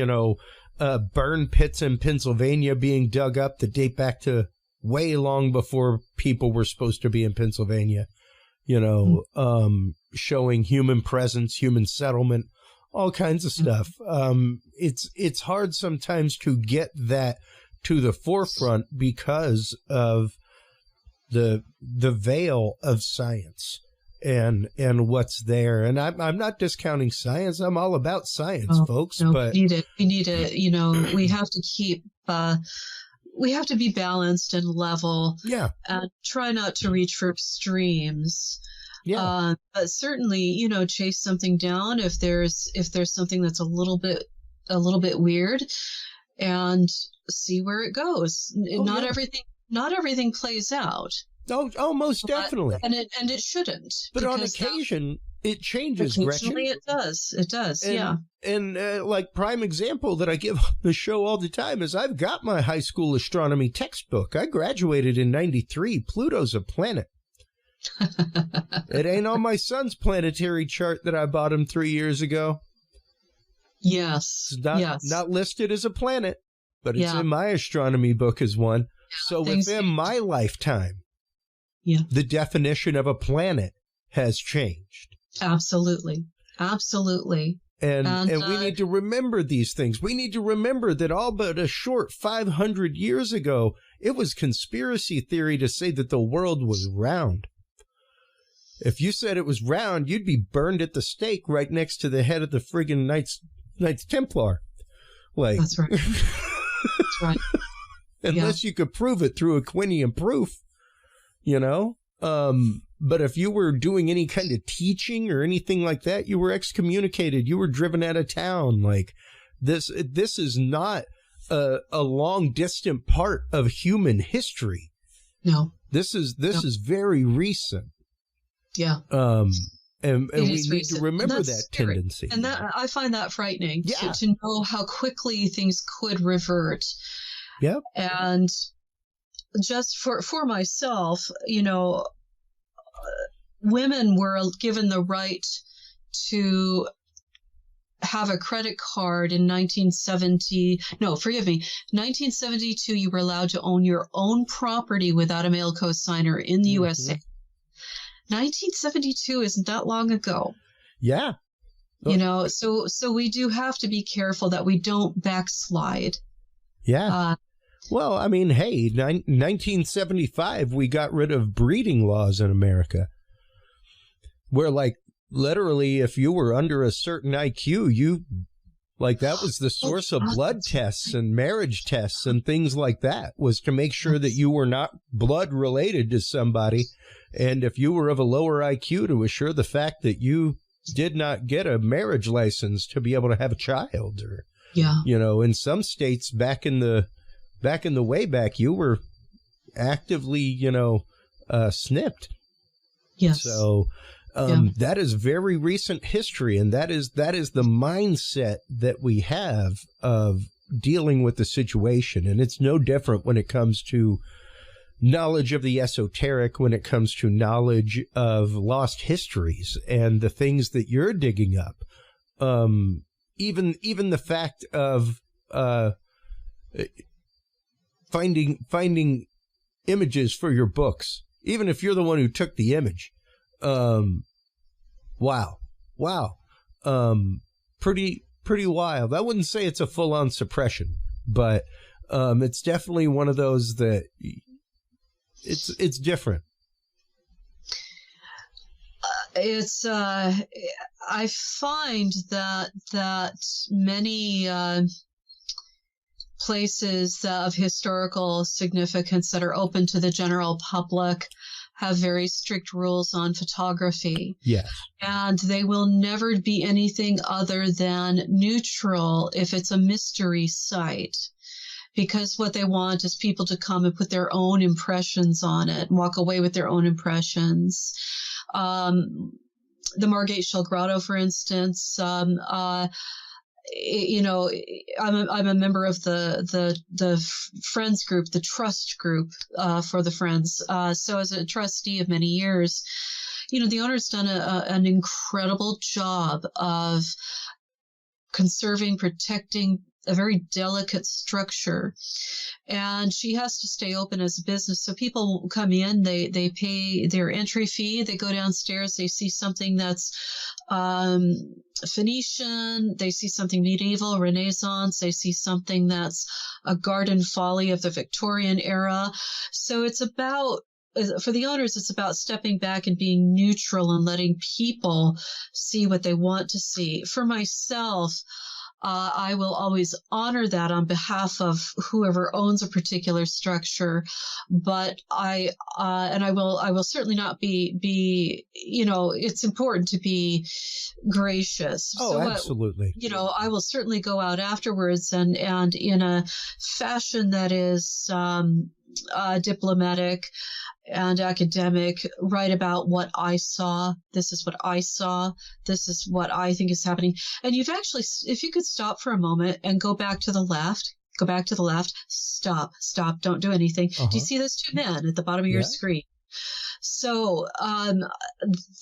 burn pits in Pennsylvania being dug up that date back to way long before people were supposed to be in Pennsylvania, showing human presence, human settlement, all kinds of stuff. It's hard sometimes to get that to the forefront because of the veil of science and what's there. And I'm not discounting science. I'm all about science, folks. No, but we need to, we have to keep, we have to be balanced and level. Yeah. And try not to reach for extremes. Yeah. But certainly, chase something down if there's something that's a little bit weird, and see where it goes. Not everything plays out. Oh, most definitely. And it shouldn't. But on occasion, it changes, Gretchen. Occasionally it does. And like prime example that I give on the show all the time is I've got my high school astronomy textbook. I graduated in 93. Pluto's a planet. It ain't on my son's planetary chart that I bought him 3 years ago. Yes. It's not listed as a planet, but it's in my astronomy book as one. So within my lifetime, the definition of a planet has changed. Absolutely. And we need to remember these things. We need to remember that all but a short 500 years ago, it was conspiracy theory to say that the world was round. If you said it was round, you'd be burned at the stake right next to the head of the friggin' Knights Templar. Like, that's right. That's right. Unless you could prove it through Aquinian proof, But if you were doing any kind of teaching or anything like that, you were excommunicated. You were driven out of town. Like this is not a long distant part of human history. No. This is very recent. Yeah. And we need recent. to remember that scary. tendency. And that I find that frightening Yeah. to know how quickly things could revert. Yep. And just for myself, women were given the right to have a credit card in 1972, you were allowed to own your own property without a male cosigner in the USA. 1972 isn't that long ago. Yeah. So we do have to be careful that we don't backslide. Yeah. Well, I mean, hey, 1975, we got rid of breeding laws in America, where, like, literally, if you were under a certain IQ, that was the source of blood tests and marriage tests and things like that, was to make sure that you were not blood related to somebody. And if you were of a lower IQ, to assure the fact that you did not get a marriage license to be able to have a child. Or, in some states back in the way back, you were actively, snipped. Yes. So that is very recent history, and that is the mindset that we have of dealing with the situation. And it's no different when it comes to knowledge of the esoteric, when it comes to knowledge of lost histories and the things that you're digging up. Even the fact of finding images for your books, even if you're the one who took the image. Wow. Pretty wild. I wouldn't say it's a full-on suppression, but it's definitely one of those that it's different. I find that many places of historical significance that are open to the general public have very strict rules on photography. Yes. And they will never be anything other than neutral if it's a mystery site, because what they want is people to come and put their own impressions on it and walk away with their own impressions. The Margate Shell Grotto, for instance, I'm a member of the Friends group, the trust group for the Friends. So as a trustee of many years, the owner's done an incredible job of conserving, protecting a very delicate structure. And she has to stay open as a business. So people come in, they pay their entry fee, they go downstairs, they see something that's Phoenician, they see something medieval, Renaissance, they see something that's a garden folly of the Victorian era. So it's about, for the owners, it's about stepping back and being neutral and letting people see what they want to see. For myself, I will always honor that on behalf of whoever owns a particular structure, but I will certainly not be it's important to be gracious. Oh, so absolutely. I will certainly go out afterwards and in a fashion that is diplomatic and academic, write about what I saw. This is what I saw. This is what I think is happening. And you've actually, if you could stop for a moment and go back to the left, stop, don't do anything. Do you see those two men at the bottom of your screen? So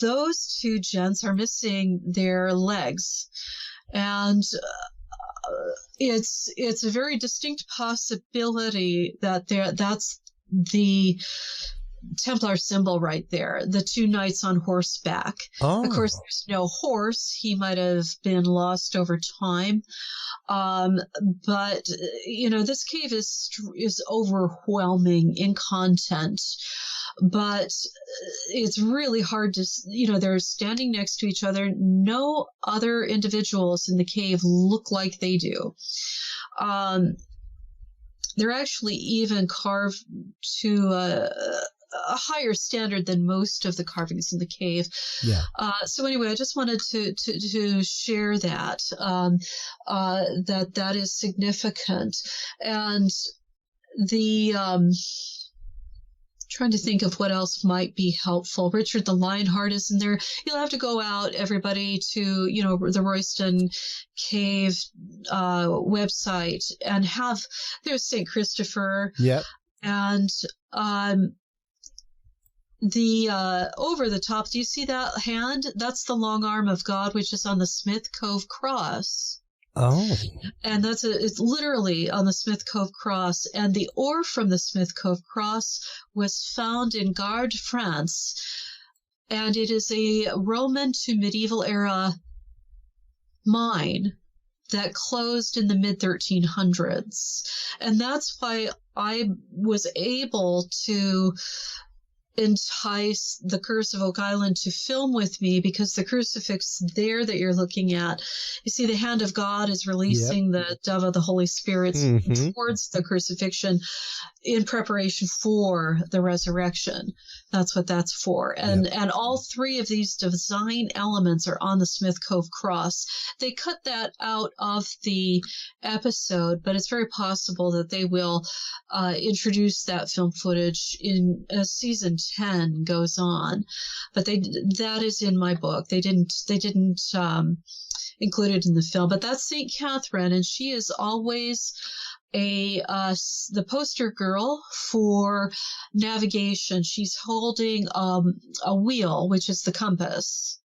those two gents are missing their legs. And it's a very distinct possibility that that's the Templar symbol right there, the two knights on horseback. Of course, there's no horse. He might have been lost over time. But this cave is overwhelming in content. But it's really hard to, they're standing next to each other. No other individuals in the cave look like they do. They're actually even carved to a higher standard than most of the carvings in the cave. Yeah. So anyway, I just wanted to share that, that is significant. And the, Trying to think of what else might be helpful. Richard the Lionheart is in there. You'll have to go out, everybody, to, the Royston Cave website and there's St. Christopher. Yep. And the over the top, do you see that hand? That's the long arm of God, which is on the Smith Cove cross. Oh. And it's literally on the Smith Cove cross. And the ore from the Smith Cove cross was found in Gard, France. And it is a Roman to medieval era mine that closed in the mid-1300s. And that's why I was able to entice the Curse of Oak Island to film with me, because the crucifix there that you're looking at, you see the hand of God is releasing the dove of the Holy Spirit towards the crucifixion in preparation for the resurrection. That's what that's for. And all three of these design elements are on the Smith Cove cross. They cut that out of the episode, but it's very possible that they will introduce that film footage in season 10 goes on. But that is in my book. They didn't include it in the film. But that's St. Catherine, and she is always the poster girl for navigation. She's holding a wheel, which is the compass,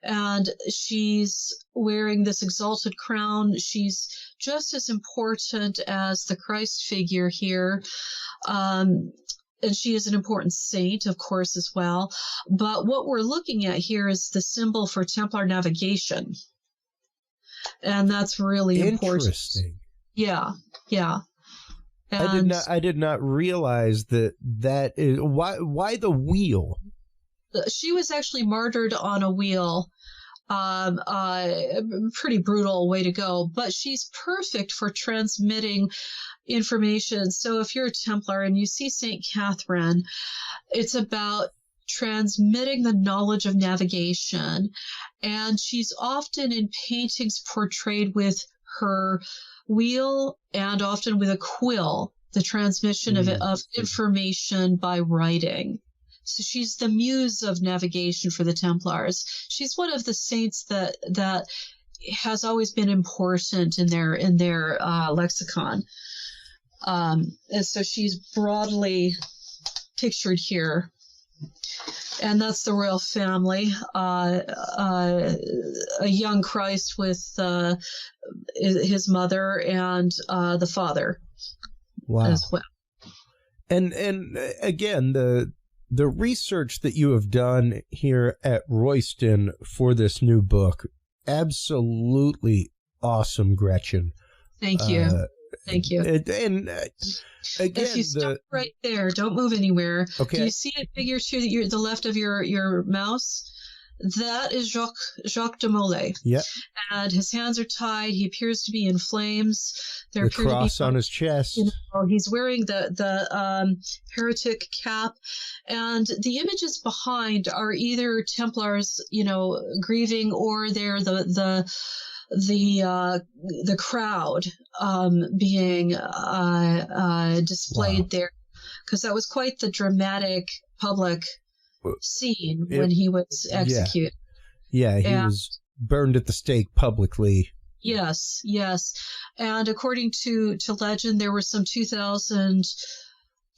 and she's wearing this exalted crown. She's just as important as the Christ figure here, and she is an important saint, of course, as well. But what we're looking at here is the symbol for Templar navigation, and that's really important. Interesting. Yeah. And I did not realize that is why the wheel. She was actually martyred on a wheel. Pretty brutal way to go, but she's perfect for transmitting information. So if you're a Templar and you see St. Catherine, it's about transmitting the knowledge of navigation. And she's often in paintings portrayed with her wheel and often with a quill, the transmission of information by writing. So she's the muse of navigation for the Templars. She's one of the saints that has always been important in their lexicon. And so she's broadly pictured here. And that's the royal family, a young Christ with his mother and the father as well. And again, the research that you have done here at Royston for this new book, absolutely awesome, Gretchen. Thank you. Thank you. And again, if you stop right there, don't move anywhere. Okay. Do you see a figure to the left of your mouse? That is Jacques de Molay. Yep. And his hands are tied. He appears to be in flames. The cross on his chest. He's wearing the heretic cap, and the images behind are either Templars, grieving, or they're the crowd being displayed there, because that was quite the dramatic public scene when he was executed. Yeah, he was burned at the stake publicly. Yes. And according to legend, there were some 2,000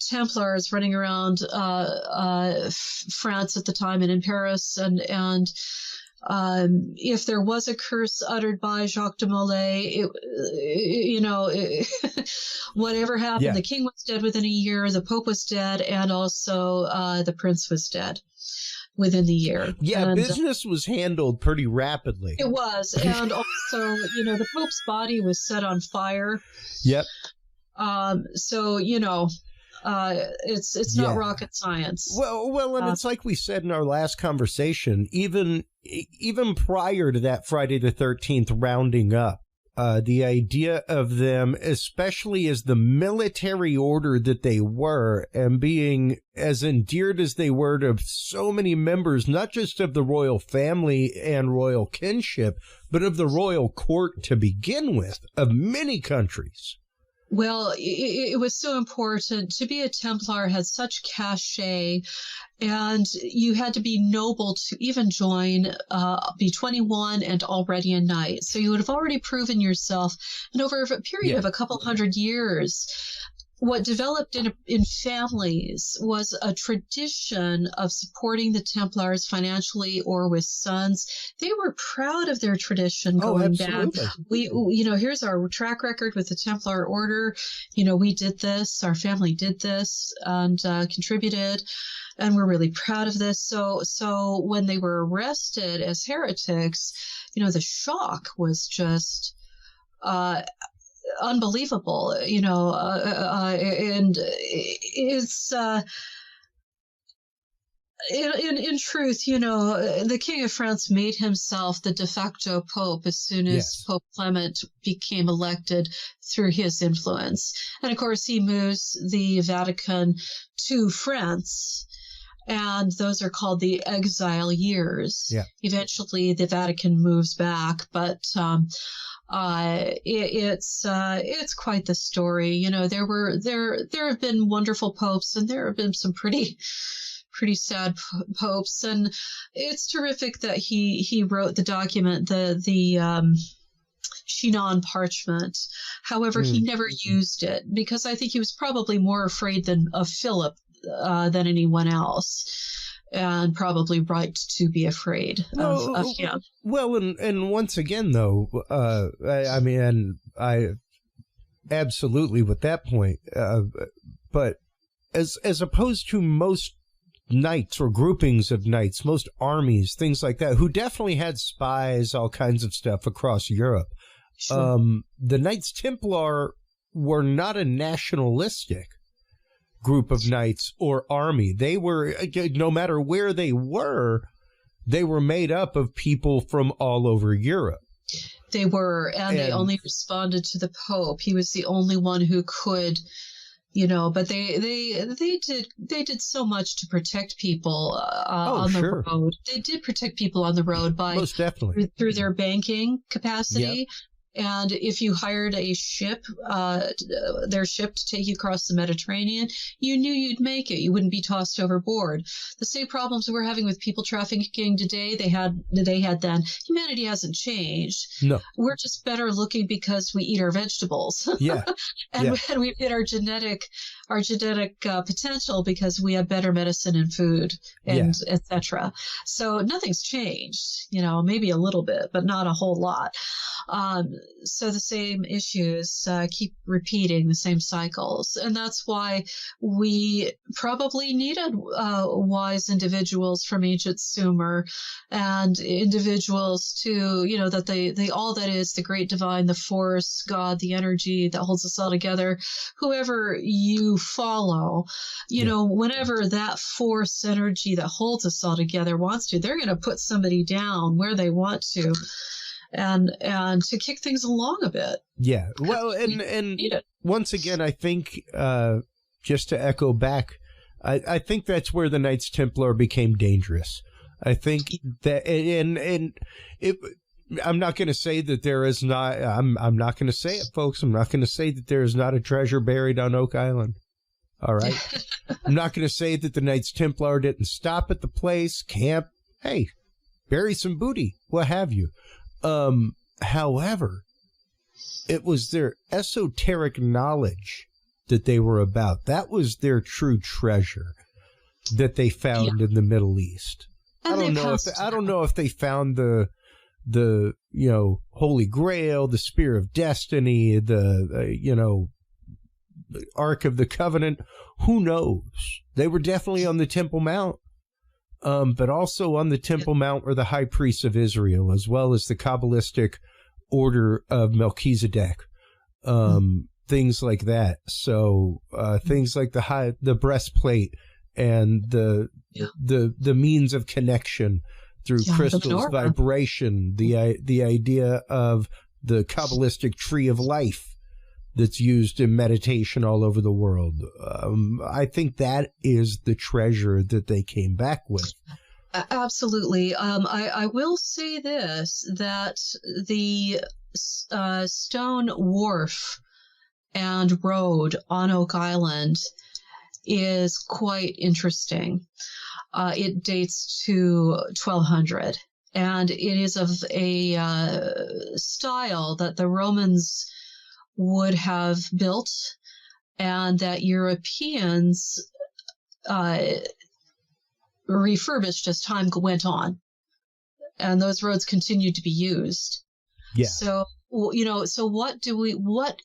Templars running around France at the time and in Paris, and if there was a curse uttered by Jacques de Molay, whatever happened, the king was dead within a year, the Pope was dead, and also the prince was dead within the year. Yeah, and business was handled pretty rapidly. It was, and also, the Pope's body was set on fire. Yep. So, it's not rocket science. Well, and it's like we said in our last conversation, even prior to that Friday the 13th rounding up, the idea of them, especially as the military order that they were, and being as endeared as they were to so many members, not just of the royal family and royal kinship, but of the royal court to begin with, of many countries. Well, it was so important. To be a Templar had such cachet, and you had to be noble to even join, be 21 and already a knight. So you would have already proven yourself. And over a period of a couple hundred years, what developed in families was a tradition of supporting the Templars financially or with sons. They were proud of their tradition going back. We, here's our track record with the Templar Order. We did this, our family did this and contributed, and we're really proud of this. So when they were arrested as heretics, the shock was just unbelievable, and it's in truth, the King of France made himself the de facto Pope as soon as Pope Clement became elected through his influence. And of course, he moves the Vatican to France. And those are called the exile years. Yeah. Eventually, the Vatican moves back, but it's quite the story. There have been wonderful popes, and there have been some pretty sad popes, and it's terrific that he wrote the document, the Chinon parchment. However, he never used it because I think he was probably more afraid of Philip than anyone else, and probably right to be afraid of him. Well, and once again, though, I absolutely with that point, but as opposed to most knights or groupings of knights, most armies, things like that, who definitely had spies, all kinds of stuff across Europe, the Knights Templar were not a nationalistic group of knights or army. They were, no matter where they were made up of people from all over Europe. They were, and they only responded to the Pope. He was the only one who could, but they did so much to protect people on the road. They did protect people on the road by most definitely through their banking capacity. Yep. And if you hired a ship, their ship to take you across the Mediterranean, you knew you'd make it. You wouldn't be tossed overboard. The same problems we're having with people trafficking today, they had then. Humanity hasn't changed. No. We're just better looking because we eat our vegetables. Yeah. And we've hit our genetic potential because we have better medicine and food and etc. So nothing's changed, maybe a little bit, but not a whole lot. So the same issues keep repeating, the same cycles. And that's why we probably needed wise individuals from ancient Sumer and individuals to, that they all that is the great divine, the force, God, the energy that holds us all together, whoever you follow, whenever that force energy that holds us all together wants to, they're going to put somebody down where they want to. And to kick things along a bit. Yeah. Well, and once again, I think, just to echo back, I think that's where the Knights Templar became dangerous. I think that, and I'm not going to say that there is not, I'm not going to say it, folks. I'm not going to say that there is not a treasure buried on Oak Island. All right. I'm not going to say that the Knights Templar didn't stop at the place, camp, hey, bury some booty, what have you. However, it was their esoteric knowledge that they were about. That was their true treasure that they found in the Middle East. I don't know if they found the Holy Grail, the Spear of Destiny, the Ark of the Covenant. Who knows? They were definitely on the Temple Mount. But also on the Temple Mount were the high priests of Israel, as well as the Kabbalistic order of Melchizedek, things like that. So things like the breastplate and the means of connection through crystals, vibration, the idea of the Kabbalistic tree of life that's used in meditation all over the world. I think that is the treasure that they came back with. Absolutely. I will say this, that the stone wharf and road on Oak Island is quite interesting. It dates to 1200, and it is of a style that the Romans would have built and that Europeans refurbished as time went on. And those roads continued to be used. Yeah. So, so what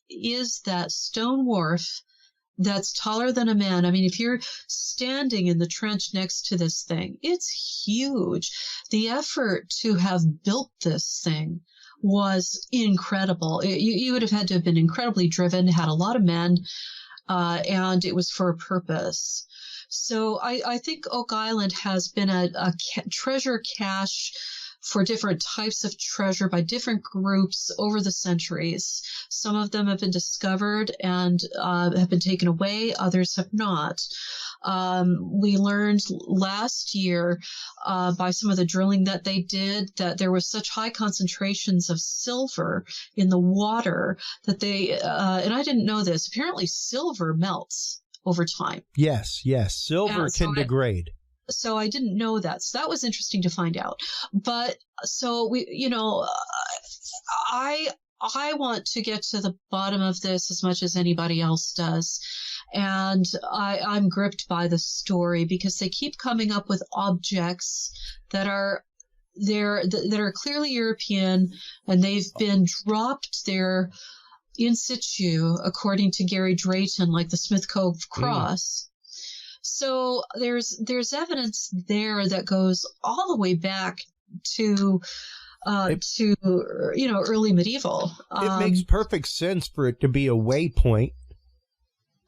is that stone wharf that's taller than a man? I mean, if you're standing in the trench next to this thing, it's huge. The effort to have built this thing was incredible. You would have had to have been incredibly driven, had a lot of men, and it was for a purpose. So I think Oak Island has been a treasure cache for different types of treasure by different groups over the centuries. Some of them have been discovered and have been taken away. Others have not. We learned last year by some of the drilling that they did that there was such high concentrations of silver in the water that they, and I didn't know this, apparently silver melts over time. Yes. Silver can degrade. So I didn't know that. So that was interesting to find out. But so I want to get to the bottom of this as much as anybody else does. And I'm gripped by the story because they keep coming up with objects that are clearly European, and they've been dropped there in situ, according to Gary Drayton, like the Smith Cove Cross. So there's evidence there that goes all the way back to early medieval. It makes perfect sense for it to be a waypoint,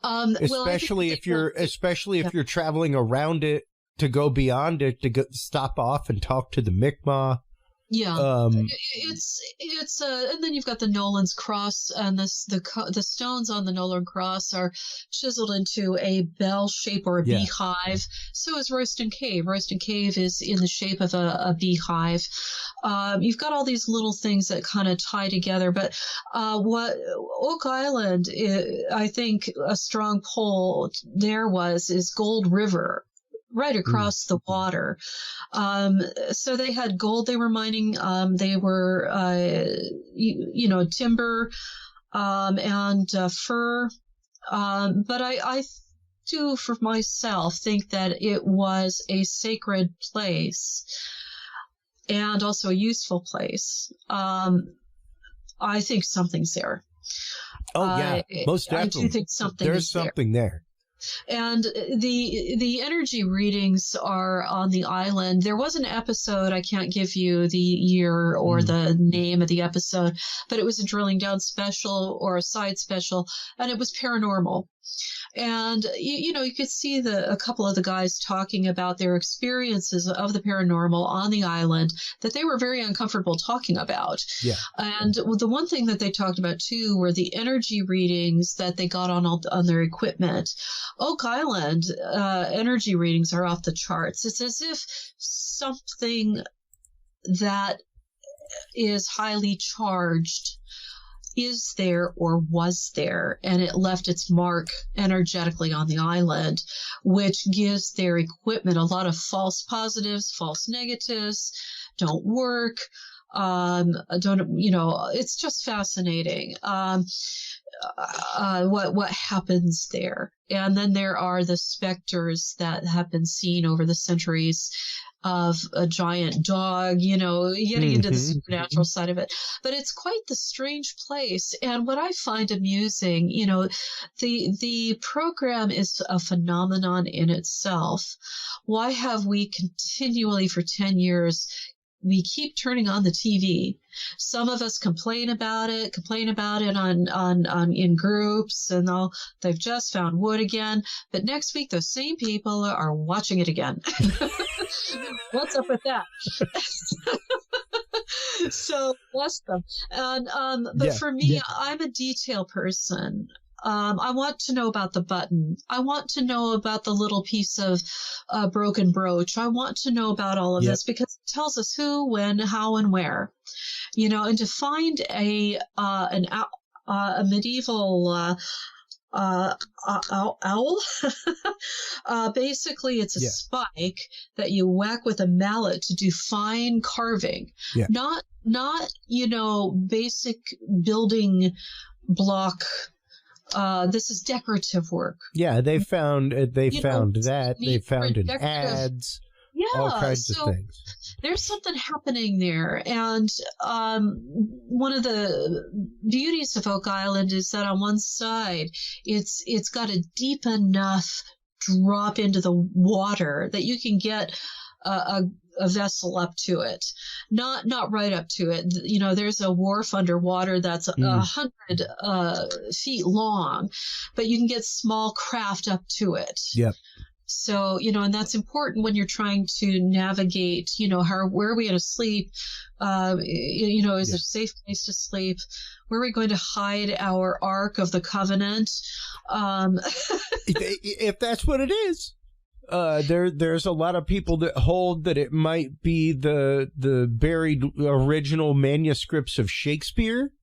especially if you're traveling around it to go beyond it, to stop off and talk to the Mi'kmaq. Yeah, it's and then you've got the Nolan's Cross, and the stones on the Nolan Cross are chiseled into a bell shape or a beehive. So is Royston Cave. Royston Cave is in the shape of a beehive. You've got all these little things that kind of tie together. But what Oak Island, I think a strong pull there is Gold River, right across the water. So they had gold they were mining. They were, timber and fur. But I do, for myself, think that it was a sacred place and also a useful place. I think something's there. Oh, yeah, most definitely. I do think there's something there. And the energy readings are on the island. There was an episode, I can't give you the year or the name of the episode, but it was a drilling down special or a side special, and it was paranormal. And, you could see a couple of the guys talking about their experiences of the paranormal on the island that they were very uncomfortable talking about. Yeah. And the one thing that they talked about, too, were the energy readings that they got on their equipment. Oak Island energy readings are off the charts. It's as if something that is highly charged is there or was there, and it left its mark energetically on the island, which gives their equipment a lot of false positives, false negatives, don't work, it's just fascinating what happens there. And then there are the specters that have been seen over the centuries of a giant dog, getting into the supernatural side of it. But it's quite the strange place. And what I find amusing, the program is a phenomenon in itself. Why have we continually for 10 years, we keep turning on the TV? Some of us complain about it on in groups, and they've just found wood again. But next week, those same people are watching it again. What's up with that? So bless them. And but for me, I'm a detail person. I want to know about the button. I want to know about the little piece of broken brooch. I want to know about all of this because it tells us who, when, how, and where. And to find an a medieval owl. Basically, it's a spike that you whack with a mallet to do fine carving. Yeah. Not basic building block. This is decorative work. Yeah, they found that. They found in decorative ads. All kinds of things. There's something happening there. And one of the beauties of Oak Island is that on one side, it's got a deep enough drop into the water that you can get a vessel up to it. Not right up to it. There's a wharf underwater that's 100 feet long, but you can get small craft up to it. Yep. So, and that's important when you're trying to navigate, where are we going to sleep? Is it a safe place to sleep? Where are we going to hide our Ark of the Covenant? If that's what it is. There's a lot of people that hold that it might be the buried original manuscripts of Shakespeare.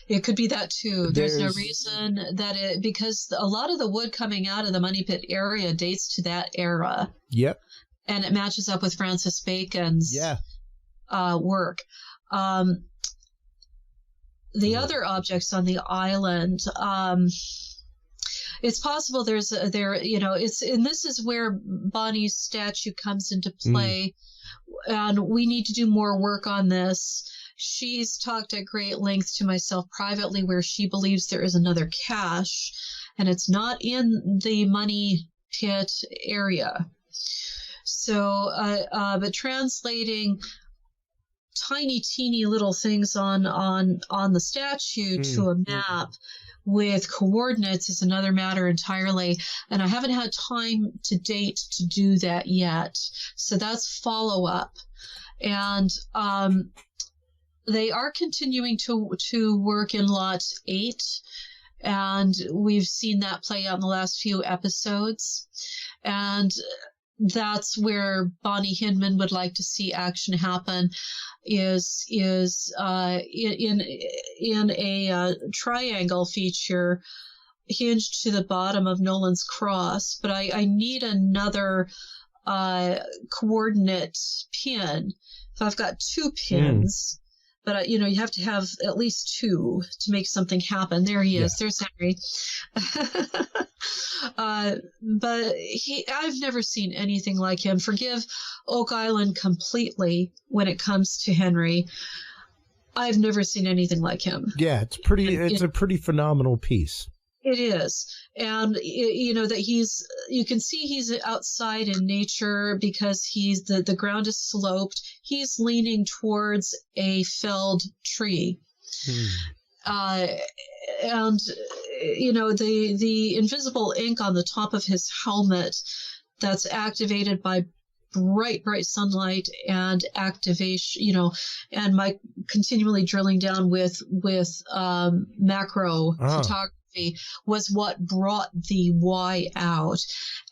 It could be that too. There's no reason that because a lot of the wood coming out of the Money Pit area dates to that era. Yep. And it matches up with Francis Bacon's work. The other objects on the island, it's possible and this is where Bonnie's statue comes into play. And we need to do more work on this. She's talked at great length to myself privately where she believes there is another cache, and it's not in the Money Pit area. So, but translating tiny, teeny little things on the statue to a map with coordinates is another matter entirely. And I haven't had time to date to do that yet. So that's follow-up. And they are continuing to work in Lot 8, and we've seen that play out in the last few episodes. And that's where Bonnie Hinman would like to see action happen is in a triangle feature hinged to the bottom of Nolan's Cross. But I need another coordinate pin. So I've got 2 pins. But, you have to have at least 2 to make something happen. There he is. There's Henry. But I've never seen anything like him. Forgive Oak Island completely when it comes to Henry. I've never seen anything like him. Yeah, it's a pretty phenomenal piece. It is. And, that you can see he's outside in nature because the ground is sloped. He's leaning towards a felled tree. And, the invisible ink on the top of his helmet that's activated by bright sunlight and activation, and my continually drilling down with macro photography was what brought the Y out.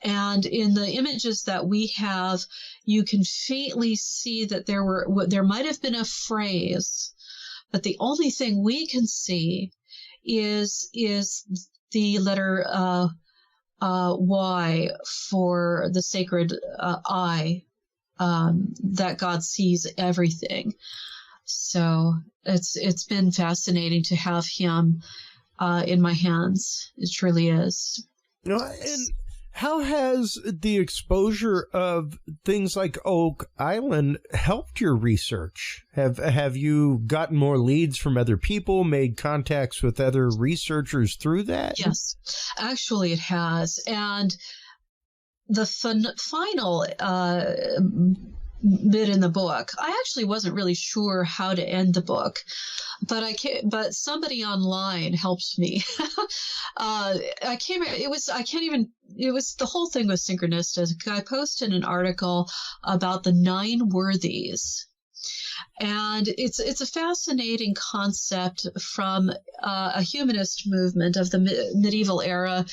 And in the images that we have, you can faintly see that there might have been a phrase, but the only thing we can see is the letter Y for the sacred eye, that God sees everything. So it's been fascinating to have him in my hands. It truly is. And how has the exposure of things like Oak Island helped your research? Have you gotten more leads from other people, made contacts with other researchers through that? Yes, actually it has. And the final bit in the book, I actually wasn't really sure how to end the book, but somebody online helped me. The whole thing was synchronistic. I posted an article about the 9 worthies And it's a fascinating concept from a humanist movement of the medieval era,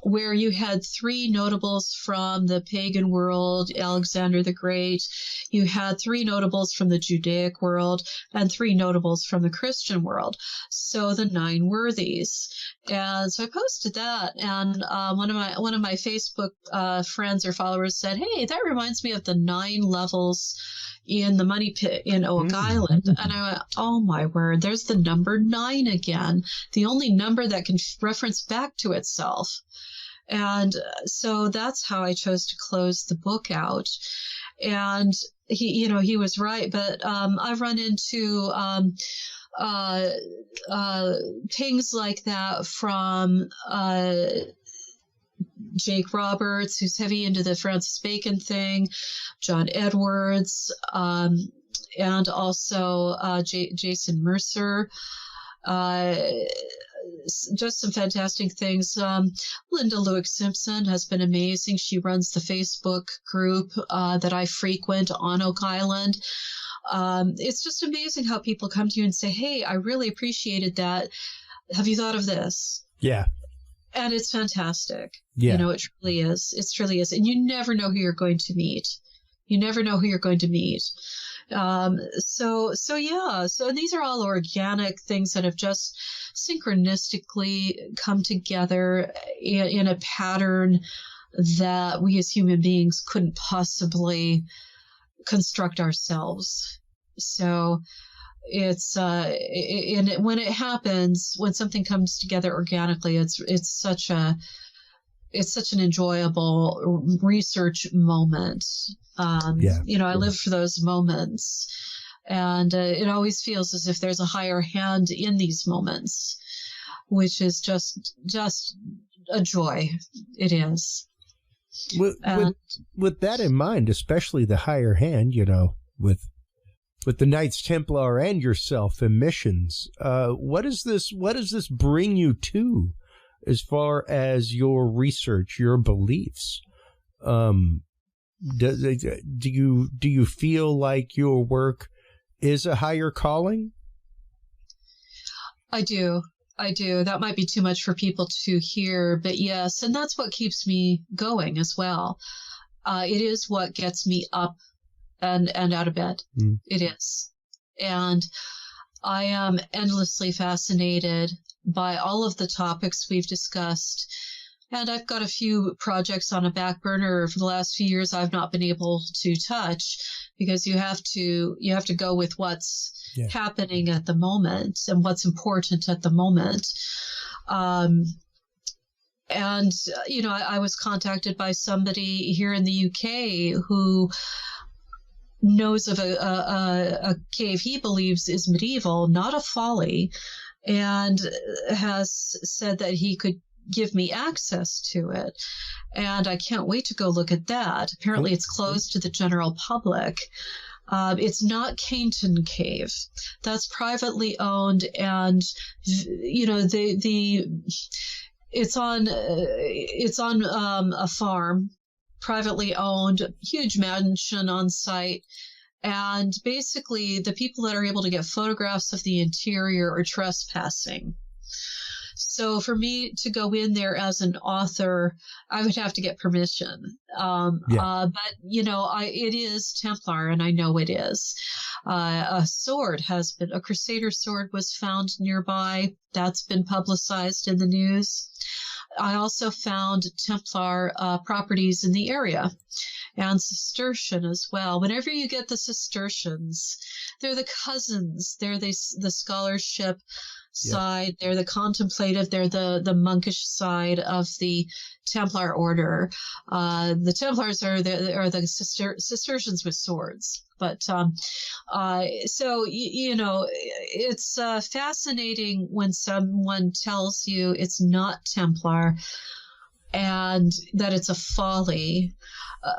where you had three notables from the pagan world, Alexander the Great. You had three notables from the Judaic world and three notables from the Christian world. So the nine worthies. And so I posted that, and one of my Facebook friends or followers said, "Hey, that reminds me of the 9 levels in the money pit in Oak Island." And I went, "Oh my word, there's the number 9 again, the only number that can reference back to itself." And so that's how I chose to close the book out. And he was right, but I've run into things like that from Jake Roberts, who's heavy into the Francis Bacon thing, John Edwards, and also Jason Mercer. Just some fantastic things. Linda Lewick-Simpson has been amazing. She runs the Facebook group that I frequent on Oak Island. It's just amazing how people come to you and say, "Hey, I really appreciated that. Have you thought of this?" Yeah. And it's fantastic. Yeah. It truly is. It truly is. And you never know who you're going to meet. So these are all organic things that have just synchronistically come together in a pattern that we as human beings couldn't possibly construct ourselves. So it's when it happens, when something comes together organically, it's such an enjoyable research moment. I live for those moments, and it always feels as if there's a higher hand in these moments, which is just a joy. It is. With that in mind, especially the higher hand, with the Knights Templar and yourself and missions, what does this bring you to as far as your research, your beliefs? Do you feel like your work is a higher calling? I do. That might be too much for people to hear, but yes, and that's what keeps me going as well. It is what gets me up and out of bed. It is. And I am endlessly fascinated by all of the topics we've discussed. And I've got a few projects on a back burner for the last few years I've not been able to touch, because you have to go with what's happening at the moment and what's important at the moment. I was contacted by somebody here in the UK who knows of a cave he believes is medieval, not a folly, and has said that he could give me access to it. And I can't wait to go look at that. Apparently it's closed to the general public. It's not Cainton Cave. That's privately owned, and it's on a farm, privately owned, huge mansion on site. And basically the people that are able to get photographs of the interior are trespassing. So for me to go in there as an author, I would have to get permission. But it is Templar, and I know it is. A Crusader sword was found nearby. That's been publicized in the news. I also found Templar properties in the area, and Cistercian as well. Whenever you get the Cistercians, they're the cousins. They're the scholarship side. They're the contemplative. They're the monkish side of the Templar order. The Templars are the Cistercians with swords. But it's fascinating when someone tells you it's not Templar and that it's a folly.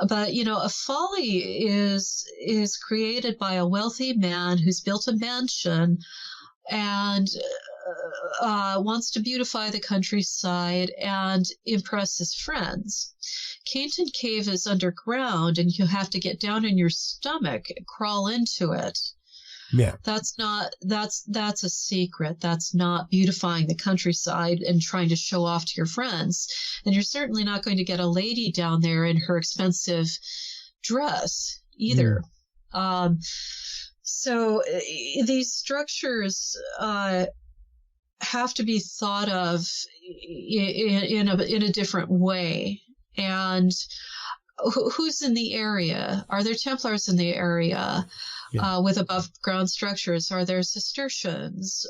But a folly is created by a wealthy man who's built a mansion and wants to beautify the countryside and impress his friends. Cainton Cave is underground, and you have to get down in your stomach and crawl into it. Yeah. That's a secret. That's not beautifying the countryside and trying to show off to your friends. And you're certainly not going to get a lady down there in her expensive dress either. So these structures have to be thought of in a different way. And who's in the area? Are there Templars in the area with above ground structures? Are there Cistercians?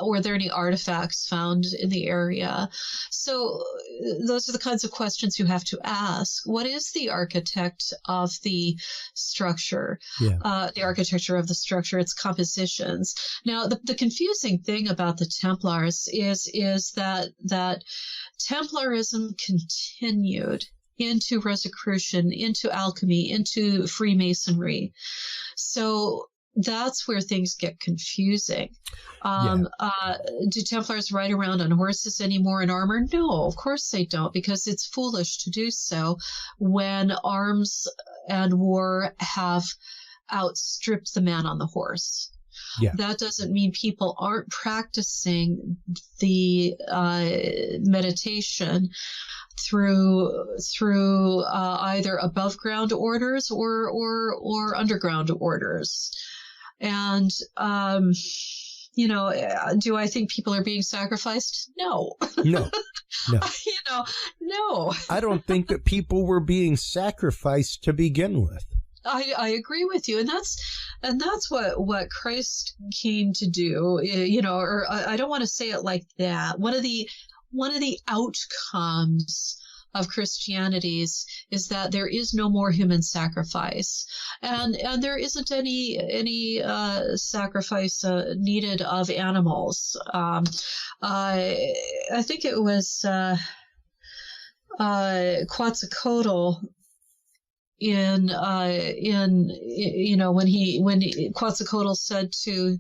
Were there any artifacts found in the area? So those are the kinds of questions you have to ask. What is the architect of the structure? The architecture of the structure, its compositions. Now, the confusing thing about the Templars is that Templarism continued into Rosicrucian, into alchemy, into Freemasonry. So that's where things get confusing. Do Templars ride around on horses anymore in armor? No, of course they don't, because it's foolish to do so when arms and war have outstripped the man on the horse. Yeah. That doesn't mean people aren't practicing the meditation through either above ground orders or underground orders. And do I think people are being sacrificed? No. No. No. I don't think that people were being sacrificed to begin with. I agree with you, and that's what Christ came to do, or I don't want to say it like that. One of the outcomes of Christianity is that there is no more human sacrifice, and there isn't any sacrifice needed of animals. I think it was Quetzalcoatl. When Quetzalcoatl said to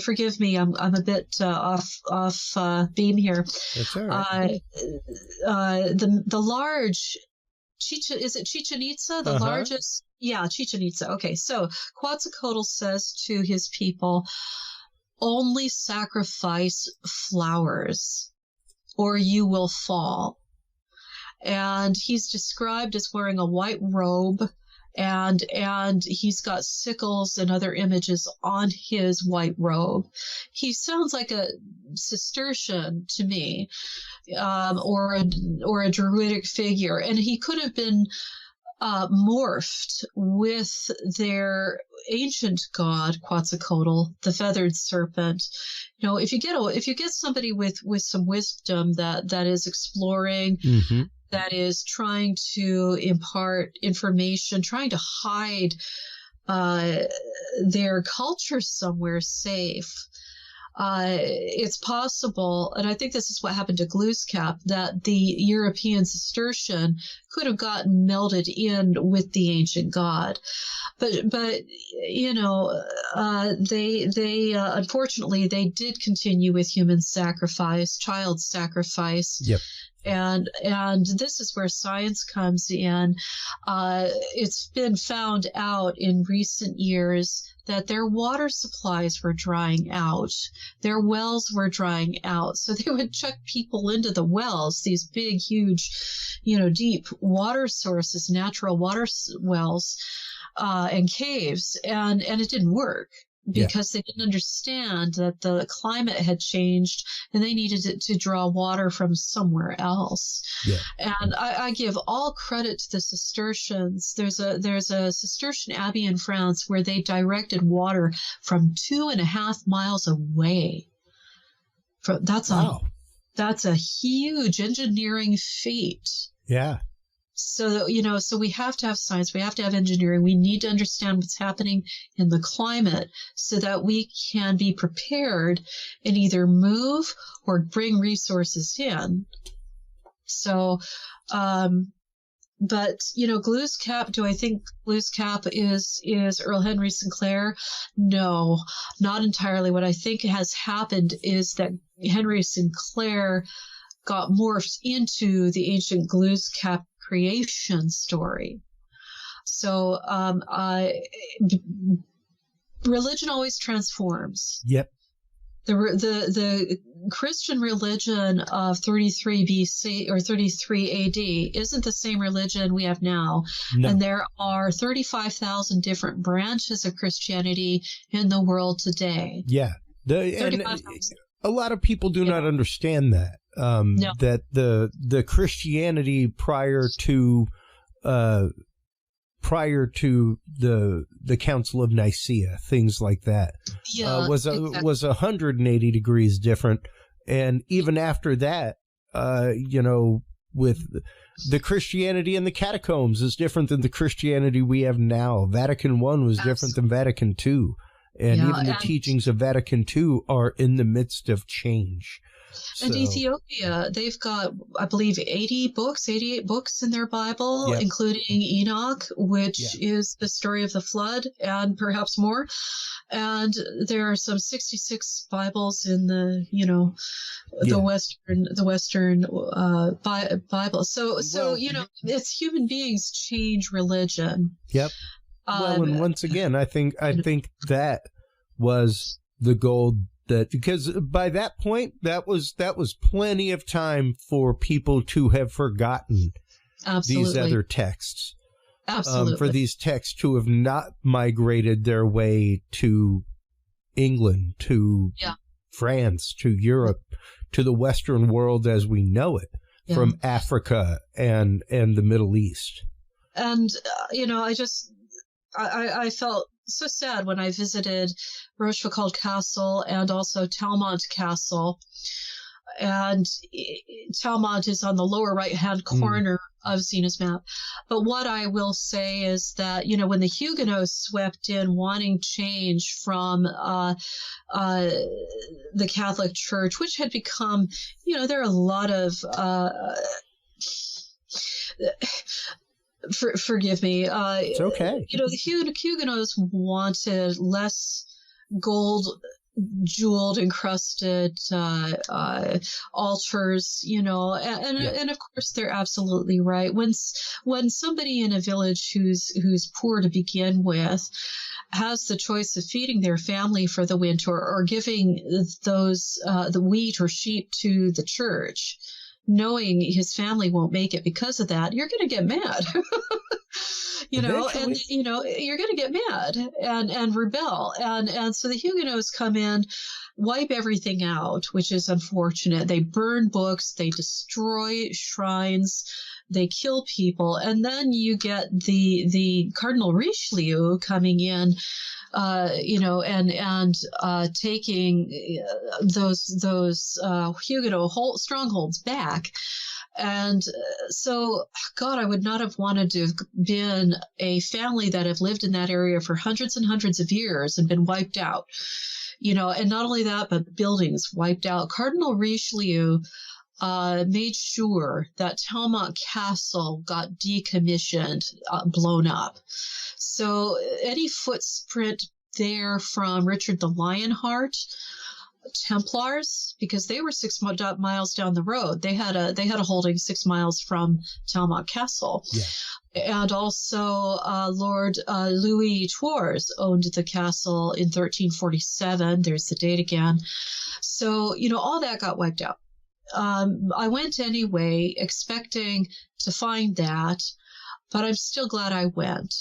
forgive me, I'm a bit off beam here. That's all right. The large Chichen Itza, the largest, Chichen Itza. Okay, so Quetzalcoatl says to his people, only sacrifice flowers, or you will fall. And he's described as wearing a white robe, and he's got sickles and other images on his white robe. He sounds like a Cistercian to me, or a druidic figure, and he could have been morphed with their ancient god Quetzalcoatl, the feathered serpent. If you get somebody with some wisdom that is exploring. Mm-hmm. That is trying to impart information, trying to hide their culture somewhere safe. It's possible, and I think this is what happened to Glooskap, that the European Cistercian could have gotten melded in with the ancient god. But they unfortunately they did continue with human sacrifice, child sacrifice. Yep. And this is where science comes in. It's been found out in recent years that their water supplies were drying out. Their wells were drying out. So they would chuck people into the wells, these big, huge, deep water sources, natural water wells, and caves. And it didn't work. Because they didn't understand that the climate had changed and they needed it to draw water from somewhere else. Yeah. And I give all credit to the Cistercians. There's a Cistercian abbey in France where they directed water from 2.5 miles away. That's a huge engineering feat. Yeah. So, so we have to have science, we have to have engineering, we need to understand what's happening in the climate so that we can be prepared and either move or bring resources in. So, but, Glooskap, do I think Glooskap is Earl Henry Sinclair? No, not entirely. What I think has happened is that Henry Sinclair got morphed into the ancient Glooskap creation story. So religion always transforms. Yep. The Christian religion of 33 BC or 33 AD isn't the same religion we have now. No. And there are 35,000 different branches of Christianity in the world today. Yeah. And a lot of people do not understand that. No. That the Christianity prior to the Council of Nicaea, things like that, was 180 degrees different. And even after that, with the Christianity in the catacombs is different than the Christianity we have now. Vatican I was different than Vatican II. And even the teachings of Vatican II are in the midst of change. And Ethiopia, they've got, I believe, 88 books in their Bible, including Enoch, which is the story of the flood, and perhaps more. And there are some 66 Bibles in the, the Western Bible. So it's human beings change religion. Yep. Well, and once again, I think that was the gold. Because by that point, that was plenty of time for people to have forgotten these other texts. Absolutely. For these texts to have not migrated their way to England, to France, to Europe, to the Western world as we know it, from Africa and the Middle East. And, I felt so sad when I visited Rochefoucauld Castle and also Talmont Castle. And Talmont is on the lower right-hand corner of Zena's map. But what I will say is that, when the Huguenots swept in wanting change from the Catholic Church, which had become, there are a lot of... forgive me. It's okay. The Huguenots wanted less gold, jeweled, encrusted altars, and of course they're absolutely right. When somebody in a village who's poor to begin with has the choice of feeding their family for the winter or giving those the wheat or sheep to the church, knowing his family won't make it because of that, you're going to get mad, and you're going to get mad and rebel. And so the Huguenots come in, wipe everything out, which is unfortunate. They burn books, they destroy shrines, they kill people. And then you get the Cardinal Richelieu coming in, taking those Huguenot strongholds back. And so, God, I would not have wanted to have been a family that have lived in that area for hundreds and hundreds of years and been wiped out, and not only that, but buildings wiped out. Cardinal Richelieu made sure that Talmont Castle got decommissioned, blown up. So any footprint there from Richard the Lionheart, Templars, because they were 6 miles down the road. They had a holding 6 miles from Talmont Castle. Yeah. And also Lord Louis Tours owned the castle in 1347. There's the date again. So, all that got wiped out. I went anyway, expecting to find that, but I'm still glad I went.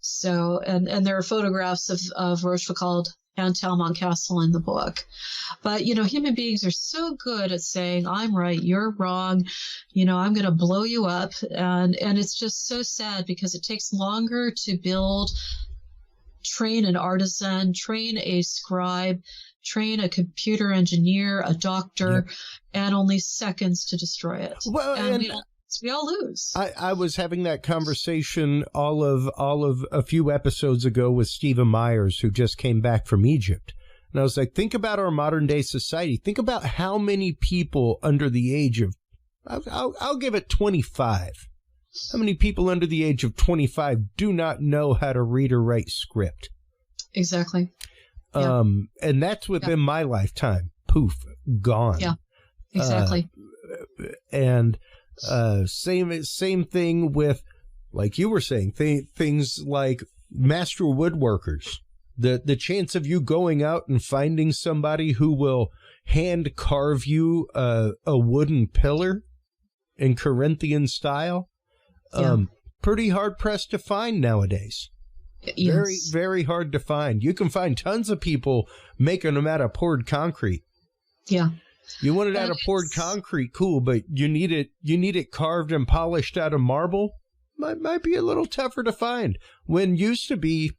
So, and there are photographs of Rochefoucauld and Talmont Castle in the book. But, human beings are so good at saying, I'm right, you're wrong, I'm going to blow you up. And it's just so sad because it takes longer to train an artisan, train a scribe, train a computer engineer, a doctor, and only seconds to destroy it. Well, and we all lose. I was having that conversation all of a few episodes ago with Stephen Myers, who just came back from Egypt. And I was like, think about our modern day society. Think about how many people under the age of, I'll give it 25. How many people under the age of 25 do not know how to read or write script? Exactly. And that's within my lifetime. Poof, gone. Yeah, exactly. And same thing with, like you were saying, things like master woodworkers. The chance of you going out and finding somebody who will hand carve you a wooden pillar in Corinthian style, pretty hard pressed to find nowadays. Yes. Very, very hard to find. You can find tons of people making them out of poured concrete. Yeah. You want it out of poured concrete, cool, but you need it carved and polished out of marble. Might be a little tougher to find. When used to be,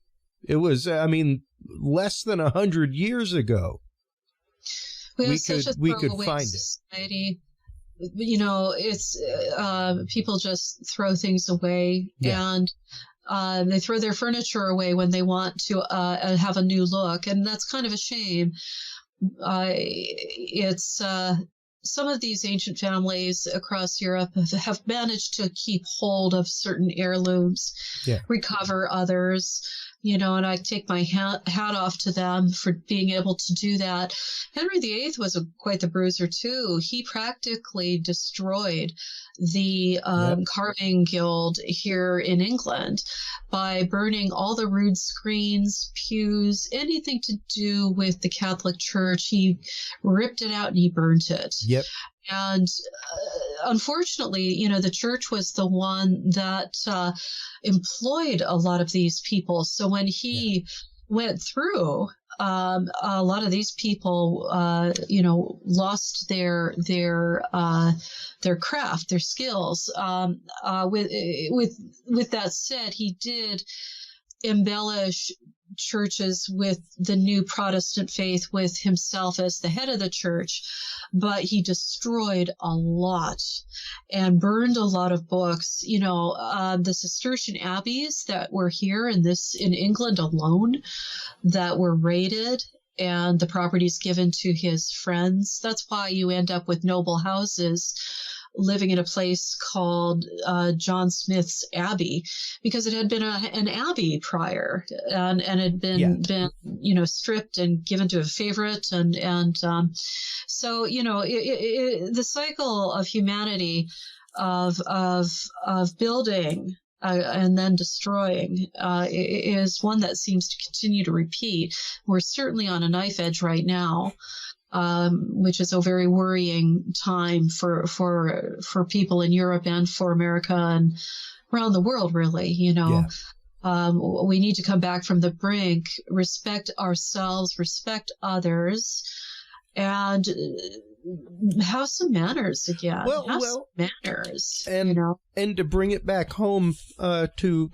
it was, less than 100 years ago. We could find society. You know, it's people just throw things away, and they throw their furniture away when they want to have a new look, and that's kind of a shame. It's some of these ancient families across Europe have managed to keep hold of certain heirlooms, recover others, you know, and I take my hat off to them for being able to do that. Henry VIII was quite the bruiser too. He practically destroyed the carving guild here in England by burning all the rood screens, pews, anything to do with the Catholic Church. He ripped it out and he burnt it. Yep. And unfortunately, you know, the church was the one that employed a lot of these people. So when he went through, a lot of these people, you know, lost their craft, their skills. With that said, he did embellish churches with the new Protestant faith, with himself as the head of the church, but he destroyed a lot and burned a lot of books. You know, the Cistercian abbeys that were here in England alone that were raided and the properties given to his friends. That's why you end up with noble houses living in a place called John Smith's Abbey, because it had been an abbey prior, and had been you know, stripped and given to a favorite, and so, you know, the cycle of humanity of building and then destroying is one that seems to continue to repeat. We're certainly on a knife edge right now. Which is a very worrying time for people in Europe and for America and around the world, really. You know, we need to come back from the brink, respect ourselves, respect others, and have some manners again. Some manners, and, you know, and to bring it back home, to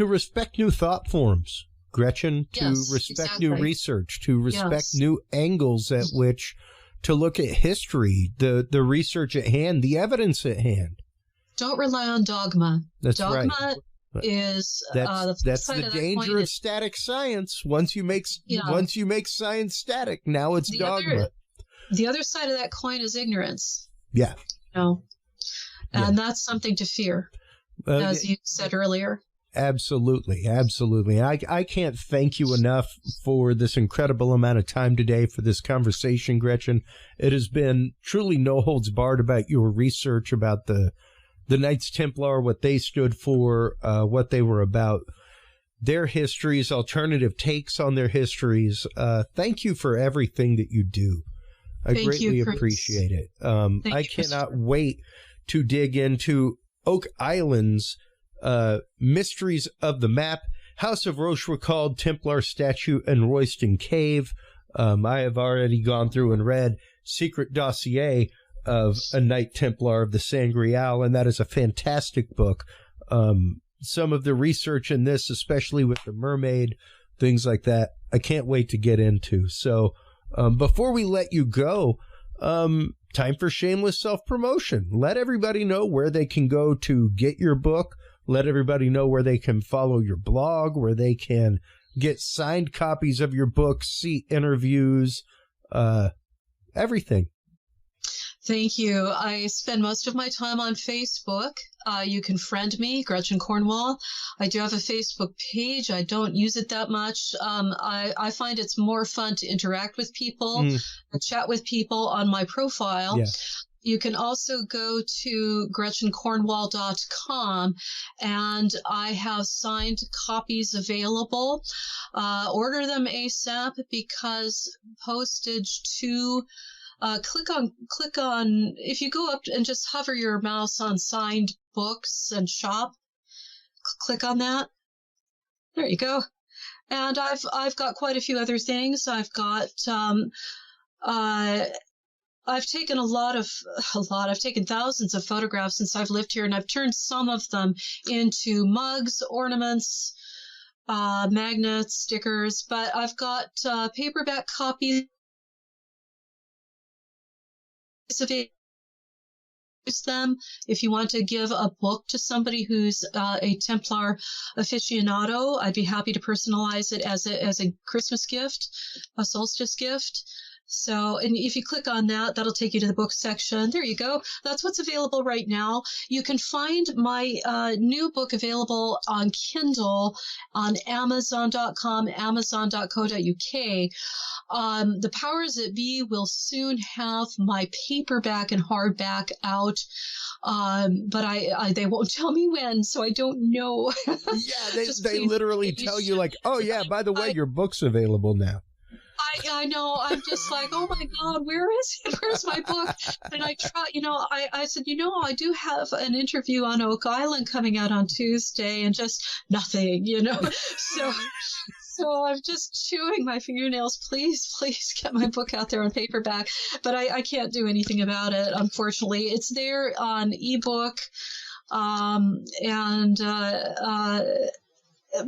respect new thought forms. Gretchen, to respect new research, to respect new angles at which to look at history, the research at hand, the evidence at hand. Don't rely on dogma. That's right. Dogma is that's the danger of static science. Once you make science static, now it's dogma. The other side of that coin is ignorance. Yeah. You know? And that's something to fear, as you said earlier. Absolutely. Absolutely. I can't thank you enough for this incredible amount of time today for this conversation, Gretchen. It has been truly no holds barred about your research, about the Knights Templar, what they stood for, what they were about, their histories, alternative takes on their histories. Thank you for everything that you do. I greatly appreciate it. I cannot wait to dig into Oak Island's Mysteries of the Map, House of Rochefoucauld, Templar Statue, and Royston Cave. I have already gone through and read Secret Dossier of a Knight Templar of the Sangreal, and that is a fantastic book. Some of the research in this, especially with the mermaid, things like that, I can't wait to get into. So before we let you go, time for shameless self-promotion. Let everybody know where they can go to get your book. Let everybody know where they can follow your blog, where they can get signed copies of your book, see interviews, everything. Thank you. I spend most of my time on Facebook. You can friend me, Gretchen Cornwall. I do have a Facebook page. I don't use it that much. I find it's more fun to interact with people and chat with people on my profile. You can also go to GretchenCornwall.com, and I have signed copies available. Order them ASAP because postage to click on, if you go up and just hover your mouse on signed books and shop, click on that. There you go. And I've got quite a few other things. I've got, I've taken I've taken thousands of photographs since I've lived here, and I've turned some of them into mugs, ornaments, magnets, stickers, but I've got paperback copies of it. Use them if you want to give a book to somebody who's a Templar aficionado. I'd be happy to personalize it as a Christmas gift, a solstice gift. So, and if you click on that, that'll take you to the book section. There you go. That's what's available right now. You can find my new book available on Kindle on Amazon.com, Amazon.co.uk. The powers that be will soon have my paperback and hardback out, but they won't tell me when, so I don't know. Yeah, they literally tell you like, oh yeah, by the way, your book's available now. I know. I'm just like, oh my God, where is it? Where's my book? And I try, I said, I do have an interview on Oak Island coming out on Tuesday, and just nothing, So I'm just chewing my fingernails. Please get my book out there on paperback. But I can't do anything about it, unfortunately. It's there on ebook,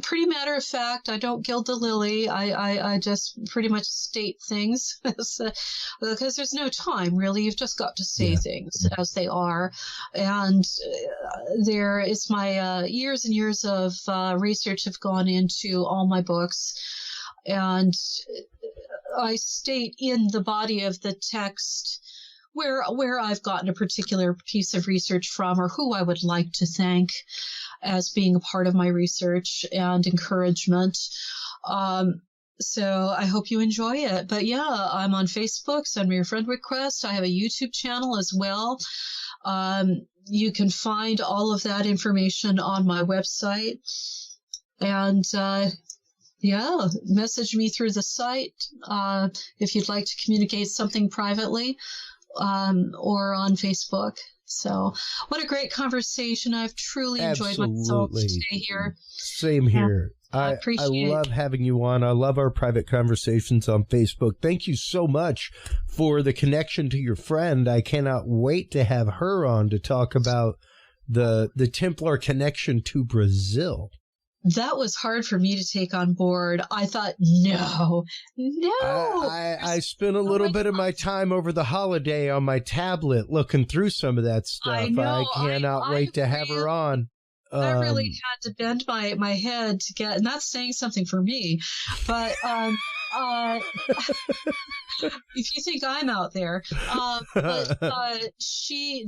pretty matter of fact, I don't gild the lily. I just pretty much state things because there's no time, really. You've just got to say things as they are. And there is my years and years of research have gone into all my books. And I state in the body of the text where I've gotten a particular piece of research from, or who I would like to thank as being a part of my research and encouragement. So I hope you enjoy it. But yeah, I'm on Facebook. Send me your friend request. I have a YouTube channel as well. You can find all of that information on my website. And message me through the site if you'd like to communicate something privately, or on Facebook. So what a great conversation. I've truly enjoyed myself today here. Same here. I love having you on. I love our private conversations on Facebook. Thank you so much for the connection to your friend. I cannot wait to have her on to talk about the Templar connection to Brazil. That was hard for me to take on board. I thought, no. I spent a little bit of my time over the holiday on my tablet looking through some of that stuff. I cannot wait to have her on. I really had to bend my head to get, and that's saying something for me. But if you think I'm out there,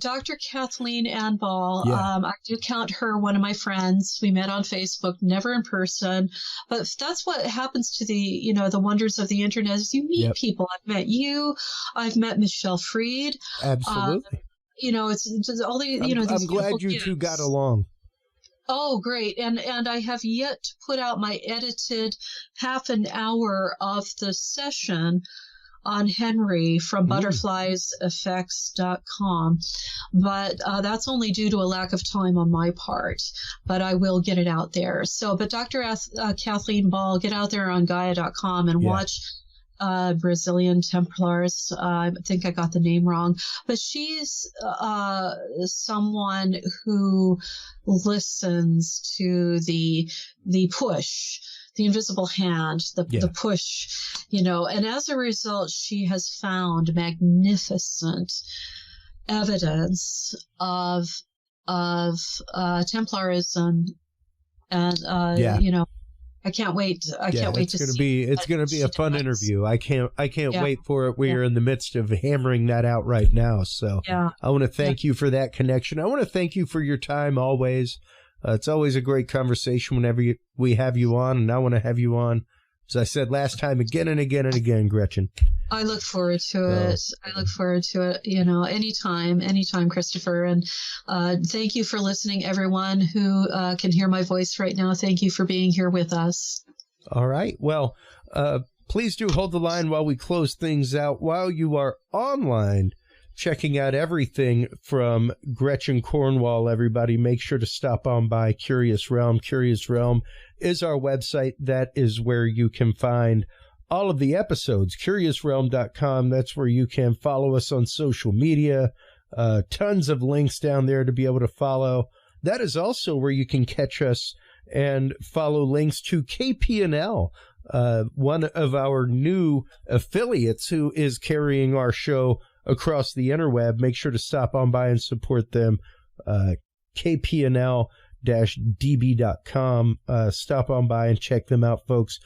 Dr. Kathleen Anball, I do count her one of my friends. We met on Facebook, never in person, but that's what happens to the wonders of the internet is you meet people. I've met you, I've met Michelle Freed. Absolutely. It's just all the, these I'm glad you two got along. Oh, great. And I have yet to put out my edited half an hour of the session on Henry from butterflieseffects.com. But that's only due to a lack of time on my part. But I will get it out there. So, but Dr. Kathleen Ball, get out there on Gaia.com and watch Brazilian Templars. I think I got the name wrong, but she's someone who listens to the push, the invisible hand, the push, and as a result, she has found magnificent evidence of Templarism, and I can't wait. I can't wait to see. It's going to be a fun interview. I can't wait for it. We are in the midst of hammering that out right now. So I want to thank you for that connection. I want to thank you for your time always. It's always a great conversation whenever we have you on, and I want to have you on as I said last time, again and again and again, Gretchen. I look forward to it. I look forward to it, anytime, Christopher. And thank you for listening, everyone who can hear my voice right now. Thank you for being here with us. All right. Well, please do hold the line while we close things out. While you are online checking out everything from Gretchen Cornwall, everybody, make sure to stop on by Curious Realm. Curious Realm is our website. That is where you can find all of the episodes. CuriousRealm.com. That's where you can follow us on social media. Tons of links down there to be able to follow. That is also where you can catch us and follow links to KPNL, one of our new affiliates who is carrying our show across the interweb. Make sure to stop on by and support them. KPNL-DB.com. Stop on by and check them out, folks.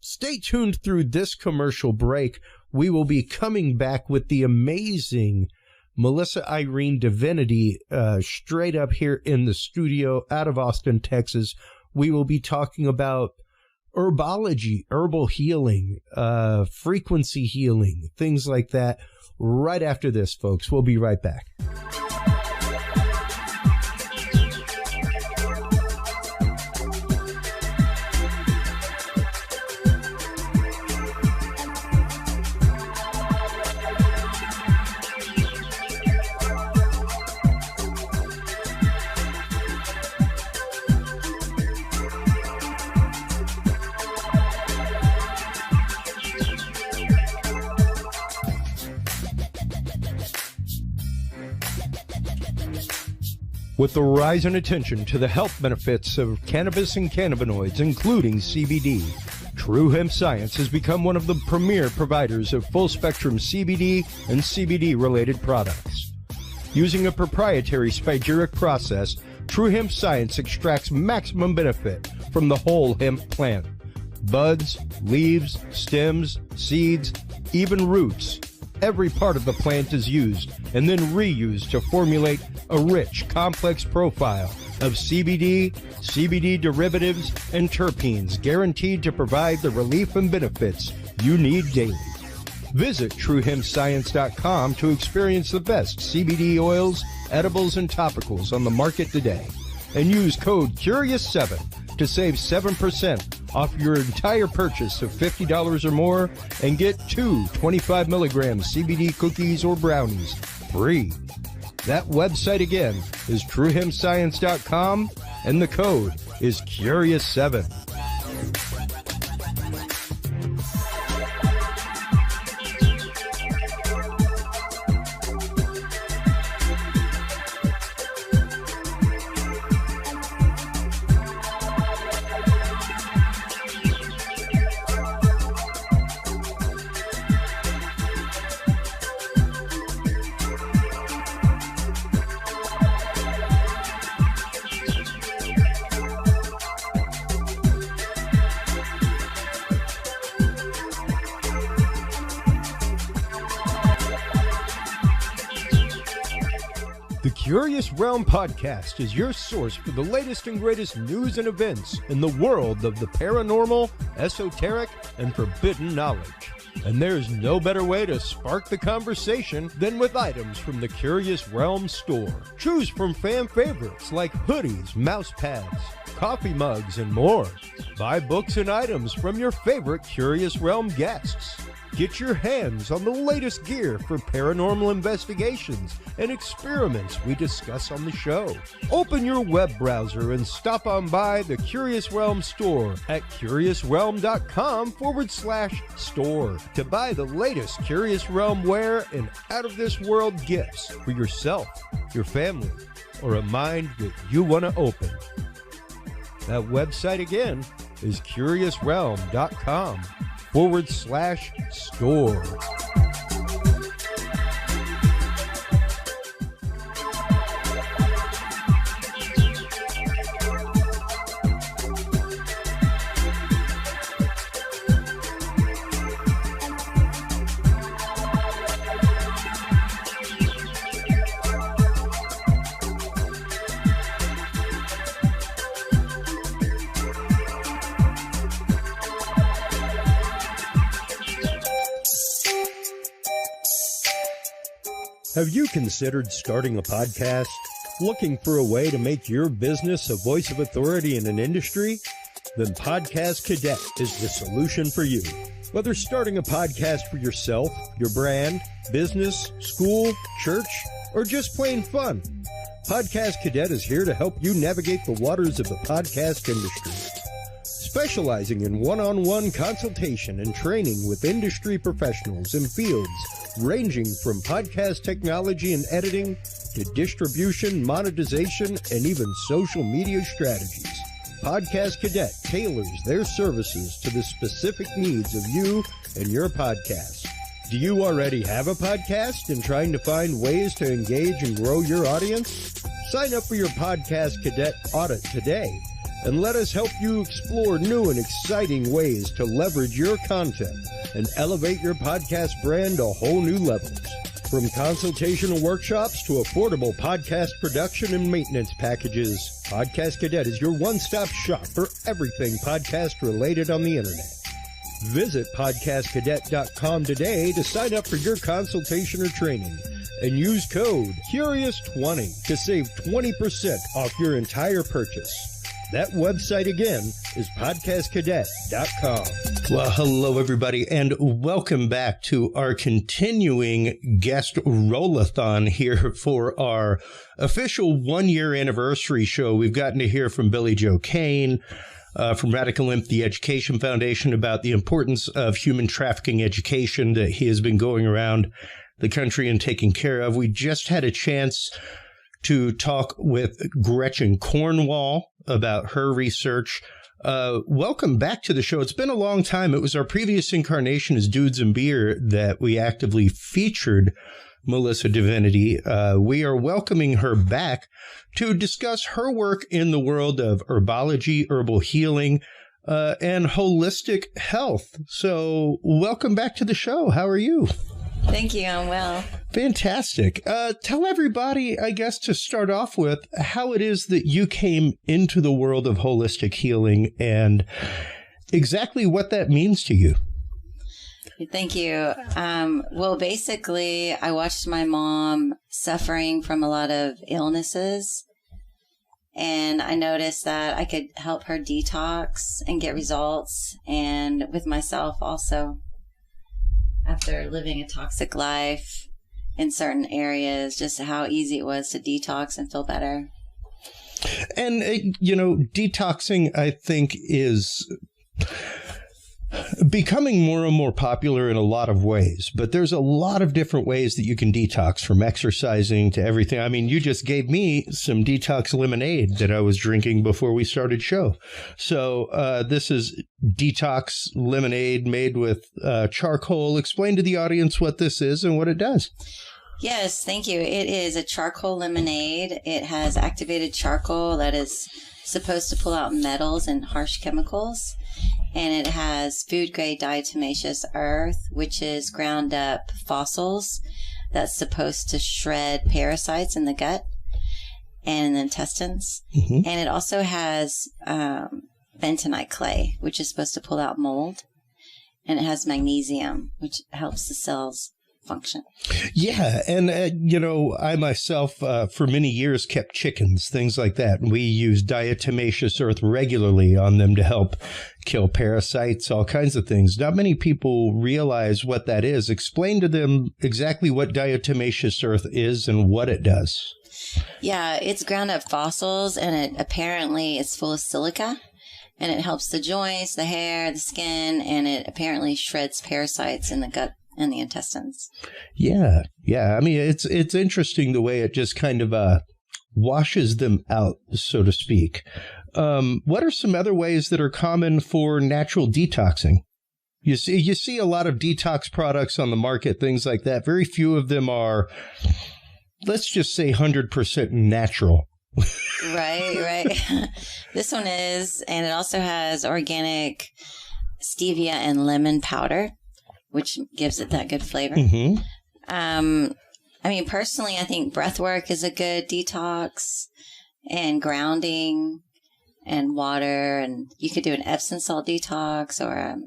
Stay tuned through this commercial break. We will be coming back with the amazing Melissa Irene Divinity straight up here in the studio out of Austin, Texas. We will be talking about herbology, herbal healing, frequency healing, things like that right after this, folks. We'll be right back. With the rise in attention to the health benefits of cannabis and cannabinoids, including CBD, True Hemp Science has become one of the premier providers of full-spectrum CBD and CBD-related products. Using a proprietary spagyric process, True Hemp Science extracts maximum benefit from the whole hemp plant. Buds, leaves, stems, seeds, even roots. Every part of the plant is used and then reused to formulate a rich, complex profile of CBD, CBD derivatives, and terpenes guaranteed to provide the relief and benefits you need daily. Visit TrueHempScience.com to experience the best CBD oils, edibles, and topicals on the market today. And use code CURIOUS7 to save 7% off your entire purchase of $50 or more and get 2 25-milligram CBD cookies or brownies free. That website again is TrueHempScience.com and the code is CURIOUS7. The Curious Realm Podcast is your source for the latest and greatest news and events in the world of the paranormal, esoteric, and forbidden knowledge. And there's no better way to spark the conversation than with items from the Curious Realm store. Choose from fan favorites like hoodies, mouse pads, coffee mugs, and more. Buy books and items from your favorite Curious Realm guests. Get your hands on the latest gear for paranormal investigations and experiments we discuss on the show. Open your web browser and stop on by the Curious Realm store at CuriousRealm.com/store to buy the latest Curious Realm wear and out-of-this-world gifts for yourself, your family, or a mind that you want to open. That website again is CuriousRealm.com/store. Have you considered starting a podcast? Looking for a way to make your business a voice of authority in an industry? Then Podcast Cadet is the solution for you. Whether starting a podcast for yourself, your brand, business, school, church, or just plain fun, Podcast Cadet is here to help you navigate the waters of the podcast industry. Specializing in one-on-one consultation and training with industry professionals in fields ranging from podcast technology and editing to distribution, monetization, and even social media strategies. Podcast Cadet tailors their services to the specific needs of you and your podcast. Do you already have a podcast and trying to find ways to engage and grow your audience? Sign up for your Podcast Cadet audit today and let us help you explore new and exciting ways to leverage your content and elevate your podcast brand to whole new levels. From consultational workshops to affordable podcast production and maintenance packages, Podcast Cadet is your one-stop shop for everything podcast related on the internet. Visit podcastcadet.com today to sign up for your consultation or training and use code CURIOUS20 to save 20% off your entire purchase. That website again is podcastcadet.com. Well, hello, everybody, and welcome back to our continuing guest roll-a-thon here for our official one-year anniversary show. We've gotten to hear from Billy Joe Cain, from Radical Imp, the Education Foundation, about the importance of human trafficking education that he has been going around the country and taking care of. We just had a chance to talk with Gretchen Cornwall about her research. Welcome back to the show. It's been a long time. It was our previous incarnation as Dudes and Beer that we actively featured Melissa Divinity. We are welcoming her back to discuss her work in the world of herbology, herbal healing, and holistic health. So welcome back to the show. How are you? Thank you. I'm well. Fantastic. Tell everybody, I guess, to start off with, how it is that you came into the world of holistic healing and exactly what that means to you. Thank you. Well, basically, I watched my mom suffering from a lot of illnesses, and I noticed that I could help her detox and get results, and with myself also. After living a toxic life in certain areas, just how easy it was to detox and feel better. And, detoxing, I think, is becoming more and more popular in a lot of ways. But there's a lot of different ways that you can detox, from exercising to everything. I mean, you just gave me some detox lemonade that I was drinking before we started show. So this is detox lemonade made with charcoal. Explain to the audience what this is and what it does. Yes, thank you. It is a charcoal lemonade. It has activated charcoal that is supposed to pull out metals and harsh chemicals. And it has food-grade diatomaceous earth, which is ground up fossils that's supposed to shred parasites in the gut and in the intestines. Mm-hmm. And it also has bentonite clay, which is supposed to pull out mold. And it has magnesium, which helps the cells function. Yeah. And, I myself, for many years, kept chickens, things like that. And we use diatomaceous earth regularly on them to help kill parasites, all kinds of things. Not many people realize what that is. Explain to them exactly what diatomaceous earth is and what it does. Yeah, it's ground up fossils, and it apparently is full of silica. And it helps the joints, the hair, the skin, and it apparently shreds parasites in the gut and the intestines. Yeah. I mean, it's interesting the way it just kind of washes them out, so to speak. What are some other ways that are common for natural detoxing? You see a lot of detox products on the market, things like that. Very few of them are, let's just say, 100% natural. Right. This one is, and it also has organic stevia and lemon powder, which gives it that good flavor. Mm-hmm. I mean, personally, I think breath work is a good detox, and grounding and water. And you could do an Epsom salt detox or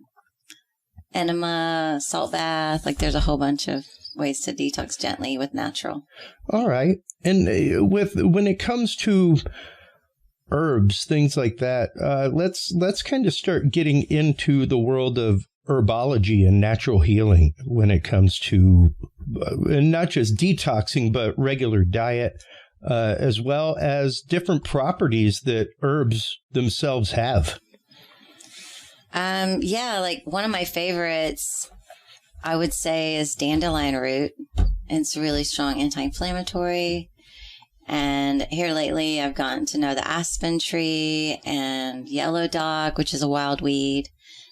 enema salt bath. Like, there's a whole bunch of ways to detox gently with natural. All right. And when it comes to herbs, things like that, let's kind of start getting into the world of herbology and natural healing when it comes to not just detoxing, but regular diet, as well as different properties that herbs themselves have. Yeah, like one of my favorites, I would say, is dandelion root. It's really strong anti-inflammatory. And here lately, I've gotten to know the aspen tree and yellow dog, which is a wild weed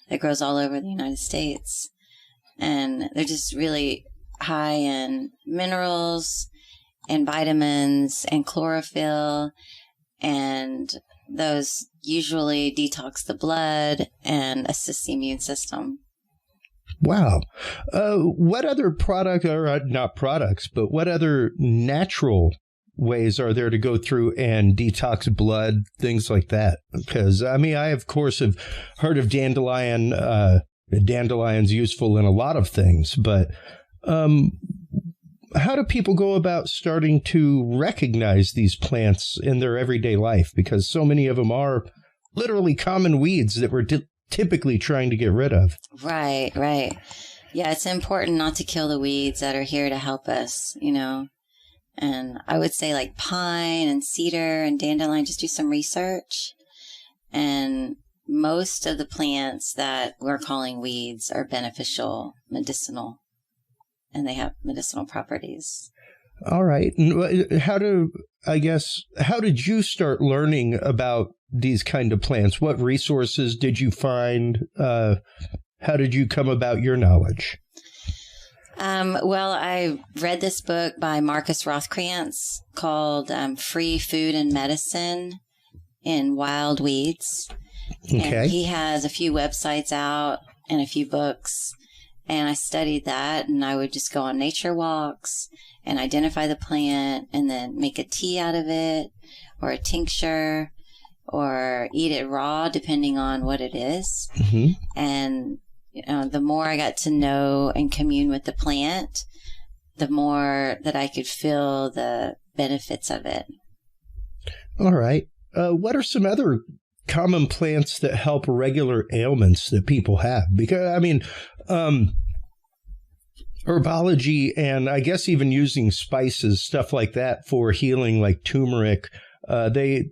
that grows all over the United States. And they're just really high in minerals and vitamins and chlorophyll, and those usually detox the blood and assist the immune system. Wow. What other product, or not products, but what other natural ways are there to go through and detox blood, things like that? Because, I mean, I, of course, have heard of dandelion. Dandelion's useful in a lot of things, but how do people go about starting to recognize these plants in their everyday life? Because so many of them are literally common weeds that we're typically trying to get rid of. Right, right. Yeah, it's important not to kill the weeds that are here to help us, you know. And I would say like pine and cedar and dandelion, just do some research. And most of the plants that we're calling weeds are beneficial, medicinal, and they have medicinal properties. All right. How did you start learning about these kind of plants? What resources did you find? How did you come about your knowledge? Well, I read this book by Marcus Rothkrantz called Free Food and Medicine in Wild Weeds. Okay. And he has a few websites out and a few books. And I studied that, and I would just go on nature walks and identify the plant and then make a tea out of it or a tincture or eat it raw, depending on what it is. Mm-hmm. And the more I got to know and commune with the plant, the more that I could feel the benefits of it. All right. What are some other common plants that help regular ailments that people have? Because, I mean, herbology and I guess even using spices, stuff like that for healing, like turmeric, they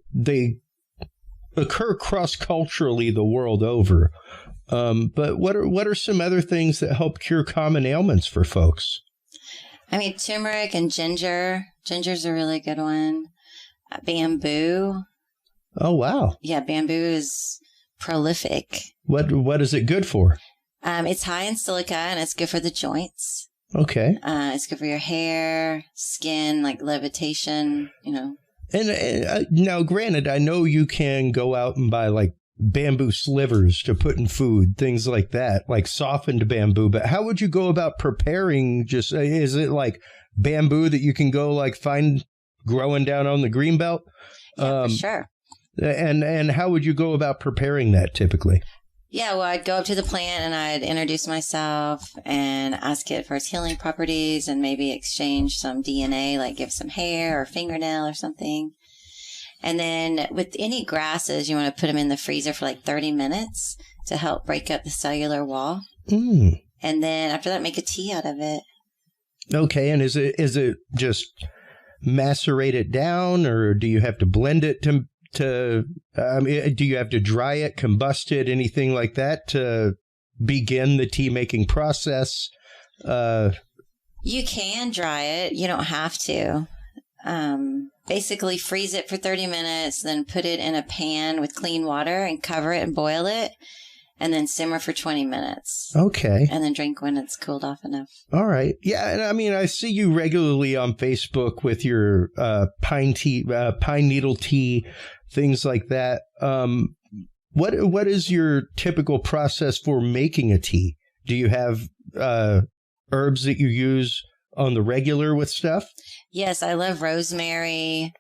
occur cross-culturally the world over. But what are some other things that help cure common ailments for folks? I mean, turmeric and ginger. Ginger's a really good one. Bamboo. Oh, wow. Yeah, bamboo is prolific. What is it good for? It's high in silica, and it's good for the joints. Okay. It's good for your hair, skin, like levitation, you know. And now, granted, I know you can go out and buy like bamboo slivers to put in food, things like that, like softened bamboo. But how would you go about preparing? Just is it like bamboo that you can go like find growing down on the greenbelt? Yeah, for sure. And how would you go about preparing that typically? Yeah, well, I'd go up to the plant and I'd introduce myself and ask it for its healing properties and maybe exchange some DNA, like give some hair or fingernail or something. And then with any grasses, you want to put them in the freezer for like 30 minutes to help break up the cellular wall. Mm. And then after that, make a tea out of it. Okay, and is it just macerate it down, or do you have to blend it to do you have to dry it, combust it, anything like that to begin the tea making process? You can dry it. You don't have to. Basically freeze it for 30 minutes, then put it in a pan with clean water and cover it and boil it, and then simmer for 20 minutes. Okay. And then drink when it's cooled off enough. All right. Yeah, and I mean, I see you regularly on Facebook with your pine needle tea, things like that. What is your typical process for making a tea? Do you have herbs that you use on the regular with stuff? Yes, I love rosemary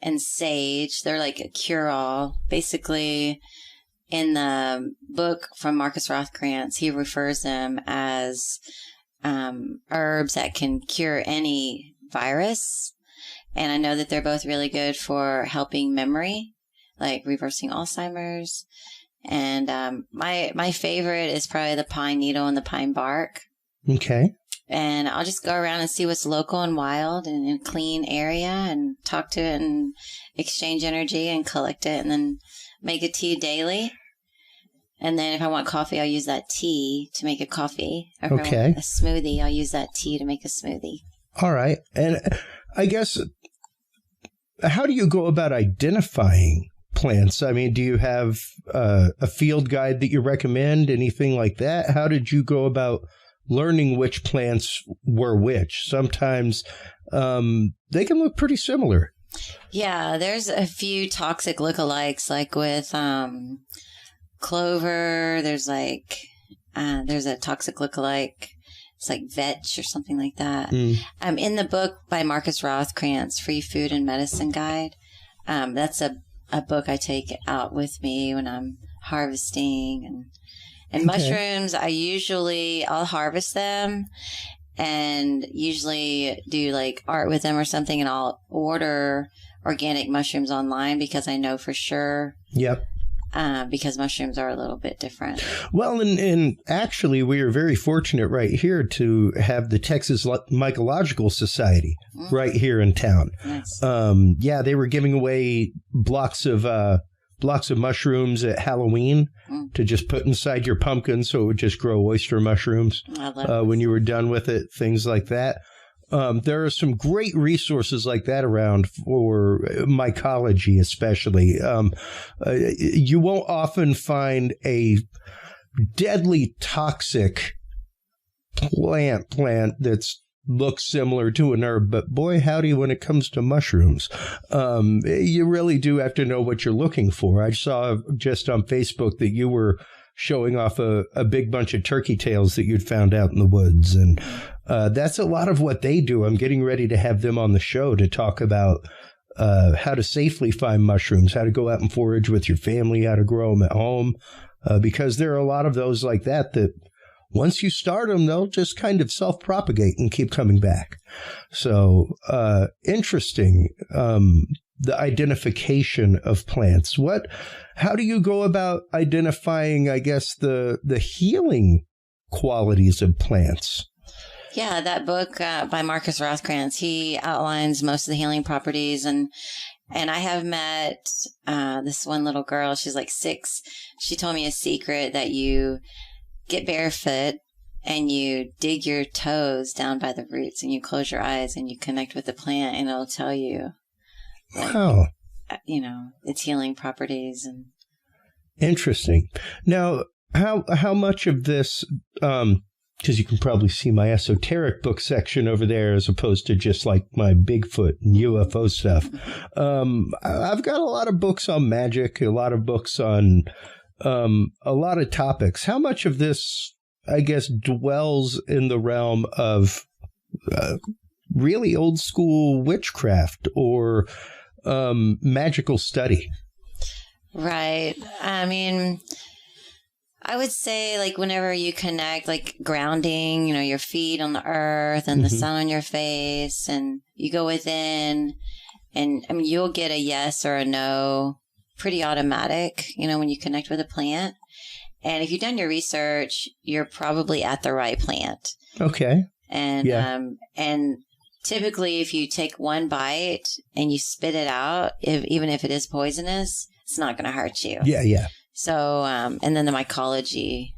and sage. They're like a cure-all. Basically, in the book from Marcus Rothkrantz, he refers them as herbs that can cure any virus. And I know that they're both really good for helping memory, like reversing Alzheimer's. And my favorite is probably the pine needle and the pine bark. Okay. And I'll just go around and see what's local and wild and in a clean area and talk to it and exchange energy and collect it and then make a tea daily. And then if I want coffee, I'll use that tea to make a coffee. Or if I want a smoothie, I'll use that tea to make a smoothie. All right. And I guess, how do you go about identifying plants? I mean, do you have a field guide that you recommend, anything like that? How did you go about learning which plants were which? Sometimes they can look pretty similar. Yeah, there's a few toxic lookalikes, like with clover. There's a toxic lookalike. It's like vetch or something like that. In the book by Marcus Rothkrantz, Free Food and Medicine Guide, that's a book I take out with me when I'm harvesting. And mushrooms, I'll harvest them and usually do like art with them or something, and I'll order organic mushrooms online because I know for sure. Yep. Because mushrooms are a little bit different. Well, and actually, we are very fortunate right here to have the Texas Mycological Society right here in town. Nice. They were giving away blocks of mushrooms at Halloween to just put inside your pumpkin so it would just grow oyster mushrooms when you were done with it, things like that. There are some great resources like that around for mycology, especially. You won't often find a deadly toxic plant that's looks similar to an herb, but boy, howdy, when it comes to mushrooms, you really do have to know what you're looking for. I saw just on Facebook that you were showing off a big bunch of turkey tails that you'd found out in the woods. And that's a lot of what they do. I'm getting ready to have them on the show to talk about how to safely find mushrooms, how to go out and forage with your family, how to grow them at home, because there are a lot of those like that once you start them, they'll just kind of self-propagate and keep coming back. So interesting, the identification of plants. How do you go about identifying, I guess, the healing qualities of plants? Yeah, that book by Marcus Rothkrantz, he outlines most of the healing properties. And I have met this one little girl. She's like 6. She told me a secret that you get barefoot and you dig your toes down by the roots and you close your eyes and you connect with the plant and it'll tell you, wow, its healing properties. And interesting. Now, how much of this, because you can probably see my esoteric book section over there as opposed to just like my Bigfoot and UFO stuff. I've got a lot of books on magic, a lot of books on a lot of topics. How much of this, I guess, dwells in the realm of really old school witchcraft or magical study? Right. I mean, I would say like whenever you connect, like grounding, your feet on the earth and the sun on your face, and you go within, and I mean, you'll get a yes or a no pretty automatic, when you connect with a plant. And if you've done your research, you're probably at the right plant. Okay. And and typically if you take one bite and you spit it out, even if it is poisonous, it's not going to hurt you. Yeah. So, and then the Mycology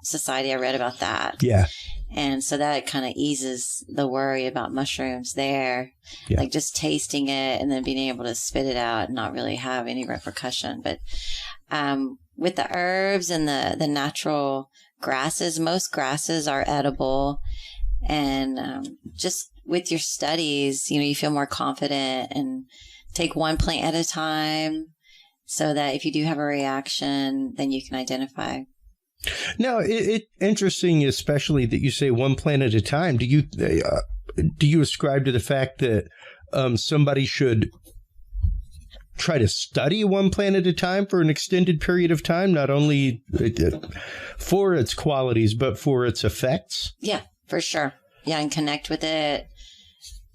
Society, I read about that. Yeah. And so that kind of eases the worry about mushrooms there, like just tasting it and then being able to spit it out and not really have any repercussion. But with the herbs and the natural grasses, most grasses are edible. And just with your studies, you feel more confident and take one plant at a time so that if you do have a reaction, then you can identify. Now, it's interesting, especially that you say one plant at a time. Do you ascribe to the fact that somebody should try to study one plant at a time for an extended period of time, not only for its qualities, but for its effects? Yeah, For sure. Yeah, and connect with it.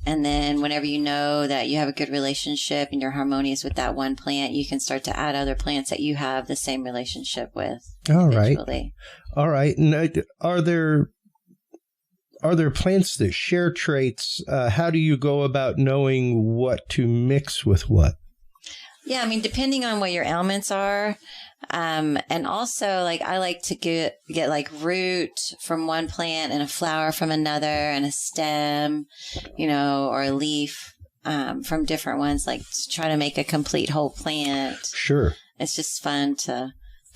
And then whenever you know that you have a good relationship and you're harmonious with that one plant, you can start to add other plants that you have the same relationship with. All individually. right. All right. And are there plants that share traits? How do you go about knowing what to mix with what? Yeah, I mean, depending on what your ailments are. And also, like, I like to get like root from one plant and a flower from another and a stem, or a leaf from different ones, like to try to make a complete whole plant. Sure. It's just fun to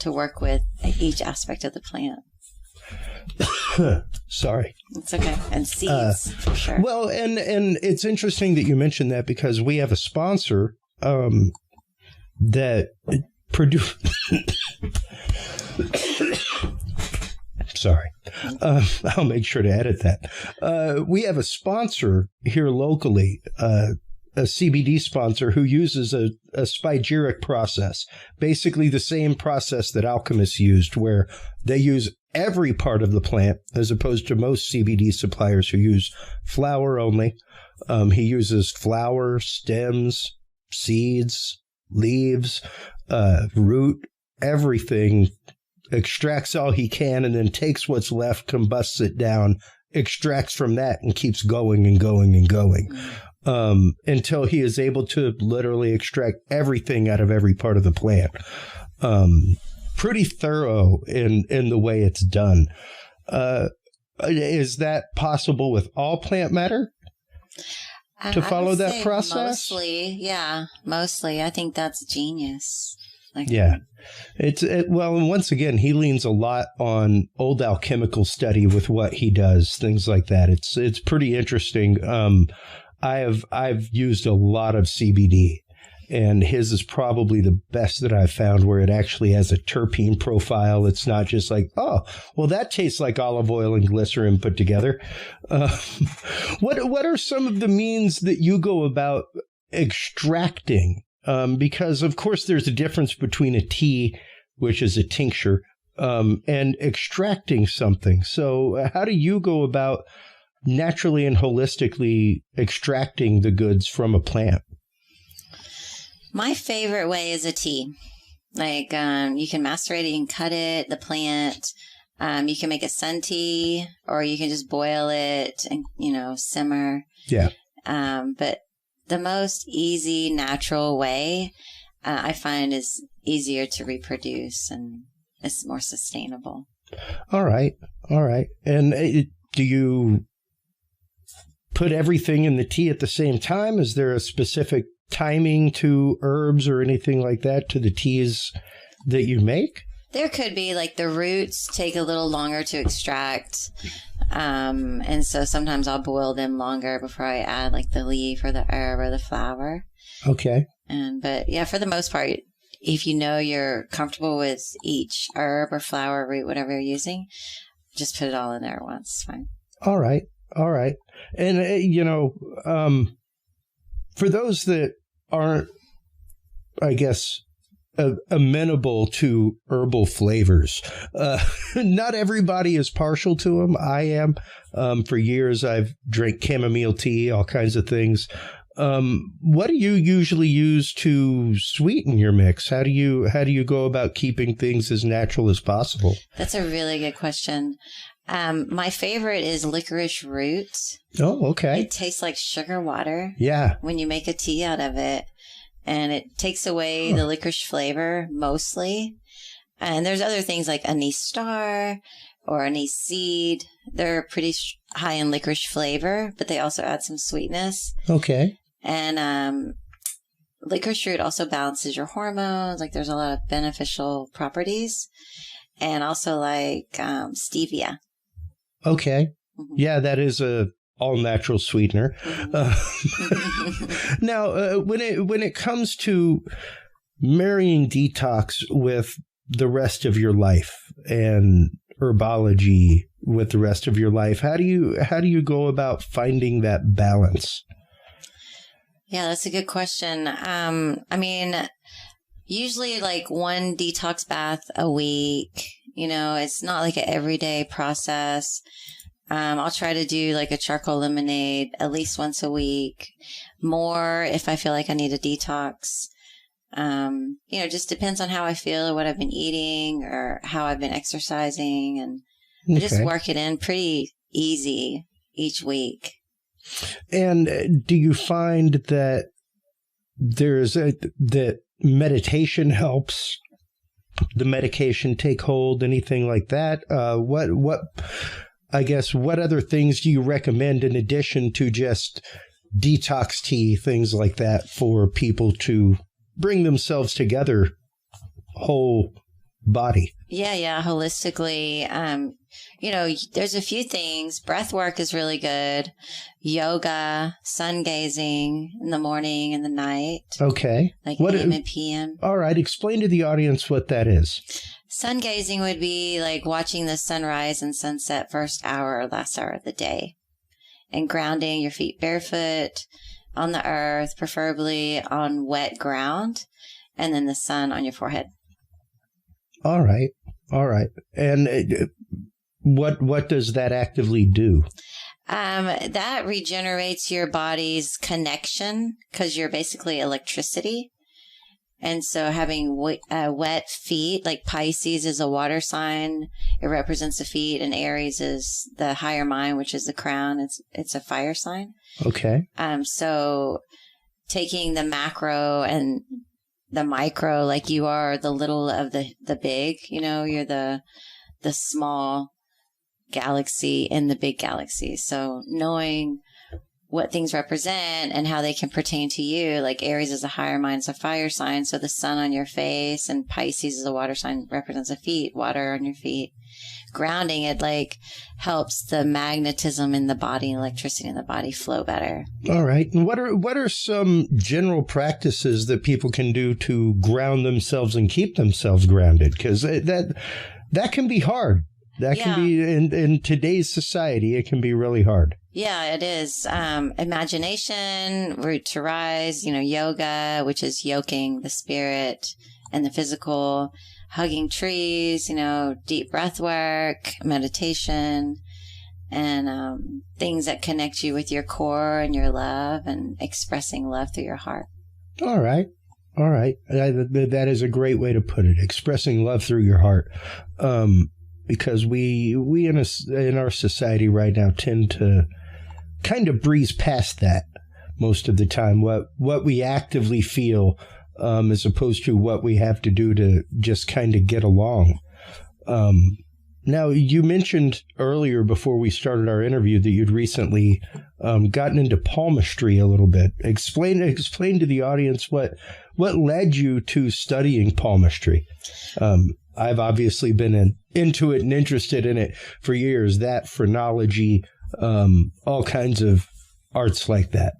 work with each aspect of the plant. Sorry. It's okay. And seeds, for sure. Well, and it's interesting that you mentioned that, because we have a sponsor that produce. Sorry. I'll make sure to edit that. We have a sponsor here locally, a CBD sponsor who uses a spagyric process, basically the same process that alchemists used, where they use every part of the plant as opposed to most CBD suppliers who use flower only. He uses flower, stems, seeds, leaves, root, everything, extracts all he can, and then takes what's left, combusts it down, extracts from that, and keeps going and going and going until he is able to literally extract everything out of every part of the plant. Pretty thorough in the way it's done. Is that possible with all plant matter? To follow that process? Mostly. I think that's genius. Yeah. Well, and once again, he leans a lot on old alchemical study with what he does, things like that. It's pretty interesting. I've used a lot of CBD, and his is probably the best that I've found, where it actually has a terpene profile. It's not just like, oh, well, that tastes like olive oil and glycerin put together. What are some of the means that you go about extracting? Because, of course, there's a difference between a tea, which is a tincture, and extracting something. So how do you go about naturally and holistically extracting the goods from a plant? My favorite way is a tea. Like, you can macerate it, you can cut it, the plant. You can make a sun tea, or you can just boil it and, simmer. Yeah. But the most easy, natural way, I find, is easier to reproduce, and it's more sustainable. All right. And do you put everything in the tea at the same time? Is there a specific timing to herbs or anything like that to the teas that you make? There could be, like, the roots take a little longer to extract. And so sometimes I'll boil them longer before I add, like, the leaf or the herb or the flower. Okay. But yeah, for the most part, if you're comfortable with each herb or flower, root, whatever you're using, just put it all in there at once. It's fine. All right. And, for those that aren't, I guess, amenable to herbal flavors, not everybody is partial to them. I am. For years, I've drank chamomile tea, all kinds of things. What do you usually use to sweeten your mix? How do you go about keeping things as natural as possible? That's a really good question. My favorite is licorice root. Oh, okay. It tastes like sugar water. Yeah. When you make a tea out of it, and it takes away the licorice flavor mostly. And there's other things like anise star or anise seed. They're pretty high in licorice flavor, but they also add some sweetness. Okay. And licorice root also balances your hormones. Like, there's a lot of beneficial properties. And also, like, stevia. Okay. Mm-hmm. Yeah, that is a all-natural sweetener. Mm-hmm. Now, when it comes to marrying detox with the rest of your life and herbology with the rest of your life, how do you go about finding that balance? Yeah, that's a good question. I mean, usually like one detox bath a week. It's not like an everyday process. I'll try to do like a charcoal lemonade at least once a week, more if I feel like I need a detox. Just depends on how I feel or what I've been eating or how I've been exercising, and I just work it in pretty easy each week. And do you find that that meditation helps the medication take hold, anything like that? What other things do you recommend in addition to just detox tea, things like that, for people to bring themselves together, whole body? Yeah, holistically. There's a few things. Breath work is really good. Yoga, sun gazing in the morning and the night. Okay. Like AM and PM. All right. Explain to the audience what that is. Sun gazing would be like watching the sunrise and sunset first hour or last hour of the day. And grounding your feet barefoot on the earth, preferably on wet ground, and then the sun on your forehead. All right. And what does that actively do? That regenerates your body's connection because you're basically electricity. And so having wet feet, like Pisces is a water sign. It represents the feet, and Aries is the higher mind, which is the crown. It's a fire sign. Okay. So taking the macro and the micro, like you are the little of the big, you're the small galaxy in the big galaxy. So knowing what things represent and how they can pertain to you, like Aries is a higher mind, it's a fire sign. So the sun on your face, and Pisces is a water sign, represents the feet, water on your feet. Grounding it like helps the magnetism in the body and electricity in the body flow better. All right. And what are some general practices that people can do to ground themselves and keep themselves grounded? Because that can be hard. That can be in today's society. It can be really hard. Yeah, it is. Imagination, root to rise, yoga, which is yoking the spirit and the physical, hugging trees, deep breath work, meditation, and things that connect you with your core and your love, and expressing love through your heart. All right. That is a great way to put it. Expressing love through your heart. Because we in our society right now tend to kind of breeze past that most of the time. What we actively feel, as opposed to what we have to do to just kind of get along. Now, you mentioned earlier before we started our interview that you'd recently gotten into palmistry a little bit. Explain to the audience what led you to studying palmistry. I've obviously been into it and interested in it for years, that phrenology, all kinds of arts like that.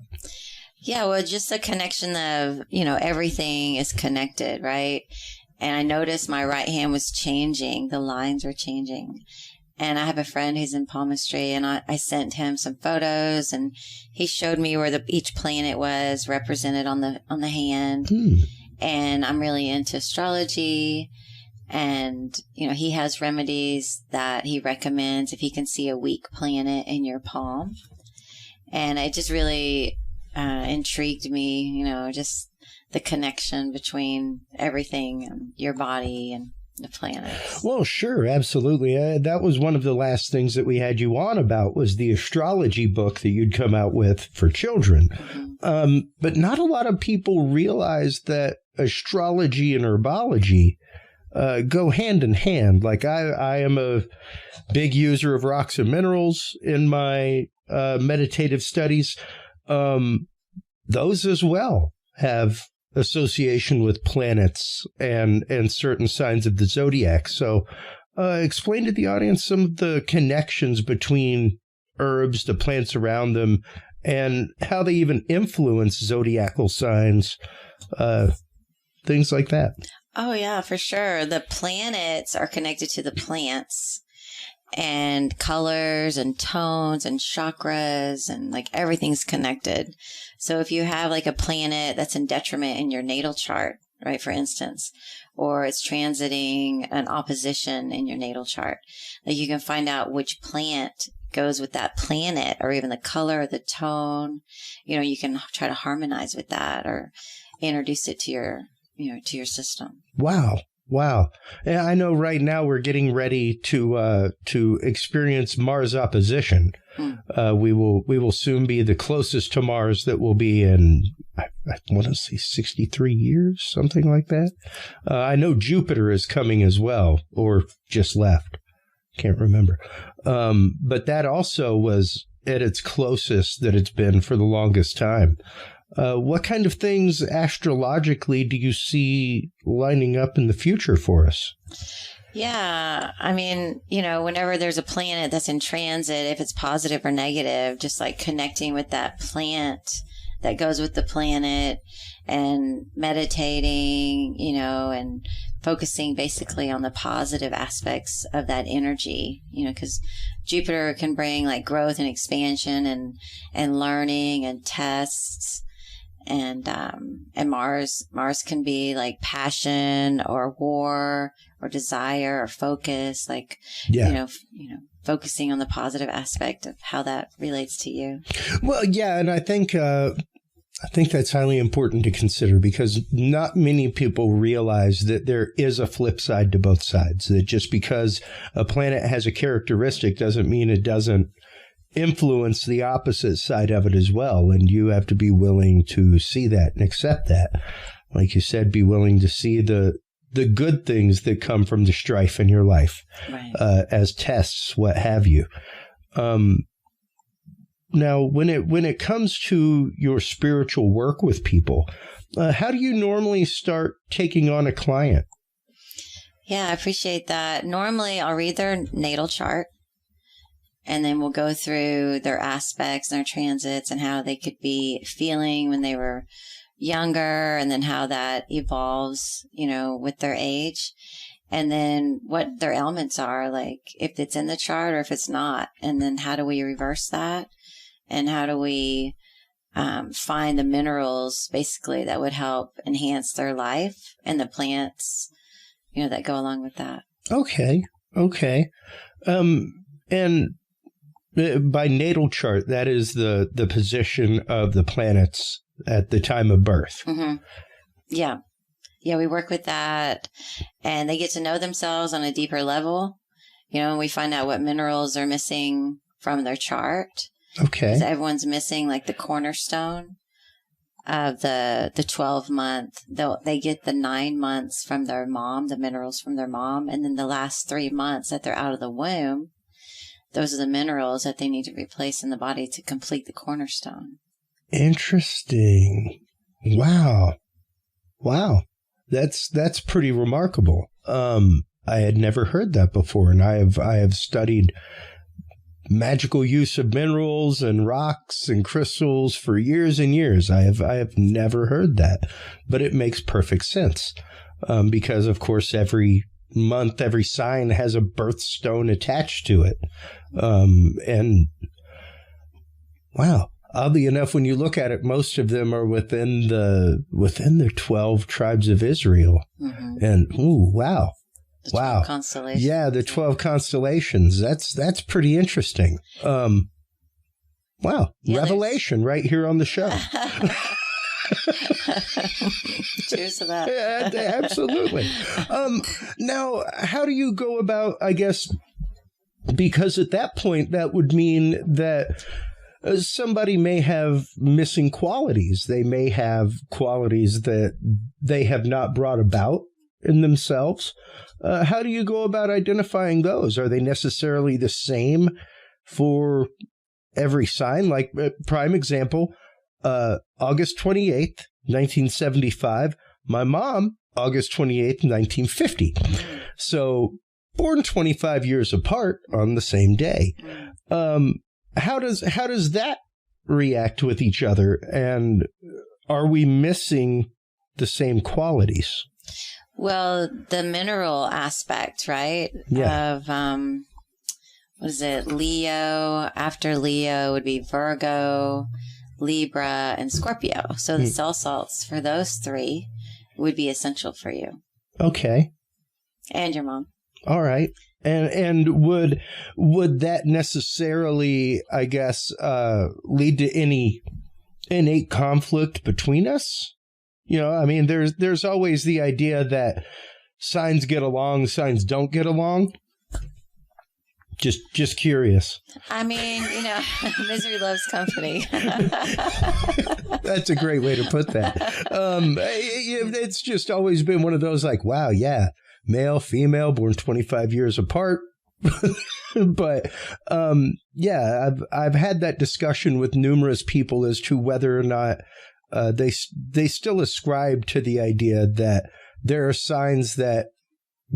Yeah, well, just the connection of, everything is connected, right? And I noticed my right hand was changing. The lines were changing. And I have a friend who's in palmistry, and I sent him some photos, and he showed me where each planet was represented on the hand. And I'm really into astrology. And, he has remedies that he recommends if he can see a weak planet in your palm. And it just really intrigued me, just the connection between everything and your body and the planets. Well, sure, absolutely. That was one of the last things that we had you on about, was the astrology book that you'd come out with for children. Mm-hmm. But not a lot of people realize that astrology and herbology go hand in hand. Like I am a big user of rocks and minerals in my meditative studies. Those as well have association with planets and certain signs of the zodiac. So explain to the audience some of the connections between herbs, the plants around them, and how they even influence zodiacal signs, things like that. Oh, yeah, for sure. The planets are connected to the plants, and colors and tones and chakras, and like everything's connected. So if you have like a planet that's in detriment in your natal chart, right, for instance, or it's transiting an opposition in your natal chart, like you can find out which plant goes with that planet, or even the color, the tone. You can try to harmonize with that or introduce it to your, to your system. Wow. And I know right now we're getting ready to experience Mars opposition. We will soon be the closest to Mars that will be in, I want to say 63 years, something like that. I know Jupiter is coming as well, or just left. Can't remember. But that also was at its closest that it's been for the longest time. What kind of things astrologically do you see lining up in the future for us? Yeah. I mean, whenever there's a planet that's in transit, if it's positive or negative, just like connecting with that plant that goes with the planet and meditating, and focusing basically on the positive aspects of that energy, because Jupiter can bring like growth and expansion and learning and tests. And Mars can be like passion or war or desire or focus, like, focusing on the positive aspect of how that relates to you. Well, yeah. And I think that's highly important to consider, because not many people realize that there is a flip side to both sides, that just because a planet has a characteristic doesn't mean it doesn't influence the opposite side of it as well. And you have to be willing to see that and accept that. Like you said, be willing to see the good things that come from the strife in your life, right, as tests, what have you. Now, when it comes to your spiritual work with people, how do you normally start taking on a client? Yeah, I appreciate that. Normally, I'll read their natal chart, and then we'll go through their aspects and their transits and how they could be feeling when they were younger, and then how that evolves, with their age, and then what their ailments are, like if it's in the chart or if it's not, and then how do we reverse that, and how do we find the minerals basically that would help enhance their life and the plants, that go along with that. Okay. And by natal chart, that is the position of the planets at the time of birth. Mm-hmm. Yeah, we work with that, and they get to know themselves on a deeper level, and we find out what minerals are missing from their chart. Okay. Because everyone's missing like the cornerstone of the 12-month. They get the 9 months from their mom, the minerals from their mom, and then the last 3 months that they're out of the womb, those are the minerals that they need to replace in the body to complete the cornerstone. Interesting. Wow. That's pretty remarkable. I had never heard that before, and I have studied magical use of minerals and rocks and crystals for years and years. I have never heard that, but it makes perfect sense, because of course every month, every sign has a birthstone attached to it. And wow, oddly enough, when you look at it, most of them are within the 12 tribes of Israel. Mm-hmm. And wow. The 12 constellations. Yeah, the 12 constellations. That's pretty interesting. Wow. Yeah, revelation right here on the show. Cheers to that. Yeah, absolutely. Now, how do you go about, I guess, because at that point, that would mean that somebody may have missing qualities. They may have qualities that they have not brought about in themselves. How do you go about identifying those? Are they necessarily the same for every sign? Like, prime example, August 28th, 1975. My mom, August 28th, 1950. So, born 25 years apart on the same day. How does that react with each other? And are we missing the same qualities? Well, the mineral aspect, right? Yeah. Of, what is it? Leo. After Leo would be Virgo, Libra, and Scorpio. So the cell salts for those three would be essential for you. Okay. And your mom. All right. And would that necessarily, I guess, lead to any innate conflict between us? I mean, there's always the idea that signs get along, signs don't get along. Just curious. I mean, misery loves company. That's a great way to put that. It's just always been one of those like, wow, yeah, male, female, born 25 years apart. But yeah, I've had that discussion with numerous people as to whether or not they still ascribe to the idea that there are signs that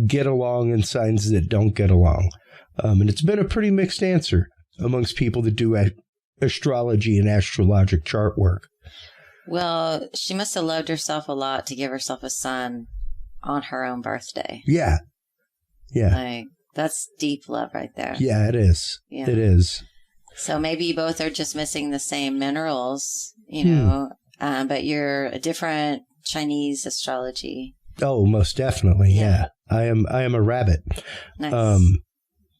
get along and signs that don't get along. And it's been a pretty mixed answer amongst people that do astrology and astrologic chart work. Well, she must have loved herself a lot to give herself a son on her own birthday. Yeah. Yeah. Like, that's deep love right there. Yeah, it is. Yeah. It is. So maybe you both are just missing the same minerals, but you're a different Chinese astrology. Oh, most definitely. Yeah. I am a rabbit. Nice.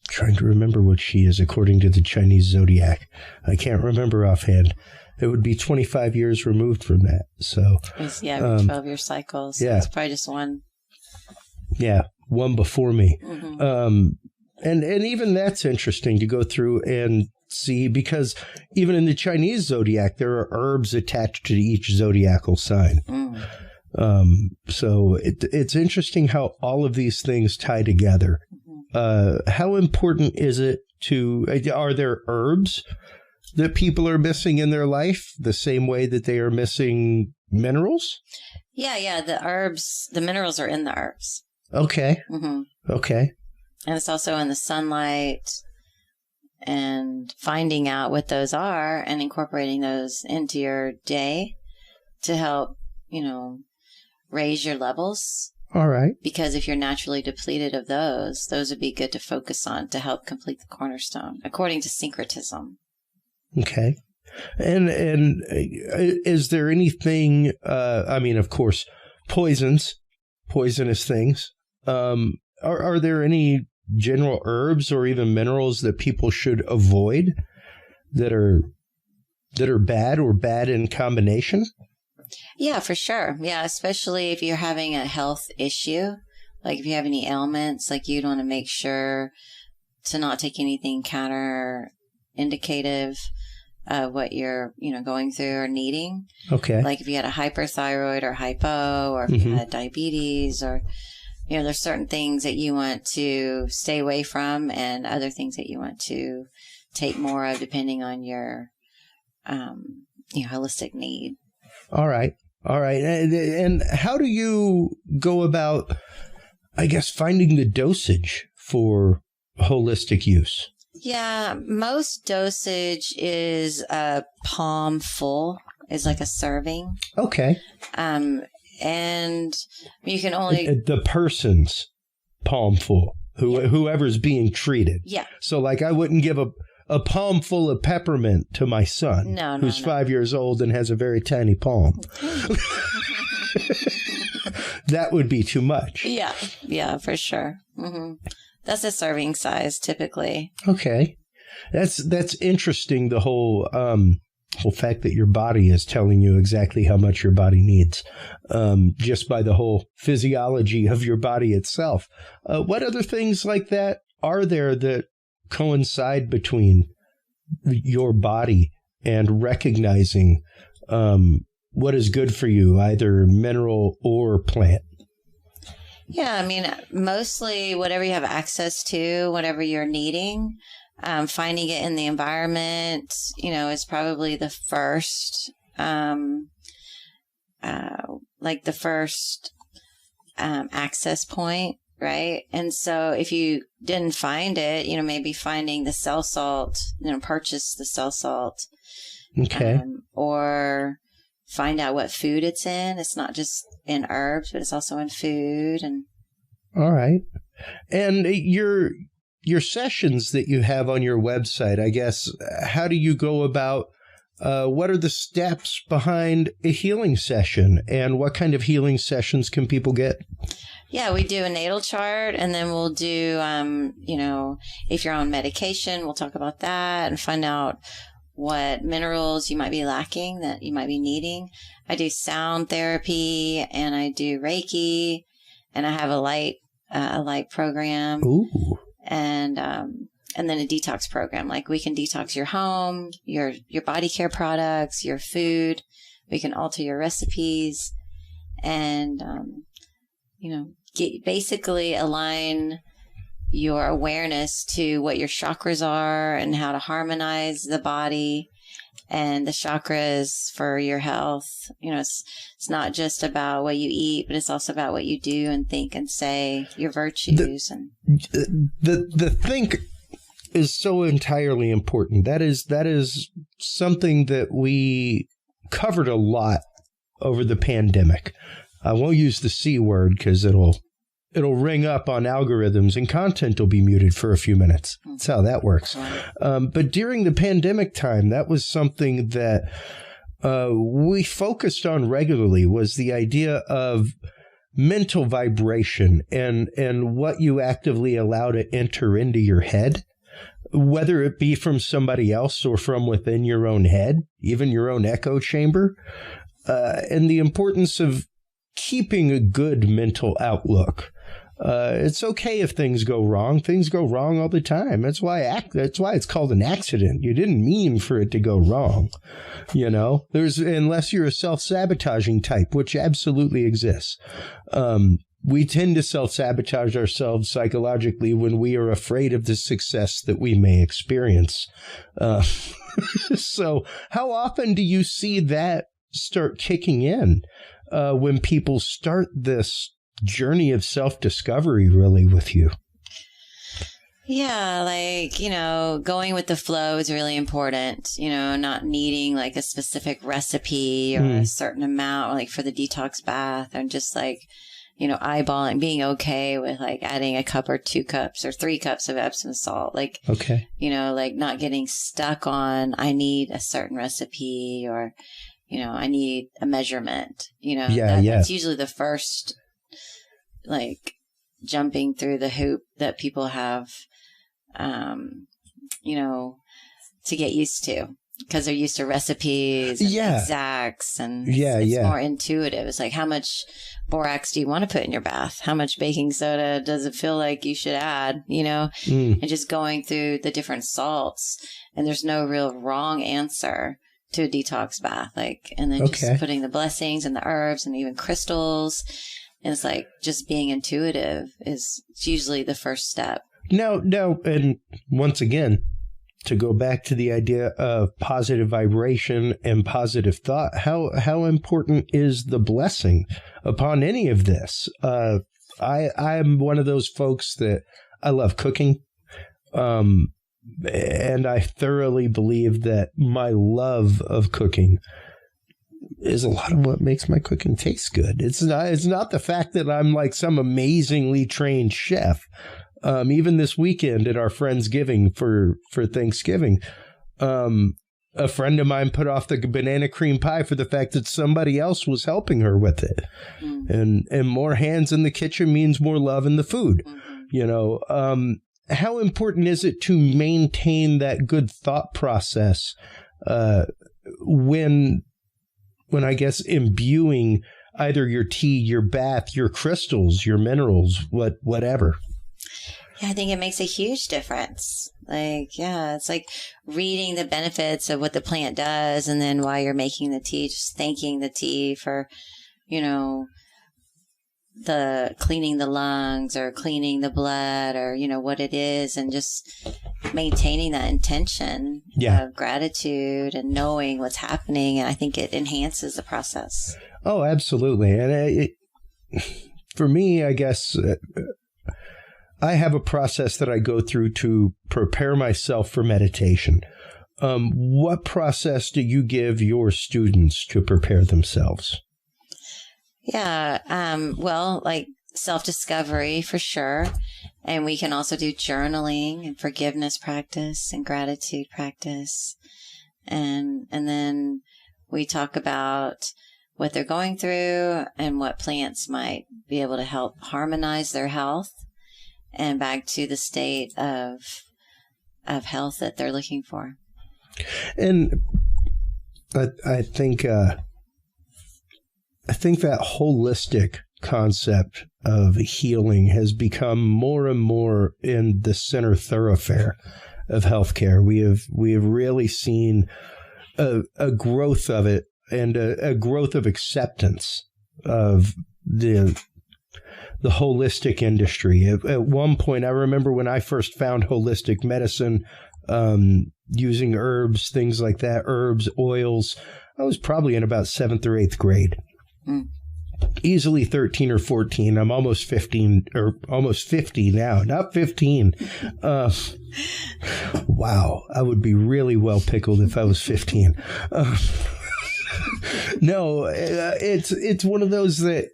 Trying to remember what she is according to the Chinese zodiac. I can't remember offhand. It would be 25 years removed from that. So 12-year cycles. So it's probably just one. Yeah, one before me. Mm-hmm. And even that's interesting to go through and see, because even in the Chinese zodiac, there are herbs attached to each zodiacal sign. So it's interesting how all of these things tie together. How important is it are there herbs that people are missing in their life the same way that they are missing minerals? Yeah. The minerals are in the herbs. Okay. Mm-hmm. Okay. And it's also in the sunlight, and finding out what those are and incorporating those into your day to help, raise your levels. All right. Because if you're naturally depleted of those would be good to focus on to help complete the cornerstone, according to syncretism. Okay. And is there anything, of course, poisonous things. Are there any general herbs or even minerals that people should avoid that are bad or bad in combination? Yeah, for sure. Yeah, especially if you're having a health issue, like if you have any ailments, like you'd want to make sure to not take anything counter-indicative of what you're, going through or needing. Okay. Like if you had a hyperthyroid or hypo, or if you had diabetes, or, there's certain things that you want to stay away from and other things that you want to take more of depending on your, holistic need. All right. And how do you go about, I guess, finding the dosage for holistic use? Yeah, most dosage is a palm full, is like a serving. Okay. And you can only... The person's palm full, whoever's being treated. Yeah. So like I wouldn't give a palm full of peppermint to my son, who's 5 years old and has a very tiny palm. That would be too much. Yeah, for sure. Mm-hmm. That's a serving size typically. Okay. That's interesting, the whole fact that your body is telling you exactly how much your body needs, just by the whole physiology of your body itself. What other things like that are there that coincide between your body and recognizing what is good for you, either mineral or plant? Yeah, mostly whatever you have access to, whatever you're needing, finding it in the environment, is probably the first, access point, right? And so if you didn't find it, maybe finding the cell salt, purchase the cell salt. Okay. Or find out what food it's in. It's not just in herbs, but it's also in food. And all right. And your sessions that you have on your website, I guess, how do you go about what are the steps behind a healing session, and what kind of healing sessions can people get? Yeah, we do a natal chart, and then we'll do, if you're on medication, we'll talk about that and find out what minerals you might be lacking that you might be needing. I do sound therapy, and I do Reiki, and I have a light program. Ooh. And then a detox program. Like, we can detox your home, your body care products, your food. We can alter your recipes, and basically align your awareness to what your chakras are and how to harmonize the body and the chakras for your health. It's not just about what you eat, but it's also about what you do and think and say, your virtues. The think is so entirely important. That is something that we covered a lot over the pandemic. I won't use the C word because it'll ring up on algorithms and content will be muted for a few minutes. That's how that works. But during the pandemic time, that was something that we focused on regularly, was the idea of mental vibration and what you actively allow to enter into your head, whether it be from somebody else or from within your own head, even your own echo chamber, and the importance of keeping a good mental outlook. It's okay if things go wrong. Things go wrong all the time. That's why it's called an accident. You didn't mean for it to go wrong. Unless you're a self-sabotaging type, which absolutely exists. We tend to self-sabotage ourselves psychologically when we are afraid of the success that we may experience. So how often do you see that start kicking in when people start this journey of self-discovery really with you? Yeah, going with the flow is really important, not needing like a specific recipe or a certain amount, like for the detox bath, and just eyeballing, being okay with like adding a cup or 2 cups or 3 cups of Epsom salt. Okay. Not getting stuck on, I need a certain recipe or, I need a measurement, that's usually the first, jumping through the hoop that people have, to get used to, because they're used to recipes and exacts, and it's more intuitive. It's like, how much borax do you want to put in your bath? How much baking soda does it feel like you should add, and just going through the different salts, and there's no real wrong answer to a detox bath, and then just putting the blessings and the herbs and even crystals. And it's like, just being intuitive is usually the first step. No, and once again, to go back to the idea of positive vibration and positive thought, how important is the blessing upon any of this? I'm one of those folks that I love cooking. And I thoroughly believe that my love of cooking is a lot of what makes my cooking taste good. It's not the fact that I'm like some amazingly trained chef. Even this weekend at our Friendsgiving for Thanksgiving, a friend of mine put off the banana cream pie for the fact that somebody else was helping her with it. And more hands in the kitchen means more love in the food. How important is it to maintain that good thought process when I guess imbuing either your tea, your bath, your crystals, your minerals, whatever? Yeah, I think it makes a huge difference. It's like reading the benefits of what the plant does, and then while you're making the tea, just thanking the tea for, the cleaning the lungs or cleaning the blood, or what it is, and just maintaining that intention of gratitude and knowing what's happening. And I think it enhances the process. Oh, absolutely. And for me, I guess I have a process that I go through to prepare myself for meditation. What process do you give your students to prepare themselves? Yeah. Self-discovery for sure. And we can also do journaling and forgiveness practice and gratitude practice. and then we talk about what they're going through and what plants might be able to help harmonize their health and back to the state of health that they're looking for. And I think that holistic concept of healing has become more and more in the center thoroughfare of healthcare. We have really seen a growth of it, and a growth of acceptance of the holistic industry. At one point, I remember when I first found holistic medicine, using herbs, things like that, herbs, oils, I was probably in about 7th or 8th grade. Easily 13 or 14. I'm almost 15, or almost 50 now, not 15. Wow, I would be really well pickled if I was 15. No, it's one of those that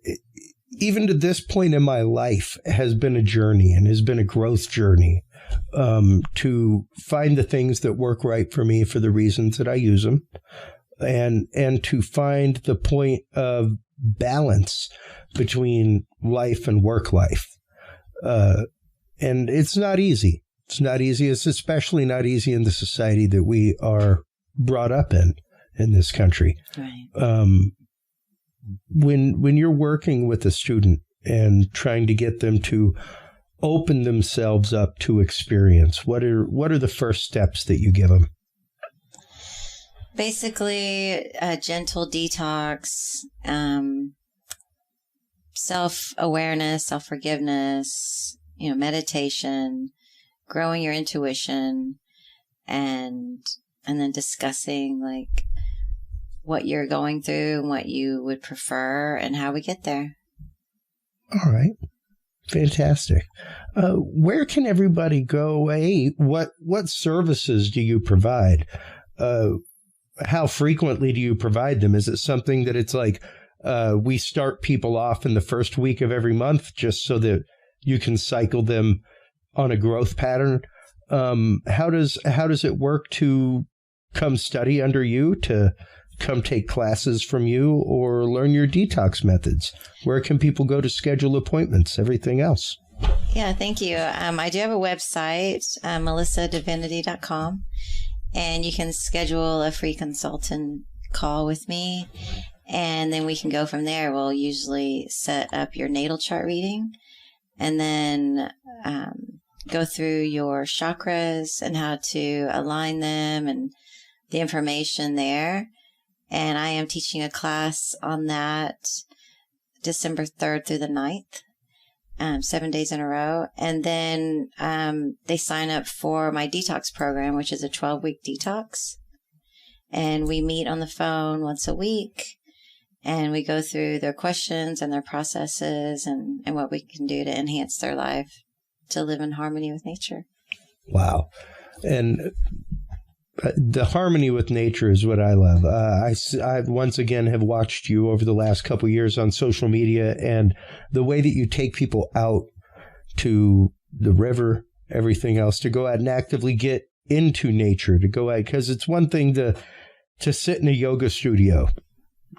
even to this point in my life has been a journey, and has been a growth journey, to find the things that work right for me for the reasons that I use them, and to find the point of balance between life and work life. And it's not easy. It's not easy. It's especially not easy in the society that we are brought up in this country. Right. When you're working with a student and trying to get them to open themselves up to experience, what are the first steps that you give them? Basically, a gentle detox, self-awareness, self-forgiveness, meditation, growing your intuition, and then discussing like what you're going through and what you would prefer and how we get there. All right. Fantastic. Where can everybody go? What services do you provide? How frequently do you provide them? Is it something that it's like we start people off in the first week of every month just so that you can cycle them on a growth pattern? How does it work to come study under you, to come take classes from you, or learn your detox methods? Where can people go to schedule appointments, everything else? Yeah, thank you. I do have a website, melissadivinity.com, and you can schedule a free consultant call with me, and then we can go from there. We'll usually set up your natal chart reading, and then go through your chakras and how to align them and the information there. And I am teaching a class on that December 3rd through the 9th, 7 days in a row. And then they sign up for my detox program, which is a 12-week detox. And we meet on the phone once a week, and we go through their questions and their processes and what we can do to enhance their life to live in harmony with nature. Wow. And the harmony with nature is what I love. I once again have watched you over the last couple of years on social media, and the way that you take people out to the river, everything else, to go out and actively get into nature, to go out, because it's one thing to sit in a yoga studio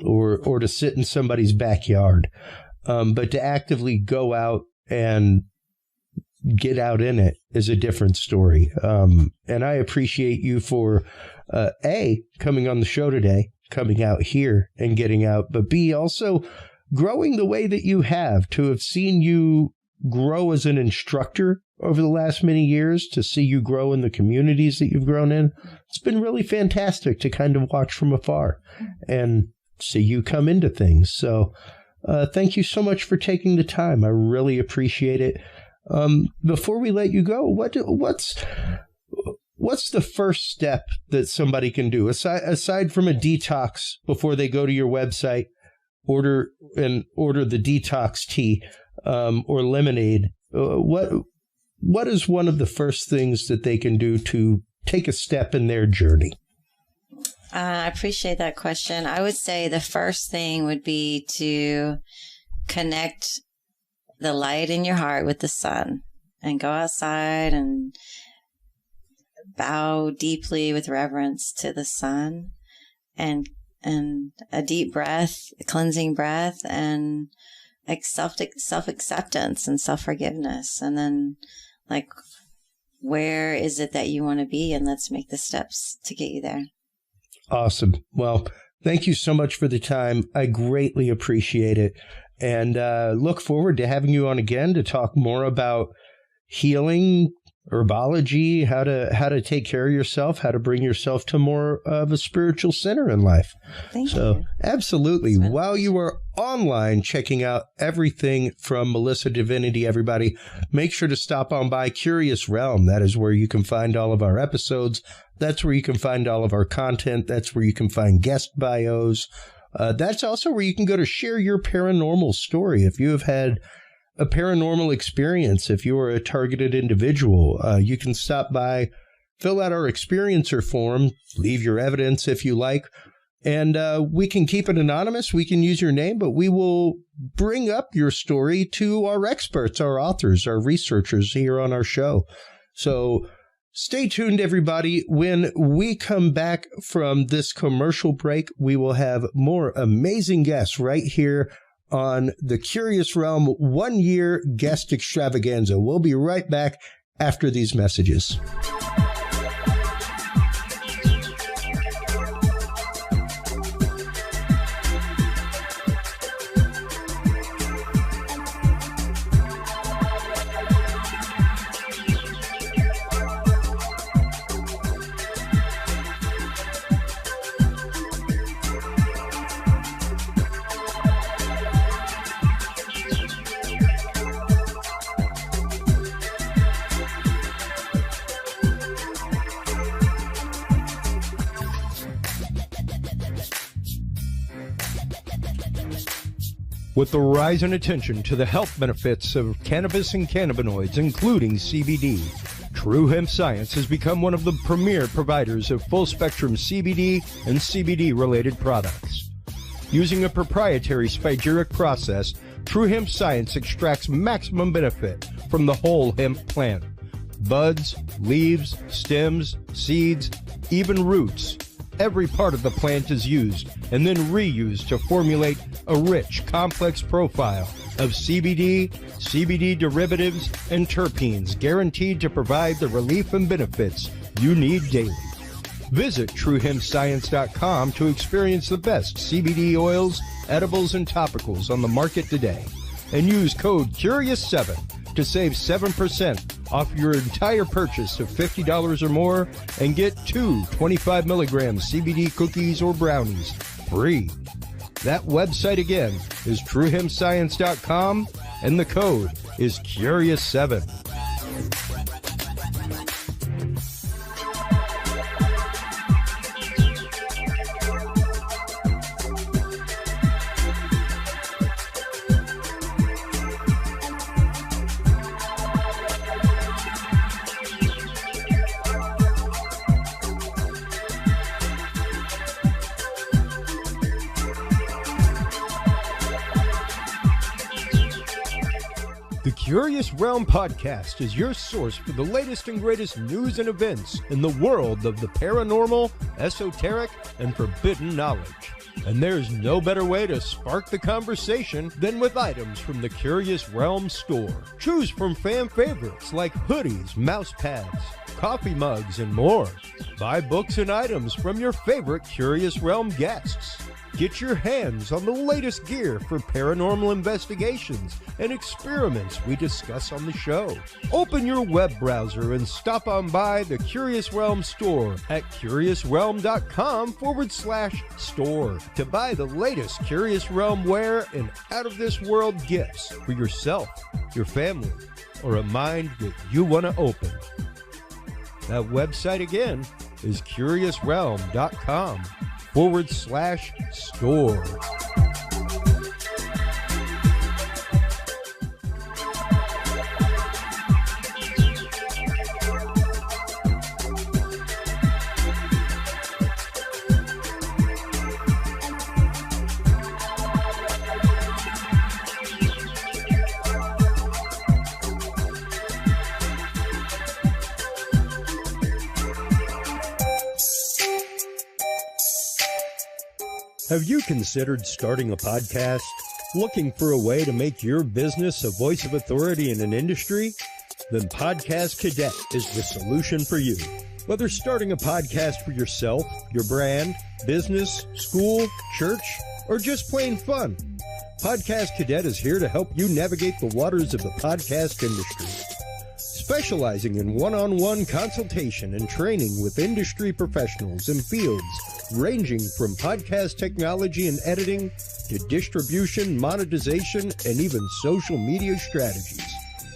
or to sit in somebody's backyard, but to actively go out and get out in it is a different story. And I appreciate you for, A, coming on the show today, coming out here and getting out, but B, also growing the way that you have, to have seen you grow as an instructor over the last many years, to see you grow in the communities that you've grown in. It's been really fantastic to kind of watch from afar and see you come into things. So thank you so much for taking the time. I really appreciate it. Before we let you go, what's the first step that somebody can do aside from a detox before they go to your website, order the detox tea, or lemonade? What is one of the first things that they can do to take a step in their journey? I appreciate that question. I would say the first thing would be to connect the light in your heart with the sun, and go outside and bow deeply with reverence to the sun, and a deep breath, a cleansing breath, and like self-acceptance and self-forgiveness. And then like, where is it that you want to be? And let's make the steps to get you there. Awesome. Well, thank you so much for the time. I greatly appreciate it. And look forward to having you on again to talk more about healing, herbology, how to take care of yourself, how to bring yourself to more of a spiritual center in life. Thank you. Absolutely. While you are online checking out everything from Melissa Divinity, everybody, make sure to stop on by Curious Realm. That is where you can find all of our episodes. That's where you can find all of our content. That's where you can find guest bios. That's also where you can go to share your paranormal story. If you have had a paranormal experience, if you are a targeted individual, you can stop by, fill out our experiencer form, leave your evidence if you like, and we can keep it anonymous. We can use your name, but we will bring up your story to our experts, our authors, our researchers here on our show. So stay tuned, everybody. When we come back from this commercial break, we will have more amazing guests right here on the Curious Realm 1-year guest extravaganza. We'll be right back after these messages. With the rise in attention to the health benefits of cannabis and cannabinoids, including CBD, True Hemp Science has become one of the premier providers of full-spectrum CBD and CBD-related products. Using a proprietary spagyric process, True Hemp Science extracts maximum benefit from the whole hemp plant. Buds, leaves, stems, seeds, even roots. Every part of the plant is used and then reused to formulate a rich, complex profile of CBD, CBD derivatives, and terpenes guaranteed to provide the relief and benefits you need daily. Visit TrueHempScience.com to experience the best CBD oils, edibles, and topicals on the market today. And use code CURIOUS7 to save 7% off your entire purchase of $50 or more and get 2 25 milligram CBD cookies or brownies free. That website again is TrueHempScience.com and the code is CURIOUS7. The Curious Realm Podcast is your source for the latest and greatest news and events in the world of the paranormal, esoteric, and forbidden knowledge. And there's no better way to spark the conversation than with items from the Curious Realm store. Choose from fan favorites like hoodies, mouse pads, coffee mugs, and more. Buy books and items from your favorite Curious Realm guests. Get your hands on the latest gear for paranormal investigations and experiments we discuss on the show. Open your web browser and stop on by the Curious Realm store at curiousrealm.com/store to buy the latest Curious Realm wear and out-of-this-world gifts for yourself, your family, or a mind that you want to open. That website again is curiousrealm.com/store. Have you considered starting a podcast? Looking for a way to make your business a voice of authority in an industry? Then Podcast Cadet is the solution for you. Whether starting a podcast for yourself, your brand, business, school, church, or just plain fun, Podcast Cadet is here to help you navigate the waters of the podcast industry. Specializing in one-on-one consultation and training with industry professionals in fields ranging from podcast technology and editing to distribution, monetization, and even social media strategies.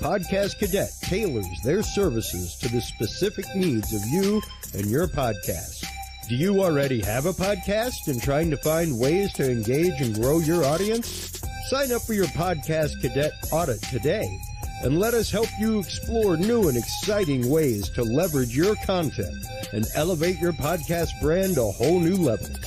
Podcast Cadet tailors their services to the specific needs of you and your podcast. Do you already have a podcast and trying to find ways to engage and grow your audience? Sign up for your Podcast Cadet audit today and let us help you explore new and exciting ways to leverage your content and elevate your podcast brand to whole new levels.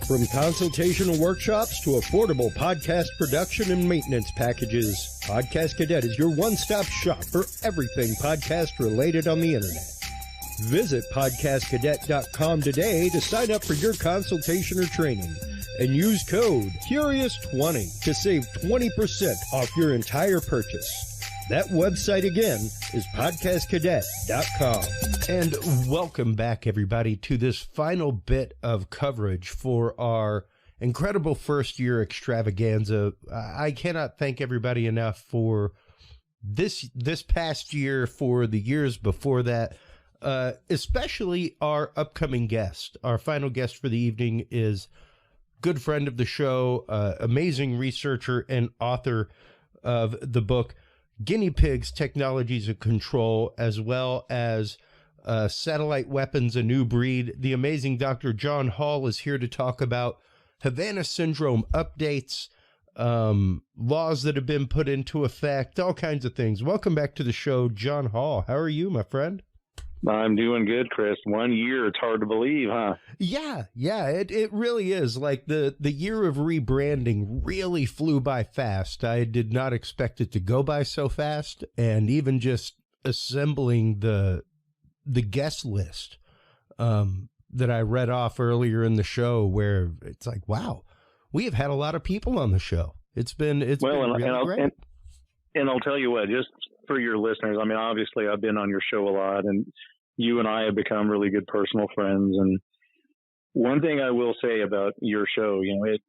From consultational workshops to affordable podcast production and maintenance packages, Podcast Cadet is your one-stop shop for everything podcast related on the internet. Visit podcastcadet.com today to sign up for your consultation or training and use code CURIOUS20 to save 20% off your entire purchase. That website again is podcastcadet.com. And welcome back, everybody, to this final bit of coverage for our incredible first year extravaganza. I cannot thank everybody enough for this past year, for the years before that, especially our upcoming guest. Our final guest for the evening is good friend of the show, amazing researcher and author of the book Guinea Pigs, Technologies of Control, as well as Satellite Weapons, A New Breed. The amazing Dr. John Hall is here to talk about Havana Syndrome updates, laws that have been put into effect, all kinds of things. Welcome back to the show, John Hall. How are you, my friend? I'm doing good, Chris. 1 year, it's hard to believe, huh? Yeah, it really is. Like the year of rebranding really flew by fast. I did not expect it to go by so fast, and even just assembling the guest list that I read off earlier in the show, where it's like, wow, we have had a lot of people on the show. It's been really great. And I'll tell you what, just for your listeners, I mean, obviously I've been on your show a lot, and you and I have become really good personal friends. And one thing I will say about your show, it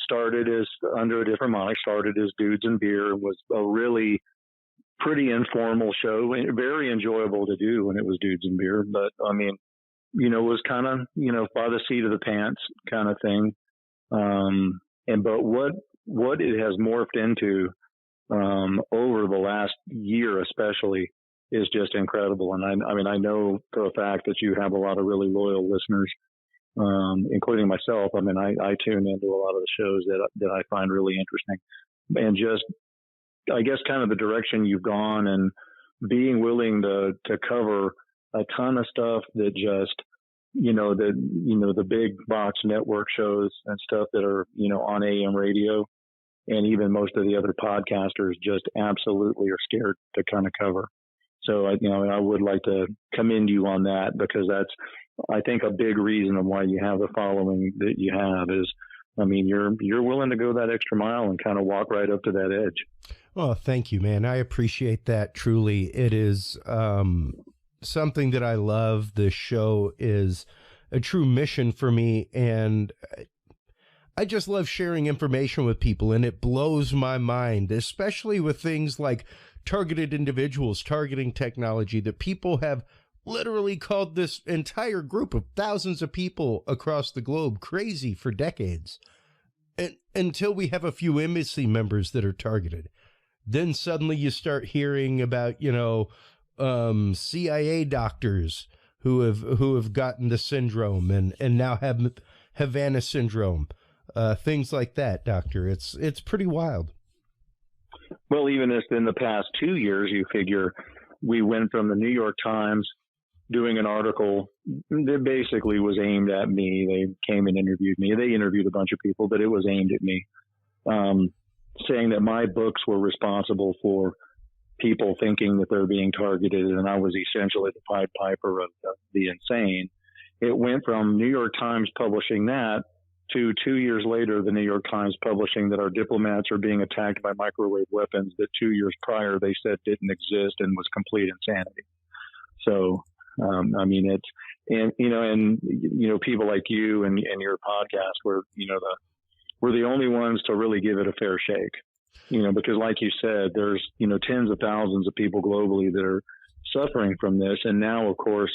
started as under a different moniker, started as Dudes and Beer, and was a really pretty informal show, very enjoyable to do when it was Dudes and Beer. But I mean, it was kind of, by the seat of the pants kind of thing. But what it has morphed into over the last year especially is just incredible. And I know for a fact that you have a lot of really loyal listeners, including myself. I mean, I tune into a lot of the shows that I find really interesting, and just, I guess, kind of the direction you've gone and being willing to cover a ton of stuff that just, the big box network shows and stuff that are, on AM radio, and even most of the other podcasters just absolutely are scared to kind of cover. So, I would like to commend you on that, because that's, I think, a big reason of why you have the following that you have is, I mean, you're willing to go that extra mile and kind of walk right up to that edge. Well, thank you, man. I appreciate that. Truly. It is something that I love. The show is a true mission for me, and I just love sharing information with people, and it blows my mind, especially with things like targeted individuals, targeting technology, that people have literally called this entire group of thousands of people across the globe crazy for decades. And until we have a few embassy members that are targeted, then suddenly you start hearing about, CIA doctors who have gotten the syndrome and now have Havana syndrome. Things like that, Doctor. It's pretty wild. Well, even if in the past 2 years, you figure we went from the New York Times doing an article that basically was aimed at me. They came and interviewed me. They interviewed a bunch of people, but it was aimed at me, saying that my books were responsible for people thinking that they're being targeted, and I was essentially the Pied Piper of the insane. It went from New York Times publishing that to 2 years later, the New York Times publishing that our diplomats are being attacked by microwave weapons that 2 years prior they said didn't exist and was complete insanity. So, I mean, it's, and people like you and your podcast were, we're the only ones to really give it a fair shake, because like you said, there's, tens of thousands of people globally that are suffering from this. And now, of course,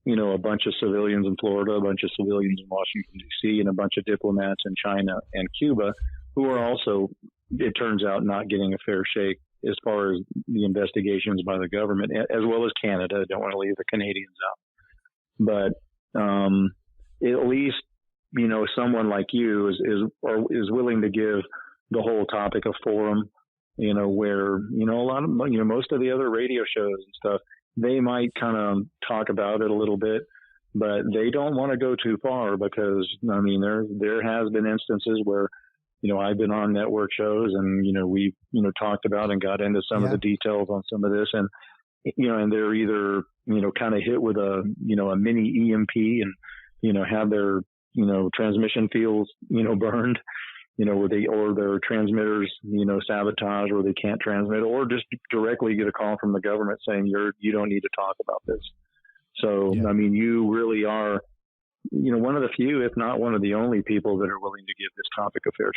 a bunch of civilians in Florida, a bunch of civilians in Washington, D.C., and a bunch of diplomats in China and Cuba who are also, it turns out, not getting a fair shake as far as the investigations by the government, as well as Canada. I don't want to leave the Canadians out. But at least, someone like you is willing to give the whole topic a forum, where, a lot of, most of the other radio shows and stuff, they might kind of talk about it a little bit, but they don't want to go too far because, I mean, there has been instances where, I've been on network shows and, we've, talked about and got into some of the details on some of this and, and they're either, kind of hit with a mini EMP and, have their, transmission fields, burned, or their transmitters, sabotage or they can't transmit, or just directly get a call from the government saying you don't need to talk about this. So, I mean, you really are, one of the few, if not one of the only people that are willing to give this topic a fair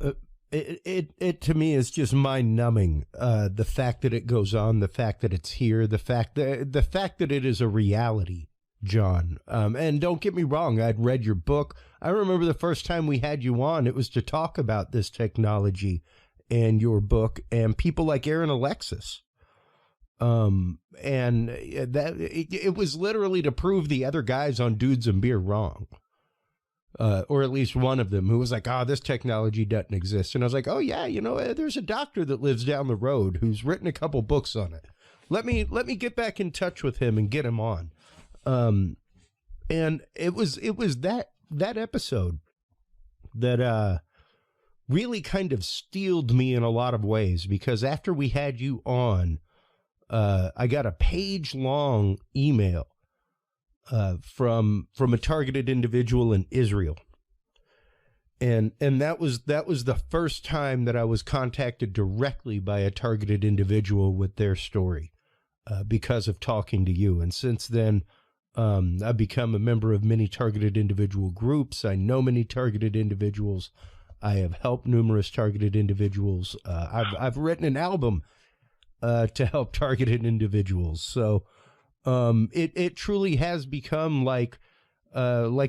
shake. It to me is just mind numbing. The fact that it goes on, the fact that it's here, the fact that it is a reality, John. And don't get me wrong, I'd read your book. I remember the first time we had you on, it was to talk about this technology and your book and people like Aaron Alexis. And that it was literally to prove the other guys on Dudes and Beer wrong. Or at least one of them who was like, this technology doesn't exist. And I was like, oh yeah, there's a doctor that lives down the road who's written a couple books on it. Let me get back in touch with him and get him on. And it was that episode that, really kind of steeled me in a lot of ways, because after we had you on, I got a page-long email from a targeted individual in Israel, and that was the first time that I was contacted directly by a targeted individual with their story, because of talking to you. And since then, I've become a member of many targeted individual groups. I know many targeted individuals. I have helped numerous targeted individuals. I've written an album to help targeted individuals. So it truly has become like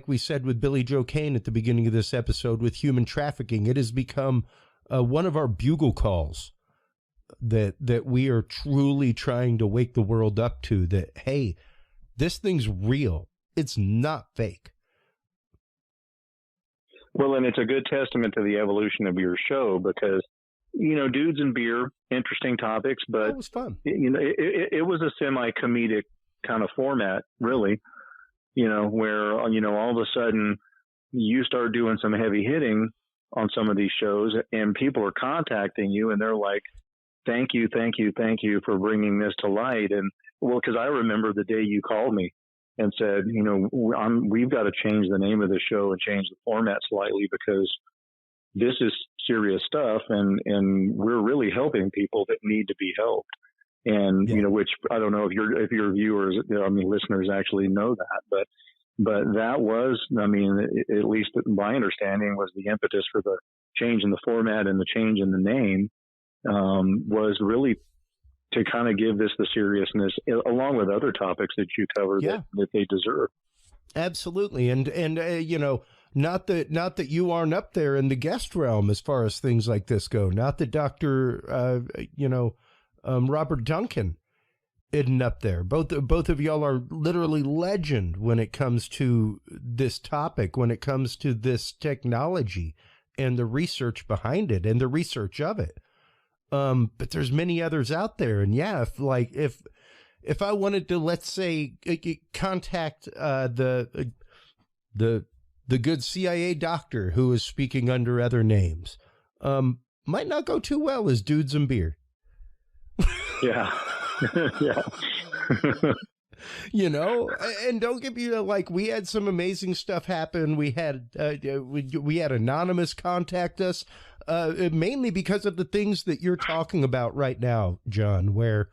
we said with Billy Joe Cain at the beginning of this episode with human trafficking. It has become one of our bugle calls that we are truly trying to wake the world up to, that, hey, this thing's real. It's not fake. Well, and it's a good testament to the evolution of your show because, Dudes and Beer, interesting topics, but it was fun. It was a semi-comedic kind of format, really, where, all of a sudden you start doing some heavy hitting on some of these shows and people are contacting you and they're like, thank you for bringing this to light. And well, because I remember the day you called me and said, we've got to change the name of the show and change the format slightly because this is serious stuff, and we're really helping people that need to be helped. And which I don't know if your viewers, listeners actually know that, but that was, at least my understanding was the impetus for the change in the format and the change in the name was really to kind of give this the seriousness, along with other topics that you cover that they deserve. Absolutely. And not that you aren't up there in the guest realm as far as things like this go. Not that Dr. Robert Duncan isn't up there. Both of y'all are literally legend when it comes to this topic, when it comes to this technology and the research behind it and the research of it. But there's many others out there. And if I wanted to, let's say, contact the good CIA doctor who is speaking under other names, might not go too well as Dudes and Beer. Yeah. Yeah. You know, and don't get me like, we had some amazing stuff happen. We had we had Anonymous contact us, mainly because of the things that you're talking about right now, John, where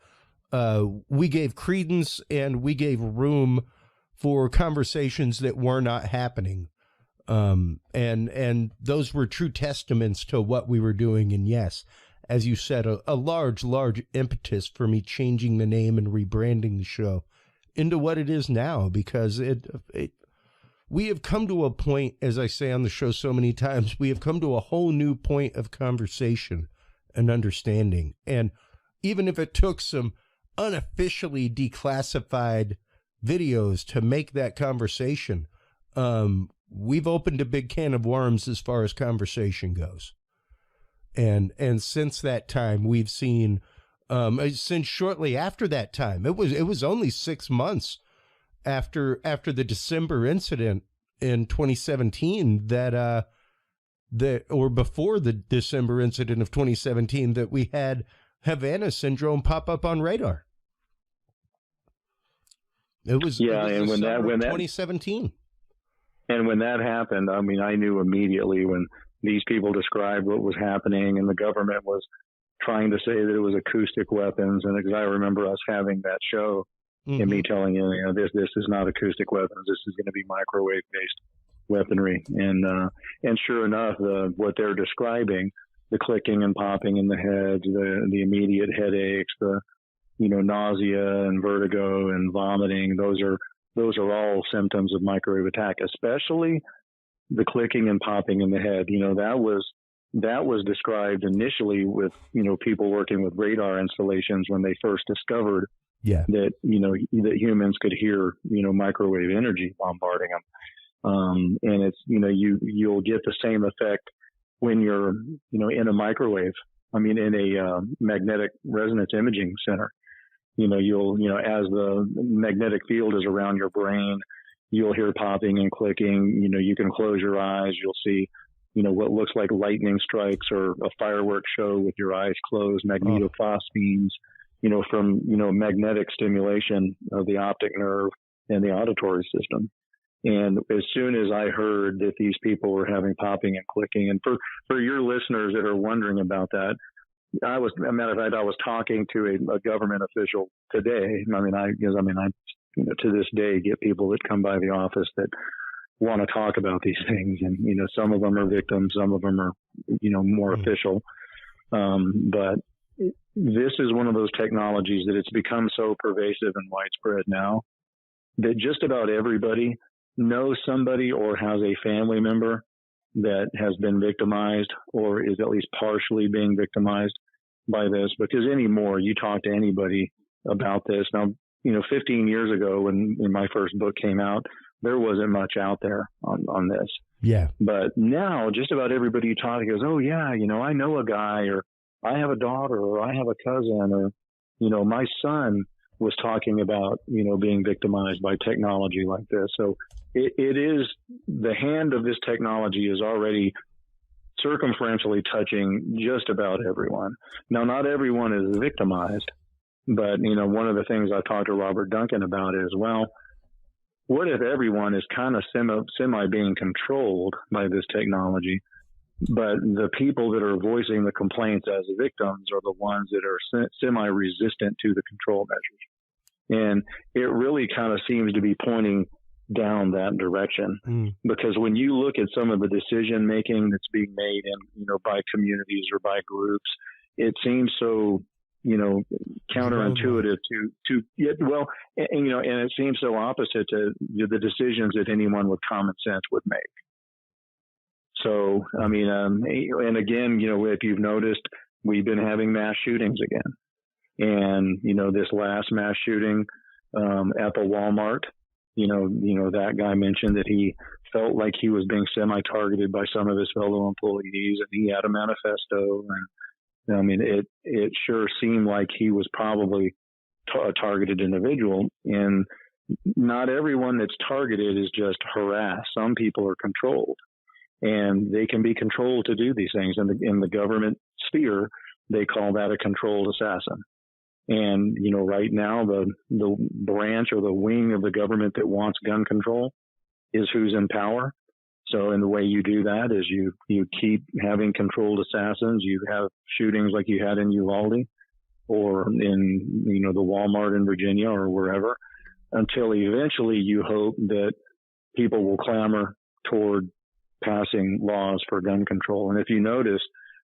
we gave credence and we gave room for conversations that were not happening. And those were true testaments to what we were doing. And yes, as you said, a large impetus for me changing the name and rebranding the show into what it is now, because we have come to a point, as I say on the show so many times, we have come to a whole new point of conversation and understanding. And even if it took some unofficially declassified videos to make that conversation, we've opened a big can of worms as far as conversation goes. And since that time, we've seen, since shortly after that time, it was only 6 months after the December incident in 2017 or before the December incident of 2017, that we had Havana syndrome pop up on radar. It was and when that 2017. And when that happened, I mean, I knew immediately when these people described what was happening, and the government was trying to say that it was acoustic weapons. And because I remember us having that show, and me telling you, this is not acoustic weapons. This is going to be microwave-based weaponry. And sure enough, what they're describing, the clicking and popping in the head, the immediate headaches, the nausea and vertigo and vomiting, those are all symptoms of microwave attack, especially the clicking and popping in the head. That was described initially with, people working with radar installations when they first discovered that humans could hear, microwave energy bombarding them. And it's, you'll get the same effect when you're, in a microwave. I mean, in a magnetic resonance imaging center. As the magnetic field is around your brain, you'll hear popping and clicking. You can close your eyes. You'll see, what looks like lightning strikes or a fireworks show with your eyes closed, magnetophosphenes, from, magnetic stimulation of the optic nerve and the auditory system. And as soon as I heard that these people were having popping and clicking, and for your listeners that are wondering about that, I was talking to a government official today. I to this day get people that come by the office that want to talk about these things. And, some of them are victims, some of them are, more official. But this is one of those technologies that it's become so pervasive and widespread now that just about everybody knows somebody or has a family member that has been victimized or is at least partially being victimized by this. Because anymore, you talk to anybody about this. Now, 15 years ago when my first book came out, there wasn't much out there on this. Yeah. But now just about everybody you talk to goes, oh yeah, I know a guy, or I have a daughter, or I have a cousin, or, my son was talking about, being victimized by technology like this. So it is, the hand of this technology is already circumferentially touching just about everyone. Now, not everyone is victimized, but, one of the things I talked to Robert Duncan about is, well, what if everyone is kind of semi being controlled by this technology, but the people that are voicing the complaints as victims are the ones that are semi-resistant to the control measures? And it really kind of seems to be pointing down that direction, because when you look at some of the decision making that's being made in, by communities or by groups, it seems so, counterintuitive to and it seems so opposite to the decisions that anyone with common sense would make. So, and again, if you've noticed, we've been having mass shootings again. And, this last mass shooting at the Walmart, that guy mentioned that he felt like he was being semi-targeted by some of his fellow employees, and he had a manifesto. And it sure seemed like he was probably a targeted individual. And not everyone that's targeted is just harassed. Some people are controlled, and they can be controlled to do these things. In the government sphere, they call that a controlled assassin. And, you know, right now the branch or the wing of the government that wants gun control is who's in power. So, and the way you do that is you keep having controlled assassins. You have shootings like you had in Uvalde or in, you know, the Walmart in Virginia or wherever, until eventually you hope that people will clamor toward passing laws for gun control. And if you notice,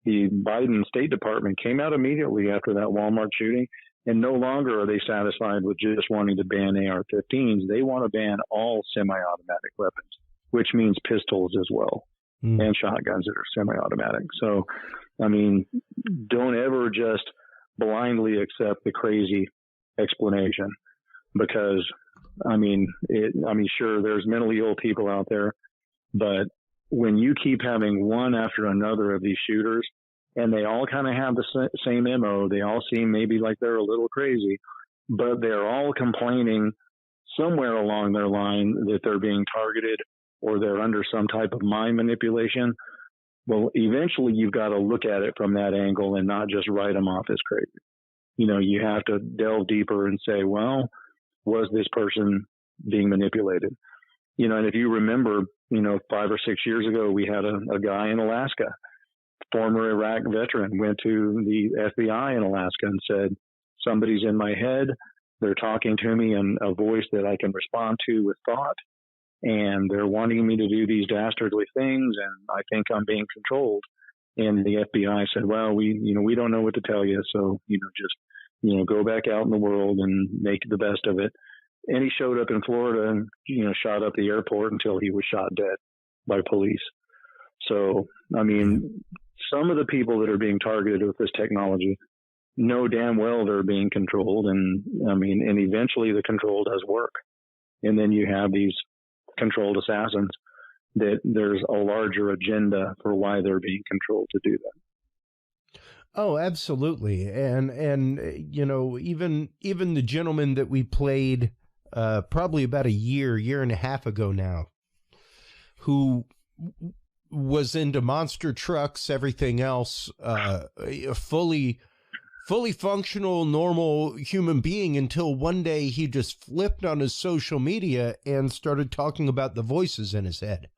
the Biden State Department came out immediately after that Walmart shooting, and no longer are they satisfied with just wanting to ban AR-15s. They want to ban all semi-automatic weapons, which means pistols as well, and shotguns that are semi-automatic. So, I mean, don't ever just blindly accept the crazy explanation, because, I mean, sure, there's mentally ill people out there, but when you keep having one after another of these shooters, and they all kind of have the same MO, they all seem maybe like they're a little crazy, but they're all complaining somewhere along their line that they're being targeted or they're under some type of mind manipulation. Well, eventually you've got to look at it from that angle and not just write them off as crazy. You know, you have to delve deeper and say, well, was this person being manipulated? You know, and if you remember, you know, 5 or 6 years ago, we had a guy in Alaska, former Iraq veteran, went to the FBI in Alaska and said, somebody's in my head. They're talking to me in a voice that I can respond to with thought. And they're wanting me to do these dastardly things, and I think I'm being controlled. And the FBI said, well, we don't know what to tell you. So, just go back out in the world and make the best of it. And he showed up in Florida and, shot up the airport until he was shot dead by police. So, I mean, some of the people that are being targeted with this technology know damn well they're being controlled. And eventually the control does work. And then you have these controlled assassins that there's a larger agenda for why they're being controlled to do that. Oh, absolutely. And even the gentleman that we played probably about a year and a half ago now, who was into monster trucks, everything else, fully functional, normal human being, until one day he just flipped on his social media and started talking about the voices in his head.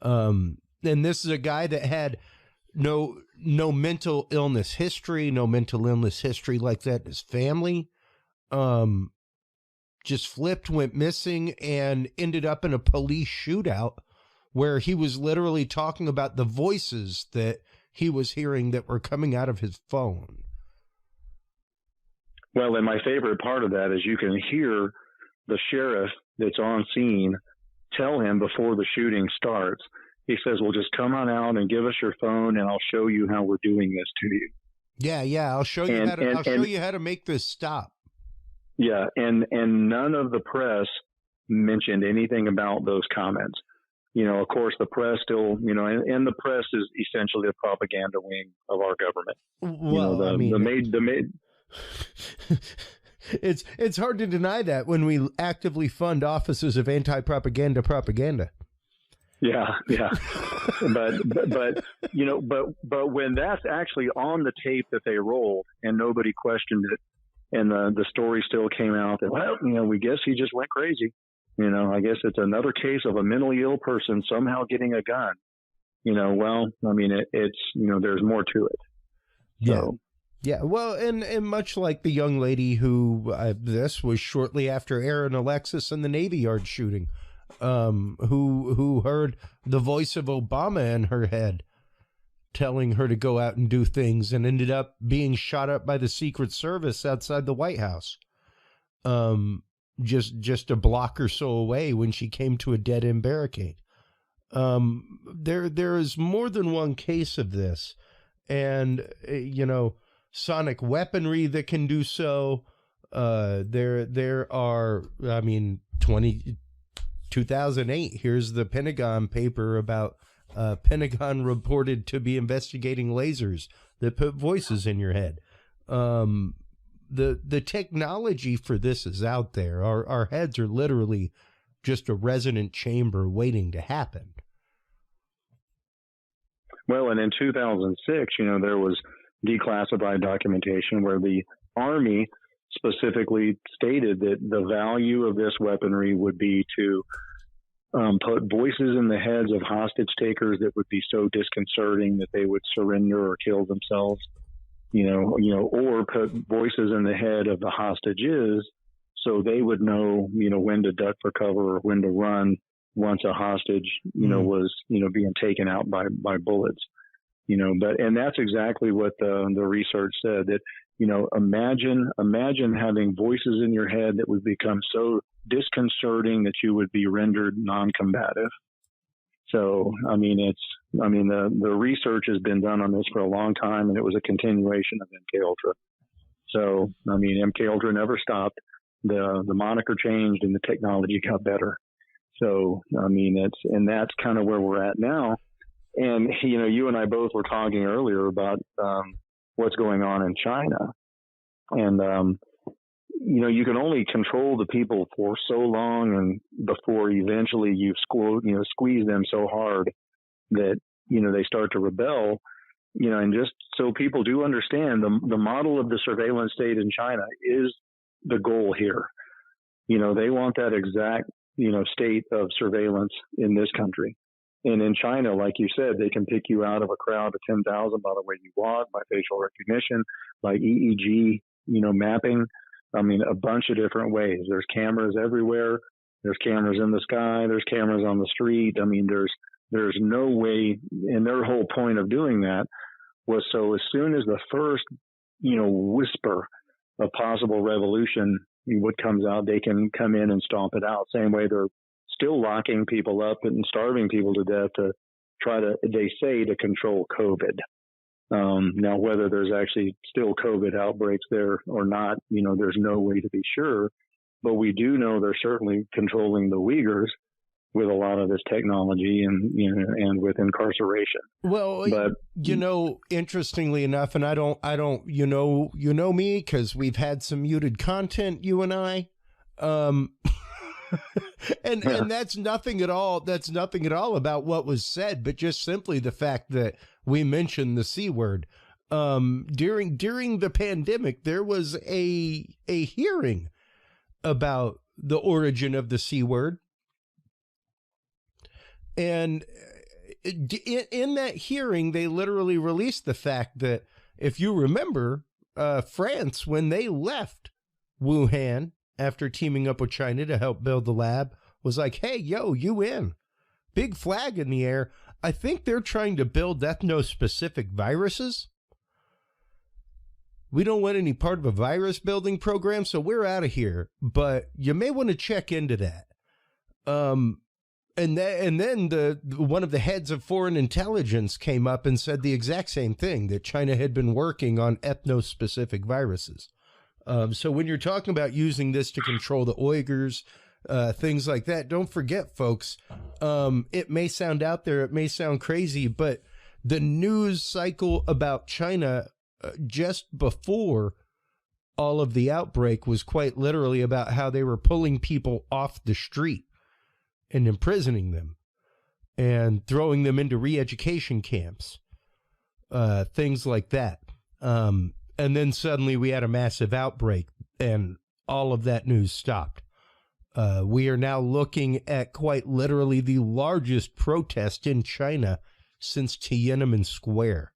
And this is a guy that had no mental illness history, like that in his family. Just flipped, went missing, and ended up in a police shootout where he was literally talking about the voices that he was hearing that were coming out of his phone. Well, and my favorite part of that is you can hear the sheriff that's on scene tell him before the shooting starts. He says, well, just come on out and give us your phone and I'll show you how we're doing this to you. Yeah. I'll show you how to make this stop. Yeah. And none of the press mentioned anything about those comments. Of course, the press still, and the press is essentially the propaganda wing of our government. Well, It's hard to deny that when we actively fund offices of anti-propaganda propaganda. Yeah. but when that's actually on the tape that they rolled and nobody questioned it, and the story still came out that, well, we guess he just went crazy. I guess it's another case of a mentally ill person somehow getting a gun. It's there's more to it. So. Yeah, well, and much like the young lady who, this was shortly after Aaron Alexis and the Navy Yard shooting, who heard the voice of Obama in her head telling her to go out and do things, and ended up being shot up by the Secret Service outside the White House, just a block or so away when she came to a dead-end barricade. There is more than one case of this, and, sonic weaponry that can do so. There are, 2008, here's the Pentagon paper about Pentagon reported to be investigating lasers that put voices in your head. The technology for this is out there. Our heads are literally just a resonant chamber waiting to happen. Well, and in 2006, there was declassified documentation where the Army specifically stated that the value of this weaponry would be to put voices in the heads of hostage takers that would be so disconcerting that they would surrender or kill themselves, or put voices in the head of the hostages so they would know, when to duck for cover or when to run once a hostage, was, being taken out by bullets, and that's exactly what the research said, that, imagine having voices in your head that would become so disconcerting that you would be rendered non-combative. So, the research has been done on this for a long time, and it was a continuation of MK Ultra. So, MK Ultra never stopped. The moniker changed and the technology got better. So, that's kind of where we're at now. And, you and I both were talking earlier about what's going on in China. And, you can only control the people for so long, and before eventually you squeeze them so hard that, they start to rebel, and just so people do understand, the model of the surveillance state in China is the goal here. They want that exact, state of surveillance in this country. And in China, like you said, they can pick you out of a crowd of 10,000 by the way you walk, by facial recognition, by EEG, mapping. A bunch of different ways. There's cameras everywhere. There's cameras in the sky. There's cameras on the street. There's no way. And their whole point of doing that was so as soon as the first, whisper of possible revolution what comes out, they can come in and stomp it out. Same way they're still locking people up and starving people to death to try to, they say, to control COVID. Now, whether there's actually still COVID outbreaks there or not, there's no way to be sure. But we do know they're certainly controlling the Uyghurs with a lot of this technology and with incarceration. Well, but interestingly enough, and I don't, me, because we've had some muted content, you and I, and that's nothing at all. That's nothing at all about what was said, but just simply the fact that we mentioned the C word. During the pandemic, there was a hearing about the origin of the C word. And in that hearing, they literally released the fact that, if you remember, France, when they left Wuhan after teaming up with China to help build the lab, was like, hey, yo, you in. Big flag in the air. I think they're trying to build ethno-specific viruses. We don't want any part of a virus building program, so we're out of here. But you may want to check into that. And then one of the heads of foreign intelligence came up and said the exact same thing, that China had been working on ethno-specific viruses. So when you're talking about using this to control the Uyghurs, things like that, don't forget, folks, it may sound out there, it may sound crazy, but the news cycle about China just before all of the outbreak was quite literally about how they were pulling people off the street and imprisoning them and throwing them into re-education camps, things like that. And then suddenly we had a massive outbreak and all of that news stopped. We are now looking at quite literally the largest protest in China since Tiananmen Square.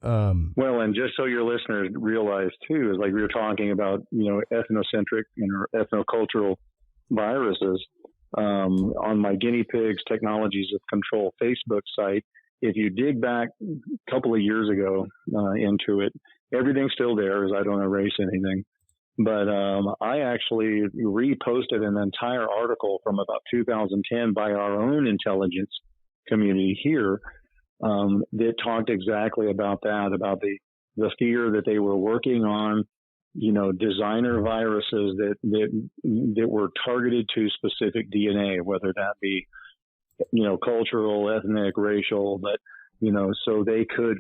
Well, and just so your listeners realize too, is like we were talking about, ethnocentric or ethnocultural viruses. On my Guinea Pigs Technologies of Control Facebook site, if you dig back a couple of years ago into it, everything's still there, as I don't erase anything. But I actually reposted an entire article from about 2010 by our own intelligence community here that talked exactly about that, about the fear that they were working on, designer viruses that were targeted to specific DNA, whether that be, cultural, ethnic, racial, but, so they could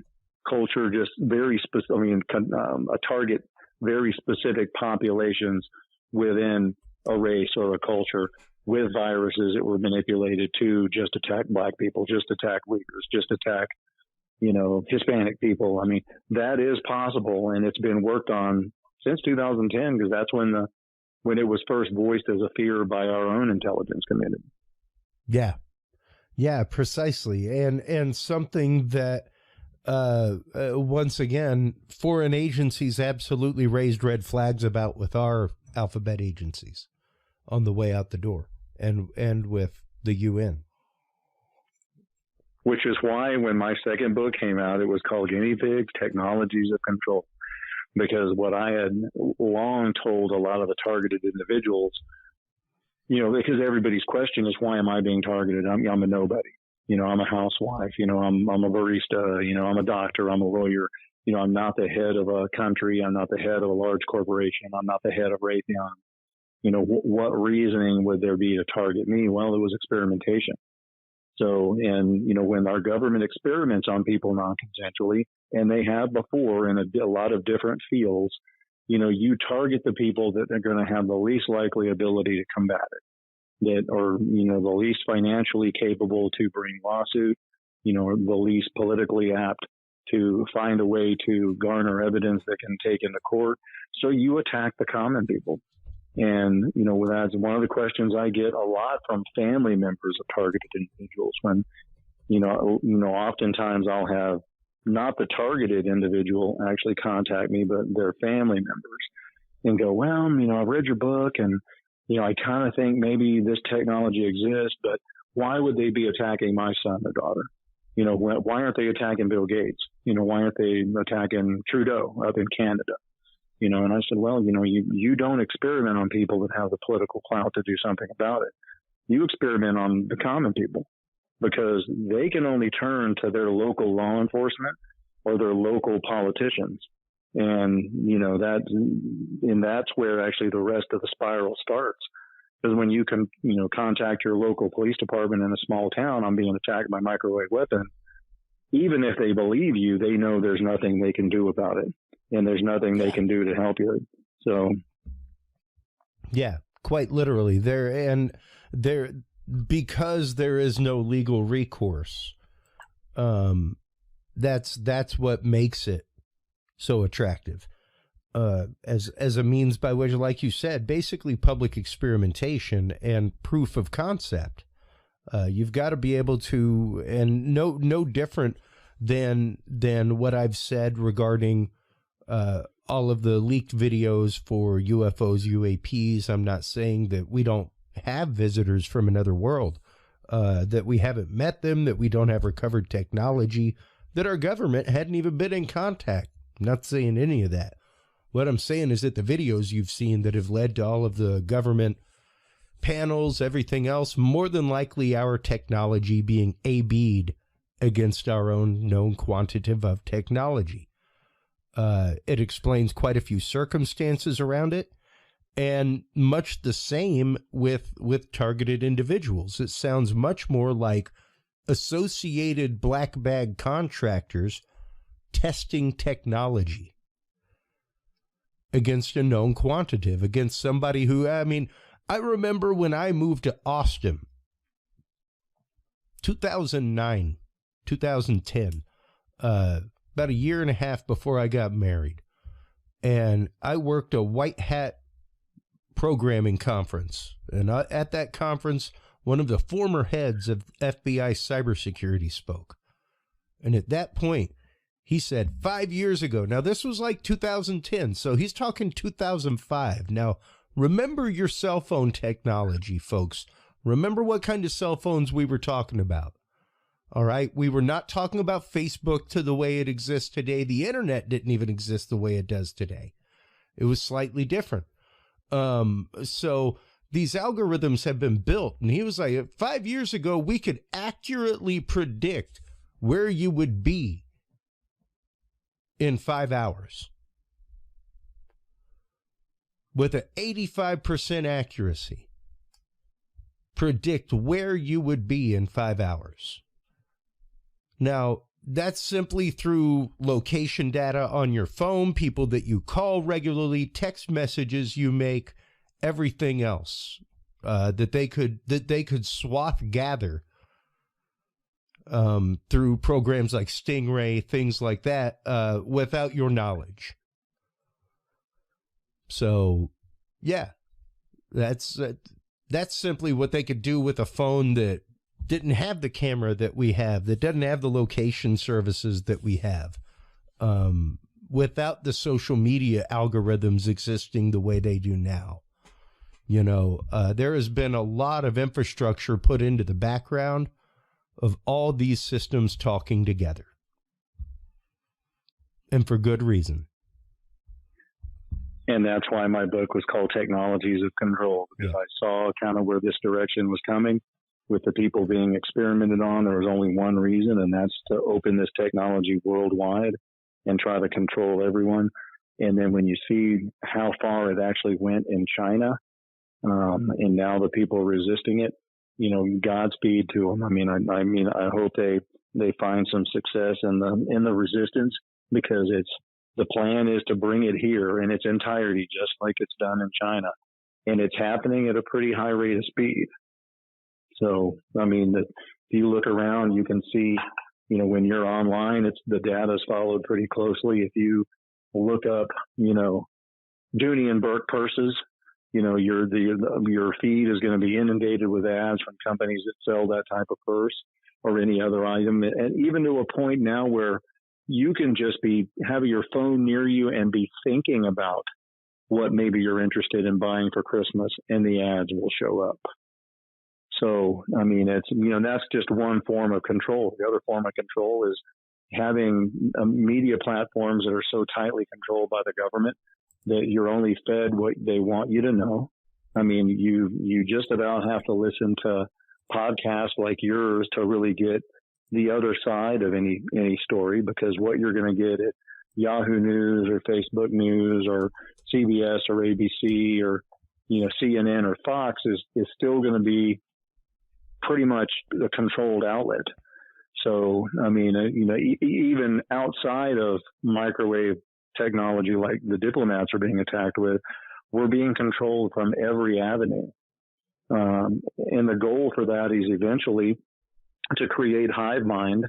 culture just very specific, target very specific populations within a race or a culture with viruses that were manipulated to just attack Black people, just attack Uyghurs, just attack, Hispanic people. I mean, that is possible, and it's been worked on since 2010, because that's when it was first voiced as a fear by our own intelligence community. Yeah, precisely. And something that, once again, foreign agencies absolutely raised red flags about with our alphabet agencies on the way out the door, and with the UN. Which is why when my second book came out, it was called Guinea Pigs, Technologies of Control. Because what I had long told a lot of the targeted individuals, because everybody's question is, why am I being targeted? I'm a nobody. I'm a housewife. I'm a barista. I'm a doctor. I'm a lawyer. I'm not the head of a country. I'm not the head of a large corporation. I'm not the head of Raytheon. What reasoning would there be to target me? Well, it was experimentation. So, when our government experiments on people non-consensually, and they have before in a lot of different fields, you target the people that are going to have the least likely ability to combat it, that are, the least financially capable to bring lawsuit, the least politically apt to find a way to garner evidence that can take into court. So you attack the common people. And, that's one of the questions I get a lot from family members of targeted individuals when, oftentimes I'll have not the targeted individual actually contact me, but their family members and go, well, I've read your book and, I kind of think maybe this technology exists, but why would they be attacking my son or daughter? Why aren't they attacking Bill Gates? Why aren't they attacking Trudeau up in Canada? And I said, well, you don't experiment on people that have the political clout to do something about it. You experiment on the common people because they can only turn to their local law enforcement or their local politicians. And, that's where actually the rest of the spiral starts. Because when you can, contact your local police department in a small town, I'm being attacked by microwave weapon. Even if they believe you, they know there's nothing they can do about it. And there's nothing they can do to help you. So, yeah, quite literally because there is no legal recourse. That's what makes it so attractive. As a means by which, like you said, basically public experimentation and proof of concept. You've got to be able to, and no different than what I've said regarding all of the leaked videos for UFOs, UAPs. I'm not saying that we don't have visitors from another world, that we haven't met them, that we don't have recovered technology, that our government hadn't even been in contact. I'm not saying any of that. What I'm saying is that the videos you've seen that have led to all of the government panels, everything else, more than likely our technology being A-B'd against our own known quantitative of technology. It explains quite a few circumstances around it, and much the same with targeted individuals. It sounds much more like associated black bag contractors testing technology against a known quantitative, against somebody who, I remember when I moved to Austin, 2009, 2010, about a year and a half before I got married. And I worked a white hat programming conference. And at that conference, one of the former heads of FBI cybersecurity spoke. And at that point, he said 5 years ago, now this was like 2010, so he's talking 2005. Now, remember your cell phone technology, folks. Remember what kind of cell phones we were talking about. All right, we were not talking about Facebook to the way it exists today. The internet didn't even exist the way it does today. It was slightly different. So these algorithms have been built, and he was like, 5 years ago, we could accurately predict where you would be in 5 hours with an 85% accuracy. Predict where you would be in 5 hours. Now, that's simply through location data on your phone, people that you call regularly, text messages you make, everything else that they could swath gather through programs like Stingray, things like that, without your knowledge. So, yeah, that's simply what they could do with a phone that didn't have the camera that we have, that doesn't have the location services that we have, without the social media algorithms existing the way they do now. You know, there has been a lot of infrastructure put into the background of all these systems talking together. And for good reason. And that's why my book was called Technologies of Control, because I saw kind of where this direction was coming with the people being experimented on. There was only one reason, and that's to open this technology worldwide and try to control everyone. And then when you see how far it actually went in China, and now the people are resisting it, you know, Godspeed to them. I mean, I hope they find some success in the resistance, because the plan is to bring it here in its entirety, just like it's done in China, and it's happening at a pretty high rate of speed. So, I mean, if you look around, you can see, you know, when you're online, the data's followed pretty closely. If you look up, you know, Dooney and Burke purses, you know, your feed is going to be inundated with ads from companies that sell that type of purse or any other item. And even to a point now where you can just have your phone near you and be thinking about what maybe you're interested in buying for Christmas, and the ads will show up. So, I mean, it's, you know, that's just one form of control. The other form of control is having media platforms that are so tightly controlled by the government that you're only fed what they want you to know. I mean, you just about have to listen to podcasts like yours to really get the other side of any story, because what you're going to get at Yahoo News or Facebook News or CBS or ABC or, you know, CNN or Fox is still going to be pretty much a controlled outlet. So, I mean, you know, even outside of microwave technology, like the diplomats are being attacked with, we're being controlled from every avenue. And the goal for that is eventually to create hive mind,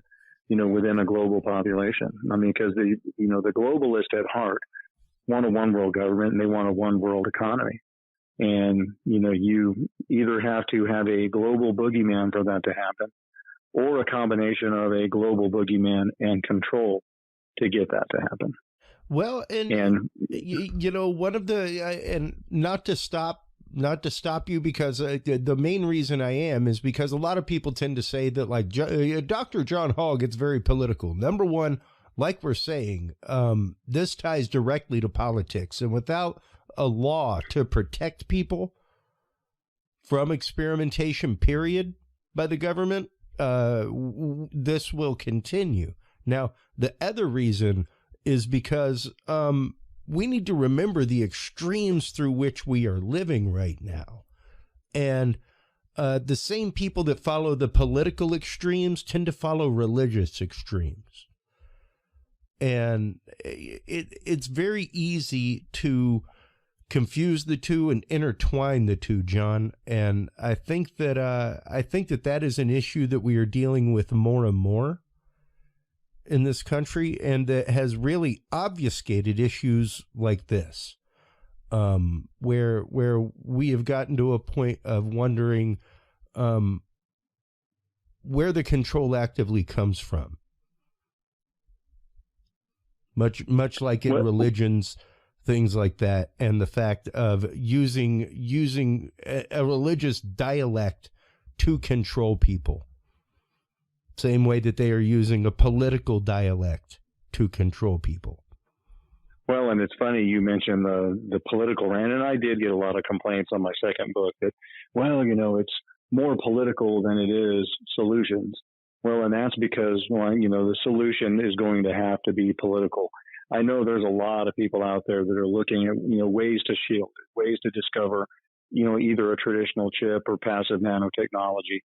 you know, within a global population. I mean, because the globalists at heart want a one world government, and they want a one world economy. And, you know, you either have to have a global boogeyman for that to happen, or a combination of a global boogeyman and control to get that to happen. Well, and you know, one of the, and not to stop you, because the main reason I am is because a lot of people tend to say that, like, Dr. John Hall gets very political. Number one, like we're saying, this ties directly to politics, and without a law to protect people from experimentation, period, by the government, this will continue. Now, the other reason is because we need to remember the extremes through which we are living right now. And the same people that follow the political extremes tend to follow religious extremes. And it's very easy to confuse the two and intertwine the two, John. And I think that that is an issue that we are dealing with more and more in this country, and that has really obfuscated issues like this, where we have gotten to a point of wondering where the control actively comes from. Much like in religions, things like that, and the fact of using a religious dialect to control people. Same way that they are using a political dialect to control people. Well, and it's funny you mentioned the political rant, and I did get a lot of complaints on my second book that, well, you know, it's more political than it is solutions. Well, and that's because, well, you know, the solution is going to have to be political. I know there's a lot of people out there that are looking at, you know, ways to shield, ways to discover, you know, either a traditional chip or passive nanotechnology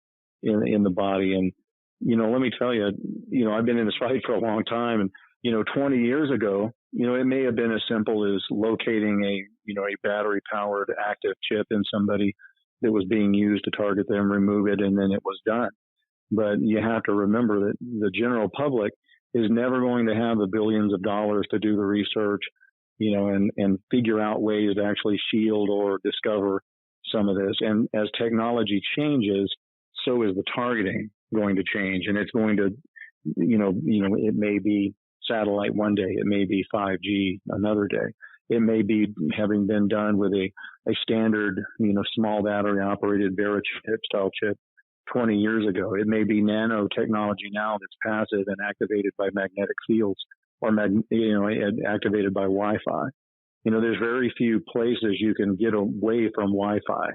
in the body. And, you know, let me tell you, you know, I've been in this fight for a long time, and, you know, 20 years ago, you know, it may have been as simple as locating a battery powered active chip in somebody that was being used to target them, remove it, and then it was done. But you have to remember that the general public is never going to have the billions of dollars to do the research and figure out ways to actually shield or discover some of this. And as technology changes, so is the targeting going to change, and it's going to, it may be satellite one day, it may be 5G another day. It may be having been done with a standard, small battery operated Vera-chip style chip 20 years ago. It may be nanotechnology now that's passive and activated by magnetic fields or activated by Wi-Fi. There's very few places you can get away from Wi-Fi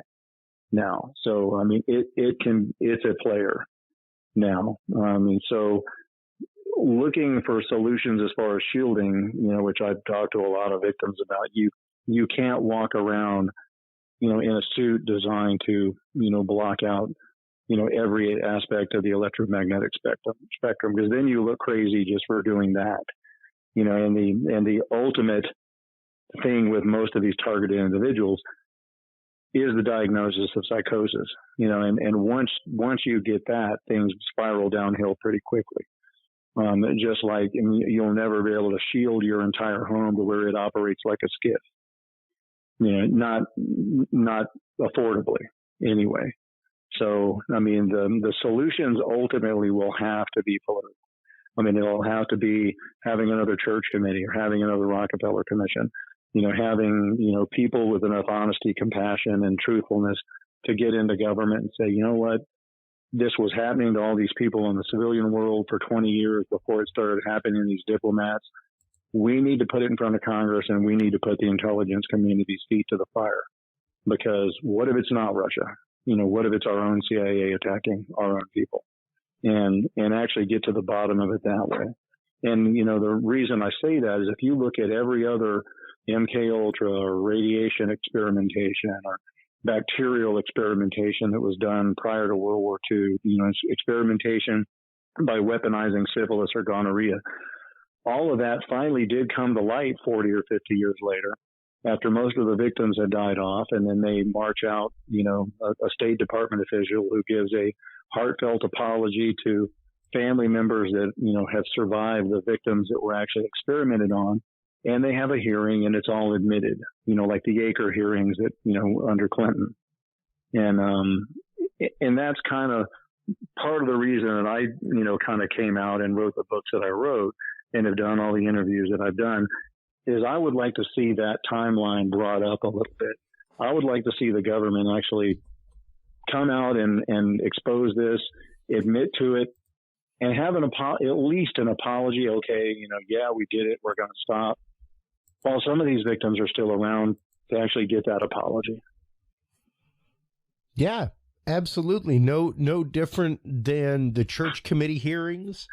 now. So, I mean, it's a player now. So looking for solutions as far as shielding, which I've talked to a lot of victims about, you can't walk around, in a suit designed to, block out, every aspect of the electromagnetic spectrum, because then you look crazy just for doing that, and the ultimate thing with most of these targeted individuals is the diagnosis of psychosis, and once you get that, things spiral downhill pretty quickly. Just like you'll never be able to shield your entire home to where it operates like a skiff, not affordably anyway. So, I mean, the solutions ultimately will have to be political. I mean, it'll have to be having another church committee or having another Rockefeller commission, having, people with enough honesty, compassion, and truthfulness to get into government and say, you know what, this was happening to all these people in the civilian world for 20 years before it started happening to these diplomats. We need to put it in front of Congress, and we need to put the intelligence community's feet to the fire. Because what if it's not Russia? What if it's our own CIA attacking our own people? And actually get to the bottom of it that way. And, the reason I say that is if you look at every other MK Ultra or radiation experimentation or bacterial experimentation that was done prior to World War II, experimentation by weaponizing syphilis or gonorrhea. All of that finally did come to light 40 or 50 years later after most of the victims had died off, and then they march out, a State Department official who gives a heartfelt apology to family members that, have survived the victims that were actually experimented on. And they have a hearing, and it's all admitted, like the Yaker hearings that, under Clinton. And that's kind of part of the reason that I, kind of came out and wrote the books that I wrote and have done all the interviews that I've done, is I would like to see that timeline brought up a little bit. I would like to see the government actually come out and expose this, admit to it, and have at least an apology. Okay, yeah, we did it. We're going to stop. While some of these victims are still around to actually get that apology. Yeah, absolutely. No different than the church committee hearings,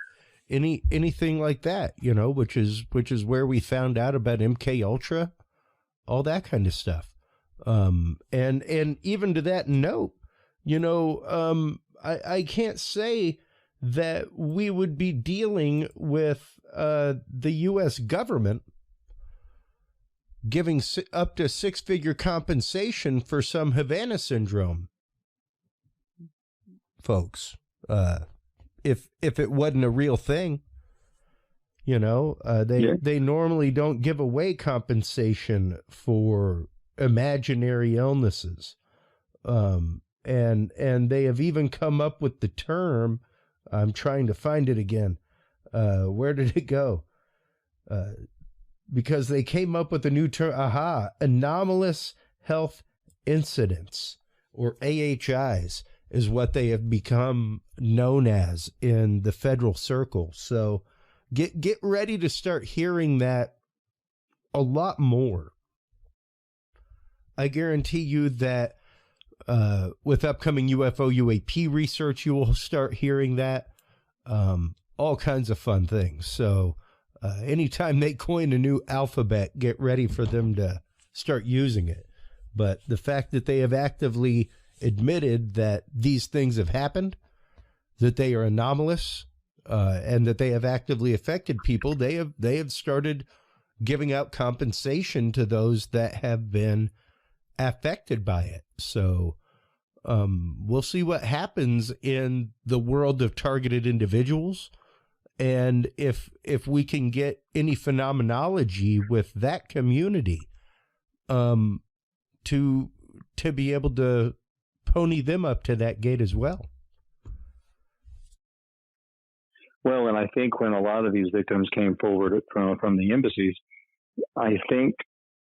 anything like that, which is where we found out about MK Ultra, all that kind of stuff. And even to that note, I can't say that we would be dealing with the U.S. government giving up to six-figure compensation for some Havana syndrome, folks. If it wasn't a real thing, they normally don't give away compensation for imaginary illnesses, and they have even come up with the term. I'm trying to find it again. Where did it go? Because they came up with a new term, anomalous health incidents, or AHIs, is what they have become known as in the federal circle. So get ready to start hearing that a lot more. I guarantee you that with upcoming UFO UAP research, you will start hearing that, all kinds of fun things. So anytime they coin a new alphabet, get ready for them to start using it. But the fact that they have actively admitted that these things have happened, that they are anomalous, and that they have actively affected people, they have started giving out compensation to those that have been affected by it. So we'll see what happens in the world of targeted individuals And if we can get any phenomenology with that community, to be able to pony them up to that gate as well. Well, and I think when a lot of these victims came forward from the embassies, I think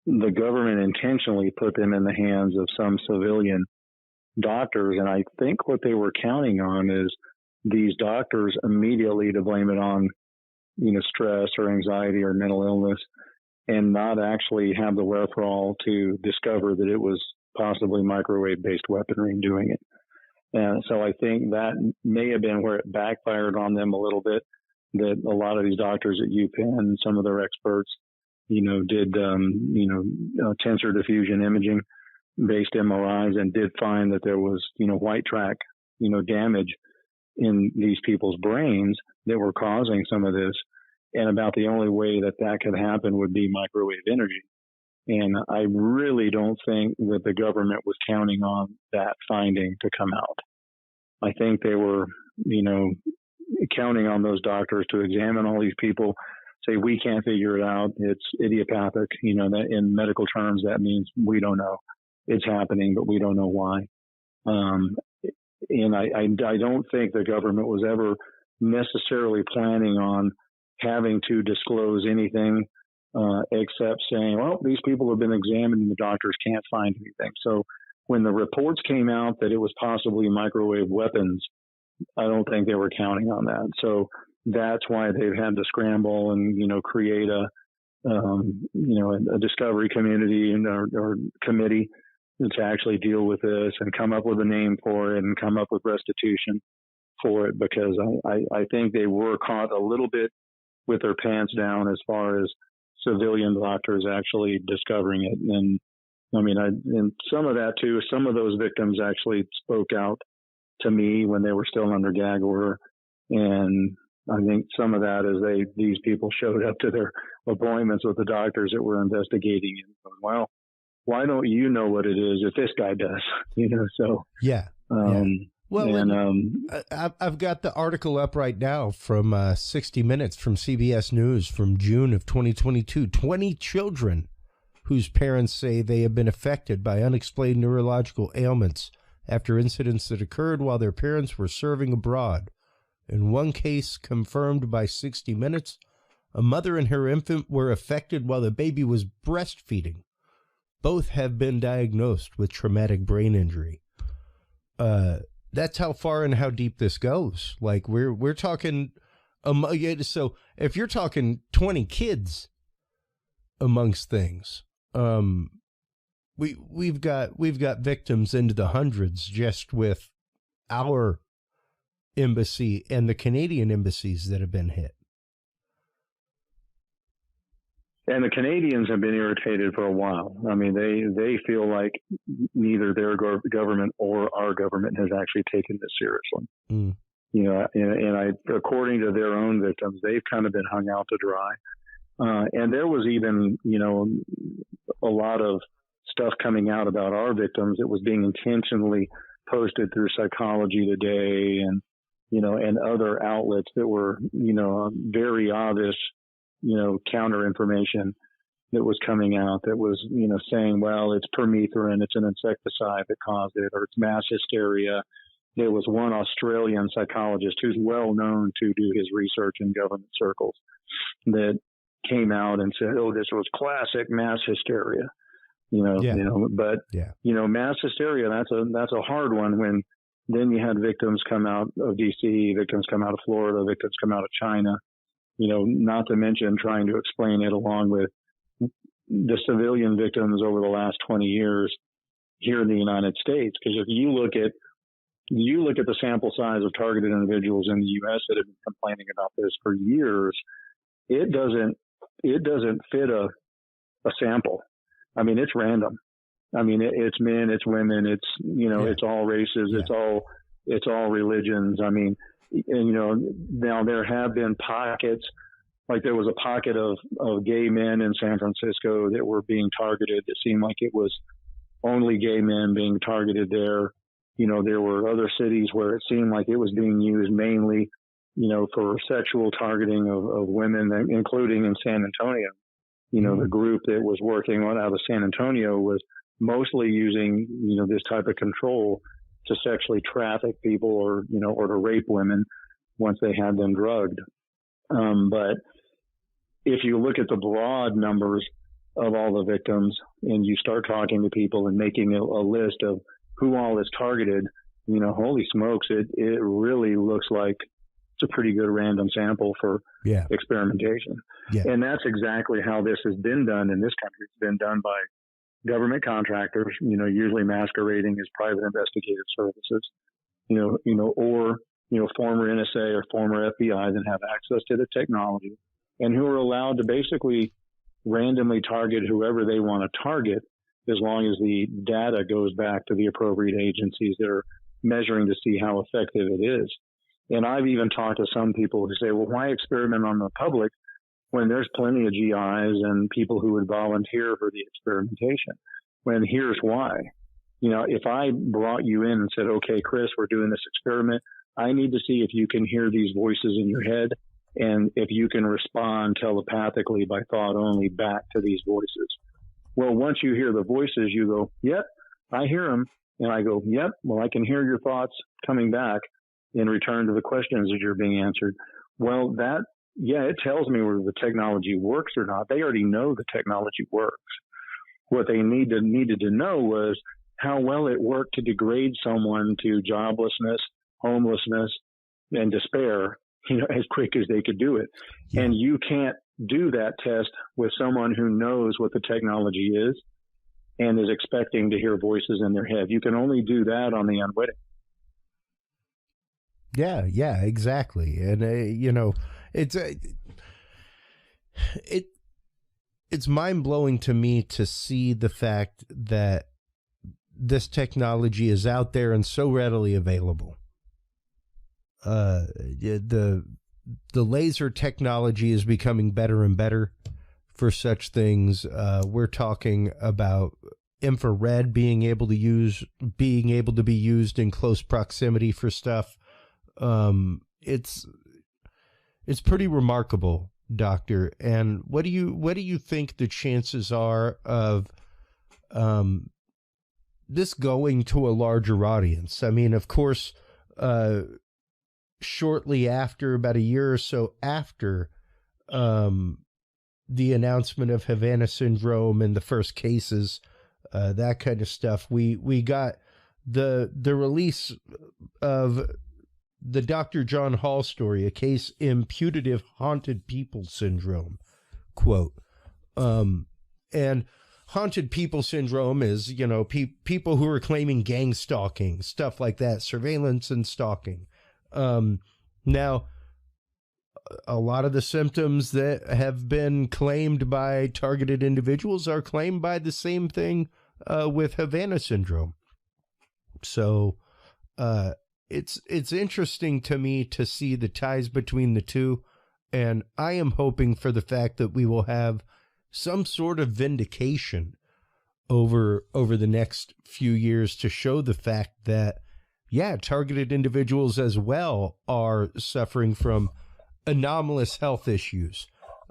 the government intentionally put them in the hands of some civilian doctors. And I think what they were counting on is these doctors immediately to blame it on, stress or anxiety or mental illness, and not actually have the wherewithal to discover that it was possibly microwave-based weaponry doing it. And so I think that may have been where it backfired on them a little bit, that a lot of these doctors at UPenn, some of their experts, did, tensor diffusion imaging based MRIs and did find that there was, white track, damage in these people's brains that were causing some of this. And about the only way that could happen would be microwave energy. And I really don't think that the government was counting on that finding to come out. I think they were, counting on those doctors to examine all these people, say, we can't figure it out. It's idiopathic. That in medical terms, that means we don't know. It's happening, but we don't know why. And I don't think the government was ever necessarily planning on having to disclose anything except saying, well, these people have been examined and the doctors can't find anything. So when the reports came out that it was possibly microwave weapons, I don't think they were counting on that. So that's why they've had to scramble and, create a discovery community or committee to actually deal with this and come up with a name for it and come up with restitution for it, because I think they were caught a little bit with their pants down as far as civilian doctors actually discovering it. And and some of that too, some of those victims actually spoke out to me when they were still under gag order. And I think some of that is these people showed up to their appointments with the doctors that were investigating it. Well, why don't you know what it is if this guy does? So yeah. Well, and, I've got the article up right now from 60 Minutes from CBS News from June of 2022. 20 children whose parents say they have been affected by unexplained neurological ailments after incidents that occurred while their parents were serving abroad. In one case confirmed by 60 Minutes, a mother and her infant were affected while the baby was breastfeeding. Both have been diagnosed with traumatic brain injury. That's how far and how deep this goes. Like we're talking, so if you're talking 20 kids amongst things, we've got victims into the hundreds just with our embassy and the Canadian embassies that have been hit. And the Canadians have been irritated for a while. I mean, they feel like neither their government or our government has actually taken this seriously. Mm. And according to their own victims, they've kind of been hung out to dry. And there was even, a lot of stuff coming out about our victims that was being intentionally posted through Psychology Today and other outlets that were, very obvious, counter information that was coming out that was, saying, well, it's permethrin, it's an insecticide that caused it, or it's mass hysteria. There was one Australian psychologist who's well known to do his research in government circles that came out and said, oh, this was classic mass hysteria, but mass hysteria, that's a hard one when then you had victims come out of DC, victims come out of Florida, victims come out of China, not to mention trying to explain it along with the civilian victims over the last 20 years here in the United States. Because if you look at the sample size of targeted individuals in the U.S. that have been complaining about this for years, it doesn't fit a sample. I mean, it's random. I mean, it's men, it's women, it's it's all races, it's all religions. I mean, now there have been pockets, like there was a pocket of gay men in San Francisco that were being targeted. It seemed like it was only gay men being targeted there. There were other cities where it seemed like it was being used mainly, for sexual targeting of women, including in San Antonio. The group that was working out of San Antonio was mostly using, this type of control to sexually traffic people or to rape women once they had them drugged. But if you look at the broad numbers of all the victims and you start talking to people and making a list of who all is targeted, holy smokes, it really looks like it's a pretty good random sample for experimentation. Yeah. And that's exactly how this has been done in this country. It's been done by government contractors, usually masquerading as private investigative services, or former NSA or former FBI that have access to the technology and who are allowed to basically randomly target whoever they want to target as long as the data goes back to the appropriate agencies that are measuring to see how effective it is. And I've even talked to some people who say, well, why experiment on the public when there's plenty of GIs and people who would volunteer for the experimentation? When here's why. If I brought you in and said, okay, Chris, we're doing this experiment, I need to see if you can hear these voices in your head and if you can respond telepathically by thought only back to these voices. Well, once you hear the voices, you go, yep, I hear them. And I go, yep, well, I can hear your thoughts coming back in return to the questions that you're being answered. Well, it tells me whether the technology works or not. They already know the technology works. What they needed to know was how well it worked to degrade someone to joblessness, homelessness, and despair, as quick as they could do it. Yeah. And you can't do that test with someone who knows what the technology is and is expecting to hear voices in their head. You can only do that on the unwitting. Yeah, exactly. And, it's mind-blowing to me to see the fact that this technology is out there and so readily available. The laser technology is becoming better and better for such things. We're talking about infrared being able to be used in close proximity for stuff. It's pretty remarkable, Doctor. And what do you think the chances are of this going to a larger audience? I mean, of course, shortly after, about a year or so after the announcement of Havana syndrome and the first cases, that kind of stuff, we got the release of the Dr. John Hall story, a case imputative haunted people syndrome, quote. And haunted people syndrome is, people who are claiming gang stalking, stuff like that, surveillance and stalking. Now, a lot of the symptoms that have been claimed by targeted individuals are claimed by the same thing with Havana syndrome. So it's interesting to me to see the ties between the two, and I am hoping for the fact that we will have some sort of vindication over the next few years to show the fact that, targeted individuals as well are suffering from anomalous health issues,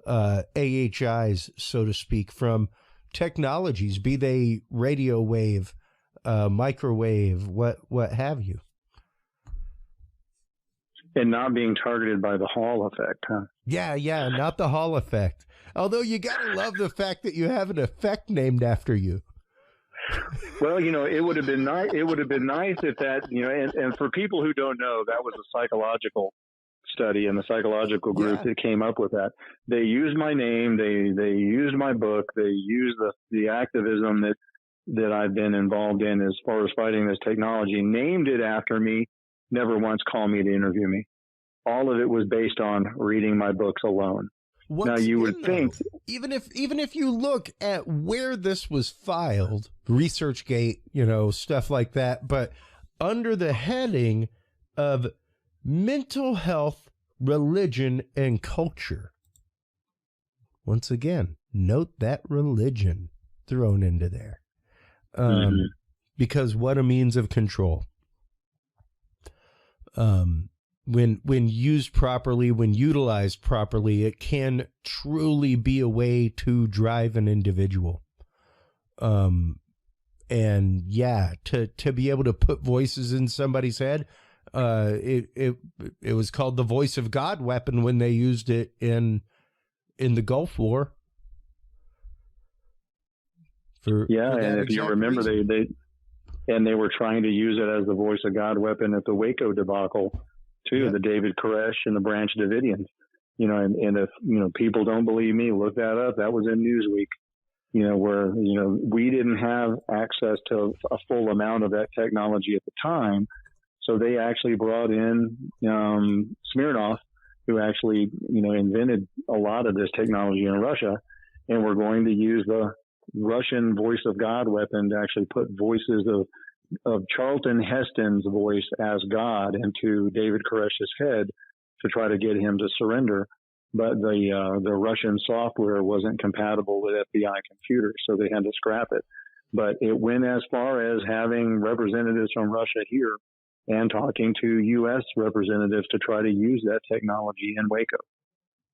AHIs, so to speak, from technologies, be they radio wave, microwave, what have you. And not being targeted by the Hall effect, huh? Yeah, not the Hall effect. Although you gotta love the fact that you have an effect named after you. Well, it would have been nice. It would have been nice if that, and for people who don't know, that was a psychological study, and the psychological group that came up with that. They used my name. They used my book. They used the activism that I've been involved in as far as fighting this technology. Named it after me. Never once called me to interview me. All of it was based on reading my books alone. Now you would think, even if you look at where this was filed, ResearchGate, stuff like that, but under the heading of mental health, religion, and culture. Once again, note that religion thrown into there, because what a means of control. when used properly, when utilized properly, it can truly be a way to drive an individual. And yeah, to be able to put voices in somebody's head, it was called the voice of God weapon when they used it in the Gulf War. And if you remember, they were trying to use it as the voice of God weapon at the Waco debacle too, the David Koresh and the Branch Davidians. And if people don't believe me, look that up. That was in Newsweek. Where we didn't have access to a full amount of that technology at the time, so they actually brought in Smirnov, who actually invented a lot of this technology in Russia, and we're going to use the Russian voice of God weapon to actually put voices of Charlton Heston's voice as God into David Koresh's head to try to get him to surrender. But the Russian software wasn't compatible with FBI computers, so they had to scrap it. But it went as far as having representatives from Russia here and talking to U.S. representatives to try to use that technology in Waco.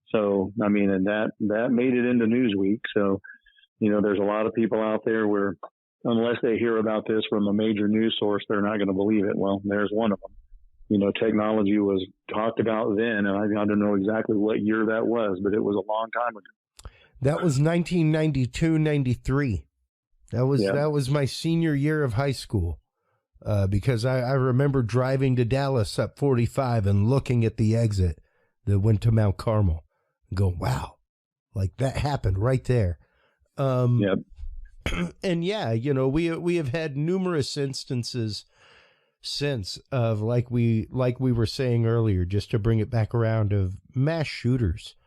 So, and that made it into Newsweek. So, there's a lot of people out there where unless they hear about this from a major news source, they're not going to believe it. Well, there's one of them. Technology was talked about then, and I don't know exactly what year that was, but it was a long time ago. That was 1992, 93. That was my senior year of high school, because I remember driving to Dallas up 45 and looking at the exit that went to Mount Carmel and go, wow, like that happened right there. And yeah, we have had numerous instances since of like we were saying earlier, just to bring it back around, of mass shooters,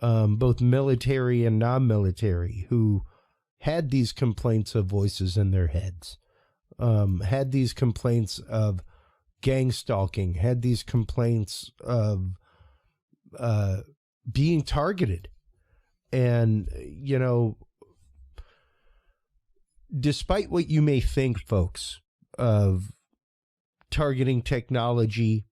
both military and non-military, who had these complaints of voices in their heads, had these complaints of gang stalking, had these complaints of being targeted. And, despite what you may think, folks, of targeting technology,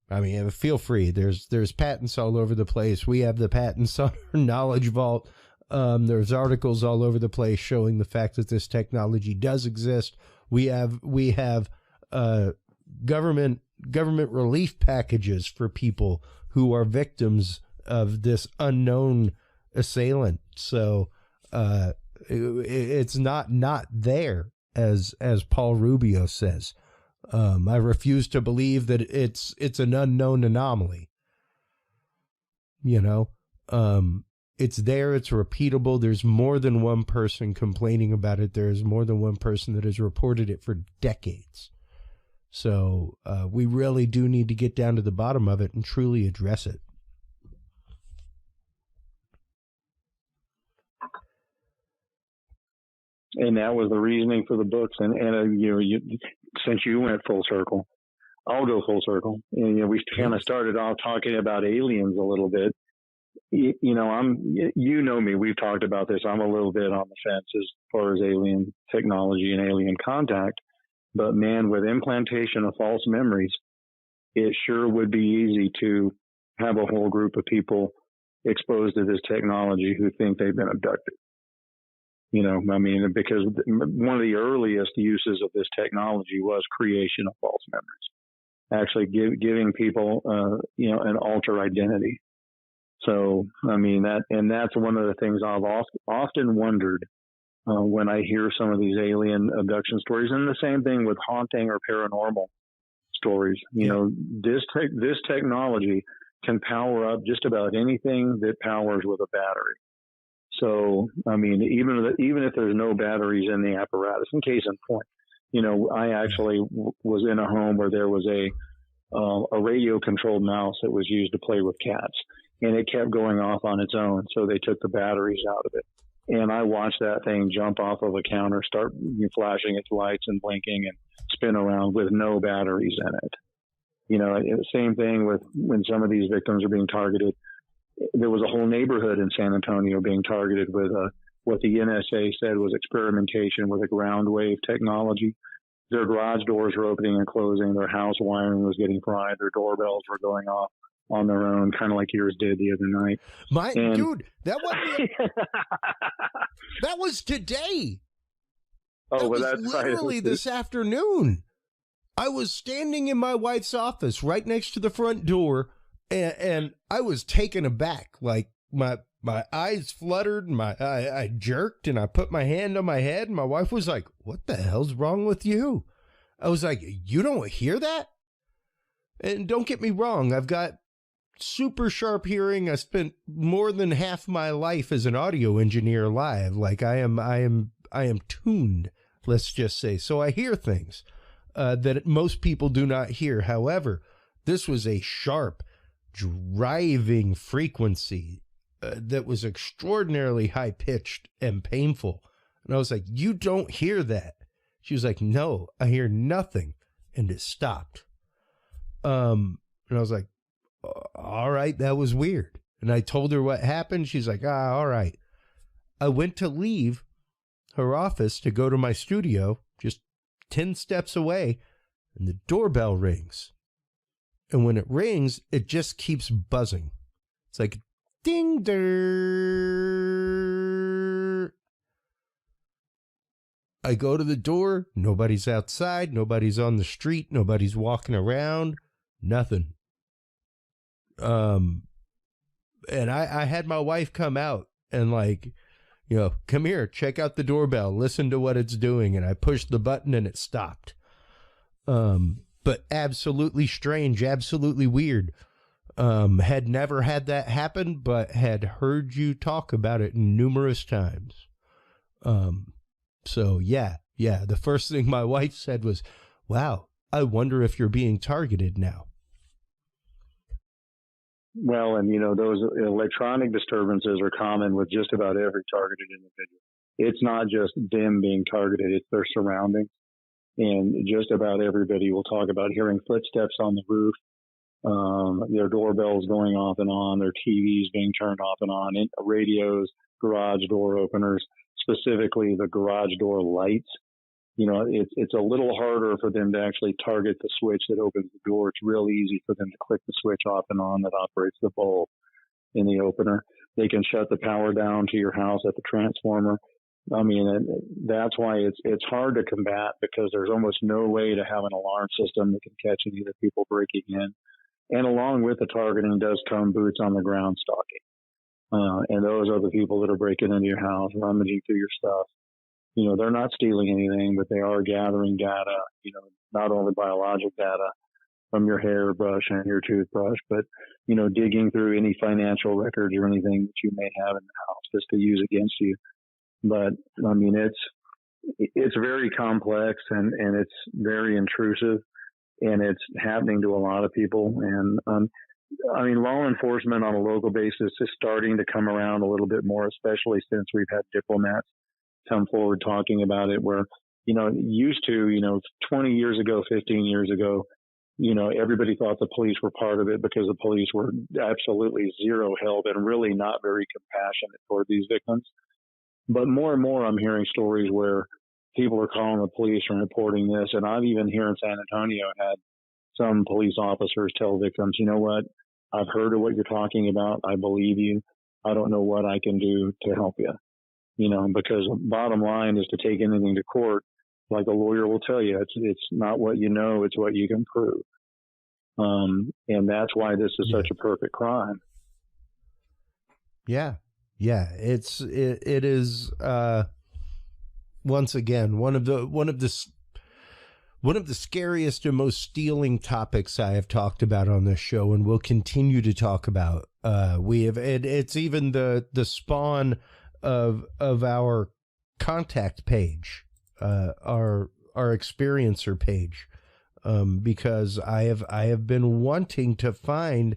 feel free. There's patents all over the place. We have the patents on our Knowledge Vault. There's articles all over the place showing the fact that this technology does exist. We have government relief packages for people who are victims of this unknown assailant. So it's not there, as Paul Rubio says. I refuse to believe that it's an unknown anomaly. It's there, it's repeatable. There's more than one person complaining about it. There's more than one person that has reported it for decades. So we really do need to get down to the bottom of it and truly address it. And that was the reasoning for the books. And since you went full circle, I'll go full circle. And we kind of started off talking about aliens a little bit. Me, we've talked about this. I'm a little bit on the fence as far as alien technology and alien contact. But man, with implantation of false memories, it sure would be easy to have a whole group of people exposed to this technology who think they've been abducted. Because one of the earliest uses of this technology was creation of false memories, actually giving people, an alter identity. So, that's one of the things I've often wondered when I hear some of these alien abduction stories, and the same thing with haunting or paranormal stories. This technology can power up just about anything that powers with a battery. So, even if there's no batteries in the apparatus, in case in point, I actually was in a home where there was a radio controlled mouse that was used to play with cats, and it kept going off on its own. So they took the batteries out of it, and I watched that thing jump off of a counter, start flashing its lights and blinking and spin around with no batteries in it. Same thing with when some of these victims are being targeted. There was a whole neighborhood in San Antonio being targeted with what the NSA said was experimentation with a ground wave technology. Their garage doors were opening and closing. Their house wiring was getting fried. Their doorbells were going off on their own, kind of like yours did the other night. Dude, that wasn't that was today. Oh, that well, was that's literally right. this afternoon. I was standing in my wife's office right next to the front door, and I was taken aback. Like my eyes fluttered, and I jerked, and I put my hand on my head, and my wife was like, "What the hell's wrong with you?" I was like, "You don't hear that?" And don't get me wrong, I've got super sharp hearing. I spent more than half my life as an audio engineer live. Like I am tuned, let's just say. So I hear things that most people do not hear. However, this was a sharp, driving frequency that was extraordinarily high pitched and painful. And I was like, "You don't hear that?" She was like, "No, I hear nothing." And it stopped. And I was like, "All right, that was weird." And I told her what happened. She's like, "All right." I went to leave her office to go to my studio, just 10 steps away, and the doorbell rings. And when it rings, it just keeps buzzing. It's like, ding, der. I go to the door. Nobody's outside. Nobody's on the street. Nobody's walking around. Nothing. And I had my wife come out and like, come here, check out the doorbell, listen to what it's doing. And I pushed the button and it stopped. But absolutely strange, absolutely weird. Had never had that happen, but had heard you talk about it numerous times. So yeah. The first thing my wife said was, "Wow, I wonder if you're being targeted now." Well, and those electronic disturbances are common with just about every targeted individual. It's not just them being targeted, it's their surroundings. And just about everybody will talk about hearing footsteps on the roof, their doorbells going off and on, their TVs being turned off and on, radios, garage door openers, specifically the garage door lights. It's a little harder for them to actually target the switch that opens the door. It's real easy for them to click the switch off and on that operates the bulb in the opener. They can shut the power down to your house at the transformer. I mean, that's why it's hard to combat, because there's almost no way to have an alarm system that can catch any of the people breaking in. And along with the targeting does come boots on the ground stalking. And those are the people that are breaking into your house, rummaging through your stuff. They're not stealing anything, but they are gathering data, not only biologic data from your hairbrush and your toothbrush, but, digging through any financial records or anything that you may have in the house just to use against you. But, I mean, it's very complex and it's very intrusive, and it's happening to a lot of people. And, law enforcement on a local basis is starting to come around a little bit more, especially since we've had diplomats come forward talking about it, where, used to, 20 years ago, 15 years ago, everybody thought the police were part of it because the police were absolutely zero help and really not very compassionate toward these victims. But more and more, I'm hearing stories where people are calling the police and reporting this. And I've even here in San Antonio had some police officers tell victims, "You know what? I've heard of what you're talking about. I believe you. I don't know what I can do to help you." Because bottom line is to take anything to court, like a lawyer will tell you, it's not what you know, it's what you can prove. And that's why this is such a perfect crime. Yeah. It is once again one of the scariest and most stealing topics I have talked about on this show, and will continue to talk about. It's even the spawn of our contact page, our experiencer page, because I have been wanting to find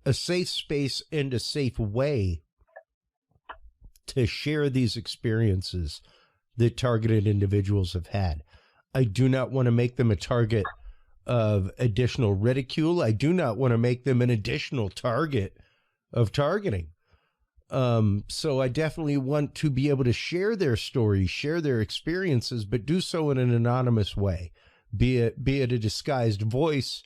a safe space and a safe way to share these experiences that targeted individuals have had. I do not want to make them a target of additional ridicule. I do not want to make them an additional target of targeting. So I definitely want to be able to share their stories, share their experiences, but do so in an anonymous way, be it a disguised voice,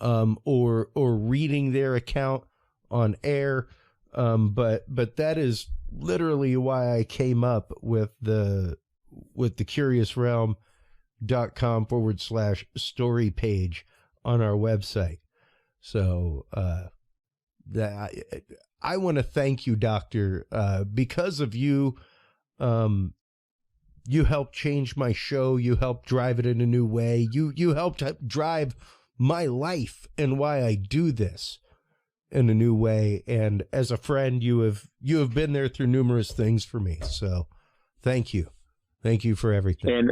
or reading their account on air. But that is literally why I came up with the curiousrealm.com/story page on our website. So I want to thank you, Doctor. Because of you, you helped change my show. You helped drive it in a new way. You helped drive my life and why I do this in a new way. And as a friend, you have been there through numerous things for me. So thank you. Thank you for everything.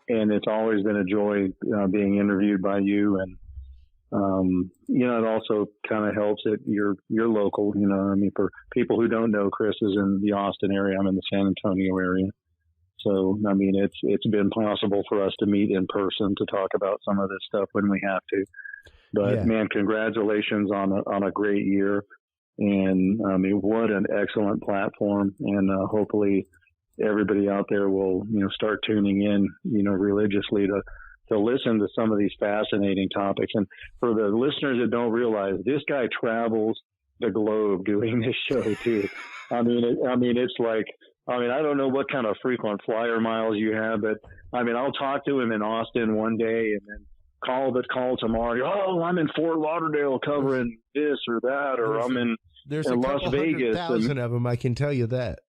And it's always been a joy being interviewed by you. And, it also kind of helps that you're local, I mean, for people who don't know, Chris is in the Austin area. I'm in the San Antonio area. So, I mean, it's been possible for us to meet in person to talk about some of this stuff when we have to. But Yeah. man, congratulations on a great year. And I mean, what an excellent platform. And hopefully everybody out there will, start tuning in, religiously to listen to some of these fascinating topics. And for the listeners that don't realize, this guy travels the globe doing this show too. I mean, it's like, I don't know what kind of frequent flyer miles you have, but I mean, I'll talk to him in Austin one day and then call tomorrow. Oh, I'm in Fort Lauderdale covering this or that, or I'm in There's in a Las couple Vegas. 100,000 of them, I can tell you that.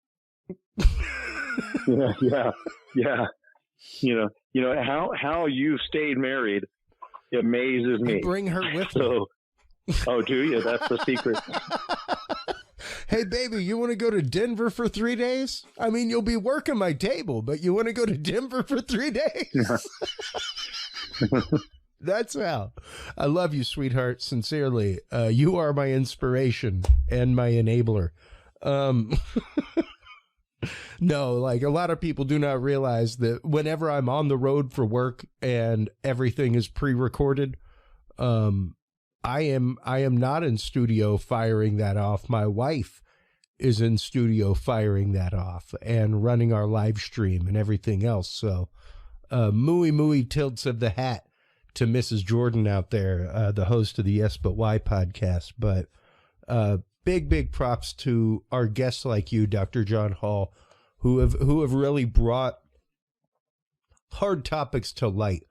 Yeah. How you stayed married amazes me. I bring her with me. So, oh, do you? That's the secret. Hey, baby, you want to go to Denver for 3 days? I mean, you'll be working my table, but you want to go to Denver for 3 days? That's how. I love you, sweetheart. Sincerely. You are my inspiration and my enabler. No, like a lot of people do not realize that whenever I'm on the road for work and everything is pre-recorded, I am not in studio firing that off. My wife is in studio firing that off and running our live stream and everything else. So, mooey tilts of the hat to Mrs. Jordan out there, the host of the Yes But Why podcast. But big props to our guests like you, Dr. John Hall, who have really brought hard topics to light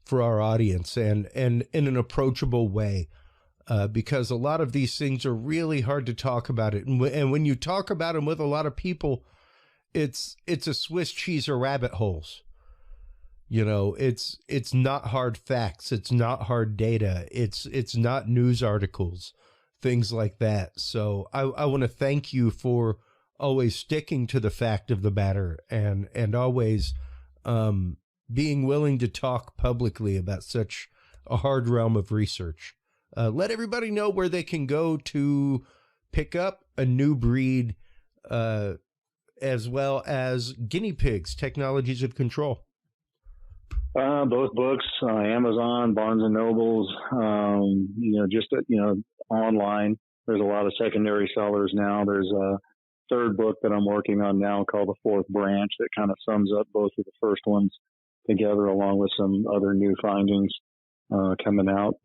for our audience and in an approachable way, because a lot of these things are really hard to talk about it. And when you talk about them with a lot of people, it's a Swiss cheese or rabbit holes. It's not hard facts. It's not hard data. It's not news articles, things like that. So I want to thank you for always sticking to the fact of the matter and always being willing to talk publicly about such a hard realm of research. Let everybody know where they can go to pick up A New Breed, as well as Guinea Pigs, Technologies of Control. Both books, Amazon, Barnes and Nobles, online. There's a lot of secondary sellers now. There's a third book that I'm working on now called The Fourth Branch that kind of sums up both of the first ones together, along with some other new findings coming out.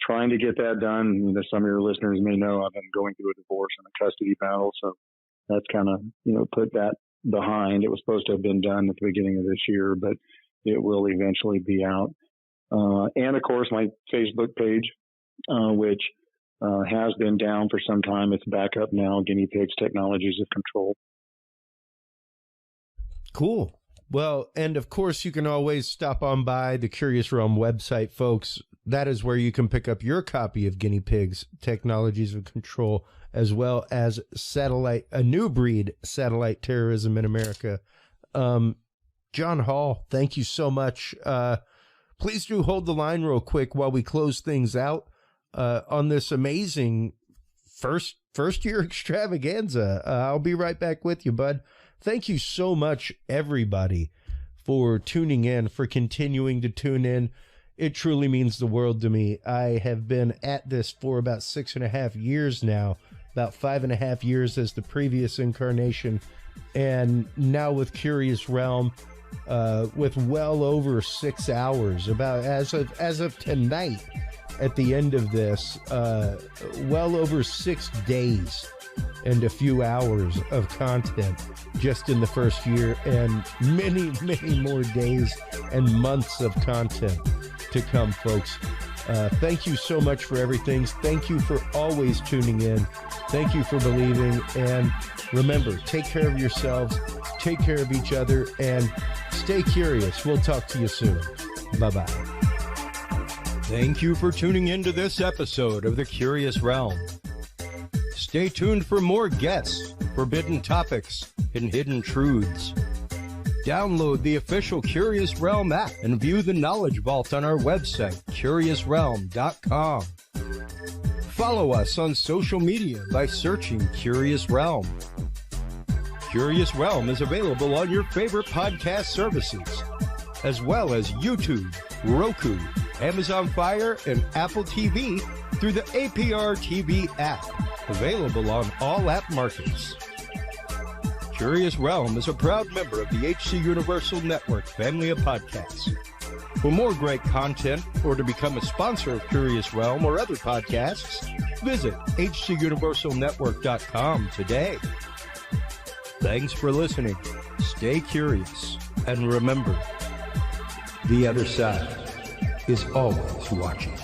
Trying to get that done. Some of your listeners may know I've been going through a divorce and a custody battle, so that's kind of put that behind. It was supposed to have been done at the beginning of this year, but it will eventually be out. And of course, my Facebook page, which has been down for some time. It's back up now, Guinea Pigs, Technologies of Control. Cool. Well, and of course, you can always stop on by the Curious Realm website, folks. That is where you can pick up your copy of Guinea Pigs, Technologies of Control, as well as A New Breed, Satellite Terrorism in America. John Hall, thank you so much. Please do hold the line real quick while we close things out on this amazing first year extravaganza. I'll be right back with you, bud. Thank you so much, everybody, for tuning in, for continuing to tune in. It truly means the world to me. I have been at this for about 6.5 years now, about 5.5 years as the previous incarnation, and now with Curious Realm, with well over 6 hours, about as of tonight, at the end of this well over 6 days and a few hours of content just in the first year, and many, many more days and months of content to come, folks. Thank you so much for everything. Thank you for always tuning in. Thank you for believing. And remember, take care of yourselves, take care of each other, and stay curious. We'll talk to you soon. Bye-bye. Thank you for tuning into this episode of The Curious Realm. Stay tuned for more guests, forbidden topics, and hidden truths. Download the official Curious Realm app and view the Knowledge Vault on our website, curiousrealm.com. Follow us on social media by searching Curious Realm. Curious Realm is available on your favorite podcast services, as well as YouTube, Roku, Amazon Fire, and Apple TV through the APR TV app, available on all app markets. Curious Realm is a proud member of the HC Universal Network family of podcasts. For more great content or to become a sponsor of Curious Realm or other podcasts, visit hcuniversalnetwork.com today. Thanks for listening. Stay curious. And remember, the other side is always watching.